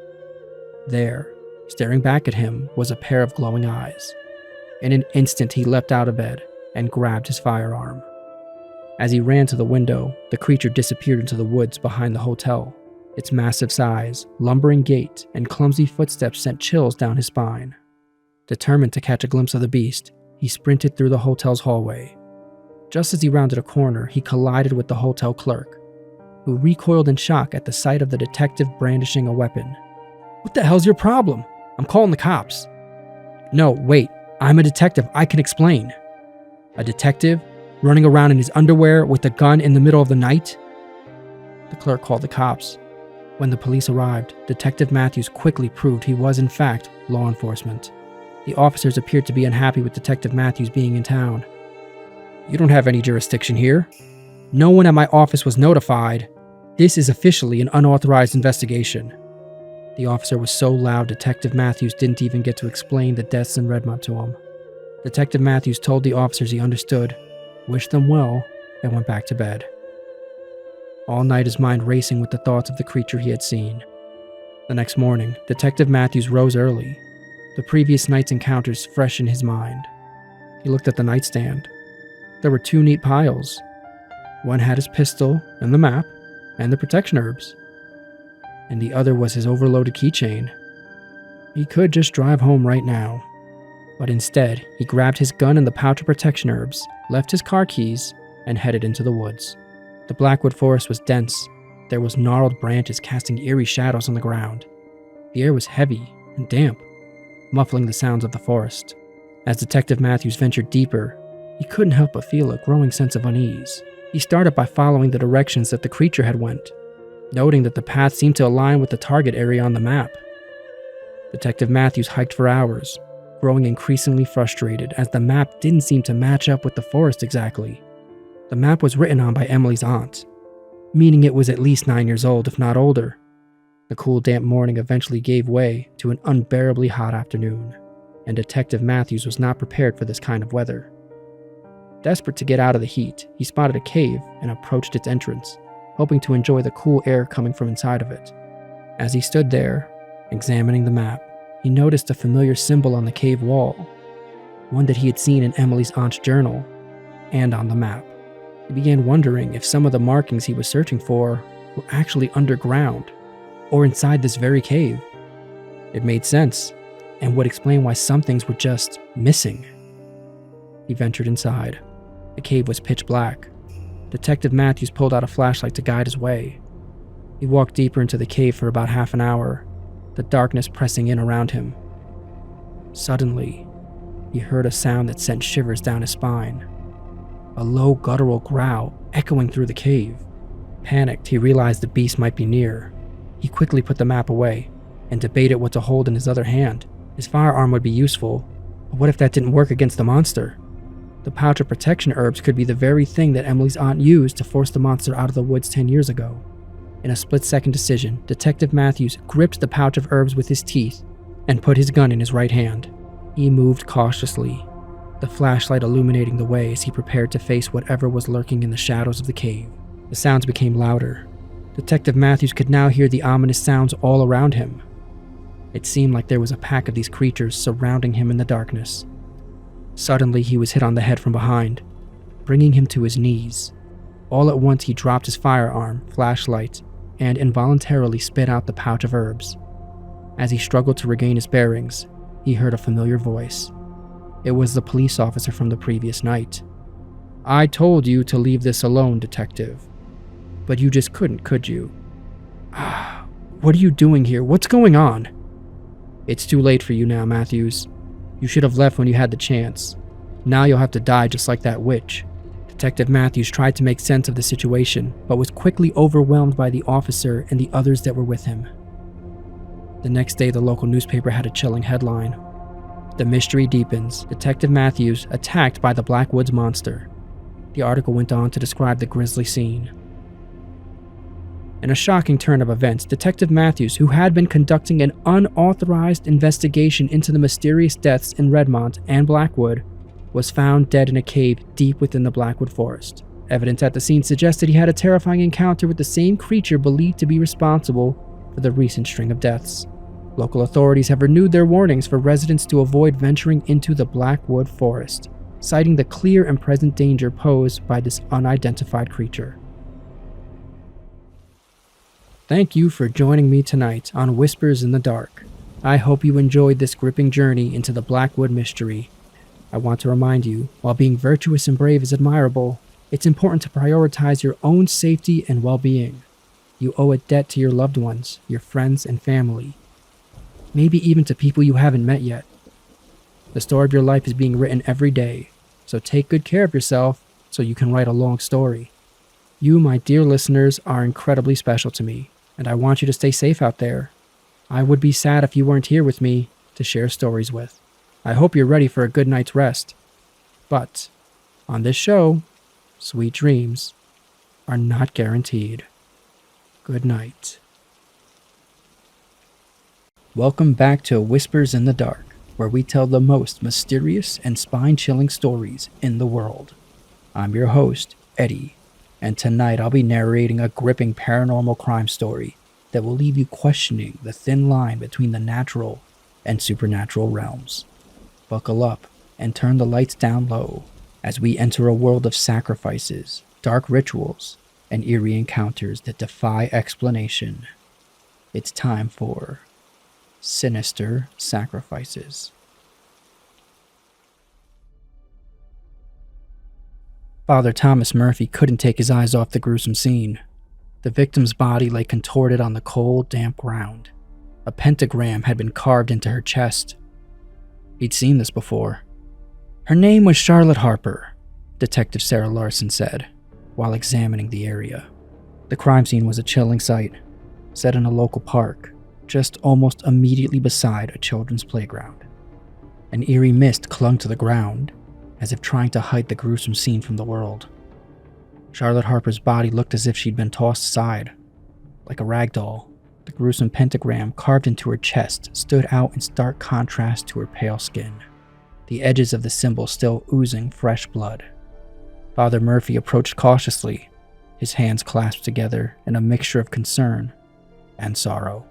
There, staring back at him, was a pair of glowing eyes. In an instant, he leapt out of bed and grabbed his firearm. As he ran to the window, the creature disappeared into the woods behind the hotel. Its massive size, lumbering gait, and clumsy footsteps sent chills down his spine. Determined to catch a glimpse of the beast, he sprinted through the hotel's hallway. Just as he rounded a corner, he collided with the hotel clerk, who recoiled in shock at the sight of the detective brandishing a weapon. "What the hell's your problem? I'm calling the cops." "No, wait, I'm a detective, I can explain." "A detective? Running around in his underwear with a gun in the middle of the night?" The clerk called the cops. When the police arrived, Detective Matthews quickly proved he was in fact law enforcement. The officers appeared to be unhappy with Detective Matthews being in town. "You don't have any jurisdiction here. No one at my office was notified. This is officially an unauthorized investigation." The officer was so loud Detective Matthews didn't even get to explain the deaths in Redmont to him. Detective Matthews told the officers he understood, wished them well, and went back to bed. All night his mind racing with the thoughts of the creature he had seen. The next morning, Detective Matthews rose early, the previous night's encounters fresh in his mind. He looked at the nightstand. There were two neat piles. One had his pistol and the map, and the protection herbs. And the other was his overloaded keychain. He could just drive home right now. But instead, he grabbed his gun and the pouch of protection herbs, left his car keys, and headed into the woods. The Blackwood forest was dense. There was gnarled branches casting eerie shadows on the ground. The air was heavy and damp, muffling the sounds of the forest. As Detective Matthews ventured deeper, he couldn't help but feel a growing sense of unease. He started by following the directions that the creature had went, noting that the path seemed to align with the target area on the map. Detective Matthews hiked for hours, growing increasingly frustrated as the map didn't seem to match up with the forest exactly. The map was written on by Emily's aunt, meaning it was at least 9 years old, if not older. The cool, damp morning eventually gave way to an unbearably hot afternoon, and Detective Matthews was not prepared for this kind of weather. Desperate to get out of the heat, he spotted a cave and approached its entrance, hoping to enjoy the cool air coming from inside of it. As he stood there, examining the map, he noticed a familiar symbol on the cave wall, one that he had seen in Emily's aunt's journal and on the map. He began wondering if some of the markings he was searching for were actually underground or inside this very cave. It made sense and would explain why some things were just missing. He ventured inside. The cave was pitch black. Detective Matthews pulled out a flashlight to guide his way. He walked deeper into the cave for about half an hour, the darkness pressing in around him. Suddenly, he heard a sound that sent shivers down his spine. A low guttural growl echoing through the cave. Panicked, he realized the beast might be near. He quickly put the map away and debated what to hold in his other hand. His firearm would be useful, but what if that didn't work against the monster? The pouch of protection herbs could be the very thing that Emily's aunt used to force the monster out of the woods 10 years ago. In a split-second decision, Detective Matthews gripped the pouch of herbs with his teeth and put his gun in his right hand. He moved cautiously, the flashlight illuminating the way as he prepared to face whatever was lurking in the shadows of the cave. The sounds became louder. Detective Matthews could now hear the ominous sounds all around him. It seemed like there was a pack of these creatures surrounding him in the darkness. Suddenly, he was hit on the head from behind, bringing him to his knees. All at once, he dropped his firearm, flashlight, and involuntarily spit out the pouch of herbs. As he struggled to regain his bearings, he heard a familiar voice. It was the police officer from the previous night. "I told you to leave this alone, detective. But you just couldn't, could you? What are you doing here? What's going on?" "It's too late for you now, Matthews. You should have left when you had the chance. Now you'll have to die just like that witch." Detective Matthews tried to make sense of the situation, but was quickly overwhelmed by the officer and the others that were with him. The next day, the local newspaper had a chilling headline. "The mystery deepens. Detective Matthews attacked by the Blackwoods monster." The article went on to describe the grisly scene. In a shocking turn of events, Detective Matthews, who had been conducting an unauthorized investigation into the mysterious deaths in Redmont and Blackwood, was found dead in a cave deep within the Blackwood forest. Evidence at the scene suggested he had a terrifying encounter with the same creature believed to be responsible for the recent string of deaths. Local authorities have renewed their warnings for residents to avoid venturing into the Blackwood forest, citing the clear and present danger posed by this unidentified creature. Thank you for joining me tonight on Whispers in the Dark. I hope you enjoyed this gripping journey into the Blackwood mystery. I want to remind you, while being virtuous and brave is admirable, it's important to prioritize your own safety and well-being. You owe a debt to your loved ones, your friends and family, maybe even to people you haven't met yet. The story of your life is being written every day, so take good care of yourself so you can write a long story. You, my dear listeners, are incredibly special to me, and I want you to stay safe out there. I would be sad if you weren't here with me to share stories with. I hope you're ready for a good night's rest. But on this show, sweet dreams are not guaranteed. Good night. Welcome back to Whispers in the Dark, where we tell the most mysterious and spine-chilling stories in the world. I'm your host, Eddie, and tonight I'll be narrating a gripping paranormal crime story that will leave you questioning the thin line between the natural and supernatural realms. Buckle up and turn the lights down low as we enter a world of sacrifices, dark rituals, and eerie encounters that defy explanation. It's time for Sinister Sacrifices. Father Thomas Murphy couldn't take his eyes off the gruesome scene. The victim's body lay contorted on the cold, damp ground. A pentagram had been carved into her chest. He'd seen this before. Her name was Charlotte Harper, Detective Sarah Larson said, while examining the area. The crime scene was a chilling sight, set in a local park, just almost immediately beside a children's playground. An eerie mist clung to the ground, as if trying to hide the gruesome scene from the world. Charlotte Harper's body looked as if she'd been tossed aside, like a rag doll. The gruesome pentagram carved into her chest stood out in stark contrast to her pale skin, the edges of the symbol still oozing fresh blood. Father Murphy approached cautiously, his hands clasped together in a mixture of concern and sorrow.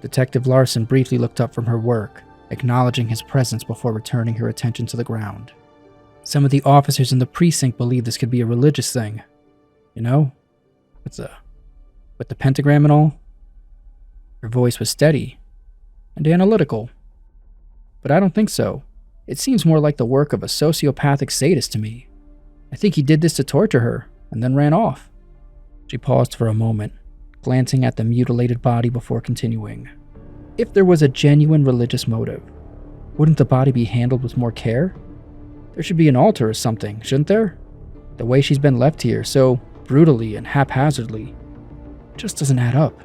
Detective Larson briefly looked up from her work, acknowledging his presence before returning her attention to the ground. Some of the officers in the precinct believed this could be a religious thing. You know, with the pentagram and all. Her voice was steady and analytical. But I don't think so. It seems more like the work of a sociopathic sadist to me. I think he did this to torture her and then ran off. She paused for a moment, glancing at the mutilated body before continuing. If there was a genuine religious motive, wouldn't the body be handled with more care? There should be an altar or something, shouldn't there? The way she's been left here so brutally and haphazardly just doesn't add up.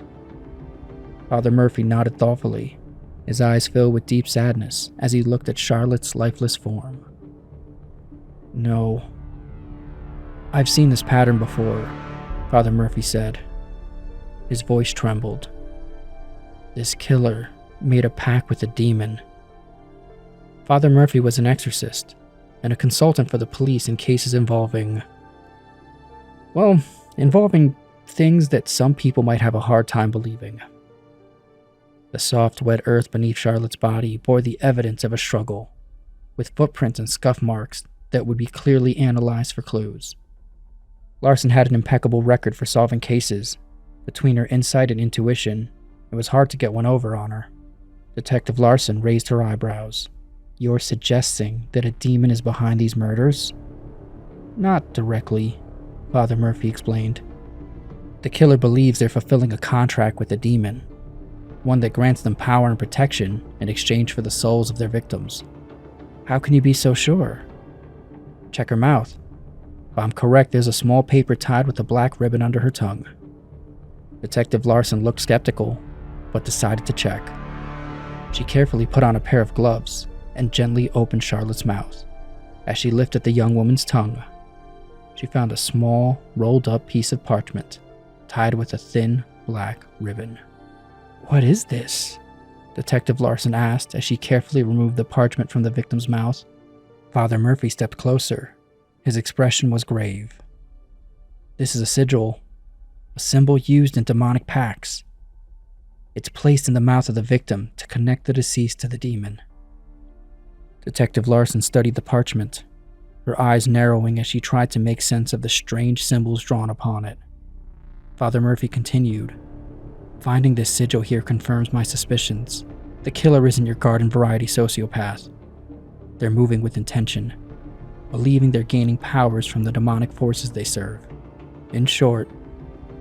Father Murphy nodded thoughtfully, his eyes filled with deep sadness as he looked at Charlotte's lifeless form. No. I've seen this pattern before, Father Murphy said. His voice trembled. This killer made a pact with a demon. Father Murphy was an exorcist and a consultant for the police in cases involving things that some people might have a hard time believing. The soft, wet earth beneath Charlotte's body bore the evidence of a struggle, with footprints and scuff marks that would be clearly analyzed for clues. Larson had an impeccable record for solving cases. Between her insight and intuition, it was hard to get one over on her. Detective Larson raised her eyebrows. You're suggesting that a demon is behind these murders? Not directly, Father Murphy explained. The killer believes they're fulfilling a contract with a demon, one that grants them power and protection in exchange for the souls of their victims. How can you be so sure? Check her mouth. If I'm correct, there's a small paper tied with a black ribbon under her tongue. Detective Larson looked skeptical, but decided to check. She carefully put on a pair of gloves and gently opened Charlotte's mouth. As she lifted the young woman's tongue, she found a small, rolled-up piece of parchment tied with a thin, black ribbon. What is this? Detective Larson asked as she carefully removed the parchment from the victim's mouth. Father Murphy stepped closer. His expression was grave. This is a sigil, a symbol used in demonic pacts. It's placed in the mouth of the victim to connect the deceased to the demon. Detective Larson studied the parchment, her eyes narrowing as she tried to make sense of the strange symbols drawn upon it. Father Murphy continued, "Finding this sigil here confirms my suspicions. The killer isn't your garden variety sociopath. They're moving with intention, believing they're gaining powers from the demonic forces they serve. In short,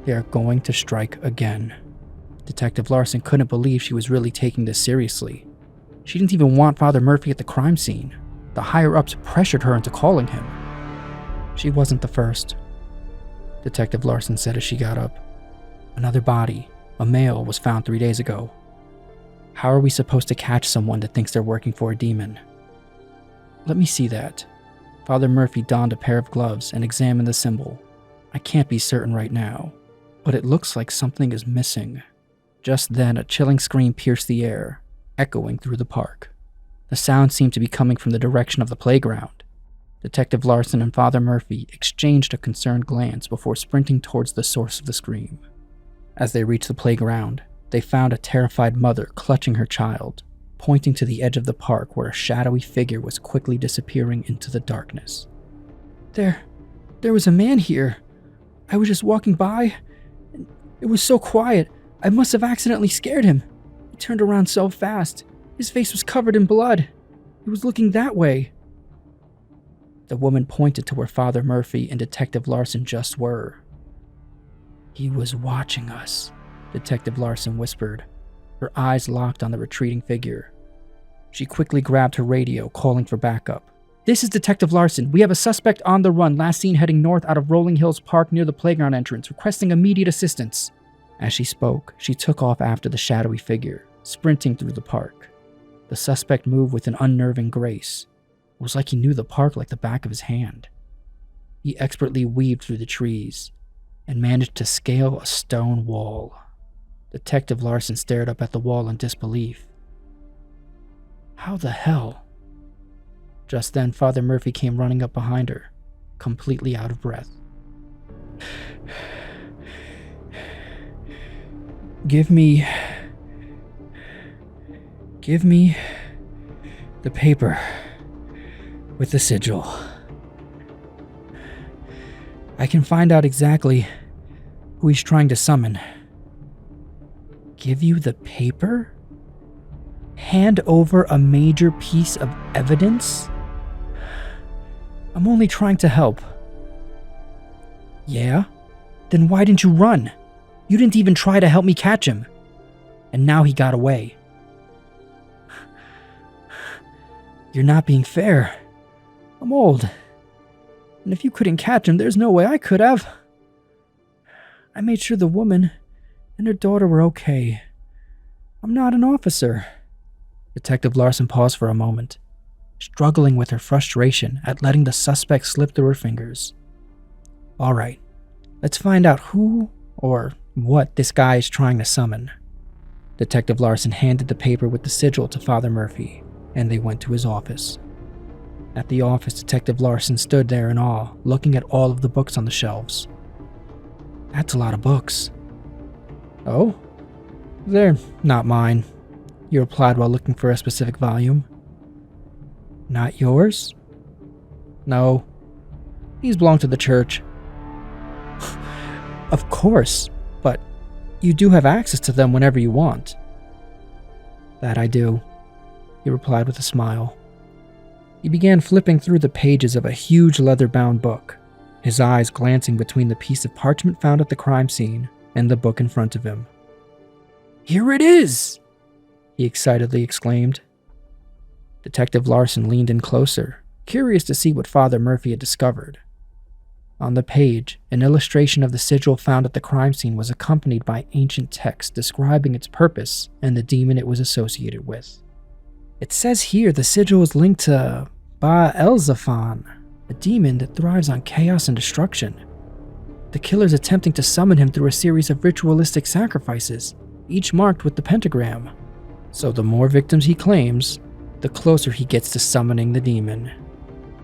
they are going to strike again." Detective Larson couldn't believe she was really taking this seriously. She didn't even want Father Murphy at the crime scene. The higher-ups pressured her into calling him. She wasn't the first, Detective Larson said as she got up. Another body, a male, was found 3 days ago. How are we supposed to catch someone that thinks they're working for a demon? Let me see that. Father Murphy donned a pair of gloves and examined the symbol. I can't be certain right now, but it looks like something is missing. Just then, a chilling scream pierced the air, echoing through the park. The sound seemed to be coming from the direction of the playground. Detective Larson and Father Murphy exchanged a concerned glance before sprinting towards the source of the scream. As they reached the playground, they found a terrified mother clutching her child, pointing to the edge of the park where a shadowy figure was quickly disappearing into the darkness. There was a man here. I was just walking by, and it was so quiet, I must have accidentally scared him. He turned around so fast. His face was covered in blood. He was looking that way. The woman pointed to where Father Murphy and Detective Larson just were. He was watching us, Detective Larson whispered, her eyes locked on the retreating figure. She quickly grabbed her radio, calling for backup. This is Detective Larson. We have a suspect on the run, last seen heading north out of Rolling Hills Park near the playground entrance, requesting immediate assistance. As she spoke, she took off after the shadowy figure, sprinting through the park. The suspect moved with an unnerving grace. It was like he knew the park like the back of his hand. He expertly weaved through the trees and managed to scale a stone wall. Detective Larson stared up at the wall in disbelief. How the hell? Just then, Father Murphy came running up behind her, completely out of breath. Give me the paper with the sigil. I can find out exactly who he's trying to summon. Give you the paper? Hand over a major piece of evidence? I'm only trying to help. Yeah? Then why didn't you run? You didn't even try to help me catch him. And now he got away. You're not being fair. I'm old. And if you couldn't catch him, there's no way I could have. I made sure the woman and her daughter were okay. I'm not an officer. Detective Larson paused for a moment, struggling with her frustration at letting the suspect slip through her fingers. All right, let's find out who or what this guy is trying to summon. Detective Larson handed the paper with the sigil to Father Murphy, and they went to his office. At the office, Detective Larson stood there in awe, looking at all of the books on the shelves. That's a lot of books. Oh? They're not mine, he replied while looking for a specific volume. Not yours? No. These belong to the church. Of course, but you do have access to them whenever you want. That I do, he replied with a smile. He began flipping through the pages of a huge leather-bound book, his eyes glancing between the piece of parchment found at the crime scene and the book in front of him. Here it is! He excitedly exclaimed. Detective Larson leaned in closer, curious to see what Father Murphy had discovered. On the page, an illustration of the sigil found at the crime scene was accompanied by ancient text describing its purpose and the demon it was associated with. It says here the sigil is linked to Ba-El-Zafan, a demon that thrives on chaos and destruction. The killer's attempting to summon him through a series of ritualistic sacrifices, each marked with the pentagram. So the more victims he claims, the closer he gets to summoning the demon.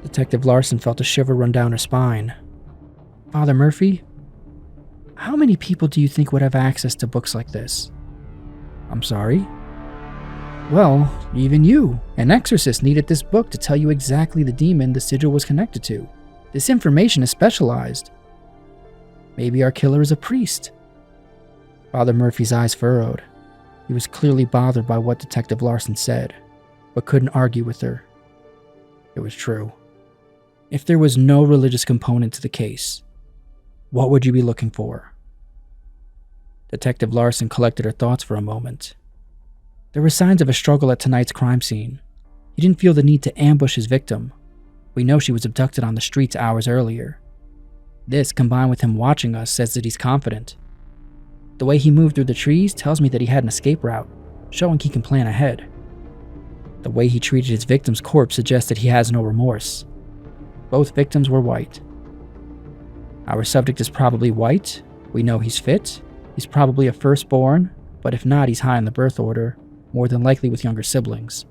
Detective Larson felt a shiver run down her spine. Father Murphy, how many people do you think would have access to books like this? I'm sorry? Well, even you, an exorcist, needed this book to tell you exactly the demon the sigil was connected to. This information is specialized. Maybe our killer is a priest. Father Murphy's eyes furrowed. He was clearly bothered by what Detective Larson said, but couldn't argue with her. It was true. If there was no religious component to the case, what would you be looking for? Detective Larson collected her thoughts for a moment. There were signs of a struggle at tonight's crime scene. He didn't feel the need to ambush his victim. We know she was abducted on the streets hours earlier. This, combined with him watching us, says that he's confident. The way he moved through the trees tells me that he had an escape route, showing he can plan ahead. The way he treated his victim's corpse suggests that he has no remorse. Both victims were white. Our subject is probably white. We know he's fit. He's probably a firstborn, but if not, he's high in the birth order, more than likely with younger siblings.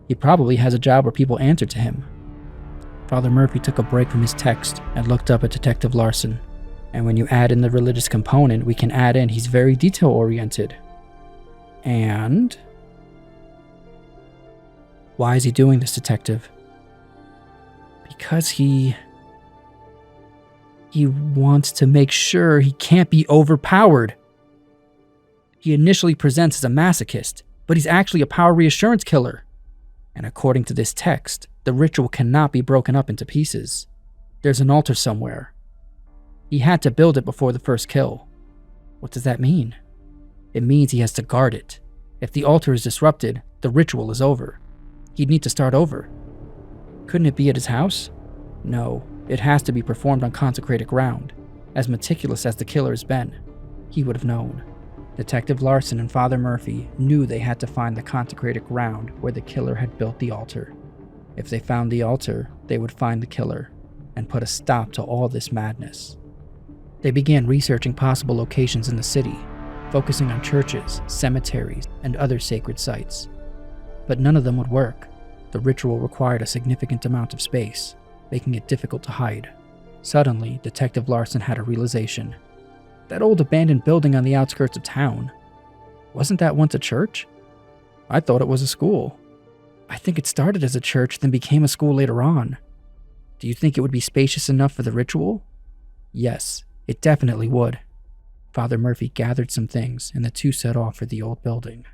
He probably has a job where people answer to him. Father Murphy took a break from his text and looked up at Detective Larson. And when you add in the religious component, we can add in he's very detail-oriented. And why is he doing this, Detective? Because he wants to make sure he can't be overpowered. He initially presents as a masochist, but he's actually a power reassurance killer. And according to this text, the ritual cannot be broken up into pieces. There's an altar somewhere. He had to build it before the first kill. What does that mean? It means he has to guard it. If the altar is disrupted, the ritual is over. He'd need to start over. Couldn't it be at his house? No, it has to be performed on consecrated ground. As meticulous as the killer has been, he would have known. Detective Larson and Father Murphy knew they had to find the consecrated ground where the killer had built the altar. If they found the altar, they would find the killer and put a stop to all this madness. They began researching possible locations in the city, focusing on churches, cemeteries, and other sacred sites. But none of them would work. The ritual required a significant amount of space, making it difficult to hide. Suddenly, Detective Larson had a realization. That old abandoned building on the outskirts of town, wasn't that once a church? I thought it was a school. I think it started as a church, then became a school later on. Do you think it would be spacious enough for the ritual? Yes, it definitely would. Father Murphy gathered some things, and the two set off for the old building.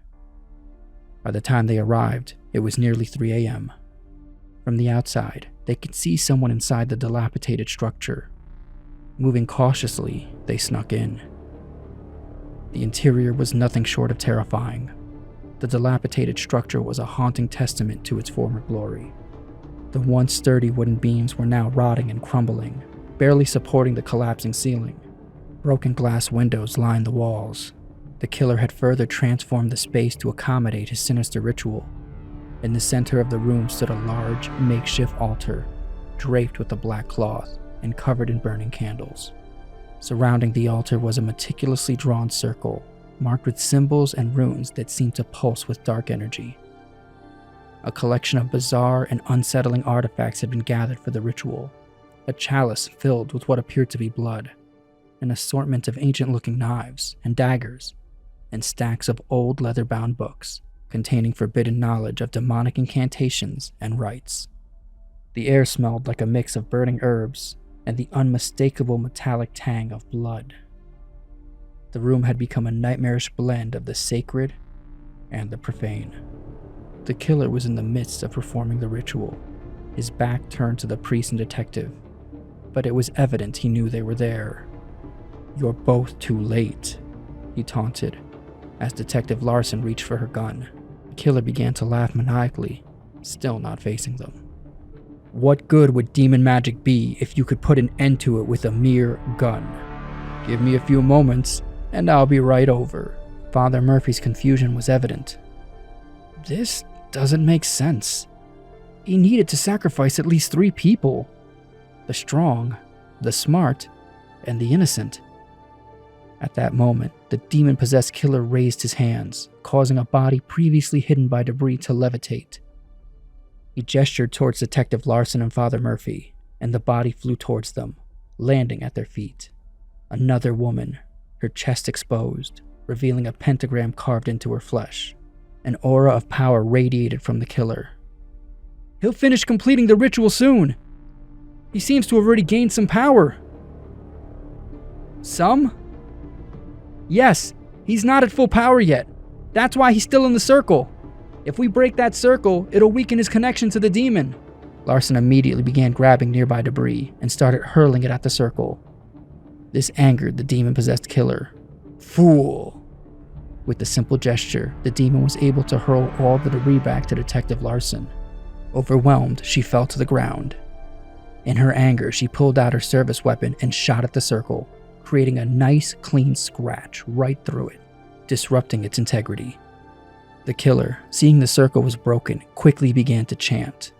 By the time they arrived, it was nearly 3 a.m. From the outside, they could see someone inside the dilapidated structure. Moving cautiously, they snuck in. The interior was nothing short of terrifying. The dilapidated structure was a haunting testament to its former glory. The once sturdy wooden beams were now rotting and crumbling, barely supporting the collapsing ceiling. Broken glass windows lined the walls. The killer had further transformed the space to accommodate his sinister ritual. In the center of the room stood a large, makeshift altar, draped with a black cloth and covered in burning candles. Surrounding the altar was a meticulously drawn circle, marked with symbols and runes that seemed to pulse with dark energy. A collection of bizarre and unsettling artifacts had been gathered for the ritual. A chalice filled with what appeared to be blood, an assortment of ancient-looking knives and daggers, and stacks of old leather-bound books containing forbidden knowledge of demonic incantations and rites. The air smelled like a mix of burning herbs and the unmistakable metallic tang of blood. The room had become a nightmarish blend of the sacred and the profane. The killer was in the midst of performing the ritual, his back turned to the priest and detective, but it was evident he knew they were there. "You're both too late," he taunted, as Detective Larson reached for her gun. The killer began to laugh maniacally, still not facing them. What good would demon magic be if you could put an end to it with a mere gun? Give me a few moments, and I'll be right over. Father Murphy's confusion was evident. This doesn't make sense. He needed to sacrifice at least 3 people. The strong, the smart, and the innocent. At that moment, the demon-possessed killer raised his hands, causing a body previously hidden by debris to levitate. He gestured towards Detective Larson and Father Murphy, and the body flew towards them, landing at their feet. Another woman, her chest exposed, revealing a pentagram carved into her flesh. An aura of power radiated from the killer. He'll finish completing the ritual soon. He seems to have already gained some power. Some? Yes, he's not at full power yet. That's why he's still in the circle. If we break that circle, it'll weaken his connection to the demon. Larson immediately began grabbing nearby debris and started hurling it at the circle. This angered the demon-possessed killer. Fool! With the simple gesture, the demon was able to hurl all the debris back to Detective Larson. Overwhelmed, she fell to the ground. In her anger, she pulled out her service weapon and shot at the circle, creating a nice, clean scratch right through it, disrupting its integrity. The killer, seeing the circle was broken, quickly began to chant.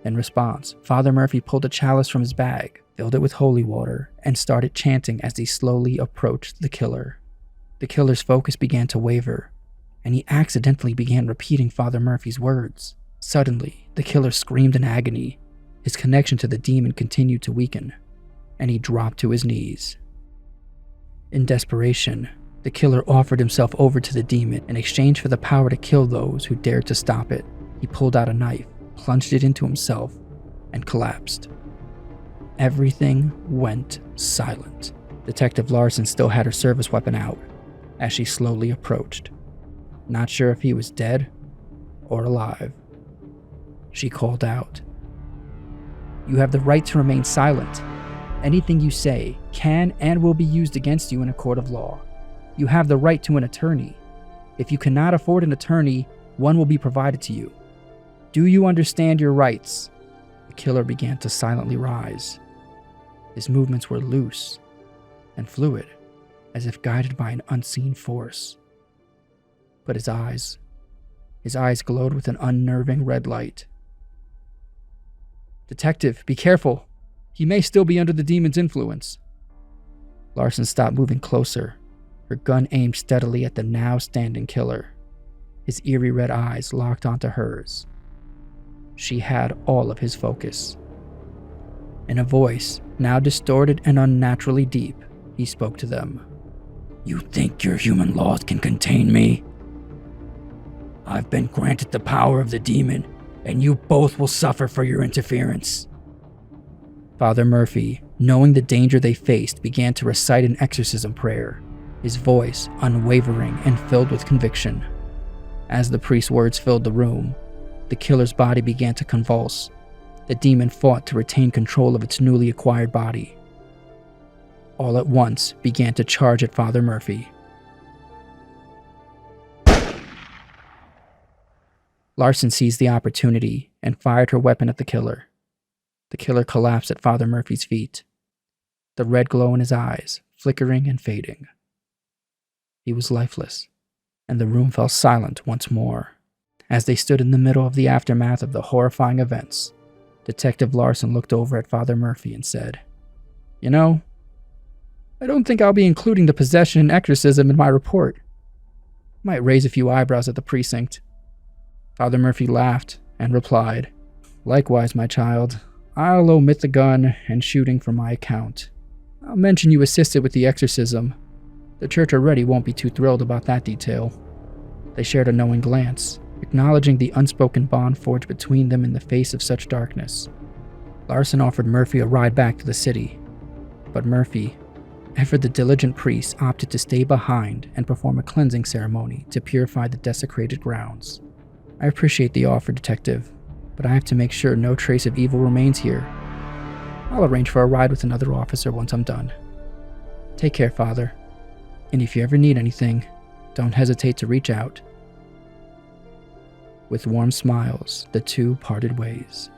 In response, Father Murphy pulled a chalice from his bag, filled it with holy water, and started chanting as he slowly approached the killer. The killer's focus began to waver, and he accidentally began repeating Father Murphy's words. Suddenly, the killer screamed in agony. His connection to the demon continued to weaken, and he dropped to his knees. In desperation, the killer offered himself over to the demon in exchange for the power to kill those who dared to stop it. He pulled out a knife, plunged it into himself, and collapsed. Everything went silent. Detective Larson still had her service weapon out as she slowly approached. Not sure if he was dead or alive. She called out, "You have the right to remain silent. Anything you say can and will be used against you in a court of law. You have the right to an attorney. If you cannot afford an attorney, one will be provided to you. Do you understand your rights?" The killer began to silently rise. His movements were loose and fluid, as if guided by an unseen force. But his eyes glowed with an unnerving red light. "Detective, be careful. He may still be under the demon's influence." Larson stopped moving closer, her gun aimed steadily at the now standing killer. His eerie red eyes locked onto hers. She had all of his focus. In a voice now distorted and unnaturally deep, he spoke to them. "You think your human laws can contain me? I've been granted the power of the demon, and you both will suffer for your interference." Father Murphy, knowing the danger they faced, began to recite an exorcism prayer, his voice unwavering and filled with conviction. As the priest's words filled the room, the killer's body began to convulse. The demon fought to retain control of its newly acquired body. All at once began to charge at Father Murphy. Larson seized the opportunity and fired her weapon at the killer. The killer collapsed at Father Murphy's feet, the red glow in his eyes flickering and fading. He was lifeless, and the room fell silent once more. As they stood in the middle of the aftermath of the horrifying events, Detective Larson looked over at Father Murphy and said, "You know, I don't think I'll be including the possession and exorcism in my report. Might raise a few eyebrows at the precinct." Father Murphy laughed and replied, "Likewise, my child. I'll omit the gun and shooting from my account. I'll mention you assisted with the exorcism. The church already won't be too thrilled about that detail." They shared a knowing glance, acknowledging the unspoken bond forged between them in the face of such darkness. Larson offered Murphy a ride back to the city, but Murphy, ever the diligent priest, opted to stay behind and perform a cleansing ceremony to purify the desecrated grounds. "I appreciate the offer, Detective, but I have to make sure no trace of evil remains here. I'll arrange for a ride with another officer once I'm done. Take care, Father, and if you ever need anything, don't hesitate to reach out." With warm smiles, the two parted ways.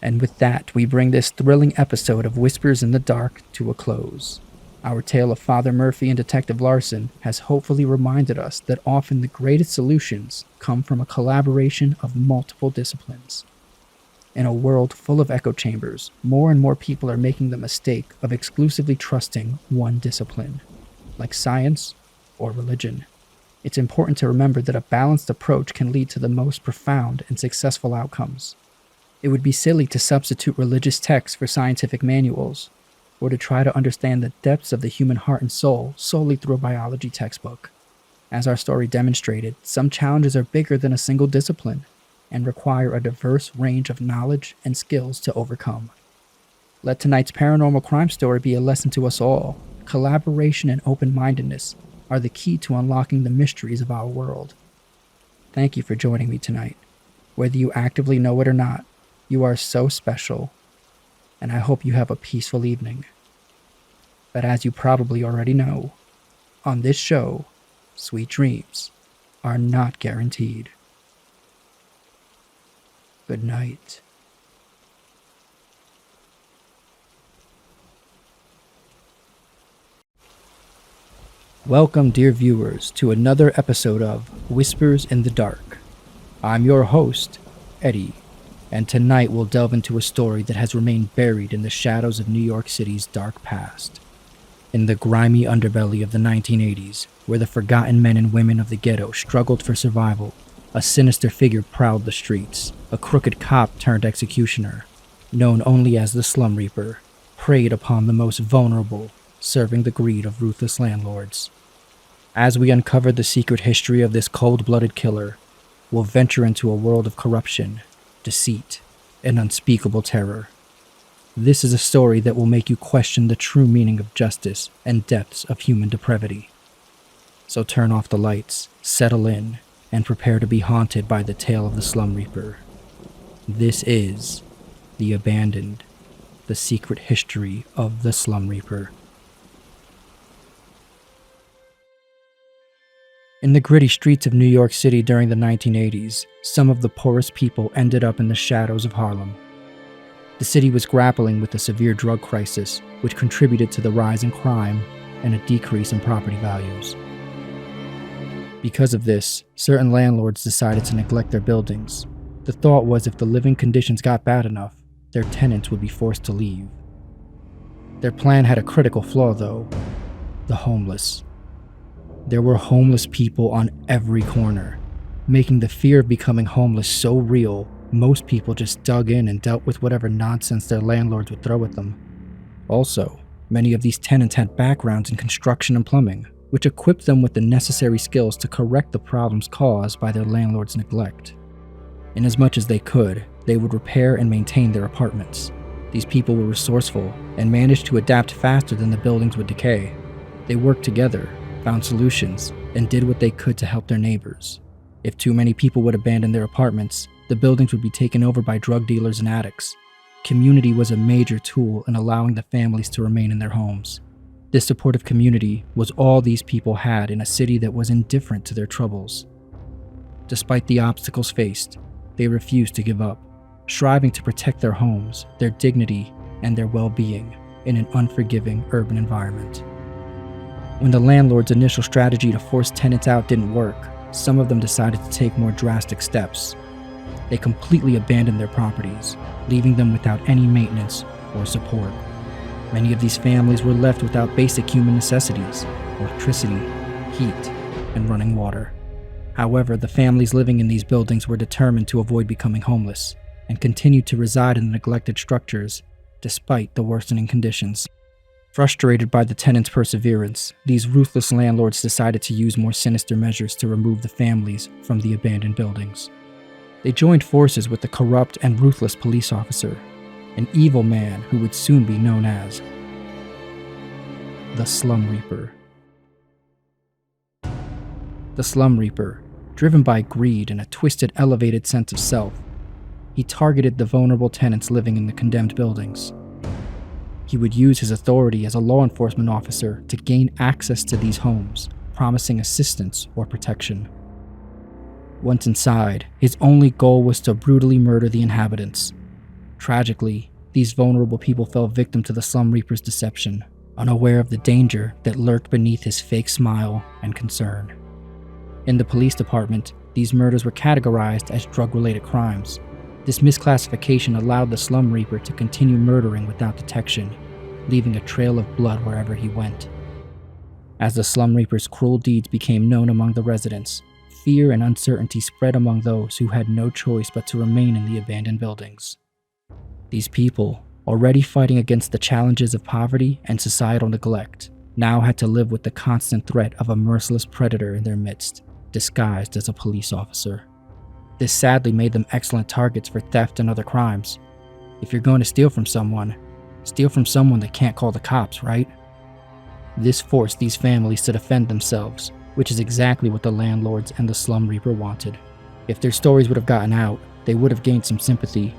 And with that, we bring this thrilling episode of Whispers in the Dark to a close. Our tale of Father Murphy and Detective Larson has hopefully reminded us that often the greatest solutions come from a collaboration of multiple disciplines. In a world full of echo chambers, more and more people are making the mistake of exclusively trusting one discipline, like science or religion. It's important to remember that a balanced approach can lead to the most profound and successful outcomes. It would be silly to substitute religious texts for scientific manuals, or to try to understand the depths of the human heart and soul solely through a biology textbook. As our story demonstrated, some challenges are bigger than a single discipline, and require a diverse range of knowledge and skills to overcome. Let tonight's paranormal crime story be a lesson to us all. Collaboration and open-mindedness are the key to unlocking the mysteries of our world. Thank you for joining me tonight. Whether you actively know it or not, you are so special, and I hope you have a peaceful evening. But as you probably already know, on this show, sweet dreams are not guaranteed. Good night. Welcome, dear viewers, to another episode of Whispers in the Dark. I'm your host, Eddie, and tonight we'll delve into a story that has remained buried in the shadows of New York City's dark past. In the grimy underbelly of the 1980s, where the forgotten men and women of the ghetto struggled for survival, a sinister figure prowled the streets, a crooked cop turned executioner, known only as the Slum Reaper, preyed upon the most vulnerable, serving the greed of ruthless landlords. As we uncover the secret history of this cold-blooded killer, we'll venture into a world of corruption, deceit, and unspeakable terror. This is a story that will make you question the true meaning of justice and depths of human depravity. So turn off the lights, settle in, and prepare to be haunted by the tale of the Slum Reaper. This is The Abandoned, the secret history of the Slum Reaper. In the gritty streets of New York City during the 1980s, some of the poorest people ended up in the shadows of Harlem. The city was grappling with a severe drug crisis, which contributed to the rise in crime and a decrease in property values. Because of this, certain landlords decided to neglect their buildings. The thought was if the living conditions got bad enough, their tenants would be forced to leave. Their plan had a critical flaw, though: the homeless. There were homeless people on every corner, making the fear of becoming homeless so real, most people just dug in and dealt with whatever nonsense their landlords would throw at them. Also, many of these tenants had backgrounds in construction and plumbing, which equipped them with the necessary skills to correct the problems caused by their landlord's neglect. Inasmuch as they could, they would repair and maintain their apartments. These people were resourceful and managed to adapt faster than the buildings would decay. They worked together, found solutions, and did what they could to help their neighbors. If too many people would abandon their apartments, the buildings would be taken over by drug dealers and addicts. Community was a major tool in allowing the families to remain in their homes. This supportive community was all these people had in a city that was indifferent to their troubles. Despite the obstacles faced, they refused to give up, striving to protect their homes, their dignity, and their well-being in an unforgiving urban environment. When the landlord's initial strategy to force tenants out didn't work, some of them decided to take more drastic steps. They completely abandoned their properties, leaving them without any maintenance or support. Many of these families were left without basic human necessities: electricity, heat, and running water. However, the families living in these buildings were determined to avoid becoming homeless and continued to reside in the neglected structures despite the worsening conditions. Frustrated by the tenants' perseverance, these ruthless landlords decided to use more sinister measures to remove the families from the abandoned buildings. They joined forces with the corrupt and ruthless police officer, an evil man who would soon be known as the Slum Reaper. The Slum Reaper, driven by greed and a twisted, elevated sense of self, he targeted the vulnerable tenants living in the condemned buildings. He would use his authority as a law enforcement officer to gain access to these homes, promising assistance or protection. Once inside, his only goal was to brutally murder the inhabitants. Tragically, these vulnerable people fell victim to the Slum Reaper's deception, unaware of the danger that lurked beneath his fake smile and concern. In the police department, these murders were categorized as drug-related crimes. This misclassification allowed the Slum Reaper to continue murdering without detection, leaving a trail of blood wherever he went. As the Slum Reaper's cruel deeds became known among the residents, fear and uncertainty spread among those who had no choice but to remain in the abandoned buildings. These people, already fighting against the challenges of poverty and societal neglect, now had to live with the constant threat of a merciless predator in their midst, disguised as a police officer. This sadly made them excellent targets for theft and other crimes. If you're going to steal from someone that can't call the cops, right? This forced these families to defend themselves, which is exactly what the landlords and the Slum Reaper wanted. If their stories would have gotten out, they would have gained some sympathy.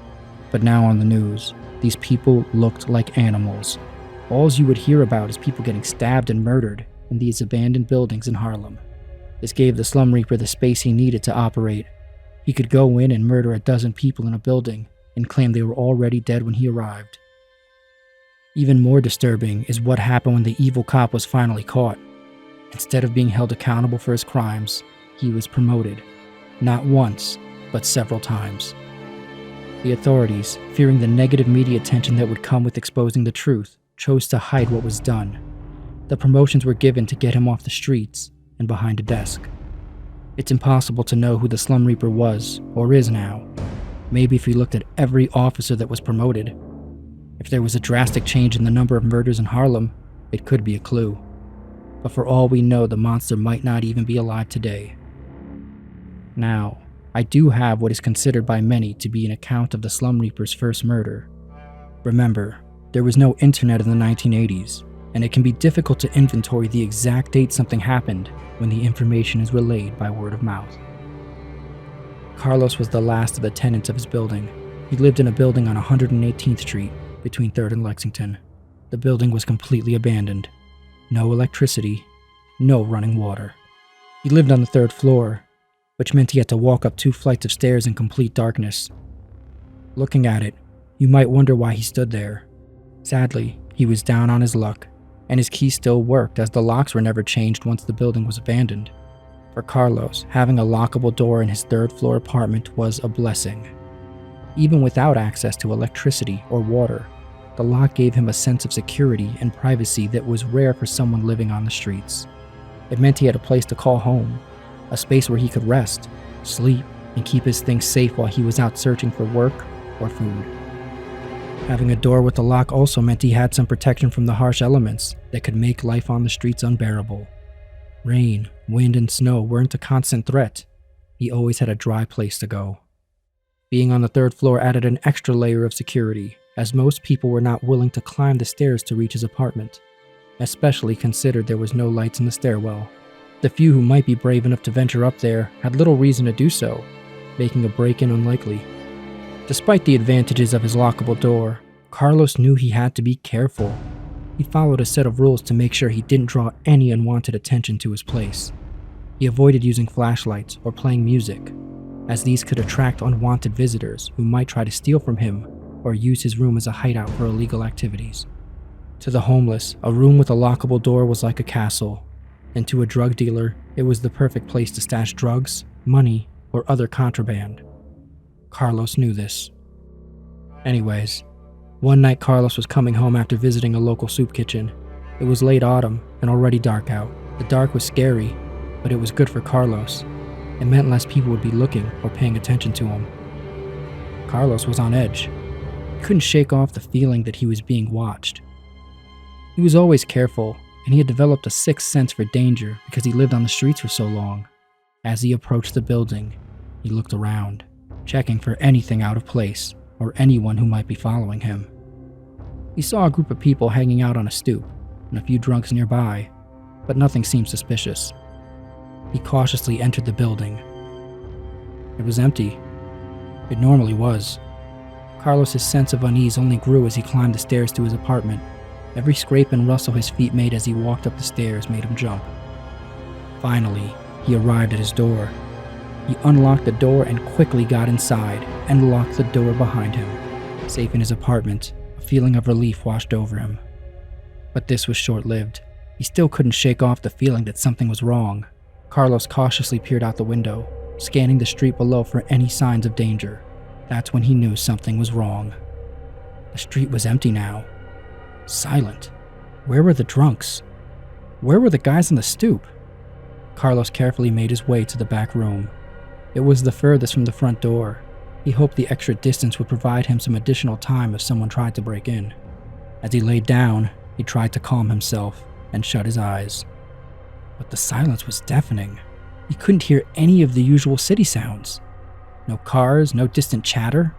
But now on the news, these people looked like animals. All you would hear about is people getting stabbed and murdered in these abandoned buildings in Harlem. This gave the Slum Reaper the space he needed to operate. He could go in and murder a dozen people in a building and claim they were already dead when he arrived. Even more disturbing is what happened when the evil cop was finally caught. Instead of being held accountable for his crimes, he was promoted. Not once, but several times. The authorities, fearing the negative media attention that would come with exposing the truth, chose to hide what was done. The promotions were given to get him off the streets and behind a desk. It's impossible to know who the Slum Reaper was, or is now. Maybe if we looked at every officer that was promoted. If there was a drastic change in the number of murders in Harlem, it could be a clue. But for all we know, the monster might not even be alive today. Now, I do have what is considered by many to be an account of the Slum Reaper's first murder. Remember, there was no internet in the 1980s, and it can be difficult to inventory the exact date something happened when the information is relayed by word of mouth. Carlos was the last of the tenants of his building. He lived in a building on 118th Street, between 3rd and Lexington. The building was completely abandoned. No electricity, no running water. He lived on the 3rd floor, which meant he had to walk up 2 flights of stairs in complete darkness. Looking at it, you might wonder why he stood there. Sadly, he was down on his luck, and his key still worked as the locks were never changed once the building was abandoned. For Carlos, having a lockable door in his 3rd floor apartment was a blessing. Even without access to electricity or water, the lock gave him a sense of security and privacy that was rare for someone living on the streets. It meant he had a place to call home, a space where he could rest, sleep, and keep his things safe while he was out searching for work or food. Having a door with a lock also meant he had some protection from the harsh elements that could make life on the streets unbearable. Rain, wind, and snow weren't a constant threat. He always had a dry place to go. Being on the 3rd floor added an extra layer of security, as most people were not willing to climb the stairs to reach his apartment, especially considered there was no lights in the stairwell. The few who might be brave enough to venture up there had little reason to do so, making a break-in unlikely. Despite the advantages of his lockable door, Carlos knew he had to be careful. He followed a set of rules to make sure he didn't draw any unwanted attention to his place. He avoided using flashlights or playing music, as these could attract unwanted visitors who might try to steal from him or use his room as a hideout for illegal activities. To the homeless, a room with a lockable door was like a castle, and to a drug dealer, it was the perfect place to stash drugs, money, or other contraband. Carlos knew this. Anyways, one night Carlos was coming home after visiting a local soup kitchen. It was late autumn and already dark out. The dark was scary, but it was good for Carlos. It meant less people would be looking or paying attention to him. Carlos was on edge. He couldn't shake off the feeling that he was being watched. He was always careful, and he had developed a sixth sense for danger because he lived on the streets for so long. As he approached the building, he looked around, checking for anything out of place or anyone who might be following him. He saw a group of people hanging out on a stoop and a few drunks nearby, but nothing seemed suspicious. He cautiously entered the building. It was empty. It normally was. Carlos's sense of unease only grew as he climbed the stairs to his apartment. Every scrape and rustle his feet made as he walked up the stairs made him jump. Finally, he arrived at his door. He unlocked the door and quickly got inside and locked the door behind him. Safe in his apartment, a feeling of relief washed over him. But this was short-lived. He still couldn't shake off the feeling that something was wrong. Carlos cautiously peered out the window, scanning the street below for any signs of danger. That's when he knew something was wrong. The street was empty now. Silent. Where were the drunks? Where were the guys on the stoop? Carlos carefully made his way to the back room. It was the furthest from the front door. He hoped the extra distance would provide him some additional time if someone tried to break in. As he laid down, he tried to calm himself and shut his eyes. But the silence was deafening. He couldn't hear any of the usual city sounds. No cars, no distant chatter.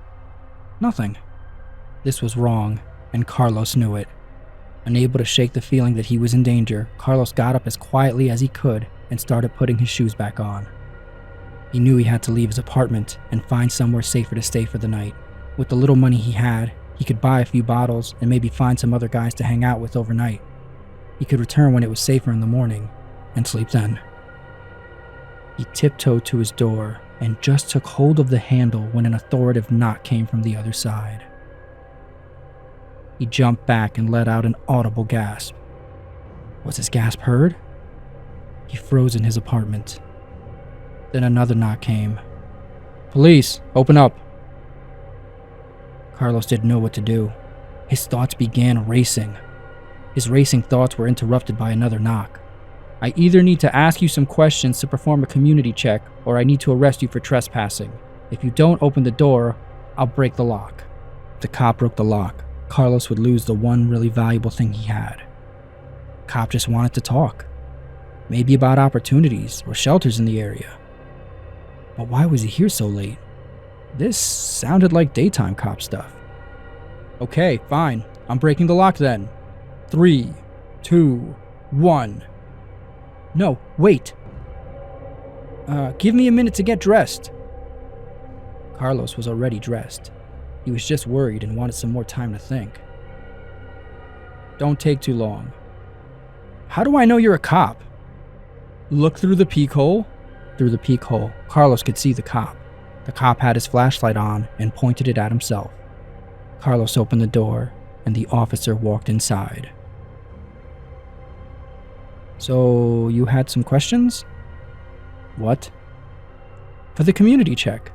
Nothing. This was wrong, and Carlos knew it. Unable to shake the feeling that he was in danger, Carlos got up as quietly as he could and started putting his shoes back on. He knew he had to leave his apartment and find somewhere safer to stay for the night. With the little money he had, he could buy a few bottles and maybe find some other guys to hang out with overnight. He could return when it was safer in the morning and sleep then. He tiptoed to his door and just took hold of the handle when an authoritative knock came from the other side. He jumped back and let out an audible gasp. Was his gasp heard? He froze in his apartment. Then another knock came. "Police, open up." Carlos didn't know what to do. His thoughts began racing. His racing thoughts were interrupted by another knock. "I either need to ask you some questions to perform a community check, or I need to arrest you for trespassing. If you don't open the door, I'll break the lock." If the cop broke the lock, Carlos would lose the one really valuable thing he had. The cop just wanted to talk. Maybe about opportunities or shelters in the area. But why was he here so late? This sounded like daytime cop stuff. "Okay, fine. I'm breaking the lock then. 3, 2, 1. No, wait. Give me a minute to get dressed." Carlos was already dressed. He was just worried and wanted some more time to think. "Don't take too long." "How do I know you're a cop?" "Look through the peek hole." Through the peek hole, Carlos could see the cop. The cop had his flashlight on and pointed it at himself. Carlos opened the door, and the officer walked inside. "So, you had some questions?" "What?" "For the community check."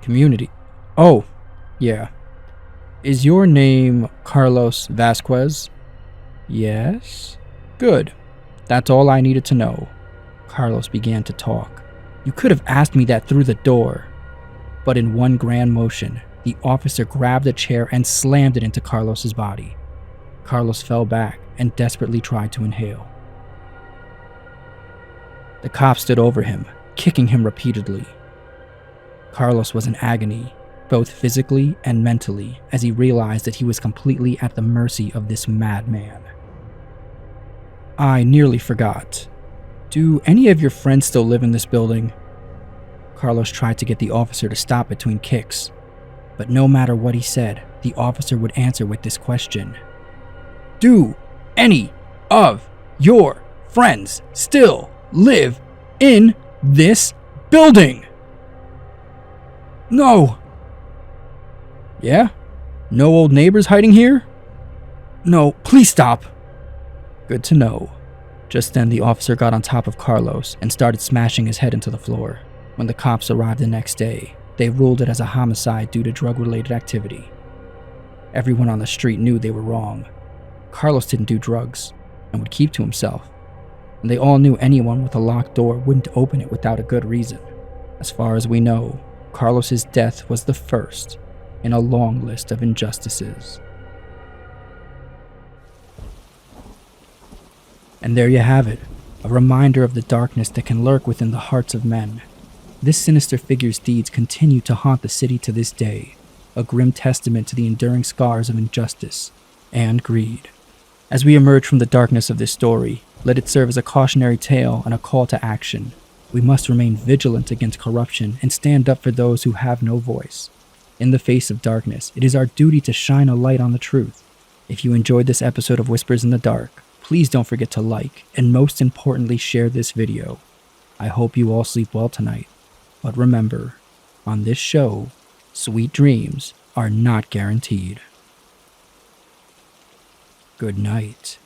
"Community? Oh, yeah. Is your name Carlos Vasquez?" "Yes." "Good. That's all I needed to know." Carlos began to talk. "You could have asked me that through the door." But in one grand motion, the officer grabbed a chair and slammed it into Carlos's body. Carlos fell back and desperately tried to inhale. The cop stood over him, kicking him repeatedly. Carlos was in agony, both physically and mentally, as he realized that he was completely at the mercy of this madman. "I nearly forgot. Do any of your friends still live in this building?" Carlos tried to get the officer to stop between kicks, but no matter what he said, the officer would answer with this question. "Do any of your friends still live in this building?" "No." "Yeah? No old neighbors hiding here?" "No, please stop." "Good to know." Just then, the officer got on top of Carlos and started smashing his head into the floor. When the cops arrived the next day, they ruled it as a homicide due to drug-related activity. Everyone on the street knew they were wrong. Carlos didn't do drugs and would keep to himself, and they all knew anyone with a locked door wouldn't open it without a good reason. As far as we know, Carlos's death was the first in a long list of injustices. And there you have it, a reminder of the darkness that can lurk within the hearts of men. This sinister figure's deeds continue to haunt the city to this day, a grim testament to the enduring scars of injustice and greed. As we emerge from the darkness of this story, let it serve as a cautionary tale and a call to action. We must remain vigilant against corruption and stand up for those who have no voice. In the face of darkness, it is our duty to shine a light on the truth. If you enjoyed this episode of Whispers in the Dark, Please don't forget to like, and most importantly share this video. I hope you all sleep well tonight. But remember, on this show, sweet dreams are not guaranteed. Good night.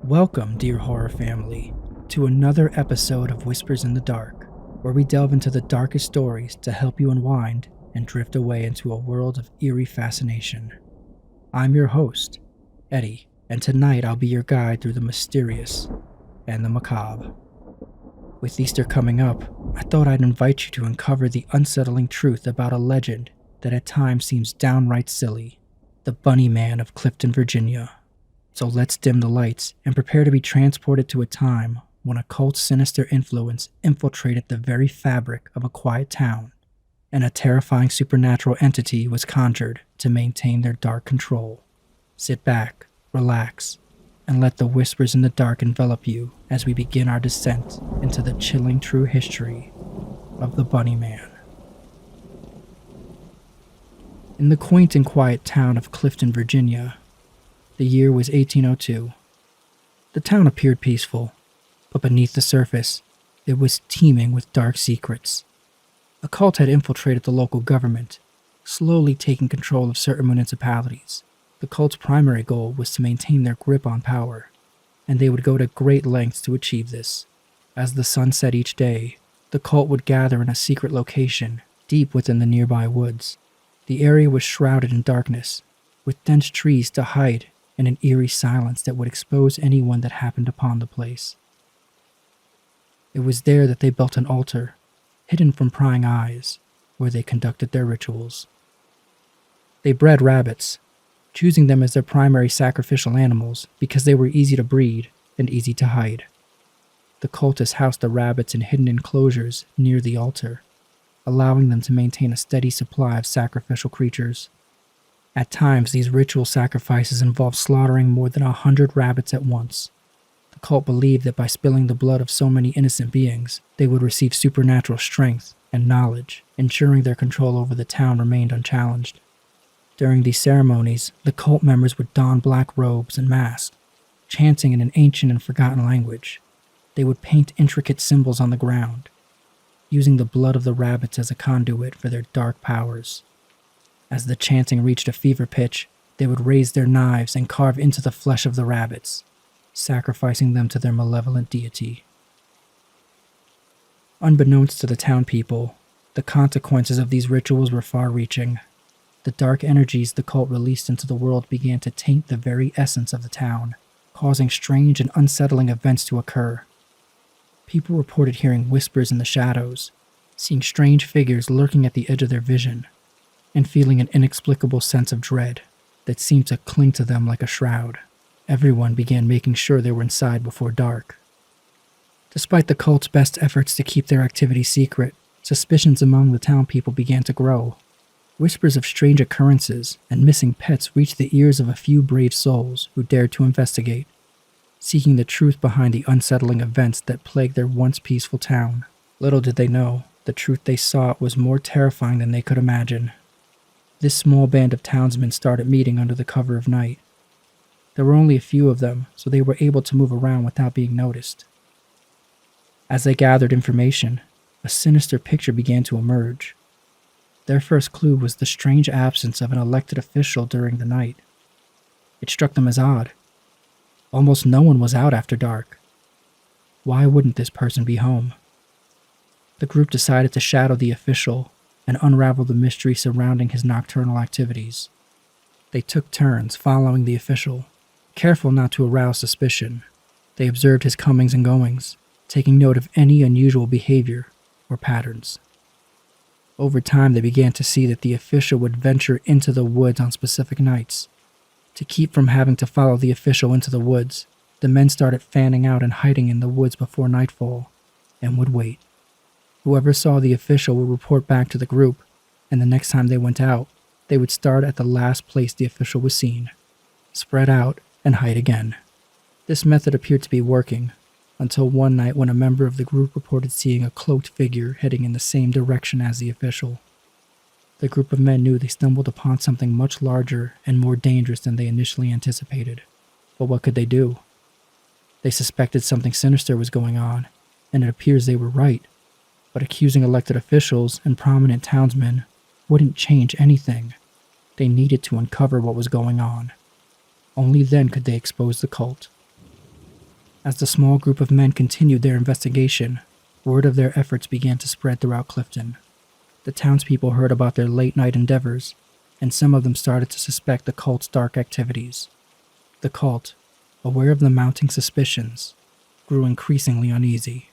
Welcome, dear horror family, to another episode of Whispers in the Dark, where we delve into the darkest stories to help you unwind and drift away into a world of eerie fascination. I'm your host, Eddie, and tonight I'll be your guide through the mysterious and the macabre. With Easter coming up, I thought I'd invite you to uncover the unsettling truth about a legend that at times seems downright silly, the Bunny Man of Clifton, Virginia. So let's dim the lights and prepare to be transported to a time when a cult's sinister influence infiltrated the very fabric of a quiet town, and a terrifying supernatural entity was conjured to maintain their dark control. Sit back, relax, and let the whispers in the dark envelop you as we begin our descent into the chilling true history of the Bunny Man. In the quaint and quiet town of Clifton, Virginia, the year was 1802. The town appeared peaceful, but beneath the surface, it was teeming with dark secrets. A cult had infiltrated the local government, slowly taking control of certain municipalities. The cult's primary goal was to maintain their grip on power, and they would go to great lengths to achieve this. As the sun set each day, the cult would gather in a secret location deep within the nearby woods. The area was shrouded in darkness, with dense trees to hide in an eerie silence that would expose anyone that happened upon the place. It was there that they built an altar, hidden from prying eyes, where they conducted their rituals. They bred rabbits, choosing them as their primary sacrificial animals because they were easy to breed and easy to hide. The cultists housed the rabbits in hidden enclosures near the altar, allowing them to maintain a steady supply of sacrificial creatures. At times, these ritual sacrifices involved slaughtering more than 100 rabbits at once. The cult believed that by spilling the blood of so many innocent beings, they would receive supernatural strength and knowledge, ensuring their control over the town remained unchallenged. During these ceremonies, the cult members would don black robes and masks, chanting in an ancient and forgotten language. They would paint intricate symbols on the ground, using the blood of the rabbits as a conduit for their dark powers. As the chanting reached a fever pitch, they would raise their knives and carve into the flesh of the rabbits, sacrificing them to their malevolent deity. Unbeknownst to the town people, the consequences of these rituals were far-reaching. The dark energies the cult released into the world began to taint the very essence of the town, causing strange and unsettling events to occur. People reported hearing whispers in the shadows, seeing strange figures lurking at the edge of their vision, and feeling an inexplicable sense of dread that seemed to cling to them like a shroud. Everyone began making sure they were inside before dark. Despite the cult's best efforts to keep their activity secret, suspicions among the town people began to grow. Whispers of strange occurrences and missing pets reached the ears of a few brave souls who dared to investigate, seeking the truth behind the unsettling events that plagued their once peaceful town. Little did they know, the truth they sought was more terrifying than they could imagine. This small band of townsmen started meeting under the cover of night. There were only a few of them, so they were able to move around without being noticed. As they gathered information, a sinister picture began to emerge. Their first clue was the strange absence of an elected official during the night. It struck them as odd. Almost no one was out after dark. Why wouldn't this person be home? The group decided to shadow the official and unravel the mystery surrounding his nocturnal activities. They took turns following the official, careful not to arouse suspicion. They observed his comings and goings, taking note of any unusual behavior or patterns. Over time, they began to see that the official would venture into the woods on specific nights. To keep from having to follow the official into the woods, the men started fanning out and hiding in the woods before nightfall, and would wait. Whoever saw the official would report back to the group, and the next time they went out, they would start at the last place the official was seen, spread out, and hide again. This method appeared to be working, until one night when a member of the group reported seeing a cloaked figure heading in the same direction as the official. The group of men knew they stumbled upon something much larger and more dangerous than they initially anticipated. But what could they do? They suspected something sinister was going on, and it appears they were right. But accusing elected officials and prominent townsmen wouldn't change anything. They needed to uncover what was going on. Only then could they expose the cult. As the small group of men continued their investigation, word of their efforts began to spread throughout Clifton. The townspeople heard about their late-night endeavors, and some of them started to suspect the cult's dark activities. The cult, aware of the mounting suspicions, grew increasingly uneasy.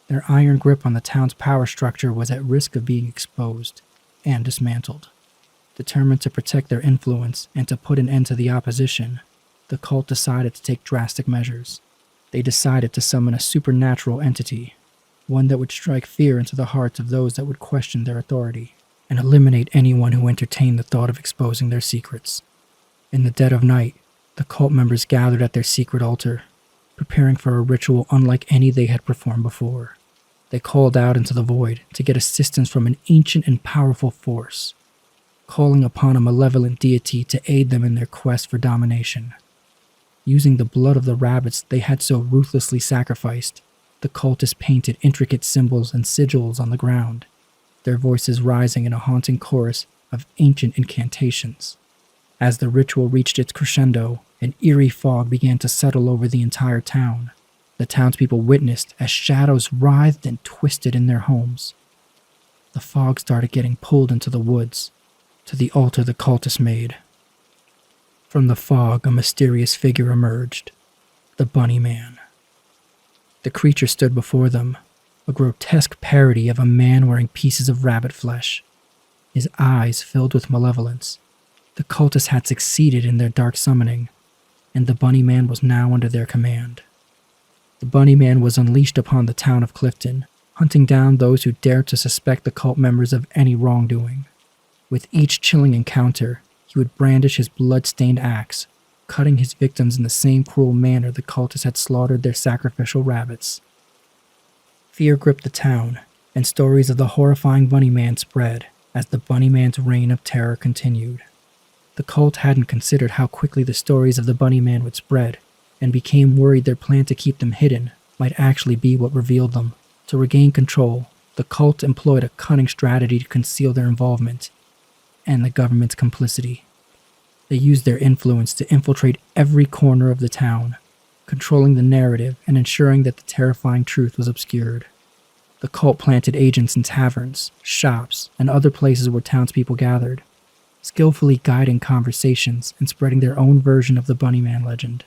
Their iron grip on the town's power structure was at risk of being exposed and dismantled. Determined to protect their influence and to put an end to the opposition, the cult decided to take drastic measures. They decided to summon a supernatural entity, one that would strike fear into the hearts of those that would question their authority, and eliminate anyone who entertained the thought of exposing their secrets. In the dead of night, the cult members gathered at their secret altar, preparing for a ritual unlike any they had performed before. They called out into the void to get assistance from an ancient and powerful force, calling upon a malevolent deity to aid them in their quest for domination. Using the blood of the rabbits they had so ruthlessly sacrificed, the cultists painted intricate symbols and sigils on the ground, their voices rising in a haunting chorus of ancient incantations. As the ritual reached its crescendo, an eerie fog began to settle over the entire town. The townspeople witnessed as shadows writhed and twisted in their homes. The fog started getting pulled into the woods, to the altar the cultists made. From the fog, a mysterious figure emerged, the Bunny Man. The creature stood before them, a grotesque parody of a man wearing pieces of rabbit flesh, his eyes filled with malevolence. The cultists had succeeded in their dark summoning, and the Bunny Man was now under their command. The Bunny Man was unleashed upon the town of Clifton, hunting down those who dared to suspect the cult members of any wrongdoing. With each chilling encounter, he would brandish his blood-stained axe, cutting his victims in the same cruel manner the cultists had slaughtered their sacrificial rabbits. Fear gripped the town, and stories of the horrifying Bunny Man spread as the Bunny Man's reign of terror continued. The cult hadn't considered how quickly the stories of the Bunny Man would spread, and became worried their plan to keep them hidden might actually be what revealed them. To regain control, the cult employed a cunning strategy to conceal their involvement, and the government's complicity. They used their influence to infiltrate every corner of the town, controlling the narrative and ensuring that the terrifying truth was obscured. The cult planted agents in taverns, shops, and other places where townspeople gathered, skillfully guiding conversations and spreading their own version of the Bunny Man legend.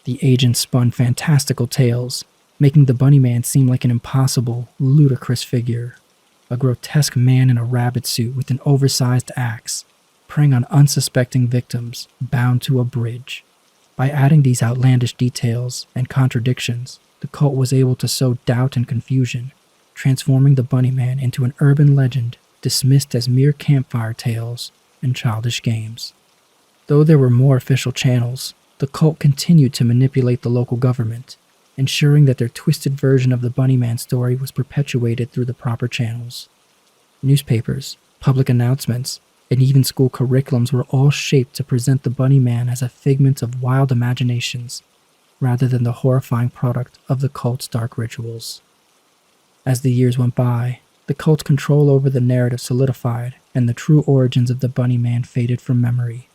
The agents spun fantastical tales, making the Bunny Man seem like an impossible, ludicrous figure, a grotesque man in a rabbit suit with an oversized axe, preying on unsuspecting victims bound to a bridge. By adding these outlandish details and contradictions, the cult was able to sow doubt and confusion, transforming the Bunny Man into an urban legend dismissed as mere campfire tales and childish games. Though there were more official channels, the cult continued to manipulate the local government, ensuring that their twisted version of the Bunny Man story was perpetuated through the proper channels. Newspapers, public announcements, and even school curriculums were all shaped to present the Bunny Man as a figment of wild imaginations, rather than the horrifying product of the cult's dark rituals. As the years went by, the cult's control over the narrative solidified, and the true origins of the Bunny Man faded from memory.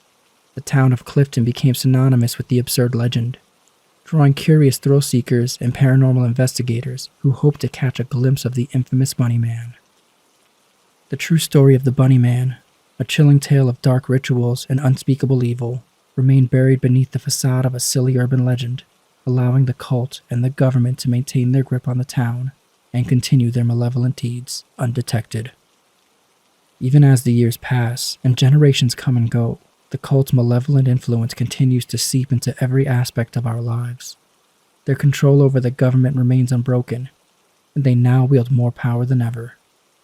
The town of Clifton became synonymous with the absurd legend, drawing curious thrill-seekers and paranormal investigators who hoped to catch a glimpse of the infamous Bunny Man. The true story of the Bunny Man, a chilling tale of dark rituals and unspeakable evil, remained buried beneath the facade of a silly urban legend, allowing the cult and the government to maintain their grip on the town and continue their malevolent deeds undetected. Even as the years pass and generations come and go, the cult's malevolent influence continues to seep into every aspect of our lives. Their control over the government remains unbroken, and they now wield more power than ever.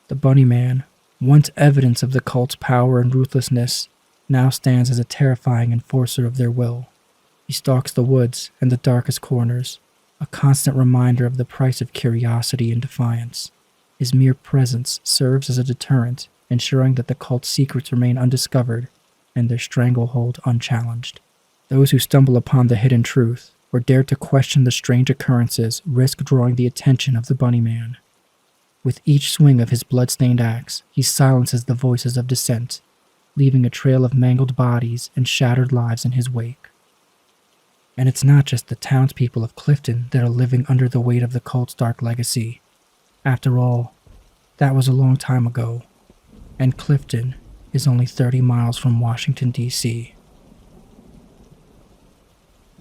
The Bunny Man, once evidence of the cult's power and ruthlessness, now stands as a terrifying enforcer of their will. He stalks the woods and the darkest corners, a constant reminder of the price of curiosity and defiance. His mere presence serves as a deterrent ensuring that the cult's secrets remain undiscovered and their stranglehold unchallenged. Those who stumble upon the hidden truth or dare to question the strange occurrences risk drawing the attention of the Bunny Man. With each swing of his blood-stained axe, he silences the voices of dissent, leaving a trail of mangled bodies and shattered lives in his wake. And it's not just the townspeople of Clifton that are living under the weight of the cult's dark legacy. After all, that was a long time ago, and Clifton is only 30 miles from Washington, D.C.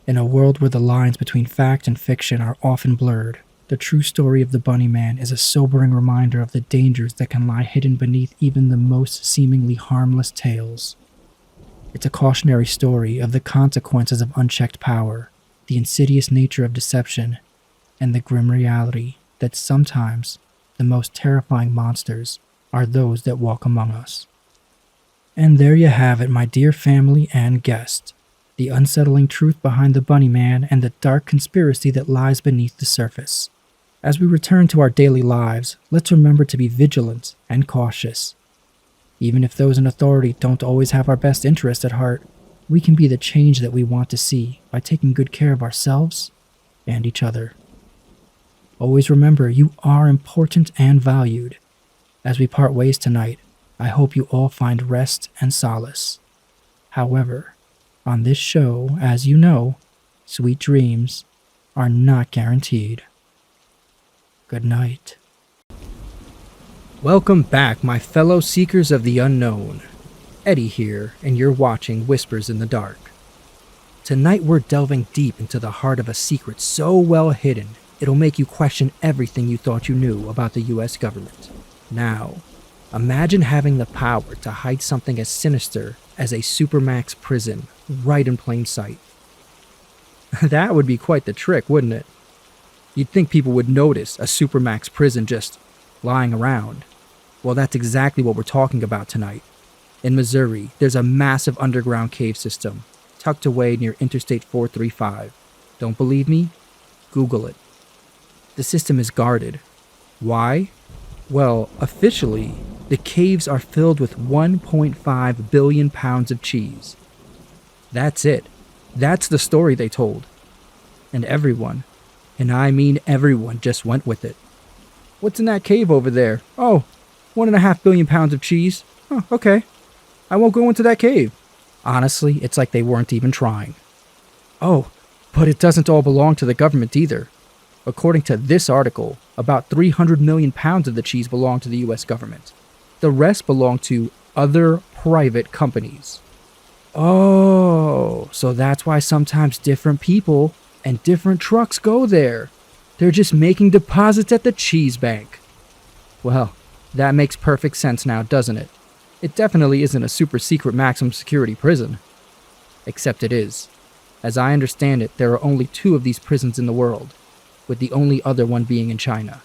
In a world where the lines between fact and fiction are often blurred, the true story of the Bunny Man is a sobering reminder of the dangers that can lie hidden beneath even the most seemingly harmless tales. It's a cautionary story of the consequences of unchecked power, the insidious nature of deception, and the grim reality that sometimes the most terrifying monsters are those that walk among us. And there you have it, my dear family and guest, the unsettling truth behind the Bunny Man and the dark conspiracy that lies beneath the surface. As we return to our daily lives, let's remember to be vigilant and cautious. Even if those in authority don't always have our best interest at heart, we can be the change that we want to see by taking good care of ourselves and each other. Always remember, you are important and valued. As we part ways tonight, I hope you all find rest and solace. However, on this show, as you know, sweet dreams are not guaranteed. Good night. Welcome back, my fellow seekers of the unknown. Eddie here, and you're watching Whispers in the Dark. Tonight we're delving deep into the heart of a secret so well hidden, it'll make you question everything you thought you knew about the US government. Now, imagine having the power to hide something as sinister as a supermax prison right in plain sight. That would be quite the trick, wouldn't it? You'd think people would notice a supermax prison just lying around. Well, that's exactly what we're talking about tonight. In Missouri, there's a massive underground cave system tucked away near Interstate 435. Don't believe me? Google it. The system is guarded. Why? Well, officially, the caves are filled with 1.5 billion pounds of cheese. That's it. That's the story they told. And everyone, and I mean everyone, just went with it. What's in that cave over there? Oh, 1.5 billion pounds of cheese. Oh, okay. I won't go into that cave. Honestly, it's like they weren't even trying. Oh, but it doesn't all belong to the government either. According to this article, about 300 million pounds of the cheese belong to the US government. The rest belong to other private companies. Oh, so that's why sometimes different people and different trucks go there. They're just making deposits at the cheese bank. Well, that makes perfect sense now, doesn't it? It definitely isn't a super secret maximum security prison. Except it is. As I understand it, there are only 2 of these prisons in the world, with the only other one being in China.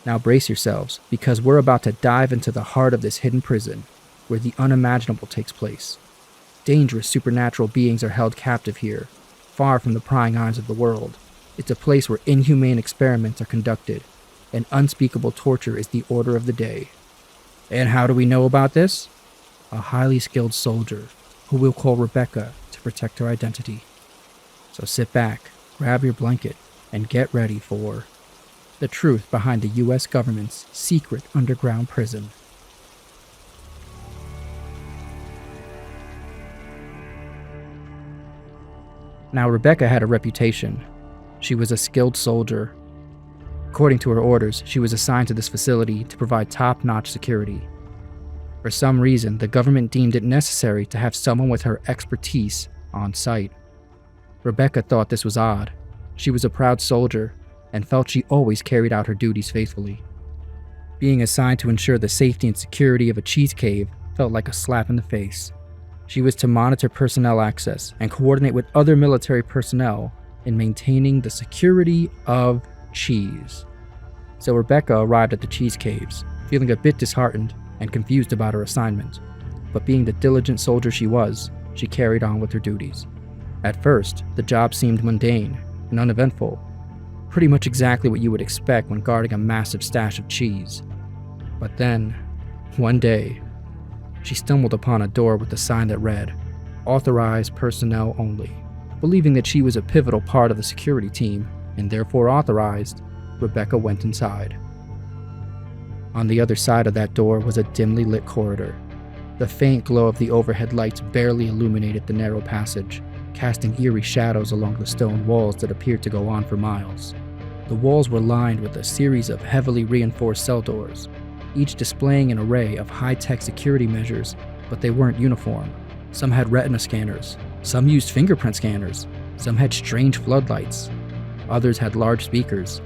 Now brace yourselves, because we're about to dive into the heart of this hidden prison, where the unimaginable takes place. Dangerous supernatural beings are held captive here, far from the prying eyes of the world. It's a place where inhumane experiments are conducted, and unspeakable torture is the order of the day. And how do we know about this? A highly skilled soldier, who we'll call Rebecca to protect her identity. So sit back, grab your blanket, and get ready for the truth behind the US government's secret underground prison. Now, Rebecca had a reputation. She was a skilled soldier. According to her orders, she was assigned to this facility to provide top-notch security. For some reason, the government deemed it necessary to have someone with her expertise on site. Rebecca thought this was odd. She was a proud soldier and felt she always carried out her duties faithfully. Being assigned to ensure the safety and security of a cheese cave felt like a slap in the face. She was to monitor personnel access and coordinate with other military personnel in maintaining the security of cheese. So Rebecca arrived at the cheese caves, feeling a bit disheartened and confused about her assignment. But being the diligent soldier she was, she carried on with her duties. At first, the job seemed mundane and uneventful, pretty much exactly what you would expect when guarding a massive stash of cheese. But then, One day, she stumbled upon a door with a sign that read, "Authorized personnel only." Believing that she was a pivotal part of the security team, and therefore authorized, Rebecca went inside. On the other side of that door was a dimly lit corridor. The faint glow of the overhead lights barely illuminated the narrow passage, casting eerie shadows along the stone walls that appeared to go on for miles. The walls were lined with a series of heavily reinforced cell doors, each displaying an array of high-tech security measures, but they weren't uniform. Some had retina scanners, some used fingerprint scanners, some had strange floodlights, others had large speakers.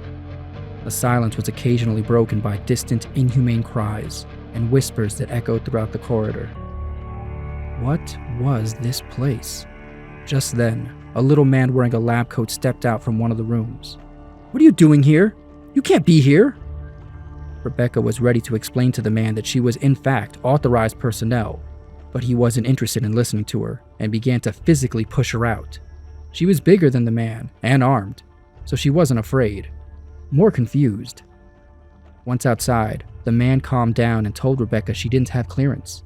The silence was occasionally broken by distant, inhumane cries and whispers that echoed throughout the corridor. What was this place? Just then, a little man wearing a lab coat stepped out from one of the rooms. "What are you doing here? You can't be here!" Rebecca was ready to explain to the man that she was in fact authorized personnel, but he wasn't interested in listening to her and began to physically push her out. She was bigger than the man and armed, so she wasn't afraid, more confused. Once outside, the man calmed down and told Rebecca she didn't have clearance.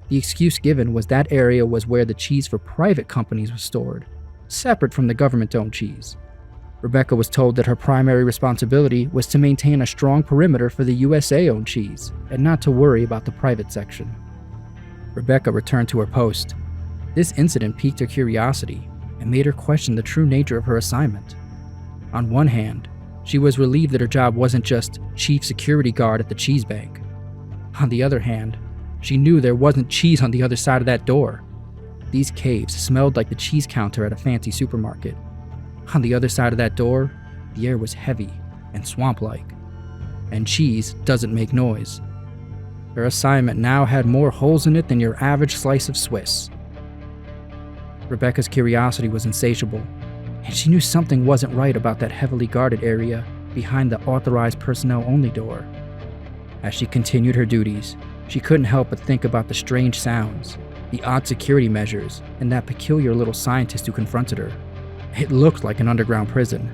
The excuse given was that area was where the cheese for private companies was stored, separate from the government-owned cheese. Rebecca was told that her primary responsibility was to maintain a strong perimeter for the USA-owned cheese and not to worry about the private section. Rebecca returned to her post. This incident piqued her curiosity and made her question the true nature of her assignment. On one hand, she was relieved that her job wasn't just chief security guard at the cheese bank. On the other hand, she knew there wasn't cheese on the other side of that door. These caves smelled like the cheese counter at a fancy supermarket. On the other side of that door, the air was heavy and swamp-like. And cheese doesn't make noise. Her assignment now had more holes in it than your average slice of Swiss. Rebecca's curiosity was insatiable, and she knew something wasn't right about that heavily guarded area behind the authorized personnel-only door. As she continued her duties, she couldn't help but think about the strange sounds, the odd security measures, and that peculiar little scientist who confronted her. It looked like an underground prison.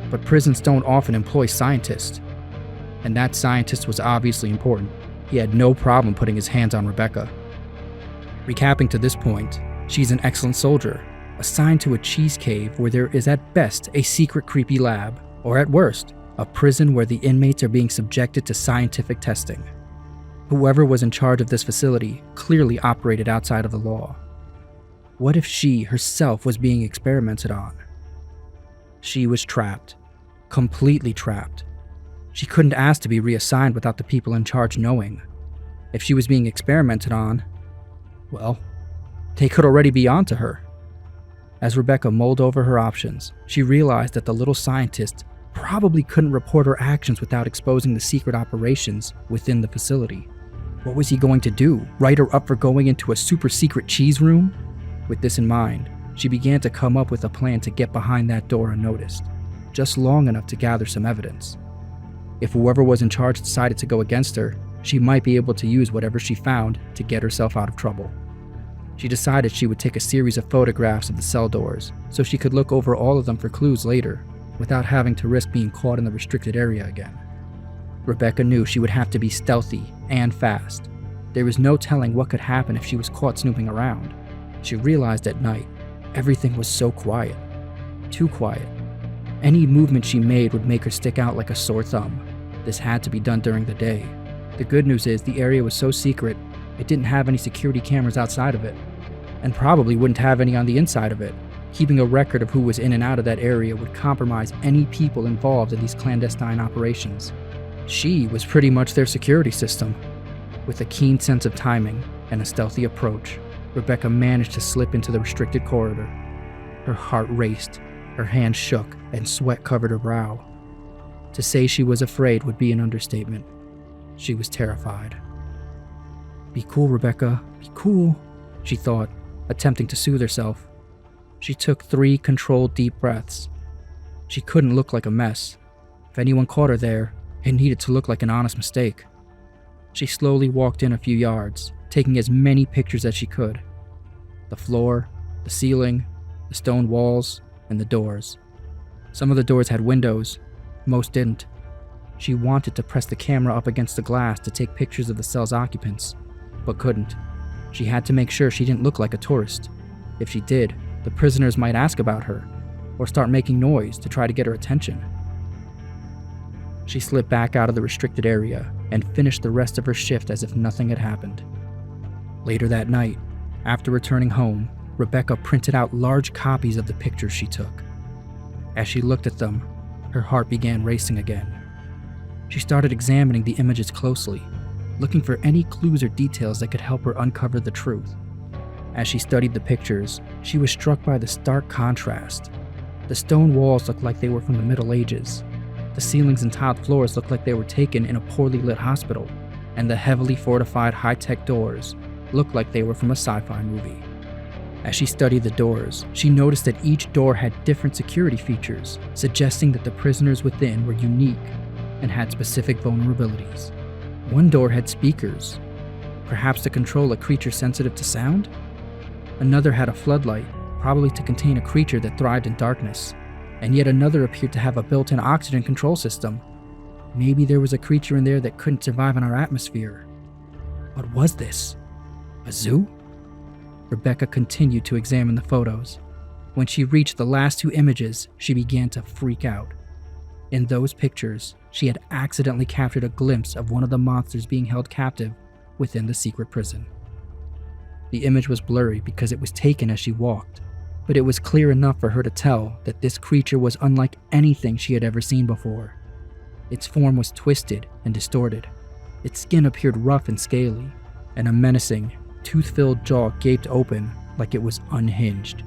But prisons don't often employ scientists. And that scientist was obviously important. He had no problem putting his hands on Rebecca. Recapping to this point, she's an excellent soldier, assigned to a cheese cave where there is at best a secret creepy lab, or at worst, a prison where the inmates are being subjected to scientific testing. Whoever was in charge of this facility clearly operated outside of the law. What if she herself was being experimented on? She was trapped. Completely trapped. She couldn't ask to be reassigned without the people in charge knowing. If she was being experimented on, well, they could already be onto her. As Rebecca mulled over her options, she realized that the little scientist probably couldn't report her actions without exposing the secret operations within the facility. What was he going to do? Write her up for going into a super secret cheese room? With this in mind, she began to come up with a plan to get behind that door unnoticed, just long enough to gather some evidence. If whoever was in charge decided to go against her, she might be able to use whatever she found to get herself out of trouble. She decided she would take a series of photographs of the cell doors so she could look over all of them for clues later, without having to risk being caught in the restricted area again. Rebecca knew she would have to be stealthy and fast. There was no telling what could happen if she was caught snooping around. She realized at night, everything was so quiet. Too quiet. Any movement she made would make her stick out like a sore thumb. This had to be done during the day. The good news is the area was so secret, it didn't have any security cameras outside of it, and probably wouldn't have any on the inside of it. Keeping a record of who was in and out of that area would compromise any people involved in these clandestine operations. She was pretty much their security system. With a keen sense of timing and a stealthy approach, Rebecca managed to slip into the restricted corridor. Her heart raced, her hands shook, and sweat covered her brow. To say she was afraid would be an understatement. She was terrified. "Be cool, Rebecca, be cool," she thought, attempting to soothe herself. She took 3 controlled deep breaths. She couldn't look like a mess. If anyone caught her there, it needed to look like an honest mistake. She slowly walked in a few yards, taking as many pictures as she could. The floor, the ceiling, the stone walls, and the doors. Some of the doors had windows, most didn't. She wanted to press the camera up against the glass to take pictures of the cell's occupants, but couldn't. She had to make sure she didn't look like a tourist. If she did, the prisoners might ask about her, or start making noise to try to get her attention. She slipped back out of the restricted area and finished the rest of her shift as if nothing had happened. Later that night, after returning home, Rebecca printed out large copies of the pictures she took. As she looked at them, her heart began racing again. She started examining the images closely, looking for any clues or details that could help her uncover the truth. As she studied the pictures, she was struck by the stark contrast. The stone walls looked like they were from the Middle Ages. The ceilings and tiled floors looked like they were taken in a poorly lit hospital, and the heavily fortified high-tech doors looked like they were from a sci-fi movie. As she studied the doors, she noticed that each door had different security features, suggesting that the prisoners within were unique and had specific vulnerabilities. One door had speakers, perhaps to control a creature sensitive to sound. Another had a floodlight, probably to contain a creature that thrived in darkness. And yet another appeared to have a built-in oxygen control system. Maybe there was a creature in there that couldn't survive in our atmosphere. What was this? A zoo? Rebecca continued to examine the photos. When she reached the last two images, she began to freak out. In those pictures, she had accidentally captured a glimpse of one of the monsters being held captive within the secret prison. The image was blurry because it was taken as she walked, but it was clear enough for her to tell that this creature was unlike anything she had ever seen before. Its form was twisted and distorted. Its skin appeared rough and scaly, and a menacing, tooth-filled jaw gaped open like it was unhinged.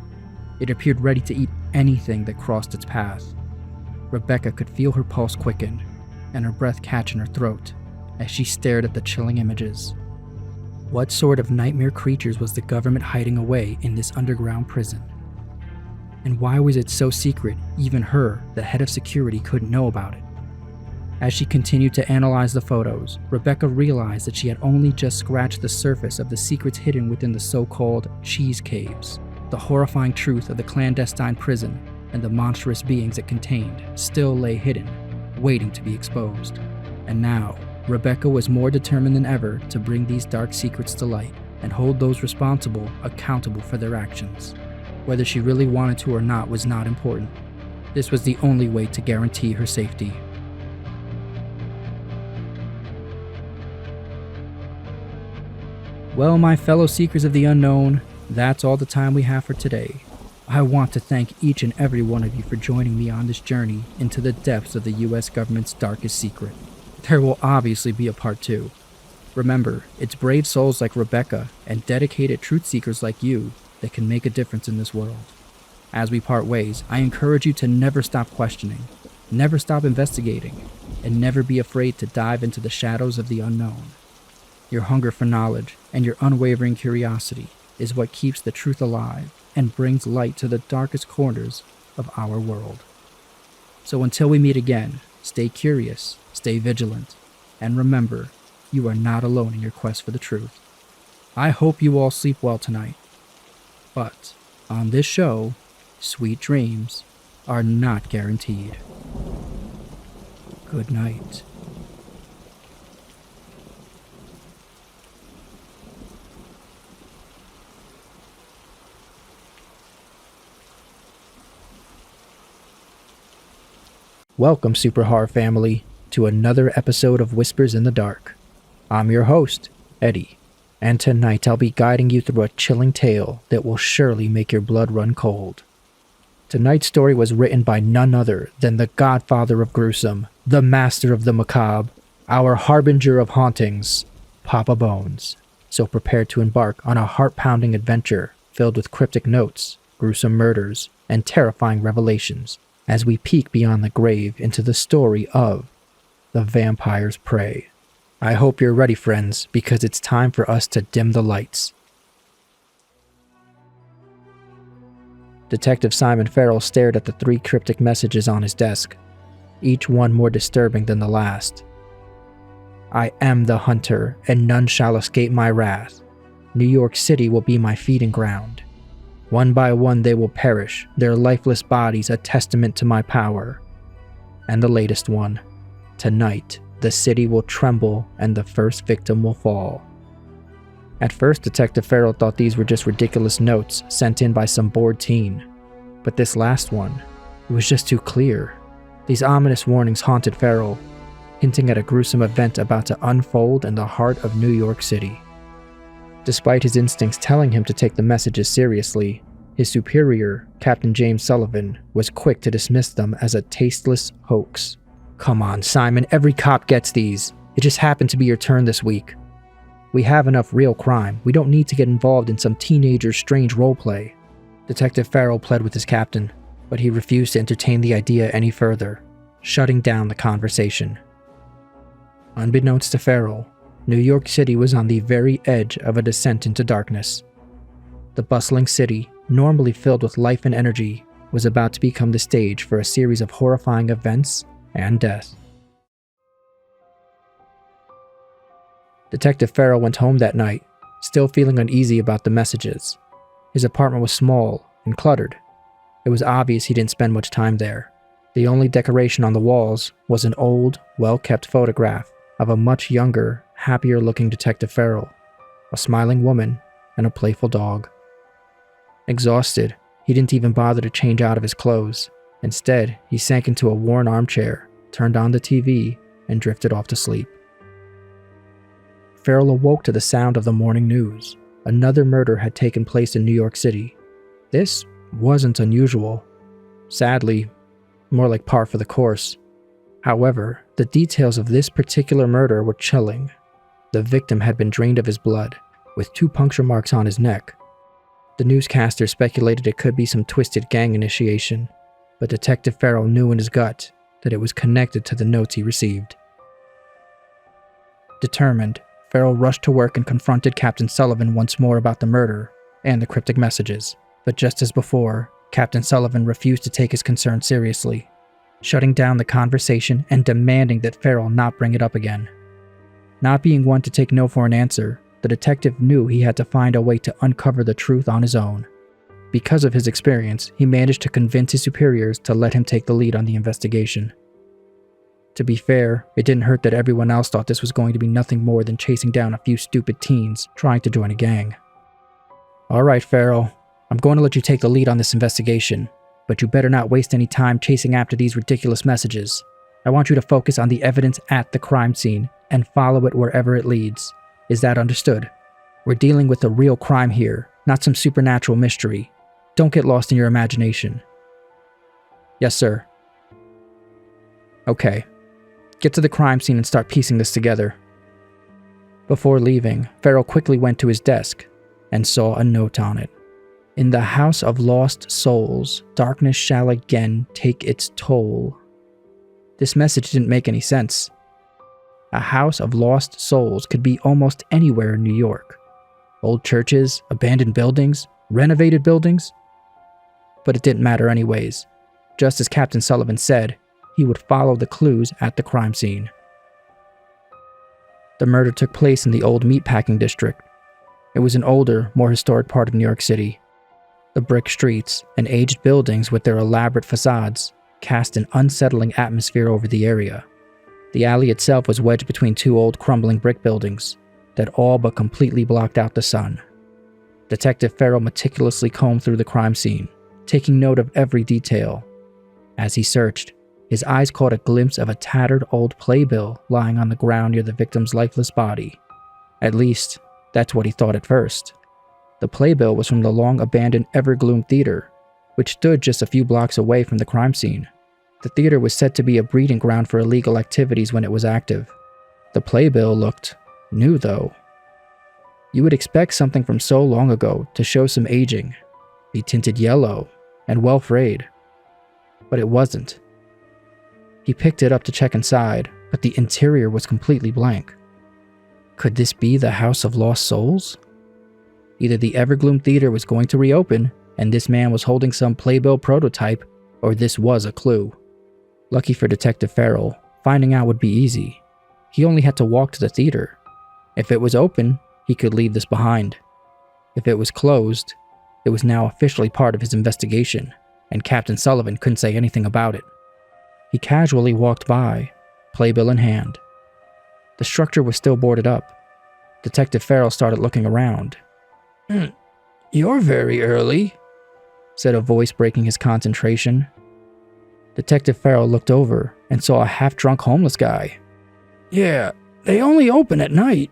It appeared ready to eat anything that crossed its path. Rebecca could feel her pulse quicken and her breath catch in her throat as she stared at the chilling images. What sort of nightmare creatures was the government hiding away in this underground prison? And why was it so secret even her, the head of security, couldn't know about it? As she continued to analyze the photos, Rebecca realized that she had only just scratched the surface of the secrets hidden within the so-called cheese caves. The horrifying truth of the clandestine prison and the monstrous beings it contained still lay hidden, waiting to be exposed. And now, Rebecca was more determined than ever to bring these dark secrets to light and hold those responsible accountable for their actions. Whether she really wanted to or not was not important. This was the only way to guarantee her safety. Well, my fellow seekers of the unknown, that's all the time we have for today. I want to thank each and every one of you for joining me on this journey into the depths of the US government's darkest secret. There will obviously be a part 2. Remember, it's brave souls like Rebecca and dedicated truth seekers like you that can make a difference in this world. As we part ways, I encourage you to never stop questioning, never stop investigating, and never be afraid to dive into the shadows of the unknown. Your hunger for knowledge and your unwavering curiosity is what keeps the truth alive and brings light to the darkest corners of our world. So until we meet again, stay curious, stay vigilant, and remember, you are not alone in your quest for the truth. I hope you all sleep well tonight. But on this show, sweet dreams are not guaranteed. Good night. Welcome, Super Horror family, to another episode of Whispers in the Dark. I'm your host, Eddie, and tonight I'll be guiding you through a chilling tale that will surely make your blood run cold. Tonight's story was written by none other than the godfather of gruesome, the master of the macabre, our harbinger of hauntings, Papa Bones. So prepare to embark on a heart-pounding adventure filled with cryptic notes, gruesome murders, and terrifying revelations as we peek beyond the grave into the story of the vampire's prey. I hope you're ready, friends, because it's time for us to dim the lights. Detective Simon Farrell stared at the 3 cryptic messages on his desk, each one more disturbing than the last. I am the hunter, and none shall escape my wrath. New York City will be my feeding ground. One by one they will perish, their lifeless bodies a testament to my power. And the latest one. Tonight, the city will tremble and the first victim will fall. At first, Detective Farrell thought these were just ridiculous notes sent in by some bored teen. But this last one, it was just too clear. These ominous warnings haunted Farrell, hinting at a gruesome event about to unfold in the heart of New York City. Despite his instincts telling him to take the messages seriously, his superior, Captain James Sullivan, was quick to dismiss them as a tasteless hoax. "Come on, Simon, every cop gets these. It just happened to be your turn this week. We have enough real crime. We don't need to get involved in some teenager's strange roleplay." Detective Farrell pled with his captain, but he refused to entertain the idea any further, shutting down the conversation. Unbeknownst to Farrell, New York City was on the very edge of a descent into darkness. The bustling city, normally filled with life and energy, was about to become the stage for a series of horrifying events and death. Detective Farrell went home that night, still feeling uneasy about the messages. His apartment was small and cluttered. It was obvious he didn't spend much time there. The only decoration on the walls was an old, well-kept photograph of a much younger, happier-looking Detective Farrell, a smiling woman, and a playful dog. Exhausted, he didn't even bother to change out of his clothes. Instead, he sank into a worn armchair, turned on the TV, and drifted off to sleep. Farrell awoke to the sound of the morning news. Another murder had taken place in New York City. This wasn't unusual. Sadly, more like par for the course. However, the details of this particular murder were chilling. The victim had been drained of his blood, with 2 puncture marks on his neck. The newscaster speculated it could be some twisted gang initiation, but Detective Farrell knew in his gut that it was connected to the notes he received. Determined, Farrell rushed to work and confronted Captain Sullivan once more about the murder and the cryptic messages. But just as before, Captain Sullivan refused to take his concern seriously, shutting down the conversation and demanding that Farrell not bring it up again. Not being one to take no for an answer, the detective knew he had to find a way to uncover the truth on his own. Because of his experience, he managed to convince his superiors to let him take the lead on the investigation. To be fair, it didn't hurt that everyone else thought this was going to be nothing more than chasing down a few stupid teens trying to join a gang. "Alright, Farrell, I'm going to let you take the lead on this investigation, but you better not waste any time chasing after these ridiculous messages. I want you to focus on the evidence at the crime scene and follow it wherever it leads. Is that understood? We're dealing with a real crime here, not some supernatural mystery. Don't get lost in your imagination." "Yes, sir." "Okay. Get to the crime scene and start piecing this together." Before leaving, Farrell quickly went to his desk and saw a note on it. "In the house of lost souls, darkness shall again take its toll." This message didn't make any sense. A house of lost souls could be almost anywhere in New York. Old churches, abandoned buildings, renovated buildings. But it didn't matter anyways. Just as Captain Sullivan said, he would follow the clues at the crime scene. The murder took place in the old meatpacking district. It was an older, more historic part of New York City. The brick streets and aged buildings with their elaborate facades cast an unsettling atmosphere over the area. The alley itself was wedged between 2 old crumbling brick buildings that all but completely blocked out the sun. Detective Farrell meticulously combed through the crime scene, taking note of every detail. As he searched, his eyes caught a glimpse of a tattered old playbill lying on the ground near the victim's lifeless body. At least, that's what he thought at first. The playbill was from the long-abandoned Evergloom Theater, which stood just a few blocks away from the crime scene. The theater was said to be a breeding ground for illegal activities when it was active. The playbill looked new, though. You would expect something from so long ago to show some aging, be tinted yellow, and well frayed. But it wasn't. He picked it up to check inside, but the interior was completely blank. Could this be the House of Lost Souls? Either the Evergloom Theater was going to reopen, and this man was holding some playbill prototype, or this was a clue. Lucky for Detective Farrell, finding out would be easy. He only had to walk to the theater. If it was open, he could leave this behind. If it was closed, it was now officially part of his investigation, and Captain Sullivan couldn't say anything about it. He casually walked by, playbill in hand. The structure was still boarded up. Detective Farrell started looking around. "You're very early," said a voice breaking his concentration. Detective Farrell looked over and saw a half-drunk homeless guy. "Yeah, they only open at night."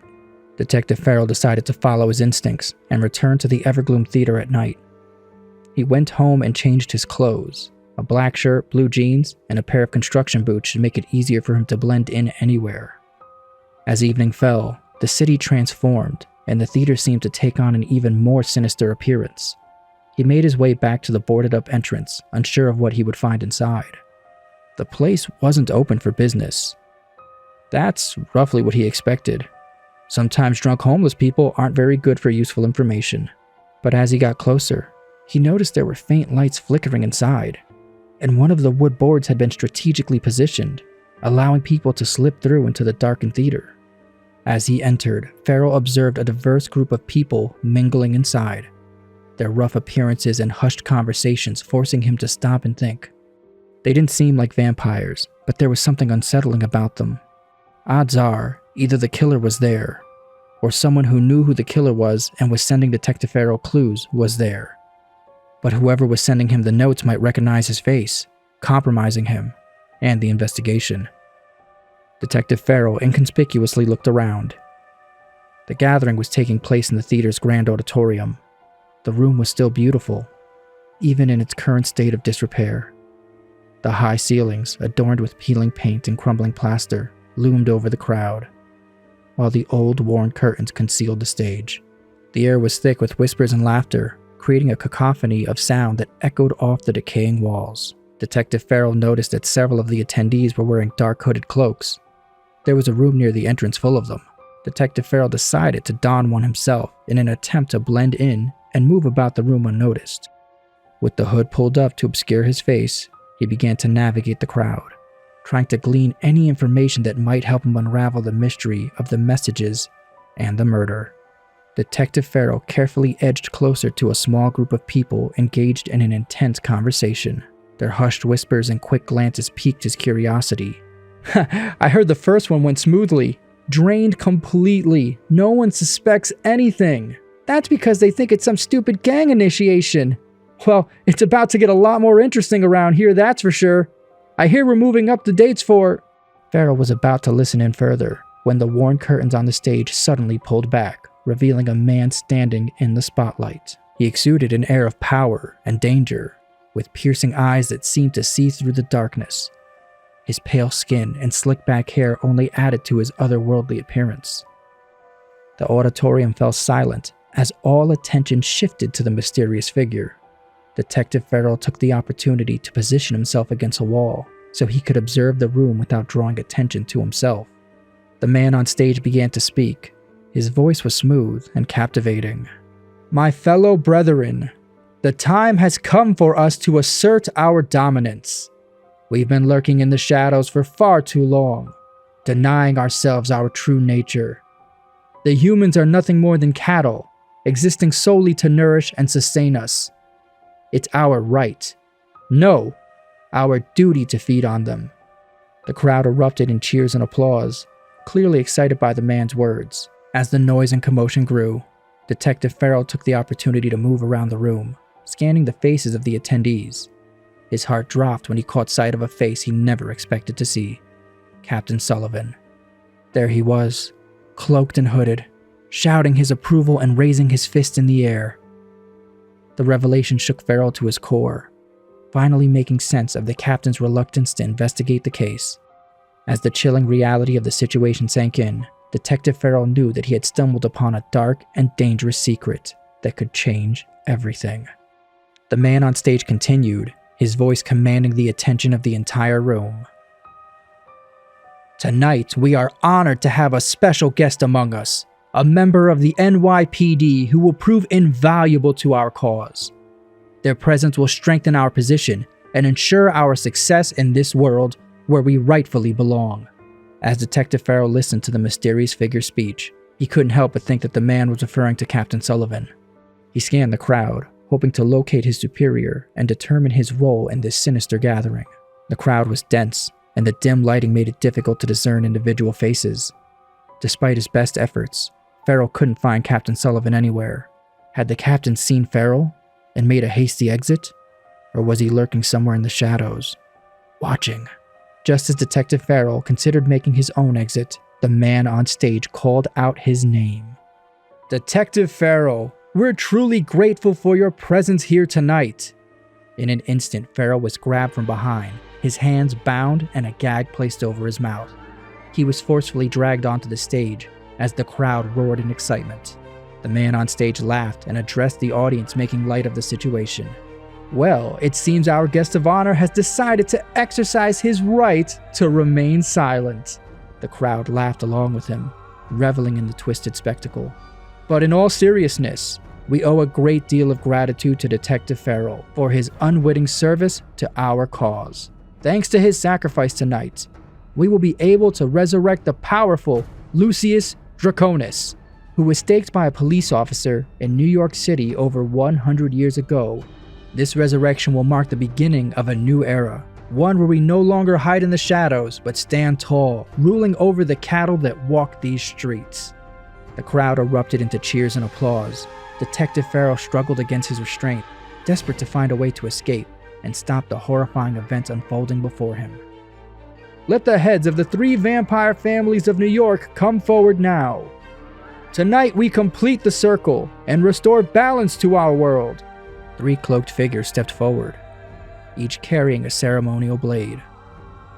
Detective Farrell decided to follow his instincts and return to the Evergloom Theater at night. He went home and changed his clothes. A black shirt, blue jeans, and a pair of construction boots should make it easier for him to blend in anywhere. As evening fell, the city transformed, and the theater seemed to take on an even more sinister appearance. He made his way back to the boarded-up entrance, unsure of what he would find inside. The place wasn't open for business. That's roughly what he expected. Sometimes drunk homeless people aren't very good for useful information. But as he got closer, he noticed there were faint lights flickering inside, and one of the wood boards had been strategically positioned, allowing people to slip through into the darkened theater. As he entered, Farrell observed a diverse group of people mingling inside, their rough appearances and hushed conversations forcing him to stop and think. They didn't seem like vampires, but there was something unsettling about them. Odds are, either the killer was there, or someone who knew who the killer was and was sending Detective Farrell clues was there. But whoever was sending him the notes might recognize his face, compromising him and the investigation. Detective Farrell inconspicuously looked around. The gathering was taking place in the theater's grand auditorium. The room was still beautiful, even in its current state of disrepair. The high ceilings, adorned with peeling paint and crumbling plaster, loomed over the crowd, while the old, worn curtains concealed the stage. The air was thick with whispers and laughter, creating a cacophony of sound that echoed off the decaying walls. Detective Farrell noticed that several of the attendees were wearing dark hooded cloaks. There was a room near the entrance full of them. Detective Farrell decided to don one himself in an attempt to blend in and move about the room unnoticed. With the hood pulled up to obscure his face, he began to navigate the crowd, trying to glean any information that might help him unravel the mystery of the messages and the murder. Detective Farrell carefully edged closer to a small group of people engaged in an intense conversation. Their hushed whispers and quick glances piqued his curiosity. "I heard the first one went smoothly. Drained completely. No one suspects anything. That's because they think it's some stupid gang initiation. Well, it's about to get a lot more interesting around here, that's for sure. I hear we're moving up the dates for..." Farrell was about to listen in further when the worn curtains on the stage suddenly pulled back, revealing a man standing in the spotlight. He exuded an air of power and danger, with piercing eyes that seemed to see through the darkness. His pale skin and slick-back hair only added to his otherworldly appearance. The auditorium fell silent as all attention shifted to the mysterious figure. Detective Farrell took the opportunity to position himself against a wall so he could observe the room without drawing attention to himself. The man on stage began to speak. His voice was smooth and captivating. "My fellow brethren, the time has come for us to assert our dominance. We've been lurking in the shadows for far too long, denying ourselves our true nature. The humans are nothing more than cattle, existing solely to nourish and sustain us. It's our right, no, our duty to feed on them." The crowd erupted in cheers and applause, clearly excited by the man's words. As the noise and commotion grew, Detective Farrell took the opportunity to move around the room, scanning the faces of the attendees. His heart dropped when he caught sight of a face he never expected to see. Captain Sullivan. There he was, cloaked and hooded, shouting his approval and raising his fist in the air. The revelation shook Farrell to his core, finally making sense of the captain's reluctance to investigate the case. As the chilling reality of the situation sank in, Detective Farrell knew that he had stumbled upon a dark and dangerous secret that could change everything. The man on stage continued, his voice commanding the attention of the entire room. "Tonight, we are honored to have a special guest among us, a member of the NYPD who will prove invaluable to our cause. Their presence will strengthen our position and ensure our success in this world where we rightfully belong." As Detective Farrell listened to the mysterious figure's speech, he couldn't help but think that the man was referring to Captain Sullivan. He scanned the crowd, hoping to locate his superior and determine his role in this sinister gathering. The crowd was dense, and the dim lighting made it difficult to discern individual faces. Despite his best efforts, Farrell couldn't find Captain Sullivan anywhere. Had the captain seen Farrell and made a hasty exit? Or was he lurking somewhere in the shadows, watching? Just as Detective Farrell considered making his own exit, the man on stage called out his name. "Detective Farrell, we're truly grateful for your presence here tonight." In an instant, Farrell was grabbed from behind, his hands bound and a gag placed over his mouth. He was forcefully dragged onto the stage as the crowd roared in excitement. The man on stage laughed and addressed the audience, making light of the situation. "Well, it seems our guest of honor has decided to exercise his right to remain silent." The crowd laughed along with him, reveling in the twisted spectacle. "But in all seriousness, we owe a great deal of gratitude to Detective Farrell for his unwitting service to our cause. Thanks to his sacrifice tonight, we will be able to resurrect the powerful Lucius Draconis, who was staked by a police officer in New York City over 100 years ago. This resurrection will mark the beginning of a new era, one where we no longer hide in the shadows, but stand tall, ruling over the cattle that walk these streets." The crowd erupted into cheers and applause. Detective Farrell struggled against his restraint, desperate to find a way to escape and stop the horrifying events unfolding before him. "Let the heads of the 3 vampire families of New York come forward now. Tonight we complete the circle and restore balance to our world." 3 cloaked figures stepped forward, each carrying a ceremonial blade.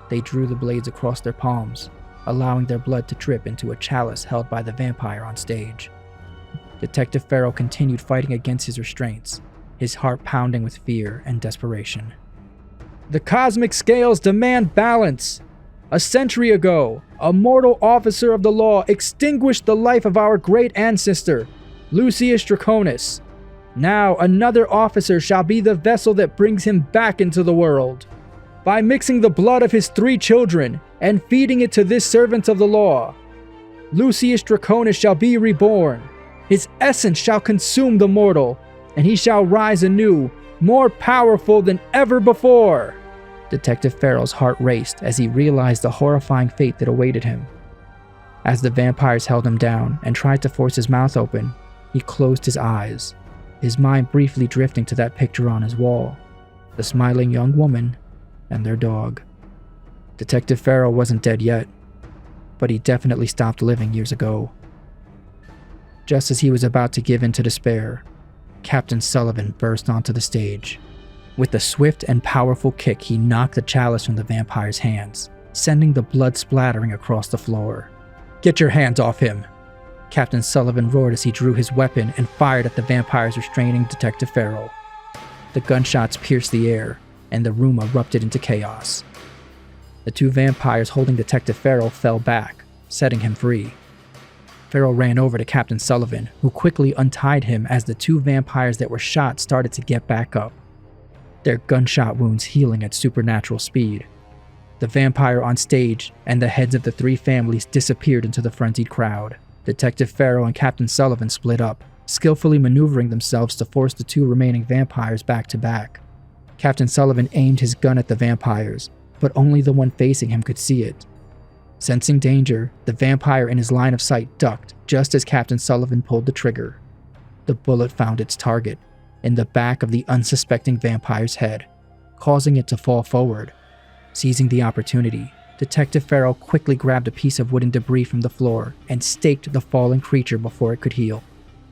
They drew the blades across their palms, allowing their blood to drip into a chalice held by the vampire on stage. Detective Farrell continued fighting against his restraints, his heart pounding with fear and desperation. "The cosmic scales demand balance. A century ago, a mortal officer of the law extinguished the life of our great ancestor, Lucius Draconis. Now another officer shall be the vessel that brings him back into the world. By mixing the blood of his 3 children and feeding it to this servant of the law, Lucius Draconis shall be reborn. His essence shall consume the mortal, and he shall rise anew, more powerful than ever before." Detective Farrell's heart raced as he realized the horrifying fate that awaited him. As the vampires held him down and tried to force his mouth open, he closed his eyes, his mind briefly drifting to that picture on his wall, the smiling young woman and their dog. Detective Farrell wasn't dead yet, but he definitely stopped living years ago. Just as he was about to give in to despair, Captain Sullivan burst onto the stage. With a swift and powerful kick, he knocked the chalice from the vampire's hands, sending the blood splattering across the floor. "Get your hands off him!" Captain Sullivan roared as he drew his weapon and fired at the vampires restraining Detective Farrell. The gunshots pierced the air, and the room erupted into chaos. The 2 vampires holding Detective Farrell fell back, setting him free. Farrell ran over to Captain Sullivan, who quickly untied him as the 2 vampires that were shot started to get back up, their gunshot wounds healing at supernatural speed. The vampire on stage and the heads of the 3 families disappeared into the frenzied crowd. Detective Farrell and Captain Sullivan split up, skillfully maneuvering themselves to force the 2 remaining vampires back to back. Captain Sullivan aimed his gun at the vampires, but only the one facing him could see it. Sensing danger, the vampire in his line of sight ducked just as Captain Sullivan pulled the trigger. The bullet found its target, in the back of the unsuspecting vampire's head, causing it to fall forward. Seizing the opportunity, Detective Farrell quickly grabbed a piece of wooden debris from the floor and staked the fallen creature before it could heal.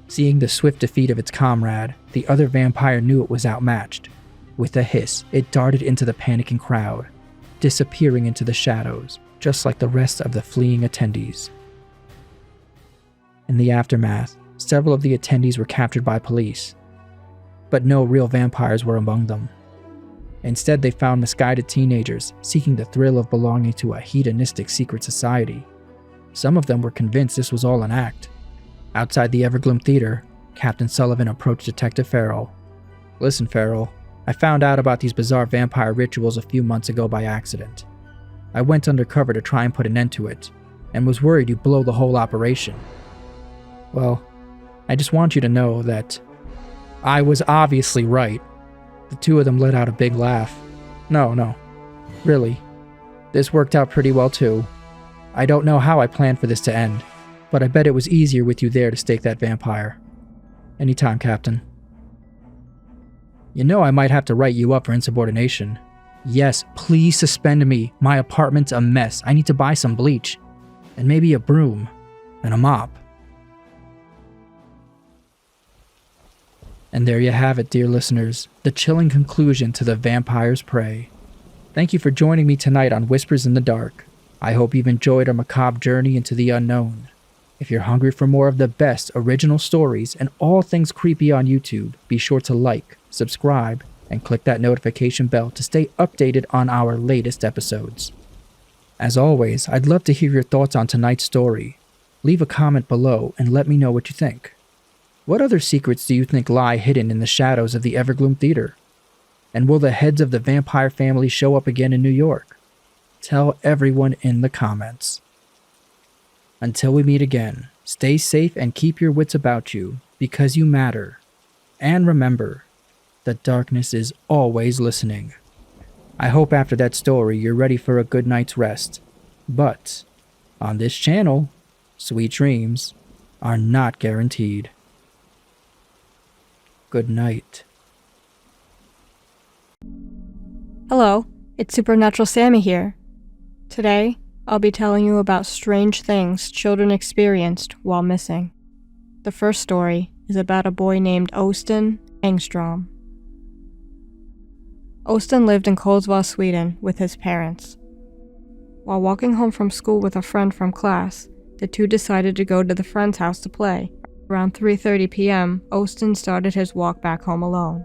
Seeing the swift defeat of its comrade, the other vampire knew it was outmatched. With a hiss, it darted into the panicking crowd, disappearing into the shadows, just like the rest of the fleeing attendees. In the aftermath, several of the attendees were captured by police, but no real vampires were among them. Instead, they found misguided teenagers seeking the thrill of belonging to a hedonistic secret society. Some of them were convinced this was all an act. Outside the Evergloom Theater, Captain Sullivan approached Detective Farrell. "Listen, Farrell, I found out about these bizarre vampire rituals a few months ago by accident. I went undercover to try and put an end to it, and was worried you'd blow the whole operation. Well, I just want you to know that I was obviously right." The 2 of them let out a big laugh. No, really. This worked out pretty well too. I don't know how I planned for this to end, but I bet it was easier with you there to stake that vampire. Anytime, Captain. You know I might have to write you up for insubordination. Yes, please suspend me. My apartment's a mess. I need to buy some bleach. And maybe a broom. And a mop. And there you have it, dear listeners. The chilling conclusion to The Vampire's Prey. Thank you for joining me tonight on Whispers in the Dark. I hope you've enjoyed our macabre journey into the unknown. If you're hungry for more of the best original stories and all things creepy on YouTube, be sure to like, subscribe, and click that notification bell to stay updated on our latest episodes. As always, I'd love to hear your thoughts on tonight's story. Leave a comment below and let me know what you think. What other secrets do you think lie hidden in the shadows of the Evergloom Theater? And will the heads of the vampire family show up again in New York? Tell everyone in the comments. Until we meet again, stay safe and keep your wits about you, because you matter. And remember, the darkness is always listening. I hope after that story you're ready for a good night's rest. But, on this channel, sweet dreams are not guaranteed. Good night. Hello, it's Supernatural Sammy here. Today, I'll be telling you about strange things children experienced while missing. The first story is about a boy named Östen Engström. Östen lived in Kolsva, Sweden with his parents. While walking home from school with a friend from class, the two decided to go to the friend's house to play. Around 3:30 p.m., Östen started his walk back home alone.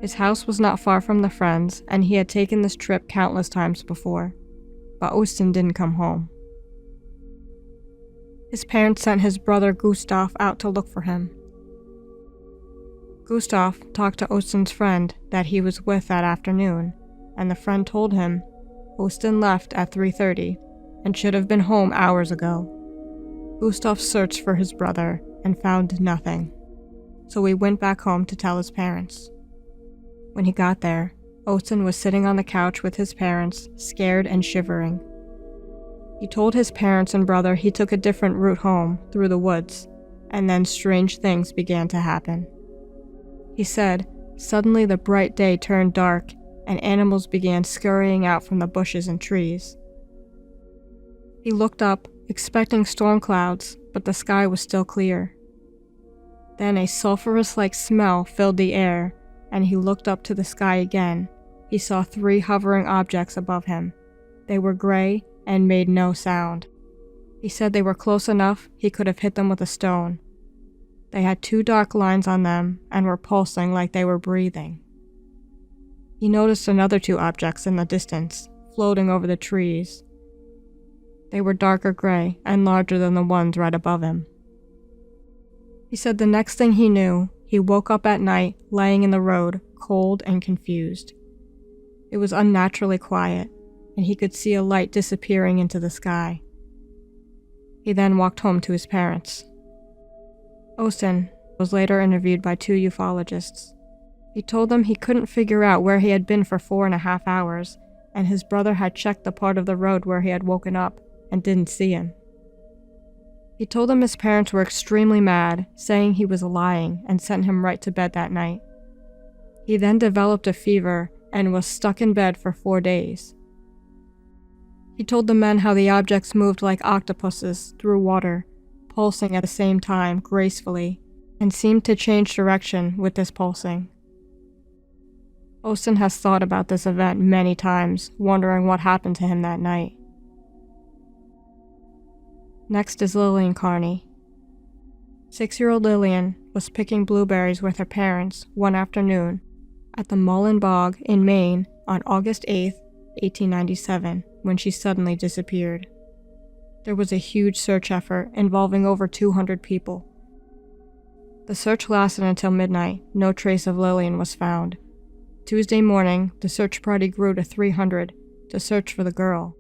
His house was not far from the friend's, and he had taken this trip countless times before, but Östen didn't come home. His parents sent his brother Gustav out to look for him. Gustav talked to Östen's friend that he was with that afternoon, and the friend told him Östen left at 3:30 and should have been home hours ago. Gustav searched for his brother and found nothing, so he went back home to tell his parents. When he got there, Östen was sitting on the couch with his parents, scared and shivering. He told his parents and brother he took a different route home, through the woods, and then strange things began to happen. He said, suddenly the bright day turned dark, and animals began scurrying out from the bushes and trees. He looked up, expecting storm clouds, but the sky was still clear. Then a sulphurous-like smell filled the air, and he looked up to the sky again. He saw 3 hovering objects above him. They were gray and made no sound. He said they were close enough he could have hit them with a stone. They had 2 dark lines on them and were pulsing like they were breathing. He noticed another 2 objects in the distance, floating over the trees. They were darker gray and larger than the ones right above him. He said the next thing he knew, he woke up at night laying in the road, cold and confused. It was unnaturally quiet, and he could see a light disappearing into the sky. He then walked home to his parents. Östen was later interviewed by 2 ufologists. He told them he couldn't figure out where he had been for 4.5 hours, and his brother had checked the part of the road where he had woken up and didn't see him. He told them his parents were extremely mad, saying he was lying, and sent him right to bed that night. He then developed a fever and was stuck in bed for 4 days. He told the men how the objects moved like octopuses through water, pulsing at the same time gracefully, and seemed to change direction with this pulsing. Östen has thought about this event many times, wondering what happened to him that night. Next is Lillian Carney. 6-year-old Lillian was picking blueberries with her parents one afternoon at the Mullen Bog in Maine on August 8, 1897, when she suddenly disappeared. There was a huge search effort involving over 200 people. The search lasted until midnight. No trace of Lillian was found. Tuesday morning, the search party grew to 300 to search for the girl.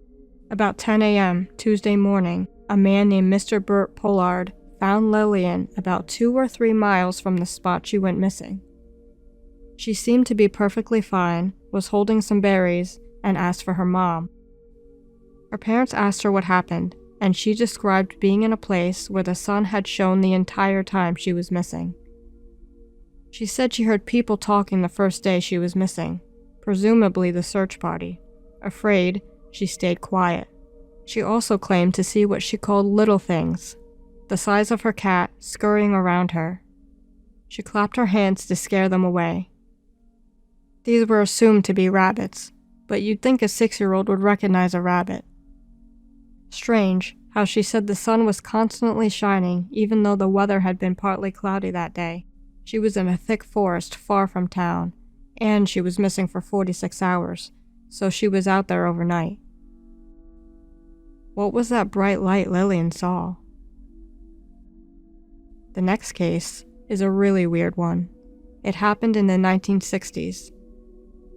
About 10 a.m. Tuesday morning, a man named Mr. Bert Pollard found Lillian about 2 or 3 miles from the spot she went missing. She seemed to be perfectly fine, was holding some berries, and asked for her mom. Her parents asked her what happened, and she described being in a place where the sun had shone the entire time she was missing. She said she heard people talking the first day she was missing, presumably the search party. Afraid, she stayed quiet. She also claimed to see what she called little things, the size of her cat, scurrying around her. She clapped her hands to scare them away. These were assumed to be rabbits, but you'd think a 6-year-old would recognize a rabbit. Strange how she said the sun was constantly shining even though the weather had been partly cloudy that day. She was in a thick forest far from town, and she was missing for 46 hours, so she was out there overnight. What was that bright light Lillian saw? The next case is a really weird one. It happened in the 1960s.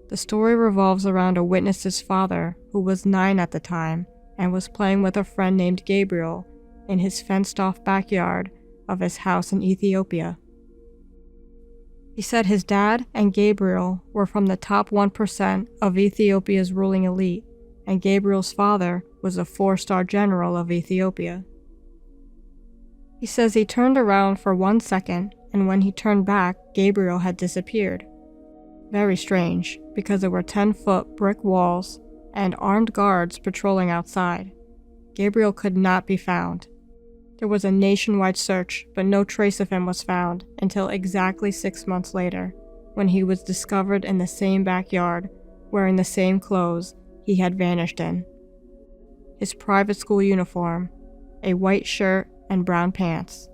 The story revolves around a witness's father, who was 9 at the time, and was playing with a friend named Gabriel in his fenced-off backyard of his house in Ethiopia. He said his dad and Gabriel were from the top 1% of Ethiopia's ruling elite, and Gabriel's father was a 4-star general of Ethiopia. He says he turned around for 1 second, and when he turned back, Gabriel had disappeared. Very strange, because there were 10-foot brick walls and armed guards patrolling outside. Gabriel could not be found. There was a nationwide search, but no trace of him was found until exactly 6 months later, when he was discovered in the same backyard, wearing the same clothes he had vanished in. His private school uniform, a white shirt, and brown pants.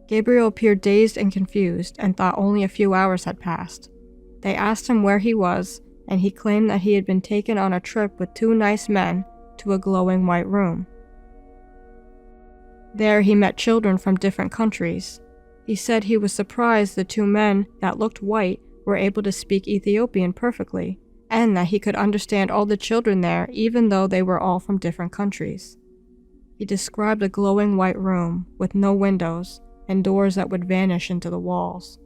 Gabriel appeared dazed and confused and thought only a few hours had passed. They asked him where he was, and he claimed that he had been taken on a trip with 2 nice men to a glowing white room. There he met children from different countries. He said he was surprised the 2 men that looked white were able to speak Ethiopian perfectly, and that he could understand all the children there even though they were all from different countries. He described a glowing white room with no windows and doors that would vanish into the walls.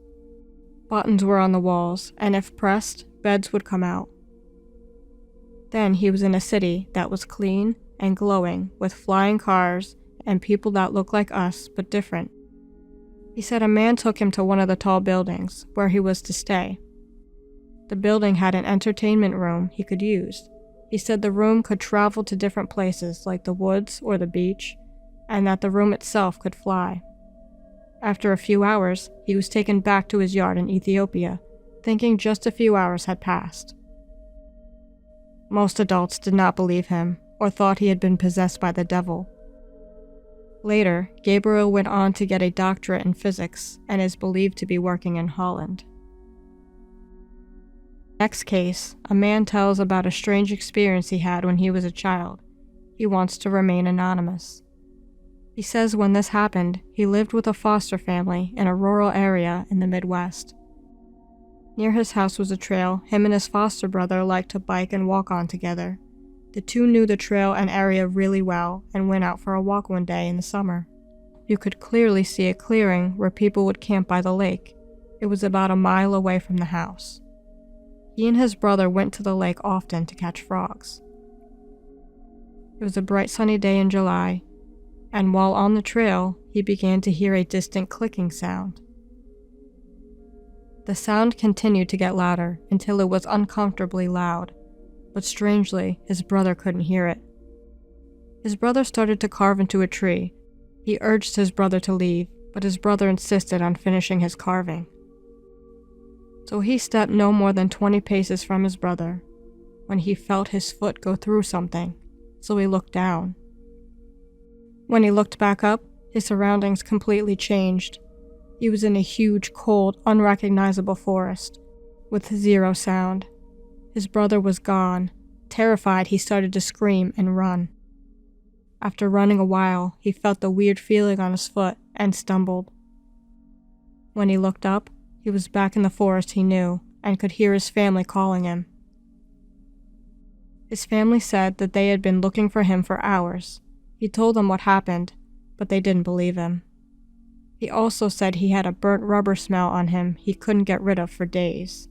Buttons were on the walls, and if pressed, beds would come out. Then he was in a city that was clean and glowing with flying cars and people that looked like us but different. He said a man took him to one of the tall buildings where he was to stay. The building had an entertainment room he could use. He said the room could travel to different places like the woods or the beach, and that the room itself could fly. After a few hours, he was taken back to his yard in Ethiopia, thinking just a few hours had passed. Most adults did not believe him, or thought he had been possessed by the devil. Later, Gabriel went on to get a doctorate in physics and is believed to be working in Holland. Next case, a man tells about a strange experience he had when he was a child. He wants to remain anonymous. He says when this happened, he lived with a foster family in a rural area in the Midwest. Near his house was a trail him and his foster brother liked to bike and walk on together. The 2 knew the trail and area really well and went out for a walk one day in the summer. You could clearly see a clearing where people would camp by the lake. It was about a mile away from the house. He and his brother went to the lake often to catch frogs. It was a bright sunny day in July, and while on the trail, he began to hear a distant clicking sound. The sound continued to get louder until it was uncomfortably loud, but strangely, his brother couldn't hear it. His brother started to carve into a tree. He urged his brother to leave, but his brother insisted on finishing his carving. So he stepped no more than 20 paces from his brother, when he felt his foot go through something, so he looked down. When he looked back up, his surroundings completely changed. He was in a huge, cold, unrecognizable forest, with 0 sound. His brother was gone. Terrified, he started to scream and run. After running a while, he felt the weird feeling on his foot and stumbled. When he looked up, he was back in the forest he knew and could hear his family calling him. His family said that they had been looking for him for hours. He told them what happened, but they didn't believe him. He also said he had a burnt rubber smell on him he couldn't get rid of for days.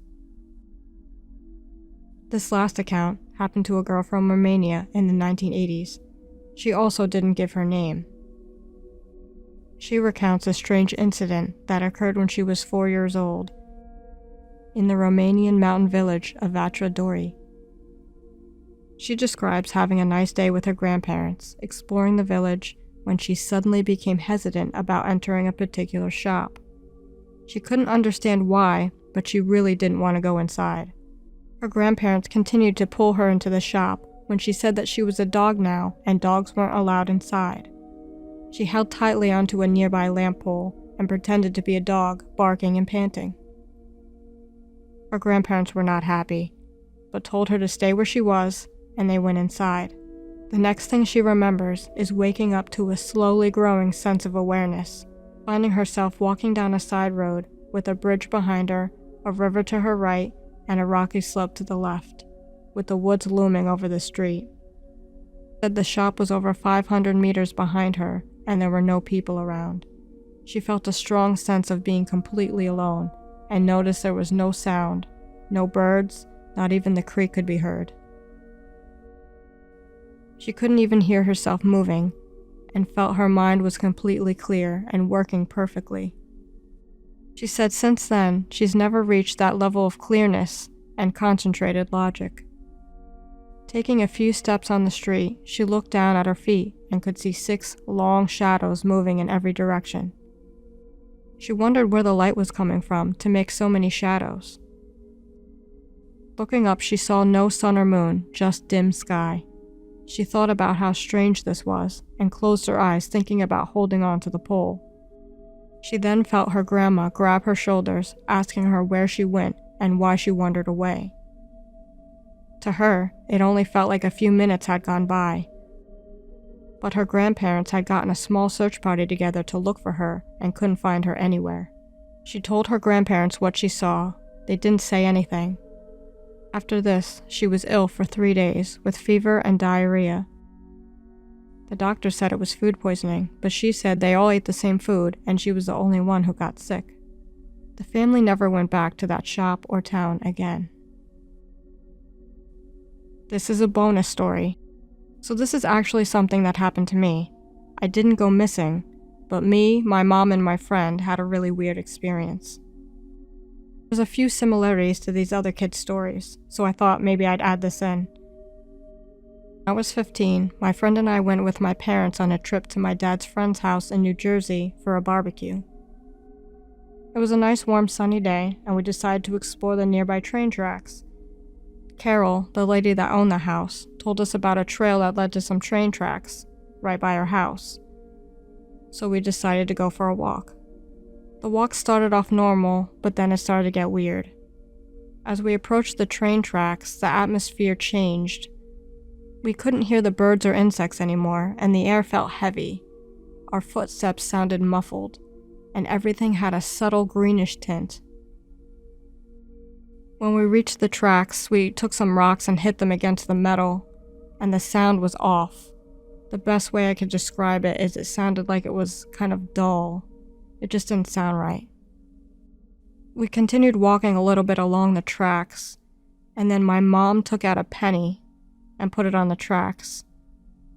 This last account happened to a girl from Romania in the 1980s. She also didn't give her name. She recounts a strange incident that occurred when she was 4 years old in the Romanian mountain village of Vatra Dori. She describes having a nice day with her grandparents, exploring the village, when she suddenly became hesitant about entering a particular shop. She couldn't understand why, but she really didn't want to go inside. Her grandparents continued to pull her into the shop when she said that she was a dog now and dogs weren't allowed inside. She held tightly onto a nearby lamp pole and pretended to be a dog, barking and panting. Her grandparents were not happy, but told her to stay where she was, and they went inside. The next thing she remembers is waking up to a slowly growing sense of awareness, finding herself walking down a side road with a bridge behind her, a river to her right, and a rocky slope to the left, with the woods looming over the street. Said the shop was over 500 meters behind her, and there were no people around. She felt a strong sense of being completely alone, and noticed there was no sound, no birds, not even the creek could be heard. She couldn't even hear herself moving, and felt her mind was completely clear and working perfectly. She said since then, she's never reached that level of clearness and concentrated logic. Taking a few steps on the street, she looked down at her feet and could see 6 long shadows moving in every direction. She wondered where the light was coming from to make so many shadows. Looking up, she saw no sun or moon, just dim sky. She thought about how strange this was and closed her eyes, thinking about holding on to the pole. She then felt her grandma grab her shoulders, asking her where she went and why she wandered away. To her, it only felt like a few minutes had gone by. But her grandparents had gotten a small search party together to look for her and couldn't find her anywhere. She told her grandparents what she saw. They didn't say anything. After this, she was ill for 3 days with fever and diarrhea. The doctor said it was food poisoning, but she said they all ate the same food and she was the only one who got sick. The family never went back to that shop or town again. This is a bonus story. So this is actually something that happened to me. I didn't go missing, but me, my mom, and my friend had a really weird experience. There's a few similarities to these other kids' stories, so I thought maybe I'd add this in. When I was 15, my friend and I went with my parents on a trip to my dad's friend's house in New Jersey for a barbecue. It was a nice warm sunny day, and we decided to explore the nearby train tracks. Carol, the lady that owned the house, told us about a trail that led to some train tracks right by our house. So we decided to go for a walk. The walk started off normal, but then it started to get weird. As we approached the train tracks, the atmosphere changed. We couldn't hear the birds or insects anymore, and the air felt heavy. Our footsteps sounded muffled, and everything had a subtle greenish tint. When we reached the tracks, we took some rocks and hit them against the metal, and the sound was off. The best way I could describe it is it sounded like it was kind of dull. It just didn't sound right. We continued walking a little bit along the tracks, and then my mom took out a penny and put it on the tracks.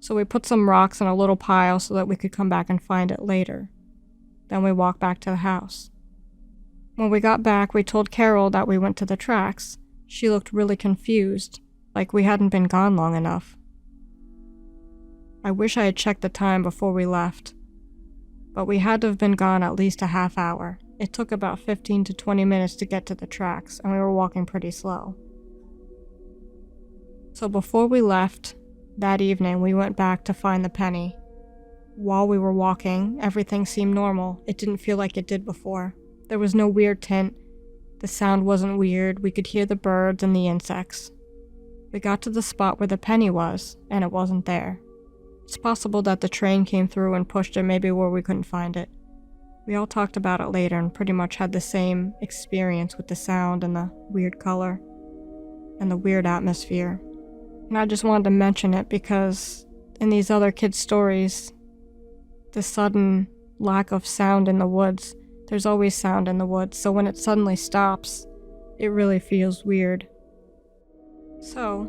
So we put some rocks in a little pile so that we could come back and find it later. Then we walked back to the house. When we got back, we told Carol that we went to the tracks. She looked really confused, like we hadn't been gone long enough. I wish I had checked the time before we left, but we had to have been gone at least a half hour. It took about 15 to 20 minutes to get to the tracks, and we were walking pretty slow. So before we left, that evening we went back to find the penny. While we were walking, everything seemed normal. It didn't feel like it did before. There was no weird tint. The sound wasn't weird. We could hear the birds and the insects. We got to the spot where the penny was, and it wasn't there. It's possible that the train came through and pushed it maybe where we couldn't find it. We all talked about it later and pretty much had the same experience with the sound and the weird color and the weird atmosphere. And I just wanted to mention it because in these other kids' stories, the sudden lack of sound in the woods, there's always sound in the woods, so when it suddenly stops, it really feels weird. So,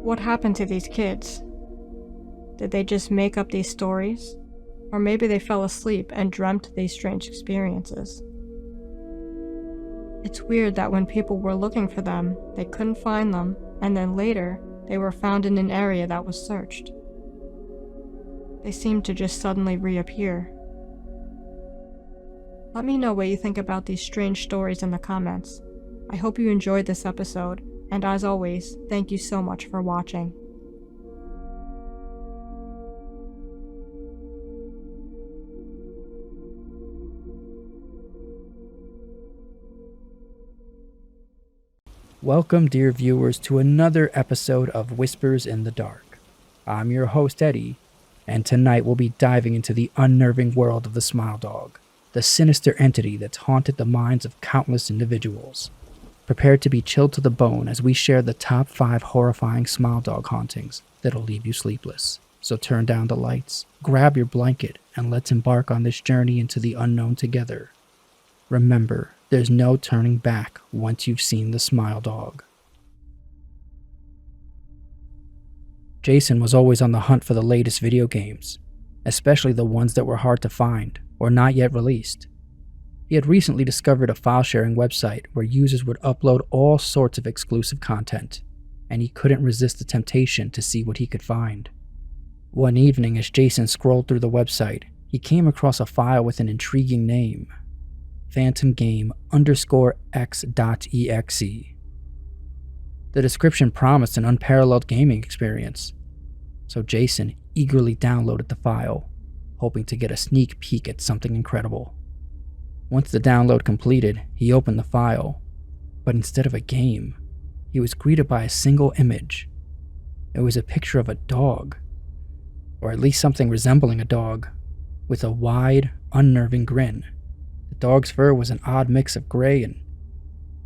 what happened to these kids? Did they just make up these stories? Or maybe they fell asleep and dreamt these strange experiences. It's weird that when people were looking for them, they couldn't find them, and then later, they were found in an area that was searched. They seemed to just suddenly reappear. Let me know what you think about these strange stories in the comments. I hope you enjoyed this episode, and as always, thank you so much for watching. Welcome, dear viewers, to another episode of Whispers in the Dark. I'm your host, Eddie, and tonight we'll be diving into the unnerving world of the Smile Dog, the sinister entity that's haunted the minds of countless individuals. Prepare to be chilled to the bone as we share the top 5 horrifying Smile Dog hauntings that'll leave you sleepless. So turn down the lights, grab your blanket, and let's embark on this journey into the unknown together. Remember, there's no turning back once you've seen the Smile Dog. Jason was always on the hunt for the latest video games, especially the ones that were hard to find or not yet released. He had recently discovered a file-sharing website where users would upload all sorts of exclusive content, and he couldn't resist the temptation to see what he could find. One evening, as Jason scrolled through the website, he came across a file with an intriguing name: phantomgame_x.exe. The description promised an unparalleled gaming experience, so Jason eagerly downloaded the file, hoping to get a sneak peek at something incredible. Once the download completed, he opened the file, but instead of a game, he was greeted by a single image. It was a picture of a dog, or at least something resembling a dog, with a wide, unnerving grin. The dog's fur was an odd mix of gray and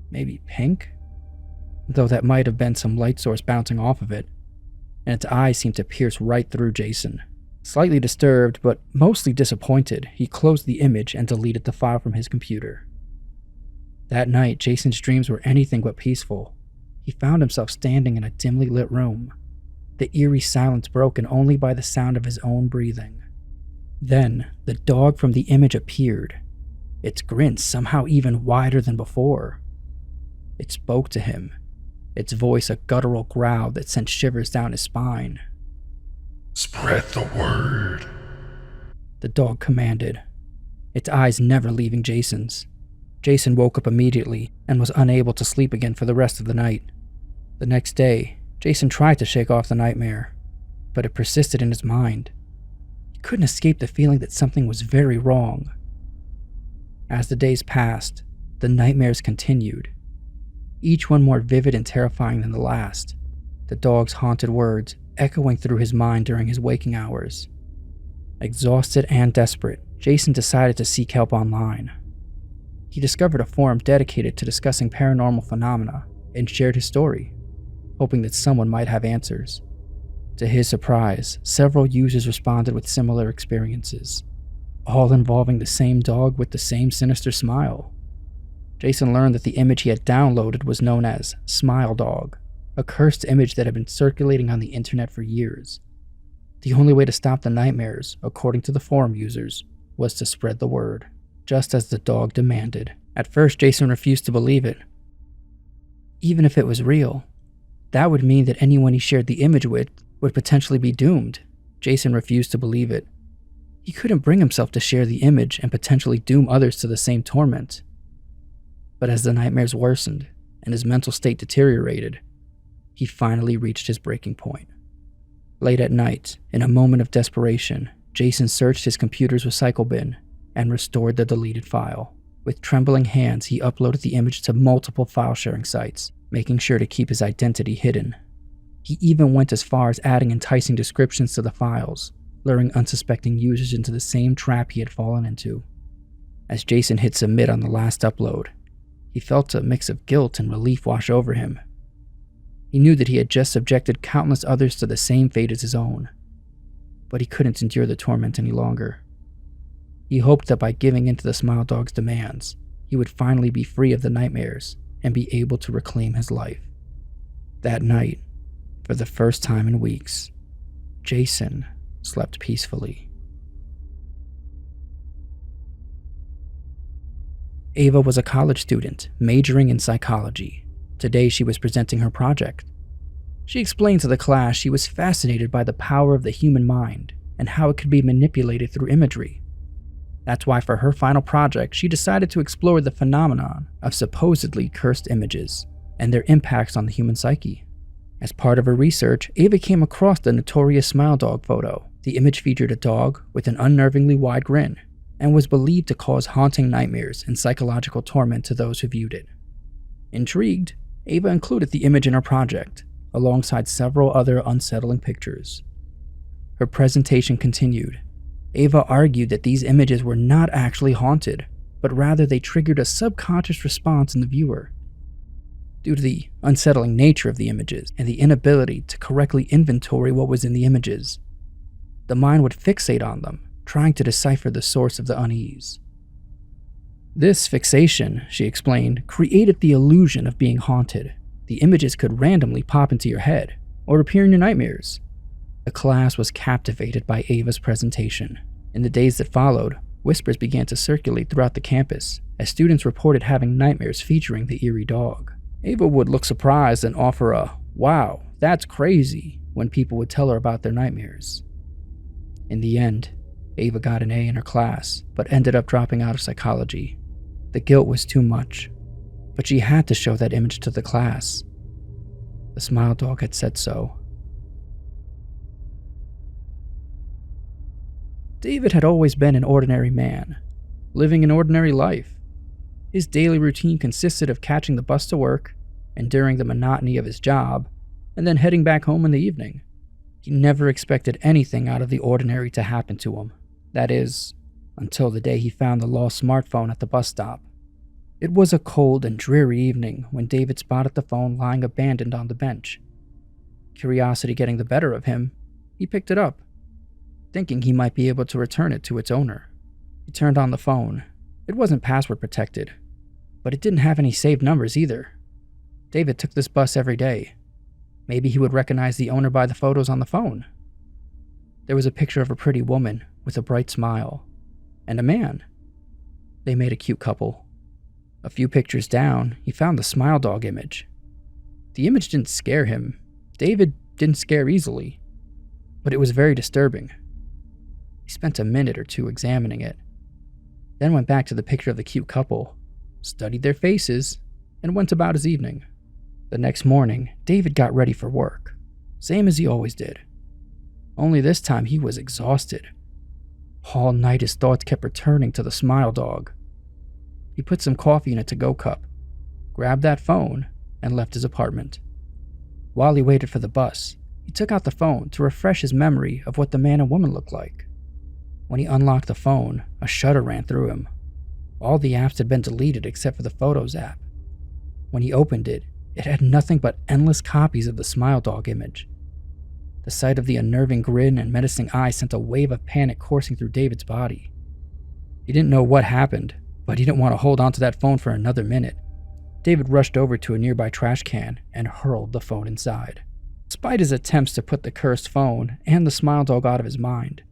maybe pink, though that might have been some light source bouncing off of it, and its eyes seemed to pierce right through Jason. Slightly disturbed, but mostly disappointed, he closed the image and deleted the file from his computer. That night, Jason's dreams were anything but peaceful. He found himself standing in a dimly lit room, the eerie silence broken only by the sound of his own breathing. Then, the dog from the image appeared, its grin somehow even wider than before. It spoke to him, its voice a guttural growl that sent shivers down his spine. "Spread the word," the dog commanded, its eyes never leaving Jason's. Jason woke up immediately and was unable to sleep again for the rest of the night. The next day, Jason tried to shake off the nightmare, but it persisted in his mind. He couldn't escape the feeling that something was very wrong. As the days passed, the nightmares continued, each one more vivid and terrifying than the last, the dog's haunted words echoing through his mind during his waking hours. Exhausted and desperate, Jason decided to seek help online. He discovered a forum dedicated to discussing paranormal phenomena and shared his story, hoping that someone might have answers. To his surprise, several users responded with similar experiences, all involving the same dog with the same sinister smile. Jason learned that the image he had downloaded was known as Smile Dog, a cursed image that had been circulating on the internet for years. The only way to stop the nightmares, according to the forum users, was to spread the word, just as the dog demanded. At first, Jason refused to believe it. Even if it was real, that would mean that anyone he shared the image with would potentially be doomed. Jason refused to believe it. He couldn't bring himself to share the image and potentially doom others to the same torment. But as the nightmares worsened and his mental state deteriorated, he finally reached his breaking point. Late at night, in a moment of desperation, Jason searched his computer's recycle bin and restored the deleted file. With trembling hands, he uploaded the image to multiple file-sharing sites, making sure to keep his identity hidden. He even went as far as adding enticing descriptions to the files, luring unsuspecting users into the same trap he had fallen into. As Jason hit submit on the last upload, he felt a mix of guilt and relief wash over him. He knew that he had just subjected countless others to the same fate as his own, but he couldn't endure the torment any longer. He hoped that by giving in to the Smile Dog's demands, he would finally be free of the nightmares and be able to reclaim his life. That night, for the first time in weeks, Jason slept peacefully. Ava was a college student, majoring in psychology. Today she was presenting her project. She explained to the class she was fascinated by the power of the human mind and how it could be manipulated through imagery. That's why for her final project, she decided to explore the phenomenon of supposedly cursed images and their impacts on the human psyche. As part of her research, Ava came across the notorious Smile Dog photo. The image featured a dog with an unnervingly wide grin and was believed to cause haunting nightmares and psychological torment to those who viewed it. Intrigued, Ava included the image in her project, alongside several other unsettling pictures. Her presentation continued. Ava argued that these images were not actually haunted, but rather they triggered a subconscious response in the viewer. Due to the unsettling nature of the images and the inability to correctly inventory what was in the images, the mind would fixate on them, trying to decipher the source of the unease. This fixation, she explained, created the illusion of being haunted. The images could randomly pop into your head or appear in your nightmares. The class was captivated by Ava's presentation. In the days that followed, whispers began to circulate throughout the campus as students reported having nightmares featuring the eerie dog. Ava would look surprised and offer a, "Wow, that's crazy," when people would tell her about their nightmares. In the end, Ava got an A in her class, but ended up dropping out of psychology. The guilt was too much, but she had to show that image to the class. The Smile Dog had said so. David had always been an ordinary man, living an ordinary life. His daily routine consisted of catching the bus to work, enduring the monotony of his job, and then heading back home in the evening. He never expected anything out of the ordinary to happen to him. That is, until the day he found the lost smartphone at the bus stop. It was a cold and dreary evening when David spotted the phone lying abandoned on the bench. Curiosity getting the better of him, he picked it up, thinking he might be able to return it to its owner. He turned on the phone. It wasn't password protected, but it didn't have any saved numbers either. David took this bus every day. Maybe he would recognize the owner by the photos on the phone. There was a picture of a pretty woman with a bright smile, and a man. They made a cute couple. A few pictures down, he found the Smile Dog image. The image didn't scare him. David didn't scare easily, but it was very disturbing. He spent a minute or two examining it, then went back to the picture of the cute couple, studied their faces, and went about his evening. The next morning, David got ready for work, same as he always did. Only this time he was exhausted. All night his thoughts kept returning to the Smile Dog. He put some coffee in a to-go cup, grabbed that phone, and left his apartment. While he waited for the bus, he took out the phone to refresh his memory of what the man and woman looked like. When he unlocked the phone, a shudder ran through him. All the apps had been deleted except for the Photos app. When he opened it, it had nothing but endless copies of the Smile Dog image. The sight of the unnerving grin and menacing eyes sent a wave of panic coursing through David's body. He didn't know what happened, but he didn't want to hold onto that phone for another minute. David rushed over to a nearby trash can and hurled the phone inside. Despite his attempts to put the cursed phone and the Smile Dog out of his mind,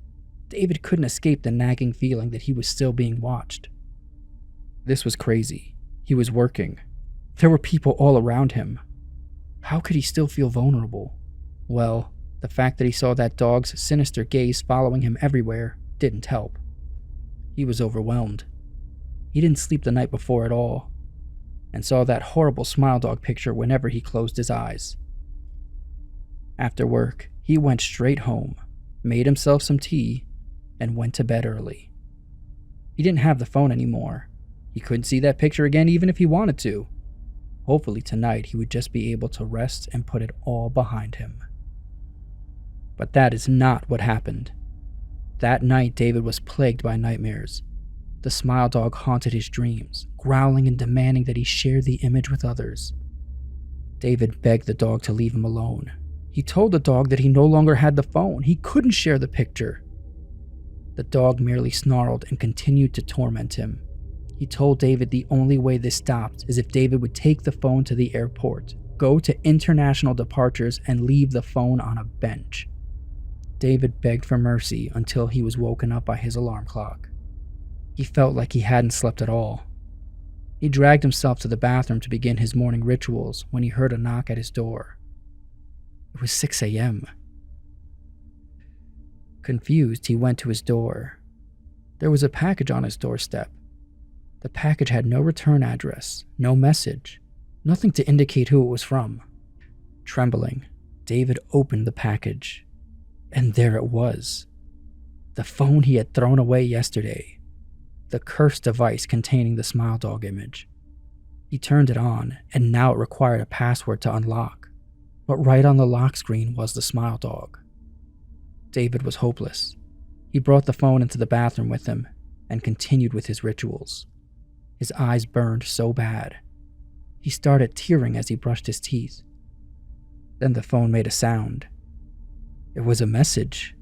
David couldn't escape the nagging feeling that he was still being watched. This was crazy. He was working. There were people all around him. How could he still feel vulnerable? Well, the fact that he saw that dog's sinister gaze following him everywhere didn't help. He was overwhelmed. He didn't sleep the night before at all, and saw that horrible Smile Dog picture whenever he closed his eyes. After work, he went straight home, made himself some tea, and went to bed early. He didn't have the phone anymore. He couldn't see that picture again even if he wanted to. Hopefully tonight he would just be able to rest and put it all behind him. But that is not what happened. That night David was plagued by nightmares. The Smile Dog haunted his dreams, growling and demanding that he share the image with others. David begged the dog to leave him alone. He told the dog that he no longer had the phone. He couldn't share the picture. The dog merely snarled and continued to torment him. He told David the only way this stopped is if David would take the phone to the airport, go to international departures and leave the phone on a bench. David begged for mercy until he was woken up by his alarm clock. He felt like he hadn't slept at all. He dragged himself to the bathroom to begin his morning rituals when he heard a knock at his door. It was 6 a.m. Confused, he went to his door. There was a package on his doorstep. The package had no return address, no message, nothing to indicate who it was from. Trembling, David opened the package, and there it was. The phone he had thrown away yesterday. The cursed device containing the smile dog image. He turned it on, and now it required a password to unlock. But right on the lock screen was the smile dog. David was hopeless. He brought the phone into the bathroom with him and continued with his rituals. His eyes burned so bad. He started tearing as he brushed his teeth. Then the phone made a sound. It was a message.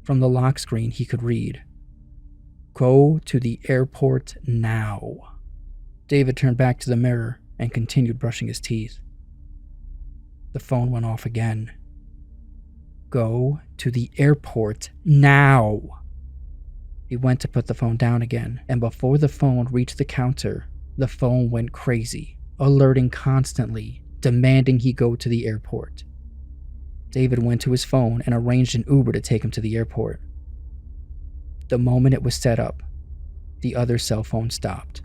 From the lock screen he could read, "Go to the airport now." David turned back to the mirror and continued brushing his teeth. The phone went off again. "Go to the airport now." He went to put the phone down again, and before the phone reached the counter, the phone went crazy, alerting constantly, demanding he go to the airport. David went to his phone and arranged an Uber to take him to the airport. The moment it was set up, the other cell phone stopped.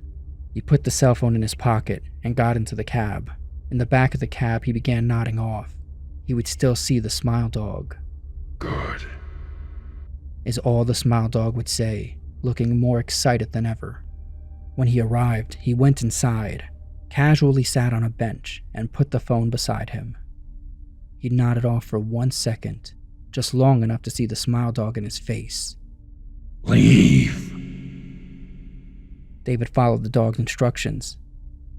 He put the cell phone in his pocket and got into the cab. In the back of the cab, he began nodding off. He would still see the smile dog. Good. Is all the smile dog would say, looking more excited than ever. When he arrived, he went inside, casually sat on a bench, and put the phone beside him. He nodded off for 1 second, just long enough to see the smile dog in his face. Leave. David followed the dog's instructions.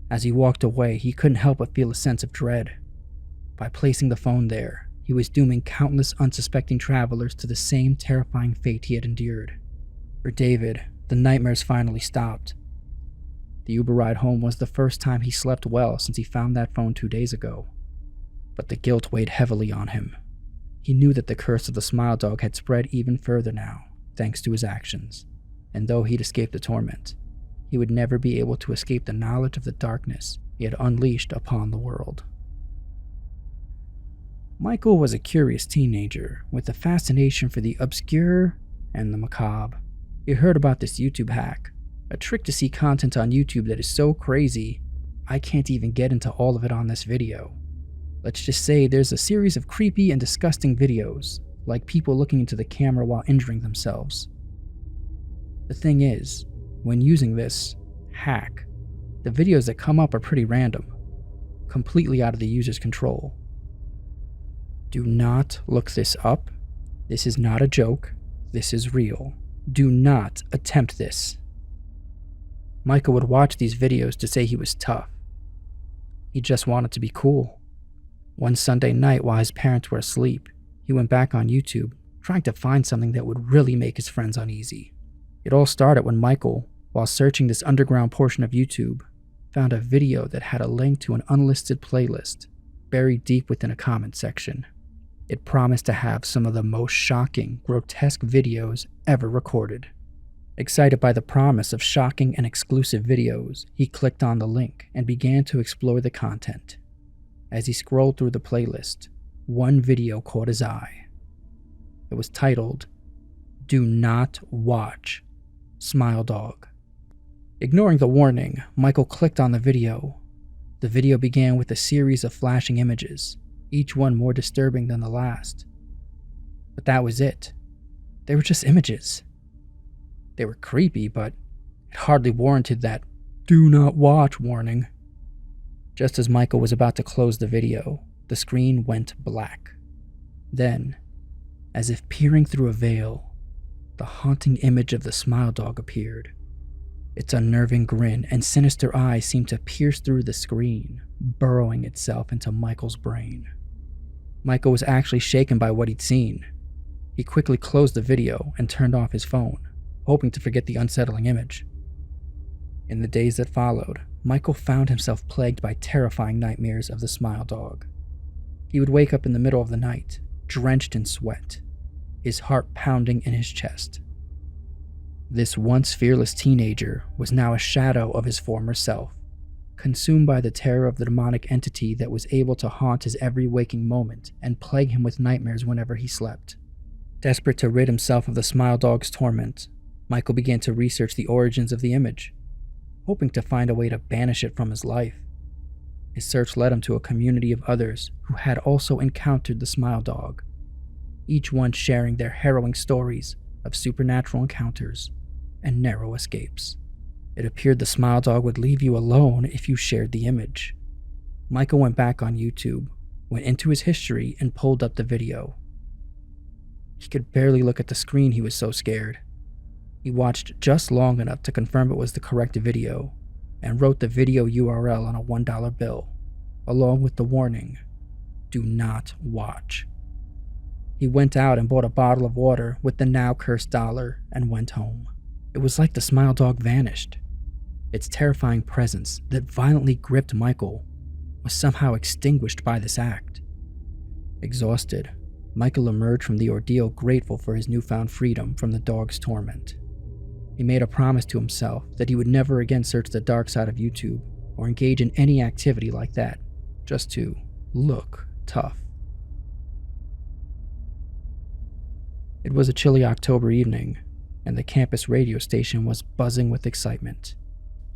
As he walked away, he couldn't help but feel a sense of dread. By placing the phone there, he was dooming countless unsuspecting travelers to the same terrifying fate he had endured. For David, the nightmares finally stopped. The Uber ride home was the first time he slept well since he found that phone 2 days ago. But the guilt weighed heavily on him. He knew that the curse of the smile dog had spread even further now, thanks to his actions. And though he'd escaped the torment, he would never be able to escape the knowledge of the darkness he had unleashed upon the world. Michael was a curious teenager with a fascination for the obscure and the macabre. He heard about this YouTube hack, a trick to see content on YouTube that is so crazy, I can't even get into all of it on this video. Let's just say there's a series of creepy and disgusting videos, like people looking into the camera while injuring themselves. The thing is, when using this hack, the videos that come up are pretty random, completely out of the user's control. Do not look this up. This is not a joke. This is real. Do not attempt this. Michael would watch these videos to say he was tough. He just wanted to be cool. One Sunday night while his parents were asleep, he went back on YouTube, trying to find something that would really make his friends uneasy. It all started when Michael, while searching this underground portion of YouTube, found a video that had a link to an unlisted playlist buried deep within a comment section. It promised to have some of the most shocking, grotesque videos ever recorded. Excited by the promise of shocking and exclusive videos, he clicked on the link and began to explore the content. As he scrolled through the playlist, one video caught his eye. It was titled, "Do Not Watch Smile Dog." Ignoring the warning, Michael clicked on the video. The video began with a series of flashing images, each one more disturbing than the last. But that was it. They were just images. They were creepy, but it hardly warranted that "do not watch" warning. Just as Michael was about to close the video, the screen went black. Then, as if peering through a veil, the haunting image of the smile dog appeared. Its unnerving grin and sinister eyes seemed to pierce through the screen, burrowing itself into Michael's brain. Michael was actually shaken by what he'd seen. He quickly closed the video and turned off his phone, hoping to forget the unsettling image. In the days that followed, Michael found himself plagued by terrifying nightmares of the Smile Dog. He would wake up in the middle of the night, drenched in sweat, his heart pounding in his chest. This once fearless teenager was now a shadow of his former self, consumed by the terror of the demonic entity that was able to haunt his every waking moment and plague him with nightmares whenever he slept. Desperate to rid himself of the Smile Dog's torment, Michael began to research the origins of the image, hoping to find a way to banish it from his life. His search led him to a community of others who had also encountered the Smile Dog, each one sharing their harrowing stories of supernatural encounters and narrow escapes. It appeared the Smile Dog would leave you alone if you shared the image. Michael went back on YouTube, went into his history, and pulled up the video. He could barely look at the screen, he was so scared. He watched just long enough to confirm it was the correct video, and wrote the video URL on a $1 bill, along with the warning, "Do not watch." He went out and bought a bottle of water with the now cursed dollar and went home. It was like the Smile Dog vanished. Its terrifying presence that violently gripped Michael was somehow extinguished by this act. Exhausted, Michael emerged from the ordeal grateful for his newfound freedom from the dog's torment. He made a promise to himself that he would never again search the dark side of YouTube or engage in any activity like that, just to look tough. It was a chilly October evening, and the campus radio station was buzzing with excitement.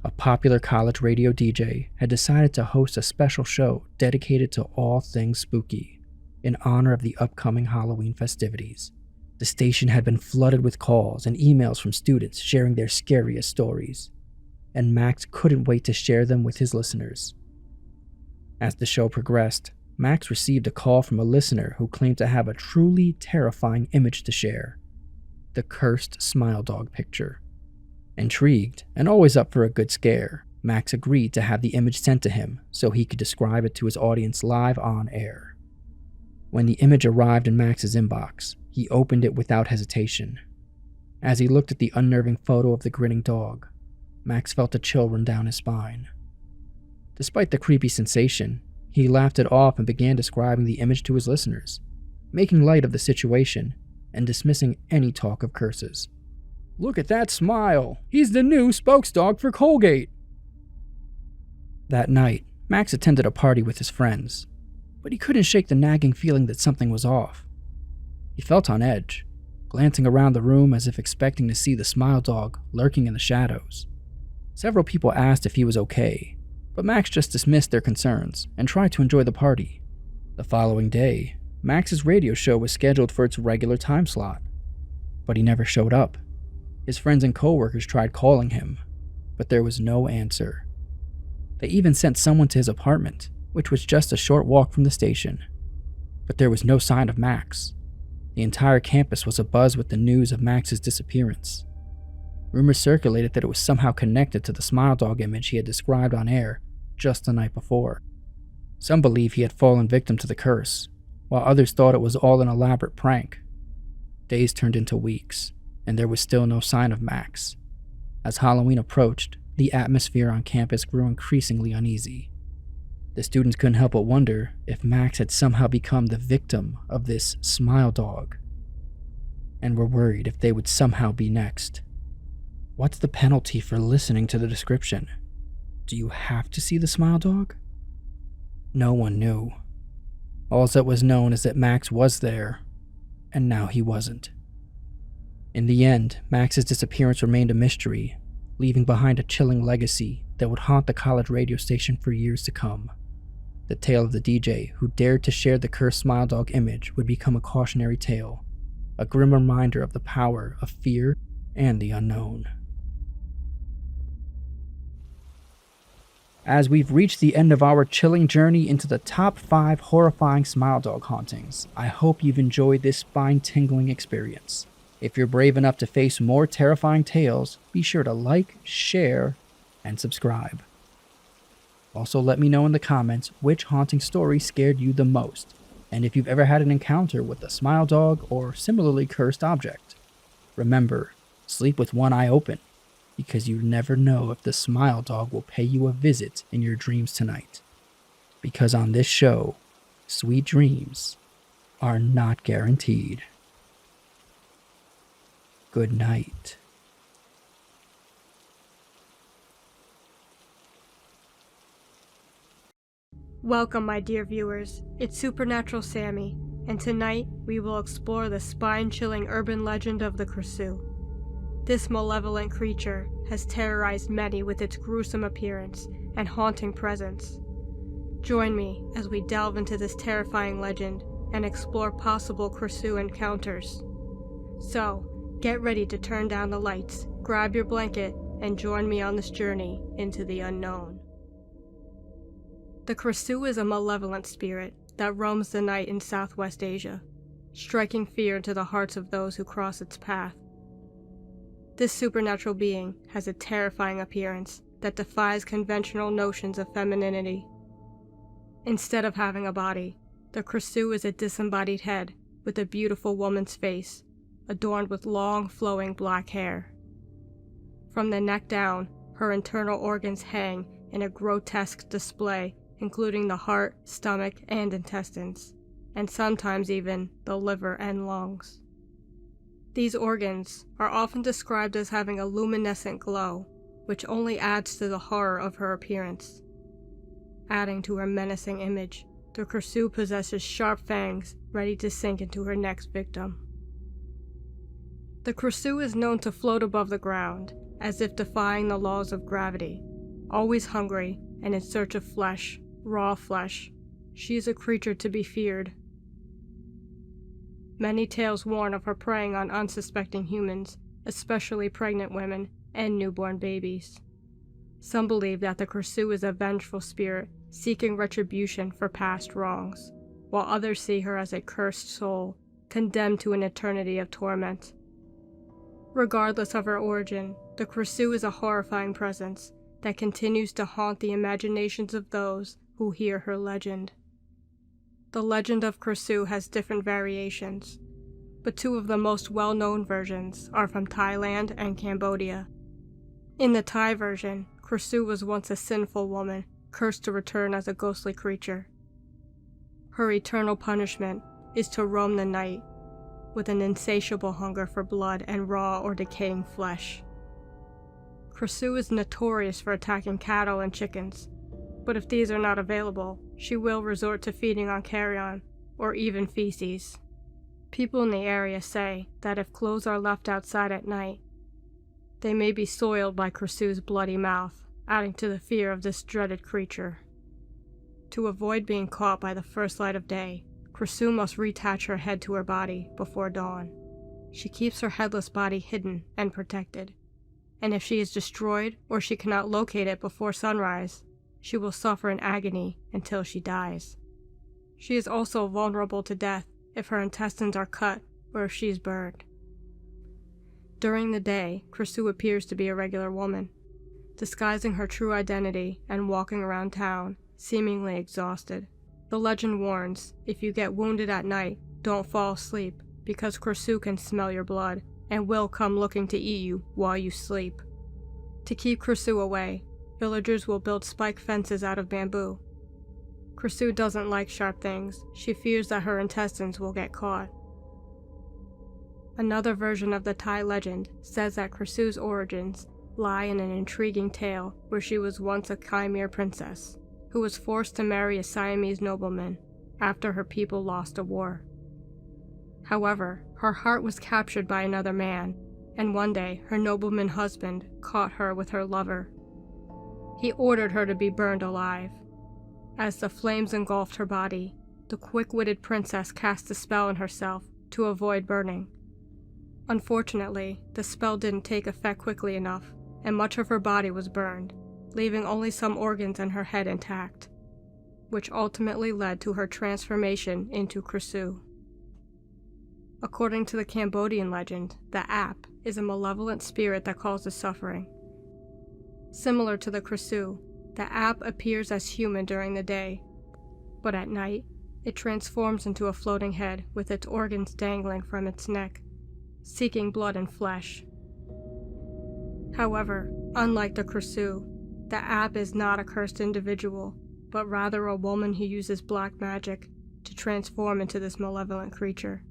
A popular college radio DJ had decided to host a special show dedicated to all things spooky, in honor of the upcoming Halloween festivities. The station had been flooded with calls and emails from students sharing their scariest stories, and Max couldn't wait to share them with his listeners. As the show progressed, Max received a call from a listener who claimed to have a truly terrifying image to share: the cursed Smile Dog picture. Intrigued, and always up for a good scare, Max agreed to have the image sent to him so he could describe it to his audience live on air. When the image arrived in Max's inbox, he opened it without hesitation. As he looked at the unnerving photo of the grinning dog, Max felt a chill run down his spine. Despite the creepy sensation, he laughed it off and began describing the image to his listeners, making light of the situation and dismissing any talk of curses. "Look at that smile! He's the new spokesdog for Colgate!" That night, Max attended a party with his friends, but he couldn't shake the nagging feeling that something was off. He felt on edge, glancing around the room as if expecting to see the Smile Dog lurking in the shadows. Several people asked if he was okay, but Max just dismissed their concerns and tried to enjoy the party. The following day, Max's radio show was scheduled for its regular time slot, but he never showed up. His friends and coworkers tried calling him, but there was no answer. They even sent someone to his apartment, which was just a short walk from the station, but there was no sign of Max. The entire campus was abuzz with the news of Max's disappearance. Rumors circulated that it was somehow connected to the Smile Dog image he had described on air just the night before. Some believe he had fallen victim to the curse, while others thought it was all an elaborate prank. Days turned into weeks, and there was still no sign of Max. As Halloween approached, the atmosphere on campus grew increasingly uneasy. The students couldn't help but wonder if Max had somehow become the victim of this Smile Dog, and were worried if they would somehow be next. What's the penalty for listening to the description? Do you have to see the Smile Dog? No one knew. All that was known is that Max was there, and now he wasn't. In the end, Max's disappearance remained a mystery, leaving behind a chilling legacy that would haunt the college radio station for years to come. The tale of the DJ who dared to share the cursed Smile Dog image would become a cautionary tale, a grim reminder of the power of fear and the unknown. As we've reached the end of our chilling journey into the top 5 horrifying Smile Dog hauntings, I hope you've enjoyed this spine-tingling experience. If you're brave enough to face more terrifying tales, be sure to like, share, and subscribe. Also, let me know in the comments which haunting story scared you the most, and if you've ever had an encounter with a Smile Dog or similarly cursed object. Remember, sleep with one eye open, because you never know if the smile dog will pay you a visit in your dreams tonight. Because on this show, sweet dreams are not guaranteed. Good night. Welcome, my dear viewers. It's Supernatural Sammy, and tonight we will explore the spine-chilling urban legend of the Krasu. This malevolent creature has terrorized many with its gruesome appearance and haunting presence. Join me as we delve into this terrifying legend and explore possible Krasu encounters. So, get ready to turn down the lights, grab your blanket, and join me on this journey into the unknown. The Krasu is a malevolent spirit that roams the night in Southwest Asia, striking fear into the hearts of those who cross its path. This supernatural being has a terrifying appearance that defies conventional notions of femininity. Instead of having a body, the Krasu is a disembodied head with a beautiful woman's face, adorned with long, flowing black hair. From the neck down, her internal organs hang in a grotesque display, including the heart, stomach, and intestines, and sometimes even the liver and lungs. These organs are often described as having a luminescent glow, which only adds to the horror of her appearance. Adding to her menacing image, the Krasu possesses sharp fangs ready to sink into her next victim. The Krasu is known to float above the ground, as if defying the laws of gravity. Always hungry and in search of flesh, raw flesh, she is a creature to be feared. Many tales warn of her preying on unsuspecting humans, especially pregnant women and newborn babies. Some believe that the Krasu is a vengeful spirit seeking retribution for past wrongs, while others see her as a cursed soul, condemned to an eternity of torment. Regardless of her origin, the Krasu is a horrifying presence that continues to haunt the imaginations of those who hear her legend. The legend of Krasu has different variations, but two of the most well-known versions are from Thailand and Cambodia. In the Thai version, Krasu was once a sinful woman, cursed to return as a ghostly creature. Her eternal punishment is to roam the night, with an insatiable hunger for blood and raw or decaying flesh. Krasu is notorious for attacking cattle and chickens, but if these are not available, she will resort to feeding on carrion, or even feces. People in the area say that if clothes are left outside at night, they may be soiled by Krasu's bloody mouth, adding to the fear of this dreaded creature. To avoid being caught by the first light of day, Krasu must reattach her head to her body before dawn. She keeps her headless body hidden and protected, and if she is destroyed or she cannot locate it before sunrise, she will suffer in agony until she dies. She is also vulnerable to death if her intestines are cut or if she is burned. During the day, Krasu appears to be a regular woman, disguising her true identity and walking around town, seemingly exhausted. The legend warns, if you get wounded at night, don't fall asleep, because Krasu can smell your blood and will come looking to eat you while you sleep. To keep Krasu away, villagers will build spike fences out of bamboo. Krasu doesn't like sharp things. She fears that her intestines will get caught. Another version of the Thai legend says that Krasu's origins lie in an intriguing tale where she was once a chimere princess who was forced to marry a Siamese nobleman after her people lost a war. However, her heart was captured by another man, and one day her nobleman husband caught her with her lover. He ordered her to be burned alive. As the flames engulfed her body, the quick-witted princess cast a spell on herself to avoid burning. Unfortunately, the spell didn't take effect quickly enough, and much of her body was burned, leaving only some organs and her head intact, which ultimately led to her transformation into Krasu. According to the Cambodian legend, the Ap is a malevolent spirit that causes suffering. Similar to the Krasu, the Ap appears as human during the day, but at night, it transforms into a floating head with its organs dangling from its neck, seeking blood and flesh. However, unlike the Krasu, the app is not a cursed individual, but rather a woman who uses black magic to transform into this malevolent creature.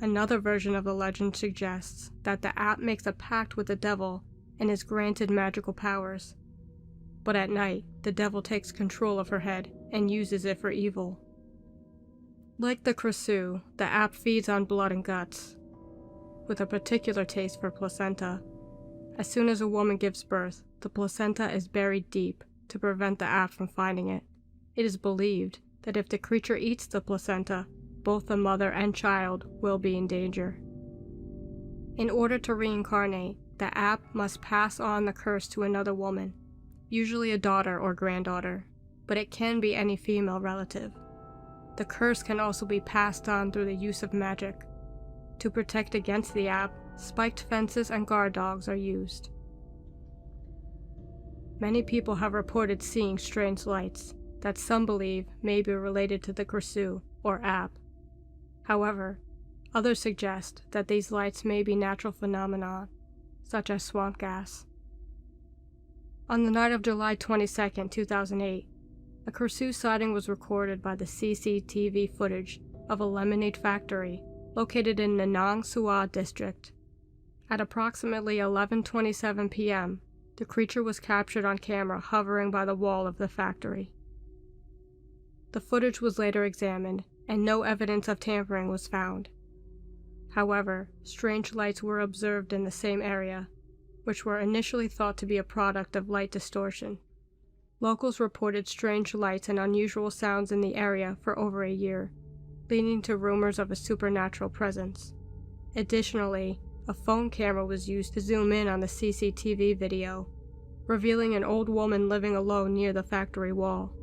Another version of the legend suggests that the app makes a pact with the devil and is granted magical powers. But at night, the devil takes control of her head and uses it for evil. Like the Krasu, the app feeds on blood and guts, with a particular taste for placenta. As soon as a woman gives birth, the placenta is buried deep to prevent the app from finding it. It is believed that if the creature eats the placenta, both the mother and child will be in danger. In order to reincarnate, the app must pass on the curse to another woman, usually a daughter or granddaughter, but it can be any female relative. The curse can also be passed on through the use of magic. To protect against the app, spiked fences and guard dogs are used. Many people have reported seeing strange lights that some believe may be related to the Krasu or app. However, others suggest that these lights may be natural phenomena, such as swamp gas. On the night of July 22, 2008, a Krasu sighting was recorded by the CCTV footage of a lemonade factory located in the Nang Sua district. At approximately 11:27 p.m., the creature was captured on camera hovering by the wall of the factory. The footage was later examined, and no evidence of tampering was found. However, strange lights were observed in the same area, which were initially thought to be a product of light distortion. Locals reported strange lights and unusual sounds in the area for over a year, leading to rumors of a supernatural presence. Additionally, a phone camera was used to zoom in on the CCTV video, revealing an old woman living alone near the factory wall.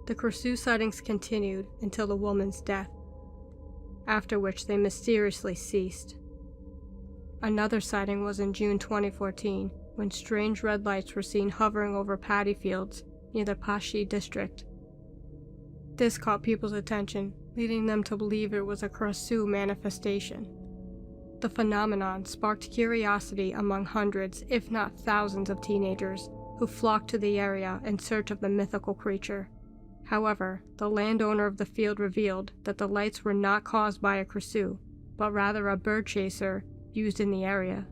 The Krasu sightings continued until the woman's death, after which they mysteriously ceased. Another sighting was in June 2014, when strange red lights were seen hovering over paddy fields near the Pashi district. This caught people's attention, leading them to believe it was a Krasu manifestation. The phenomenon sparked curiosity among hundreds, if not thousands, of teenagers who flocked to the area in search of the mythical creature. However, the landowner of the field revealed that the lights were not caused by a Krasu, but rather a bird chaser used in the area.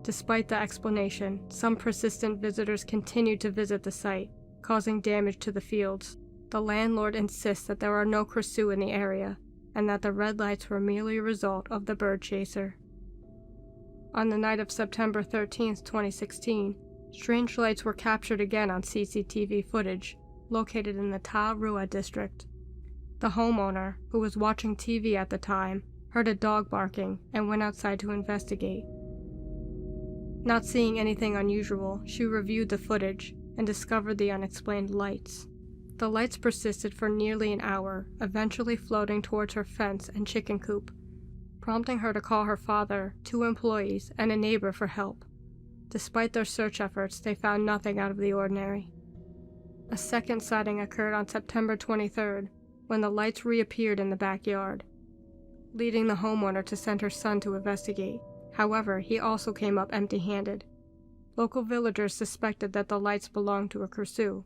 Despite the explanation, some persistent visitors continued to visit the site, causing damage to the fields. The landlord insists that there are no Krasu in the area, and that the red lights were merely a result of the bird chaser. On the night of September 13, 2016, strange lights were captured again on CCTV footage, located in the Ta Rua district. The homeowner, who was watching TV at the time, heard a dog barking and went outside to investigate. Not seeing anything unusual, she reviewed the footage and discovered the unexplained lights. The lights persisted for nearly an hour, eventually floating towards her fence and chicken coop, prompting her to call her father, 2 employees, and a neighbor for help. Despite their search efforts, they found nothing out of the ordinary. A second sighting occurred on September 23rd, when the lights reappeared in the backyard, leading the homeowner to send her son to investigate. However, he also came up empty-handed. Local villagers suspected that the lights belonged to a Krasu.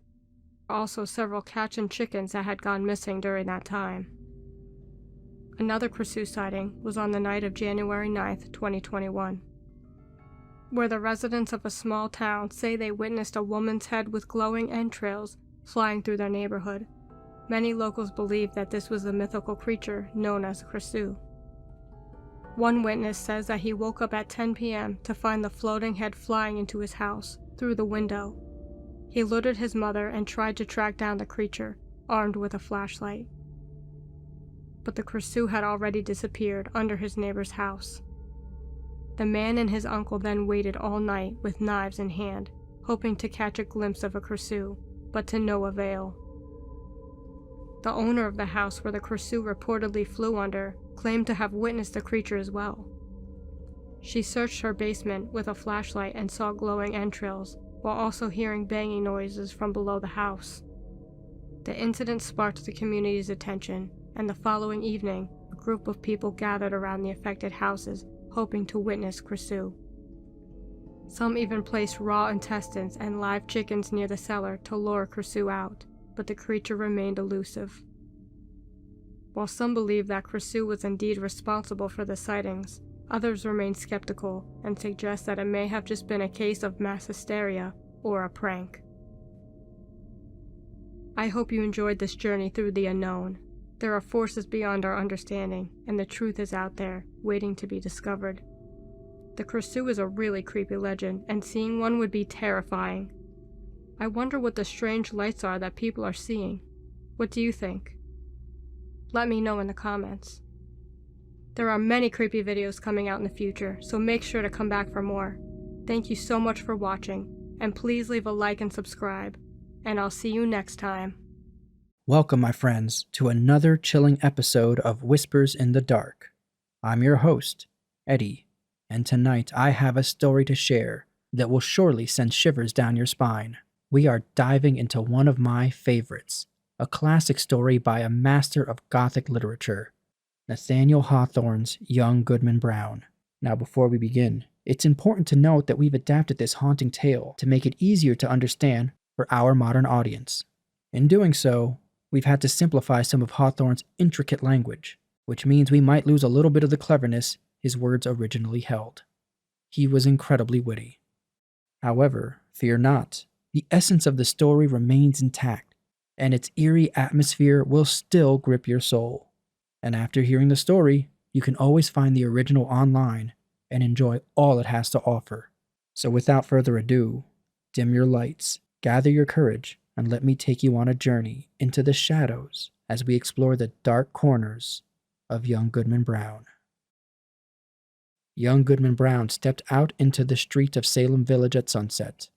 Also, several cats and chickens that had gone missing during that time. Another Krasu sighting was on the night of January 9th, 2021, where the residents of a small town say they witnessed a woman's head with glowing entrails flying through their neighborhood. Many locals believe that this was the mythical creature known as Krasu. One witness says that he woke up at 10 p.m. to find the floating head flying into his house through the window. He alerted his mother and tried to track down the creature, armed with a flashlight. But the Krasu had already disappeared under his neighbor's house. The man and his uncle then waited all night with knives in hand, hoping to catch a glimpse of a Krasu, but to no avail. The owner of the house where the Krasu reportedly flew under claimed to have witnessed the creature as well. She searched her basement with a flashlight and saw glowing entrails, while also hearing banging noises from below the house. The incident sparked the community's attention, and the following evening, a group of people gathered around the affected houses, hoping to witness Krasu. Some even placed raw intestines and live chickens near the cellar to lure Krasu out, but the creature remained elusive. While some believe that Krasu was indeed responsible for the sightings, others remain skeptical and suggest that it may have just been a case of mass hysteria or a prank. I hope you enjoyed this journey through the unknown. There are forces beyond our understanding, and the truth is out there, waiting to be discovered. The Krasu is a really creepy legend, and seeing one would be terrifying. I wonder what the strange lights are that people are seeing. What do you think? Let me know in the comments. There are many creepy videos coming out in the future, so make sure to come back for more. Thank you so much for watching, and please leave a like and subscribe, and I'll see you next time. Welcome, my friends, to another chilling episode of Whispers in the Dark. I'm your host, Eddie, and tonight I have a story to share that will surely send shivers down your spine. We are diving into one of my favorites, a classic story by a master of Gothic literature, Nathaniel Hawthorne's Young Goodman Brown. Now, before we begin, it's important to note that we've adapted this haunting tale to make it easier to understand for our modern audience. In doing so, we've had to simplify some of Hawthorne's intricate language, which means we might lose a little bit of the cleverness his words originally held. He was incredibly witty. However, fear not, the essence of the story remains intact, and its eerie atmosphere will still grip your soul. And after hearing the story, you can always find the original online and enjoy all it has to offer. So without further ado, dim your lights, gather your courage, and let me take you on a journey into the shadows as we explore the dark corners of Young Goodman Brown. Young Goodman Brown stepped out into the street of Salem Village at sunset,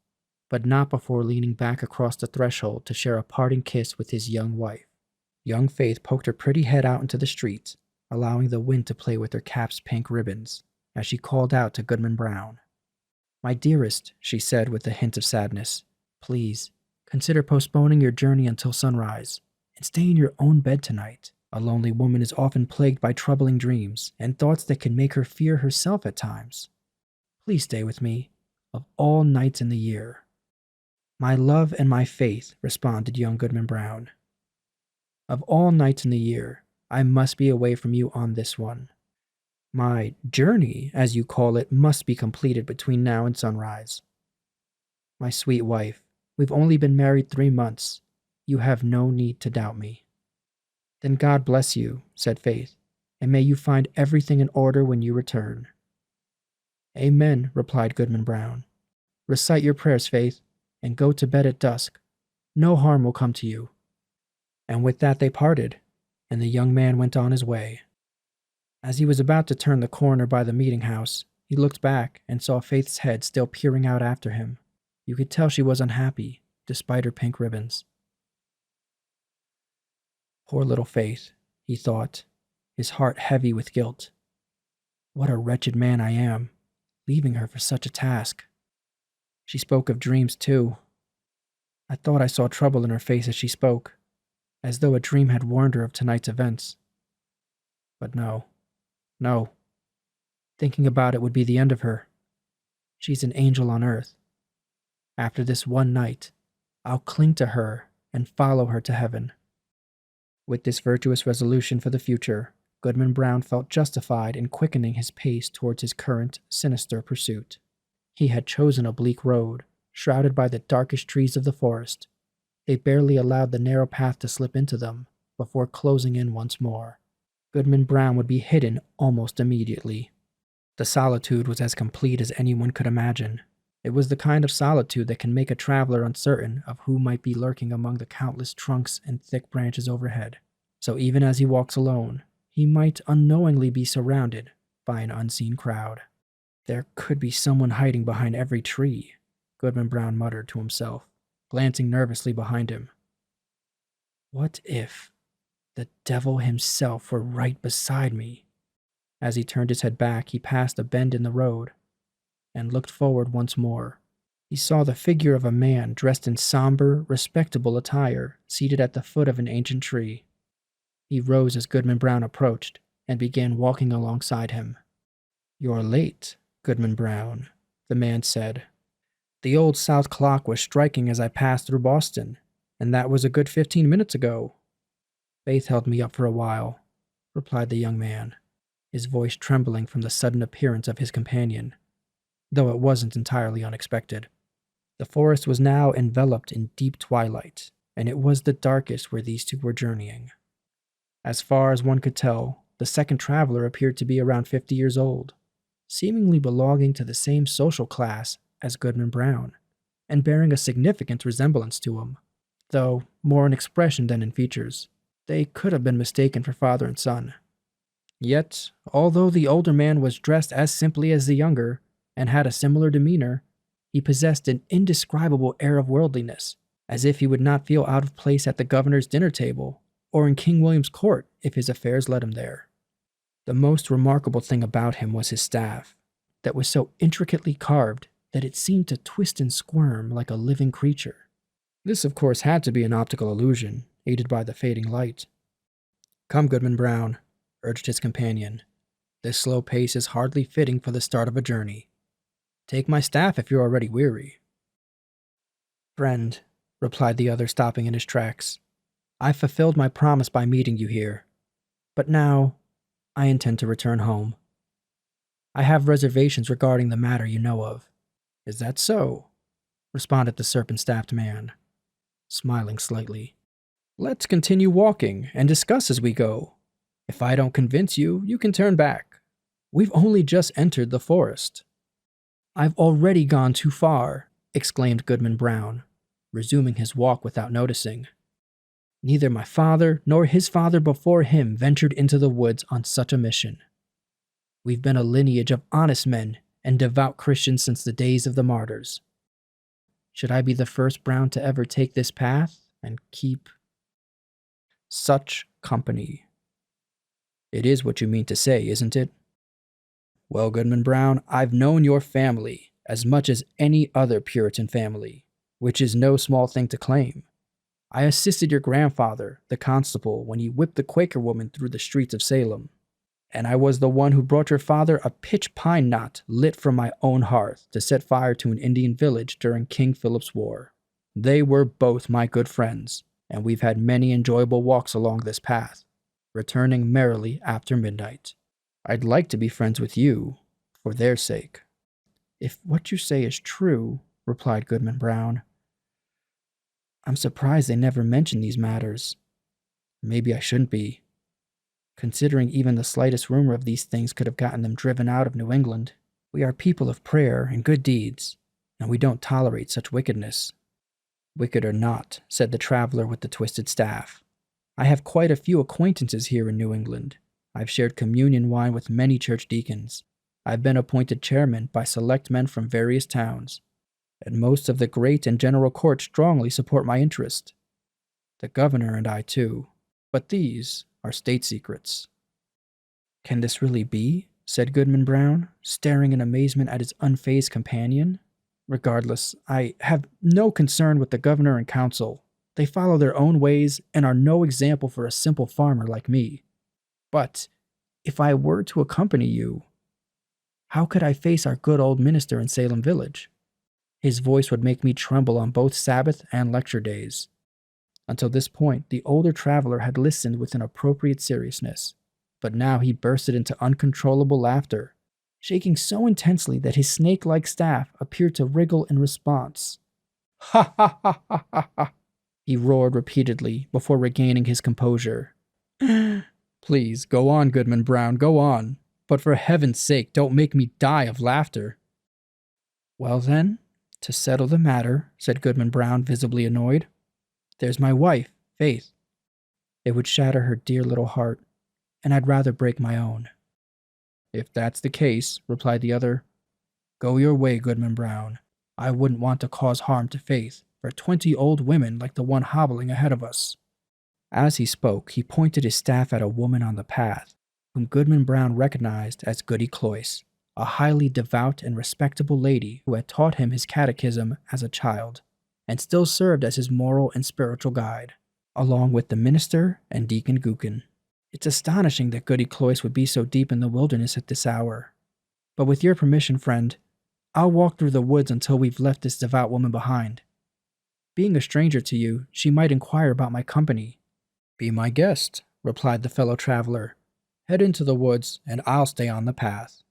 but not before leaning back across the threshold to share a parting kiss with his young wife. Young Faith poked her pretty head out into the street, allowing the wind to play with her cap's pink ribbons, as she called out to Goodman Brown. "My dearest," she said with a hint of sadness, "please, consider postponing your journey until sunrise, and stay in your own bed tonight. A lonely woman is often plagued by troubling dreams and thoughts that can make her fear herself at times. Please stay with me, of all nights in the year." "My love and my faith," responded young Goodman Brown. "Of all nights in the year, I must be away from you on this one. My journey, as you call it, must be completed between now and sunrise. My sweet wife, we've only been married 3 months. You have no need to doubt me." "Then God bless you," said Faith, "and may you find everything in order when you return." "Amen," replied Goodman Brown. "Recite your prayers, Faith, and go to bed at dusk. No harm will come to you." And with that they parted, and the young man went on his way. As he was about to turn the corner by the meeting house, he looked back and saw Faith's head still peering out after him. You could tell she was unhappy, despite her pink ribbons. Poor little Faith, he thought, his heart heavy with guilt. What a wretched man I am, leaving her for such a task. She spoke of dreams, too. I thought I saw trouble in her face as she spoke, as though a dream had warned her of tonight's events. But no. Thinking about it would be the end of her. She's an angel on earth. After this one night, I'll cling to her and follow her to heaven. With this virtuous resolution for the future, Goodman Brown felt justified in quickening his pace towards his current sinister pursuit. He had chosen a bleak road, shrouded by the darkest trees of the forest. They barely allowed the narrow path to slip into them before closing in once more. Goodman Brown would be hidden almost immediately. The solitude was as complete as anyone could imagine. It was the kind of solitude that can make a traveler uncertain of who might be lurking among the countless trunks and thick branches overhead. So even as he walks alone, he might unknowingly be surrounded by an unseen crowd. There could be someone hiding behind every tree, Goodman Brown muttered to himself, glancing nervously behind him. What if the devil himself were right beside me? As he turned his head back, he passed a bend in the road and looked forward once more. He saw the figure of a man dressed in somber, respectable attire, seated at the foot of an ancient tree. He rose as Goodman Brown approached and began walking alongside him. "You're late, Goodman Brown," the man said. The old south clock was striking as I passed through Boston, and that was a good 15 minutes ago. Faith held me up for a while, replied the young man, his voice trembling from the sudden appearance of his companion, though it wasn't entirely unexpected. The forest was now enveloped in deep twilight, and it was the darkest where these two were journeying. As far as one could tell, the second traveler appeared to be around 50 years old, seemingly belonging to the same social class as Goodman Brown, and bearing a significant resemblance to him, though more in expression than in features. They could have been mistaken for father and son. Yet, although the older man was dressed as simply as the younger, and had a similar demeanor, he possessed an indescribable air of worldliness, as if he would not feel out of place at the governor's dinner table, or in King William's court if his affairs led him there. The most remarkable thing about him was his staff, that was so intricately carved that it seemed to twist and squirm like a living creature. This, of course, had to be an optical illusion, aided by the fading light. Come, Goodman Brown, urged his companion. This slow pace is hardly fitting for the start of a journey. Take my staff if you're already weary. Friend, replied the other, stopping in his tracks, I've fulfilled my promise by meeting you here, but now I intend to return home. I have reservations regarding the matter you know of. Is that so? Responded the serpent-staffed man, smiling slightly. Let's continue walking and discuss as we go. If I don't convince you, you can turn back. We've only just entered the forest. I've already gone too far, exclaimed Goodman Brown, resuming his walk without noticing. Neither my father nor his father before him ventured into the woods on such a mission. We've been a lineage of honest men and devout Christians since the days of the martyrs. Should I be the first Brown to ever take this path and keep such company? It is what you mean to say, isn't it? Well, Goodman Brown, I've known your family as much as any other Puritan family, which is no small thing to claim. I assisted your grandfather, the constable, when he whipped the Quaker woman through the streets of Salem, and I was the one who brought your father a pitch pine knot lit from my own hearth to set fire to an Indian village during King Philip's War. They were both my good friends, and we've had many enjoyable walks along this path, returning merrily after midnight. I'd like to be friends with you, for their sake. If what you say is true, replied Goodman Brown, I'm surprised they never mentioned these matters. Maybe I shouldn't be, considering even the slightest rumor of these things could have gotten them driven out of New England. We are people of prayer and good deeds, and we don't tolerate such wickedness. Wicked or not, said the traveler with the twisted staff, I have quite a few acquaintances here in New England. I've shared communion wine with many church deacons. I've been appointed chairman by select men from various towns, and most of the great and general court strongly support my interest. The governor and I too, but these are state secrets. Can this really be? Said Goodman Brown, staring in amazement at his unfazed companion. Regardless, I have no concern with the governor and council. They follow their own ways and are no example for a simple farmer like me. But if I were to accompany you, how could I face our good old minister in Salem Village? His voice would make me tremble on both Sabbath and lecture days. Until this point, the older traveler had listened with an appropriate seriousness, but now he bursted into uncontrollable laughter, shaking so intensely that his snake-like staff appeared to wriggle in response. Ha ha ha ha ha ha! He roared repeatedly before regaining his composure. Please, go on, Goodman Brown, go on. But for heaven's sake, don't make me die of laughter. Well then, to settle the matter, said Goodman Brown, visibly annoyed, there's my wife, Faith. It would shatter her dear little heart, and I'd rather break my own. If that's the case, replied the other, go your way, Goodman Brown. I wouldn't want to cause harm to Faith for 20 old women like the one hobbling ahead of us. As he spoke, he pointed his staff at a woman on the path, whom Goodman Brown recognized as Goody Cloyce, a highly devout and respectable lady who had taught him his catechism as a child, and still served as his moral and spiritual guide, along with the minister and Deacon Gookin. It's astonishing that Goody Cloyce would be so deep in the wilderness at this hour. But with your permission, friend, I'll walk through the woods until we've left this devout woman behind. Being a stranger to you, she might inquire about my company." "Be my guest," replied the fellow traveler. "Head into the woods, and I'll stay on the path."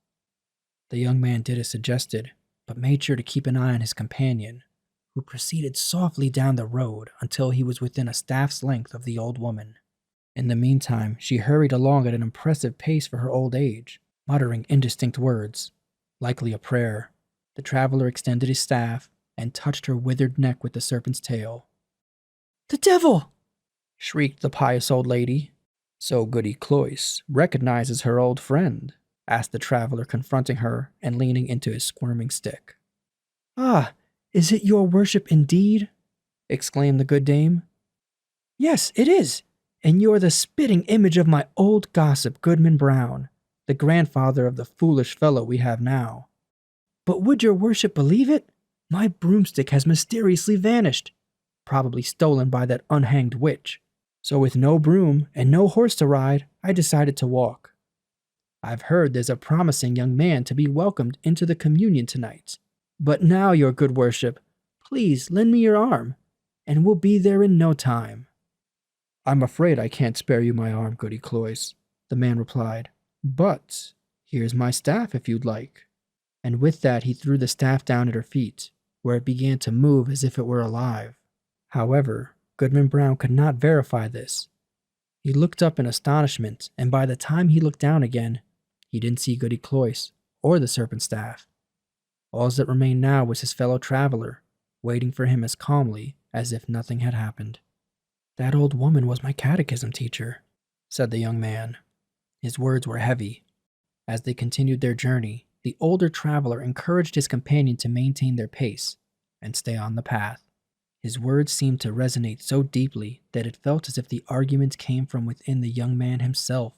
The young man did as suggested, but made sure to keep an eye on his companion, who proceeded softly down the road until he was within a staff's length of the old woman. In the meantime, she hurried along at an impressive pace for her old age, muttering indistinct words, likely a prayer. The traveler extended his staff and touched her withered neck with the serpent's tail. "The devil!" shrieked the pious old lady. "So Goody Cloyce recognizes her old friend?" asked the traveler, confronting her and leaning into his squirming stick. "Ah, is it your worship indeed?" exclaimed the good dame. "Yes, it is, and you're the spitting image of my old gossip, Goodman Brown, the grandfather of the foolish fellow we have now. But would your worship believe it? My broomstick has mysteriously vanished, probably stolen by that unhanged witch. So with no broom and no horse to ride, I decided to walk. I've heard there's a promising young man to be welcomed into the communion tonight. But now, your good worship, please lend me your arm, and we'll be there in no time." "I'm afraid I can't spare you my arm, Goody Cloyce," the man replied. "But here's my staff if you'd like." And with that he threw the staff down at her feet, where it began to move as if it were alive. However, Goodman Brown could not verify this. He looked up in astonishment, and by the time he looked down again, he didn't see Goody Cloyce or the serpent staff. All that remained now was his fellow traveler, waiting for him as calmly as if nothing had happened. "That old woman was my catechism teacher," said the young man. His words were heavy. As they continued their journey, the older traveler encouraged his companion to maintain their pace and stay on the path. His words seemed to resonate so deeply that it felt as if the arguments came from within the young man himself.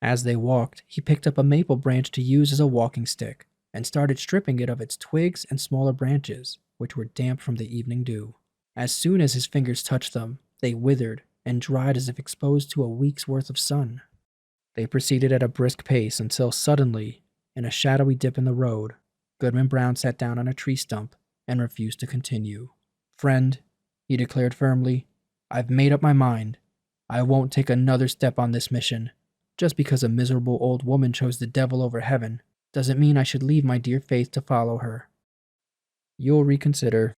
As they walked, he picked up a maple branch to use as a walking stick and started stripping it of its twigs and smaller branches, which were damp from the evening dew. As soon as his fingers touched them, they withered and dried as if exposed to a week's worth of sun. They proceeded at a brisk pace until suddenly, in a shadowy dip in the road, Goodman Brown sat down on a tree stump and refused to continue. "Friend," he declared firmly, "I've made up my mind. I won't take another step on this mission. Just because a miserable old woman chose the devil over heaven doesn't mean I should leave my dear faith to follow her." "You'll reconsider,"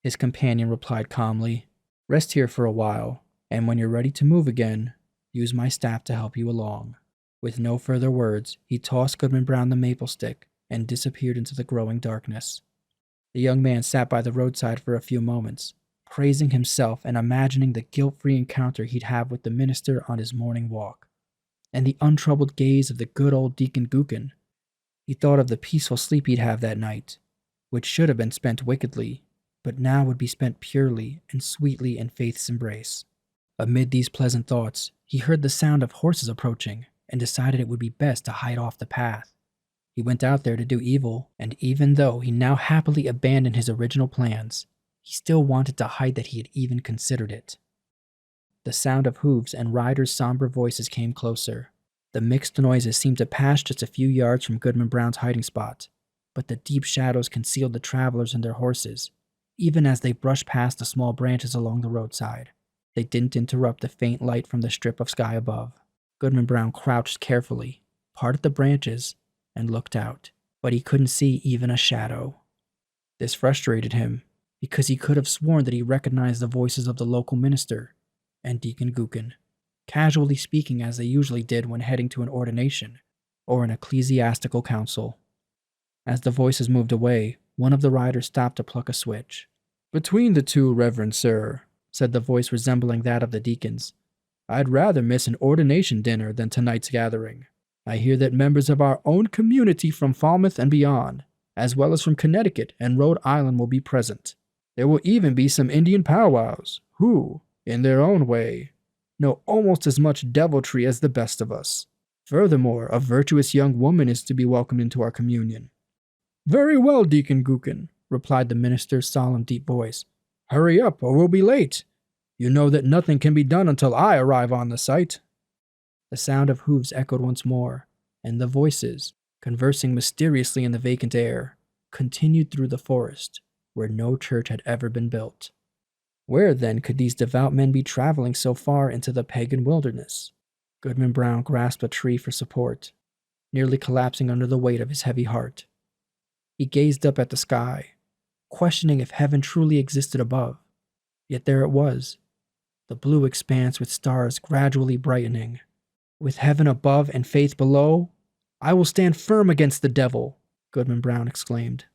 his companion replied calmly. "Rest here for a while, and when you're ready to move again, use my staff to help you along." With no further words, he tossed Goodman Brown the maple stick and disappeared into the growing darkness. The young man sat by the roadside for a few moments, praising himself and imagining the guilt-free encounter he'd have with the minister on his morning walk, and the untroubled gaze of the good old Deacon Gookin. He thought of the peaceful sleep he'd have that night, which should have been spent wickedly, but now would be spent purely and sweetly in faith's embrace. Amid these pleasant thoughts, he heard the sound of horses approaching and decided it would be best to hide off the path. He went out there to do evil, and even though he now happily abandoned his original plans, he still wanted to hide that he had even considered it. The sound of hooves and riders' somber voices came closer. The mixed noises seemed to pass just a few yards from Goodman Brown's hiding spot, but the deep shadows concealed the travelers and their horses, even as they brushed past the small branches along the roadside. They didn't interrupt the faint light from the strip of sky above. Goodman Brown crouched carefully, parted the branches, and looked out, but he couldn't see even a shadow. This frustrated him, because he could have sworn that he recognized the voices of the local minister and Deacon Gookin, casually speaking as they usually did when heading to an ordination or an ecclesiastical council. As the voices moved away, one of the riders stopped to pluck a switch. "Between the two, Reverend Sir," said the voice resembling that of the deacons, "I'd rather miss an ordination dinner than tonight's gathering. I hear that members of our own community from Falmouth and beyond, as well as from Connecticut and Rhode Island, will be present. There will even be some Indian powwows, who, in their own way, know almost as much deviltry as the best of us. Furthermore, a virtuous young woman is to be welcomed into our communion." "Very well, Deacon Gookin," replied the minister's solemn, deep voice. "Hurry up, or we'll be late. You know that nothing can be done until I arrive on the site." The sound of hooves echoed once more, and the voices, conversing mysteriously in the vacant air, continued through the forest, where no church had ever been built. Where then could these devout men be traveling so far into the pagan wilderness? Goodman Brown grasped a tree for support, nearly collapsing under the weight of his heavy heart. He gazed up at the sky, questioning if heaven truly existed above. Yet there it was, the blue expanse with stars gradually brightening. With heaven above and faith below, I will stand firm against the devil, Goodman Brown exclaimed.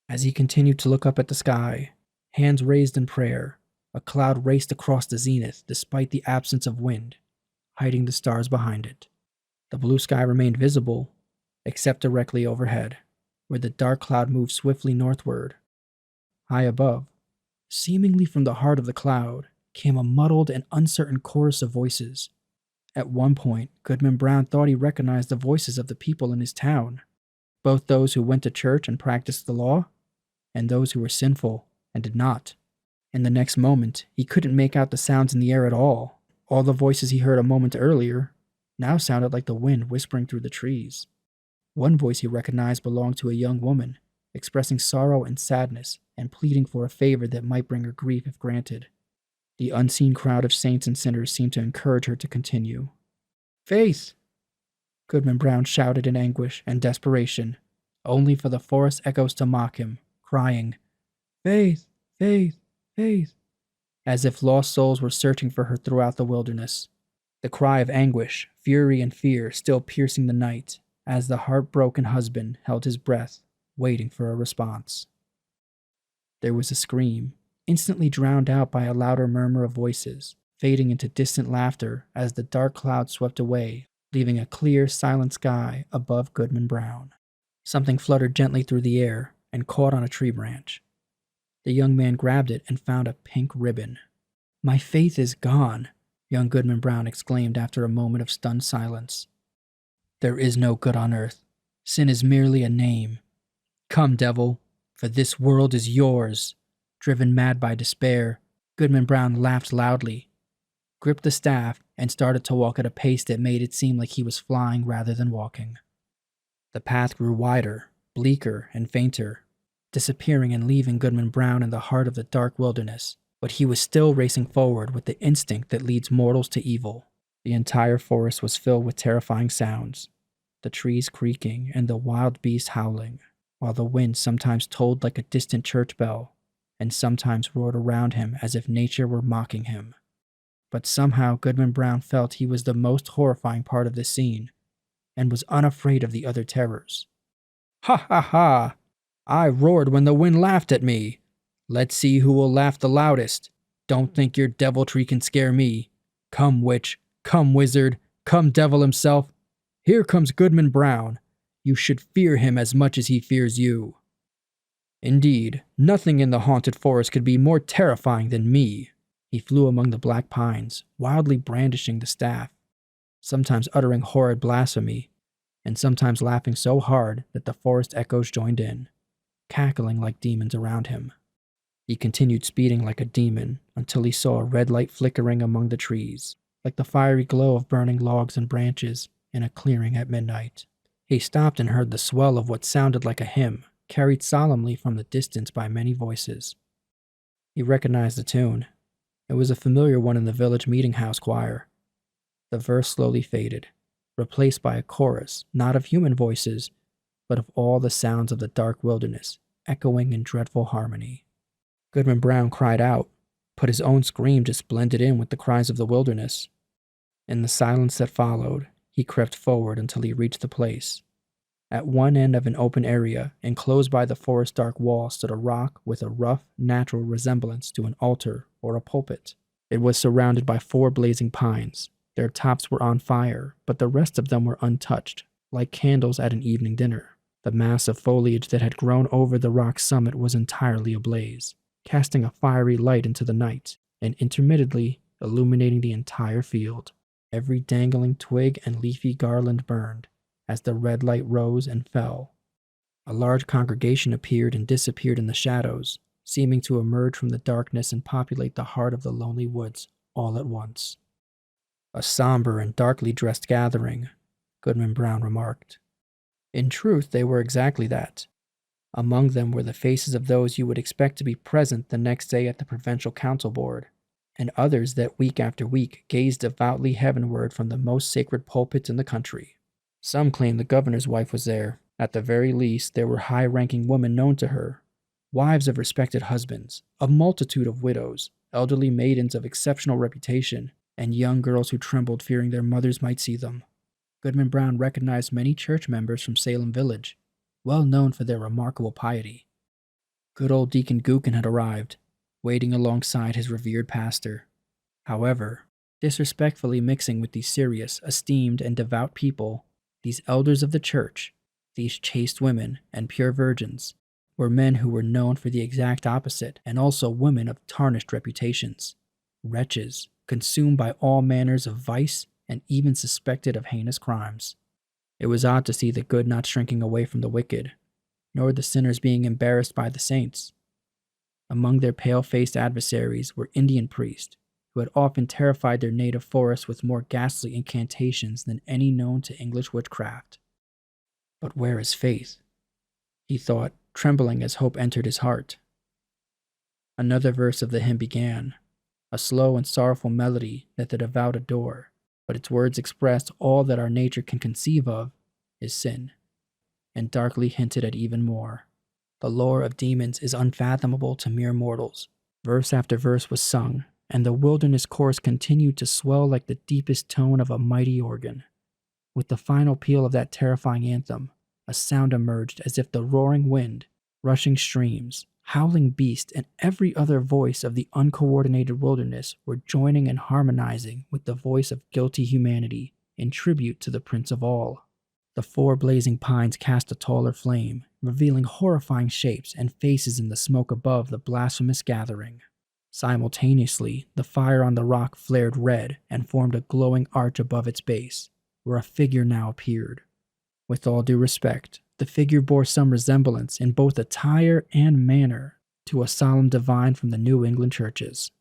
As he continued to look up at the sky, hands raised in prayer, a cloud raced across the zenith despite the absence of wind, hiding the stars behind it. The blue sky remained visible, except directly overhead, where the dark cloud moved swiftly northward. High above, seemingly from the heart of the cloud, came a muddled and uncertain chorus of voices. At one point, Goodman Brown thought he recognized the voices of the people in his town, both those who went to church and practiced the law, and those who were sinful and did not. In the next moment, he couldn't make out the sounds in the air at all. All the voices he heard a moment earlier now sounded like the wind whispering through the trees. One voice he recognized belonged to a young woman, expressing sorrow and sadness and pleading for a favor that might bring her grief if granted. The unseen crowd of saints and sinners seemed to encourage her to continue. "Faith!" Goodman Brown shouted in anguish and desperation, only for the forest echoes to mock him, crying, "Faith! Faith! Faith!" as if lost souls were searching for her throughout the wilderness. The cry of anguish, fury, and fear still piercing the night as the heartbroken husband held his breath, waiting for a response. There was a scream, instantly drowned out by a louder murmur of voices, fading into distant laughter as the dark cloud swept away, leaving a clear, silent sky above Goodman Brown. Something fluttered gently through the air and caught on a tree branch. The young man grabbed it and found a pink ribbon. "My faith is gone," young Goodman Brown exclaimed after a moment of stunned silence. "There is no good on earth. Sin is merely a name. Come, devil, for this world is yours." Driven mad by despair, Goodman Brown laughed loudly, gripped the staff, and started to walk at a pace that made it seem like he was flying rather than walking. The path grew wider, bleaker, and fainter, disappearing and leaving Goodman Brown in the heart of the dark wilderness, but he was still racing forward with the instinct that leads mortals to evil. The entire forest was filled with terrifying sounds, the trees creaking and the wild beasts howling, while the wind sometimes tolled like a distant church bell, and sometimes roared around him as if nature were mocking him. But somehow Goodman Brown felt he was the most horrifying part of the scene, and was unafraid of the other terrors. "Ha ha ha! I roared when the wind laughed at me. Let's see who will laugh the loudest. Don't think your deviltry can scare me. Come witch, come wizard, come devil himself. Here comes Goodman Brown. You should fear him as much as he fears you." Indeed, nothing in the haunted forest could be more terrifying than me. He flew among the black pines, wildly brandishing the staff, sometimes uttering horrid blasphemy, and sometimes laughing so hard that the forest echoes joined in, cackling like demons around him. He continued speeding like a demon until he saw a red light flickering among the trees, like the fiery glow of burning logs and branches in a clearing at midnight. He stopped and heard the swell of what sounded like a hymn, carried solemnly from the distance by many voices. He recognized the tune. It was a familiar one in the village meeting house choir. The verse slowly faded, replaced by a chorus not of human voices, but of all the sounds of the dark wilderness, echoing in dreadful harmony. Goodman Brown cried out, but his own scream just blended in with the cries of the wilderness. In the silence that followed, he crept forward until he reached the place. At one end of an open area, enclosed by the forest dark wall, stood a rock with a rough, natural resemblance to an altar or a pulpit. It was surrounded by 4 blazing pines. Their tops were on fire, but the rest of them were untouched, like candles at an evening dinner. The mass of foliage that had grown over the rock's summit was entirely ablaze, casting a fiery light into the night, and intermittently illuminating the entire field. Every dangling twig and leafy garland burned, as the red light rose and fell. A large congregation appeared and disappeared in the shadows, seeming to emerge from the darkness and populate the heart of the lonely woods all at once. "A somber and darkly dressed gathering," Goodman Brown remarked. In truth, they were exactly that. Among them were the faces of those you would expect to be present the next day at the provincial council board, and others that week after week gazed devoutly heavenward from the most sacred pulpits in the country. Some claimed the governor's wife was there. At the very least, there were high-ranking women known to her, wives of respected husbands, a multitude of widows, elderly maidens of exceptional reputation, and young girls who trembled fearing their mothers might see them. Goodman Brown recognized many church members from Salem Village, well known for their remarkable piety. Good old Deacon Gookin had arrived, waiting alongside his revered pastor. However, disrespectfully mixing with these serious, esteemed, and devout people, these elders of the church, these chaste women and pure virgins, were men who were known for the exact opposite, and also women of tarnished reputations, wretches, consumed by all manners of vice and even suspected of heinous crimes. It was odd to see the good not shrinking away from the wicked, nor the sinners being embarrassed by the saints. Among their pale-faced adversaries were Indian priests, who had often terrified their native forests with more ghastly incantations than any known to English witchcraft. But where is faith? He thought, trembling as hope entered his heart. Another verse of the hymn began, a slow and sorrowful melody that the devout adore, but its words expressed all that our nature can conceive of is sin, and darkly hinted at even more. The lore of demons is unfathomable to mere mortals. Verse after verse was sung, and the wilderness chorus continued to swell like the deepest tone of a mighty organ. With the final peal of that terrifying anthem, a sound emerged as if the roaring wind, rushing streams, howling beast, and every other voice of the uncoordinated wilderness were joining and harmonizing with the voice of guilty humanity in tribute to the Prince of All. The 4 blazing pines cast a taller flame, revealing horrifying shapes and faces in the smoke above the blasphemous gathering. Simultaneously, the fire on the rock flared red and formed a glowing arch above its base, where a figure now appeared. With all due respect, the figure bore some resemblance in both attire and manner to a solemn divine from the New England churches.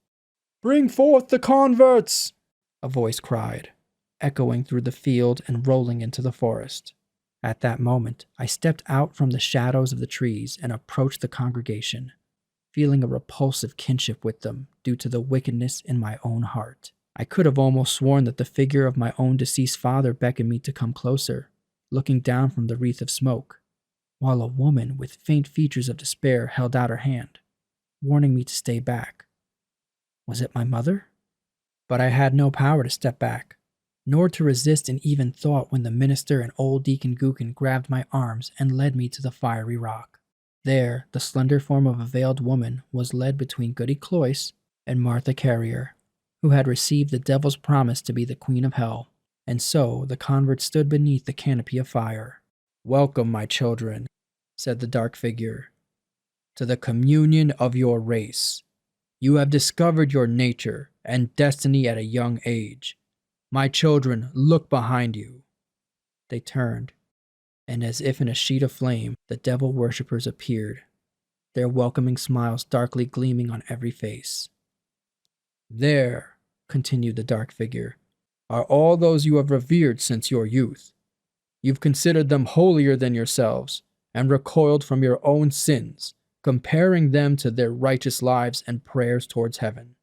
"Bring forth the converts!" a voice cried, echoing through the field and rolling into the forest. At that moment, I stepped out from the shadows of the trees and approached the congregation, feeling a repulsive kinship with them due to the wickedness in my own heart. I could have almost sworn that the figure of my own deceased father beckoned me to come closer, looking down from the wreath of smoke, while a woman with faint features of despair held out her hand, warning me to stay back. Was it my mother? But I had no power to step back, nor to resist an even thought when the minister and old Deacon Gookin grabbed my arms and led me to the fiery rock. There, the slender form of a veiled woman was led between Goody Cloyce and Martha Carrier, who had received the devil's promise to be the queen of hell. And so the converts stood beneath the canopy of fire. "Welcome, my children," said the dark figure, "to the communion of your race. You have discovered your nature and destiny at a young age. My children, look behind you." They turned, and as if in a sheet of flame, the devil worshippers appeared, their welcoming smiles darkly gleaming on every face. "There," continued the dark figure, "are all those you have revered since your youth. You've considered them holier than yourselves, and recoiled from your own sins, comparing them to their righteous lives and prayers towards heaven.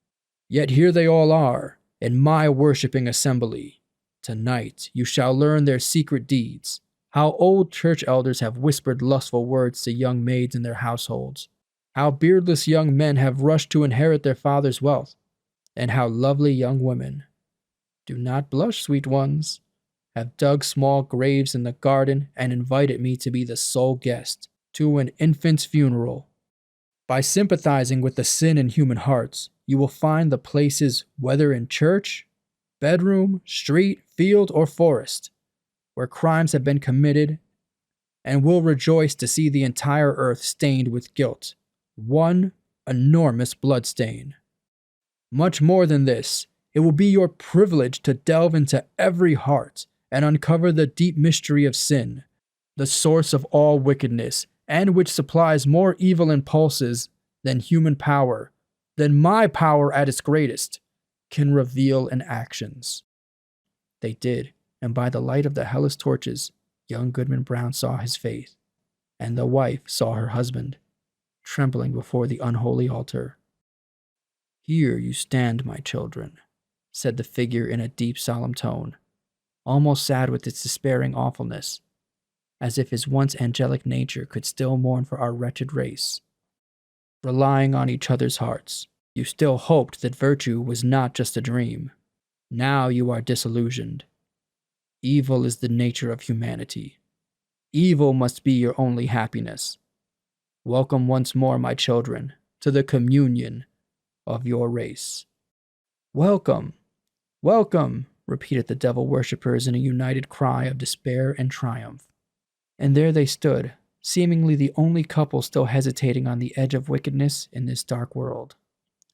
Yet here they all are, in my worshipping assembly. Tonight you shall learn their secret deeds, how old church elders have whispered lustful words to young maids in their households, how beardless young men have rushed to inherit their father's wealth, and how lovely young women, do not blush, sweet ones, have dug small graves in the garden and invited me to be the sole guest to an infant's funeral. By sympathizing with the sin in human hearts, you will find the places, whether in church, bedroom, street, field, or forest, where crimes have been committed, and will rejoice to see the entire earth stained with guilt, one enormous bloodstain. Much more than this, it will be your privilege to delve into every heart and uncover the deep mystery of sin, the source of all wickedness, and which supplies more evil impulses than human power, than my power at its greatest, can reveal in actions." They did, and by the light of the hellish torches, young Goodman Brown saw his faith, and the wife saw her husband, trembling before the unholy altar. "Here you stand, my children," said the figure in a deep, solemn tone, almost sad with its despairing awfulness, as if his once angelic nature could still mourn for our wretched race. "Relying on each other's hearts, you still hoped that virtue was not just a dream. Now you are disillusioned. Evil is the nature of humanity. Evil must be your only happiness. Welcome once more, my children, to the communion of your race." "Welcome! Welcome!" repeated the devil worshippers in a united cry of despair and triumph. And there they stood, seemingly the only couple still hesitating on the edge of wickedness in this dark world.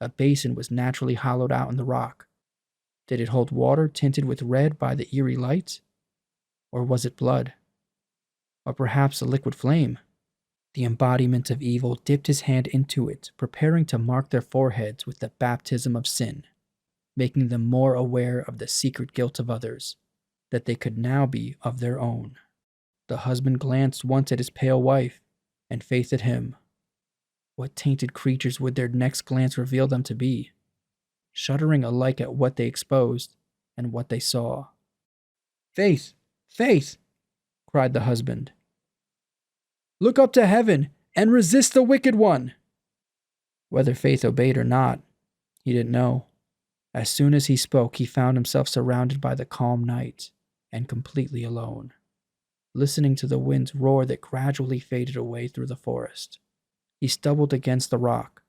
A basin was naturally hollowed out in the rock. Did it hold water tinted with red by the eerie light? Or was it blood? Or perhaps a liquid flame? The embodiment of evil dipped his hand into it, preparing to mark their foreheads with the baptism of sin, making them more aware of the secret guilt of others, that they could now be of their own. The husband glanced once at his pale wife, and Faith at him. What tainted creatures would their next glance reveal them to be? Shuddering alike at what they exposed and what they saw. "Faith! Faith!" cried the husband. "Look up to heaven and resist the wicked one!" Whether Faith obeyed or not, he didn't know. As soon as he spoke, he found himself surrounded by the calm night and completely alone, listening to the wind's roar that gradually faded away through the forest. He stumbled against the rock,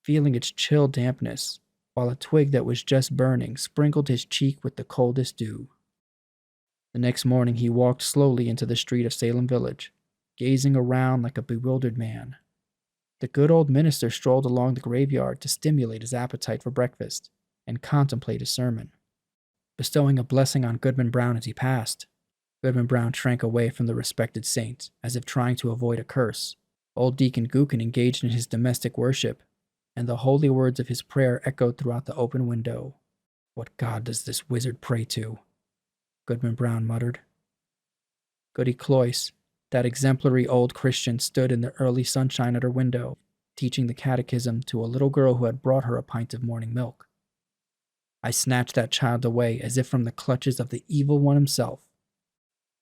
feeling its chill dampness, while a twig that was just burning sprinkled his cheek with the coldest dew. The next morning he walked slowly into the street of Salem Village, gazing around like a bewildered man. The good old minister strolled along the graveyard to stimulate his appetite for breakfast and contemplate his sermon, bestowing a blessing on Goodman Brown as he passed. Goodman Brown shrank away from the respected saint, as if trying to avoid a curse. Old Deacon Gookin engaged in his domestic worship, and the holy words of his prayer echoed throughout the open window. "What God does this wizard pray to?" Goodman Brown muttered. Goody Cloyce, that exemplary old Christian, stood in the early sunshine at her window, teaching the catechism to a little girl who had brought her a pint of morning milk. I snatched that child away as if from the clutches of the evil one himself.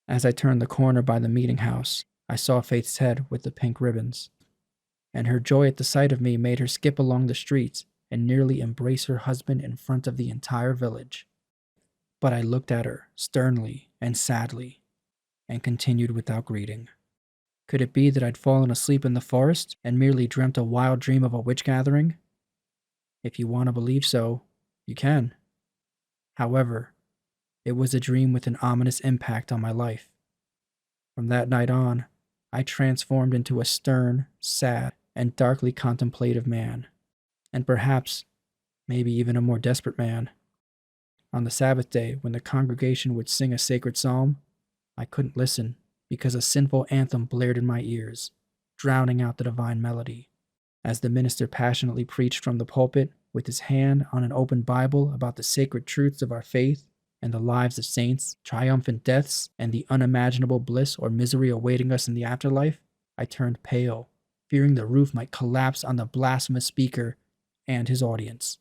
As I turned the corner by the meeting house, I saw Faith's head with the pink ribbons, and her joy at the sight of me made her skip along the streets and nearly embrace her husband in front of the entire village. But I looked at her sternly and sadly, and continued without greeting. Could it be that I'd fallen asleep in the forest and merely dreamt a wild dream of a witch gathering? If you want to believe so, you can. However, it was a dream with an ominous impact on my life. From that night on, I transformed into a stern, sad, and darkly contemplative man, and perhaps, maybe even a more desperate man. On the Sabbath day, when the congregation would sing a sacred psalm, I couldn't listen because a sinful anthem blared in my ears, drowning out the divine melody. As the minister passionately preached from the pulpit, with his hand on an open Bible about the sacred truths of our faith and the lives of saints, triumphant deaths, and the unimaginable bliss or misery awaiting us in the afterlife, I turned pale, fearing the roof might collapse on the blasphemous speaker and his audience.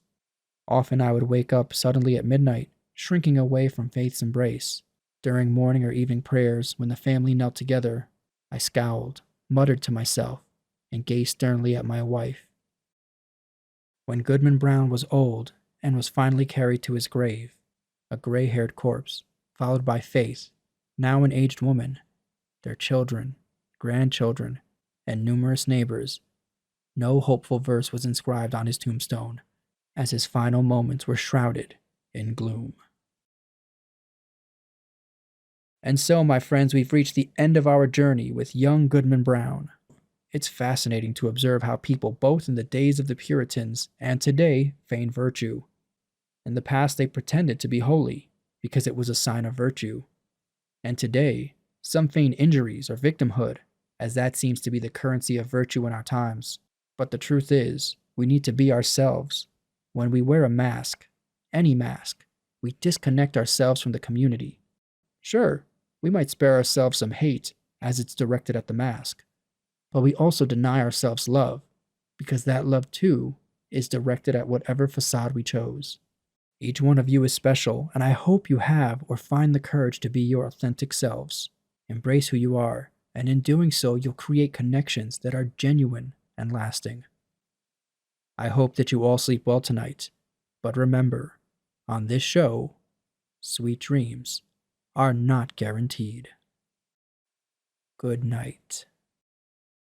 Often I would wake up suddenly at midnight, shrinking away from Faith's embrace. During morning or evening prayers, when the family knelt together, I scowled, muttered to myself, and gazed sternly at my wife. When Goodman Brown was old and was finally carried to his grave, a gray-haired corpse, followed by Faith, now an aged woman, their children, grandchildren, and numerous neighbors, no hopeful verse was inscribed on his tombstone, as his final moments were shrouded in gloom. And so, my friends, we've reached the end of our journey with young Goodman Brown. It's fascinating to observe how people, both in the days of the Puritans and today, feign virtue. In the past, they pretended to be holy because it was a sign of virtue. And today, some feign injuries or victimhood, as that seems to be the currency of virtue in our times. But the truth is, we need to be ourselves. When we wear a mask, any mask, we disconnect ourselves from the community. Sure, we might spare ourselves some hate as it's directed at the mask, But we also deny ourselves love, because that love too is directed at whatever facade we chose. Each one of you is special, and I hope you have or find the courage to be your authentic selves. Embrace who you are, and in doing so, you'll create connections that are genuine and lasting. I hope that you all sleep well tonight, but remember, on this show, sweet dreams are not guaranteed. Good night.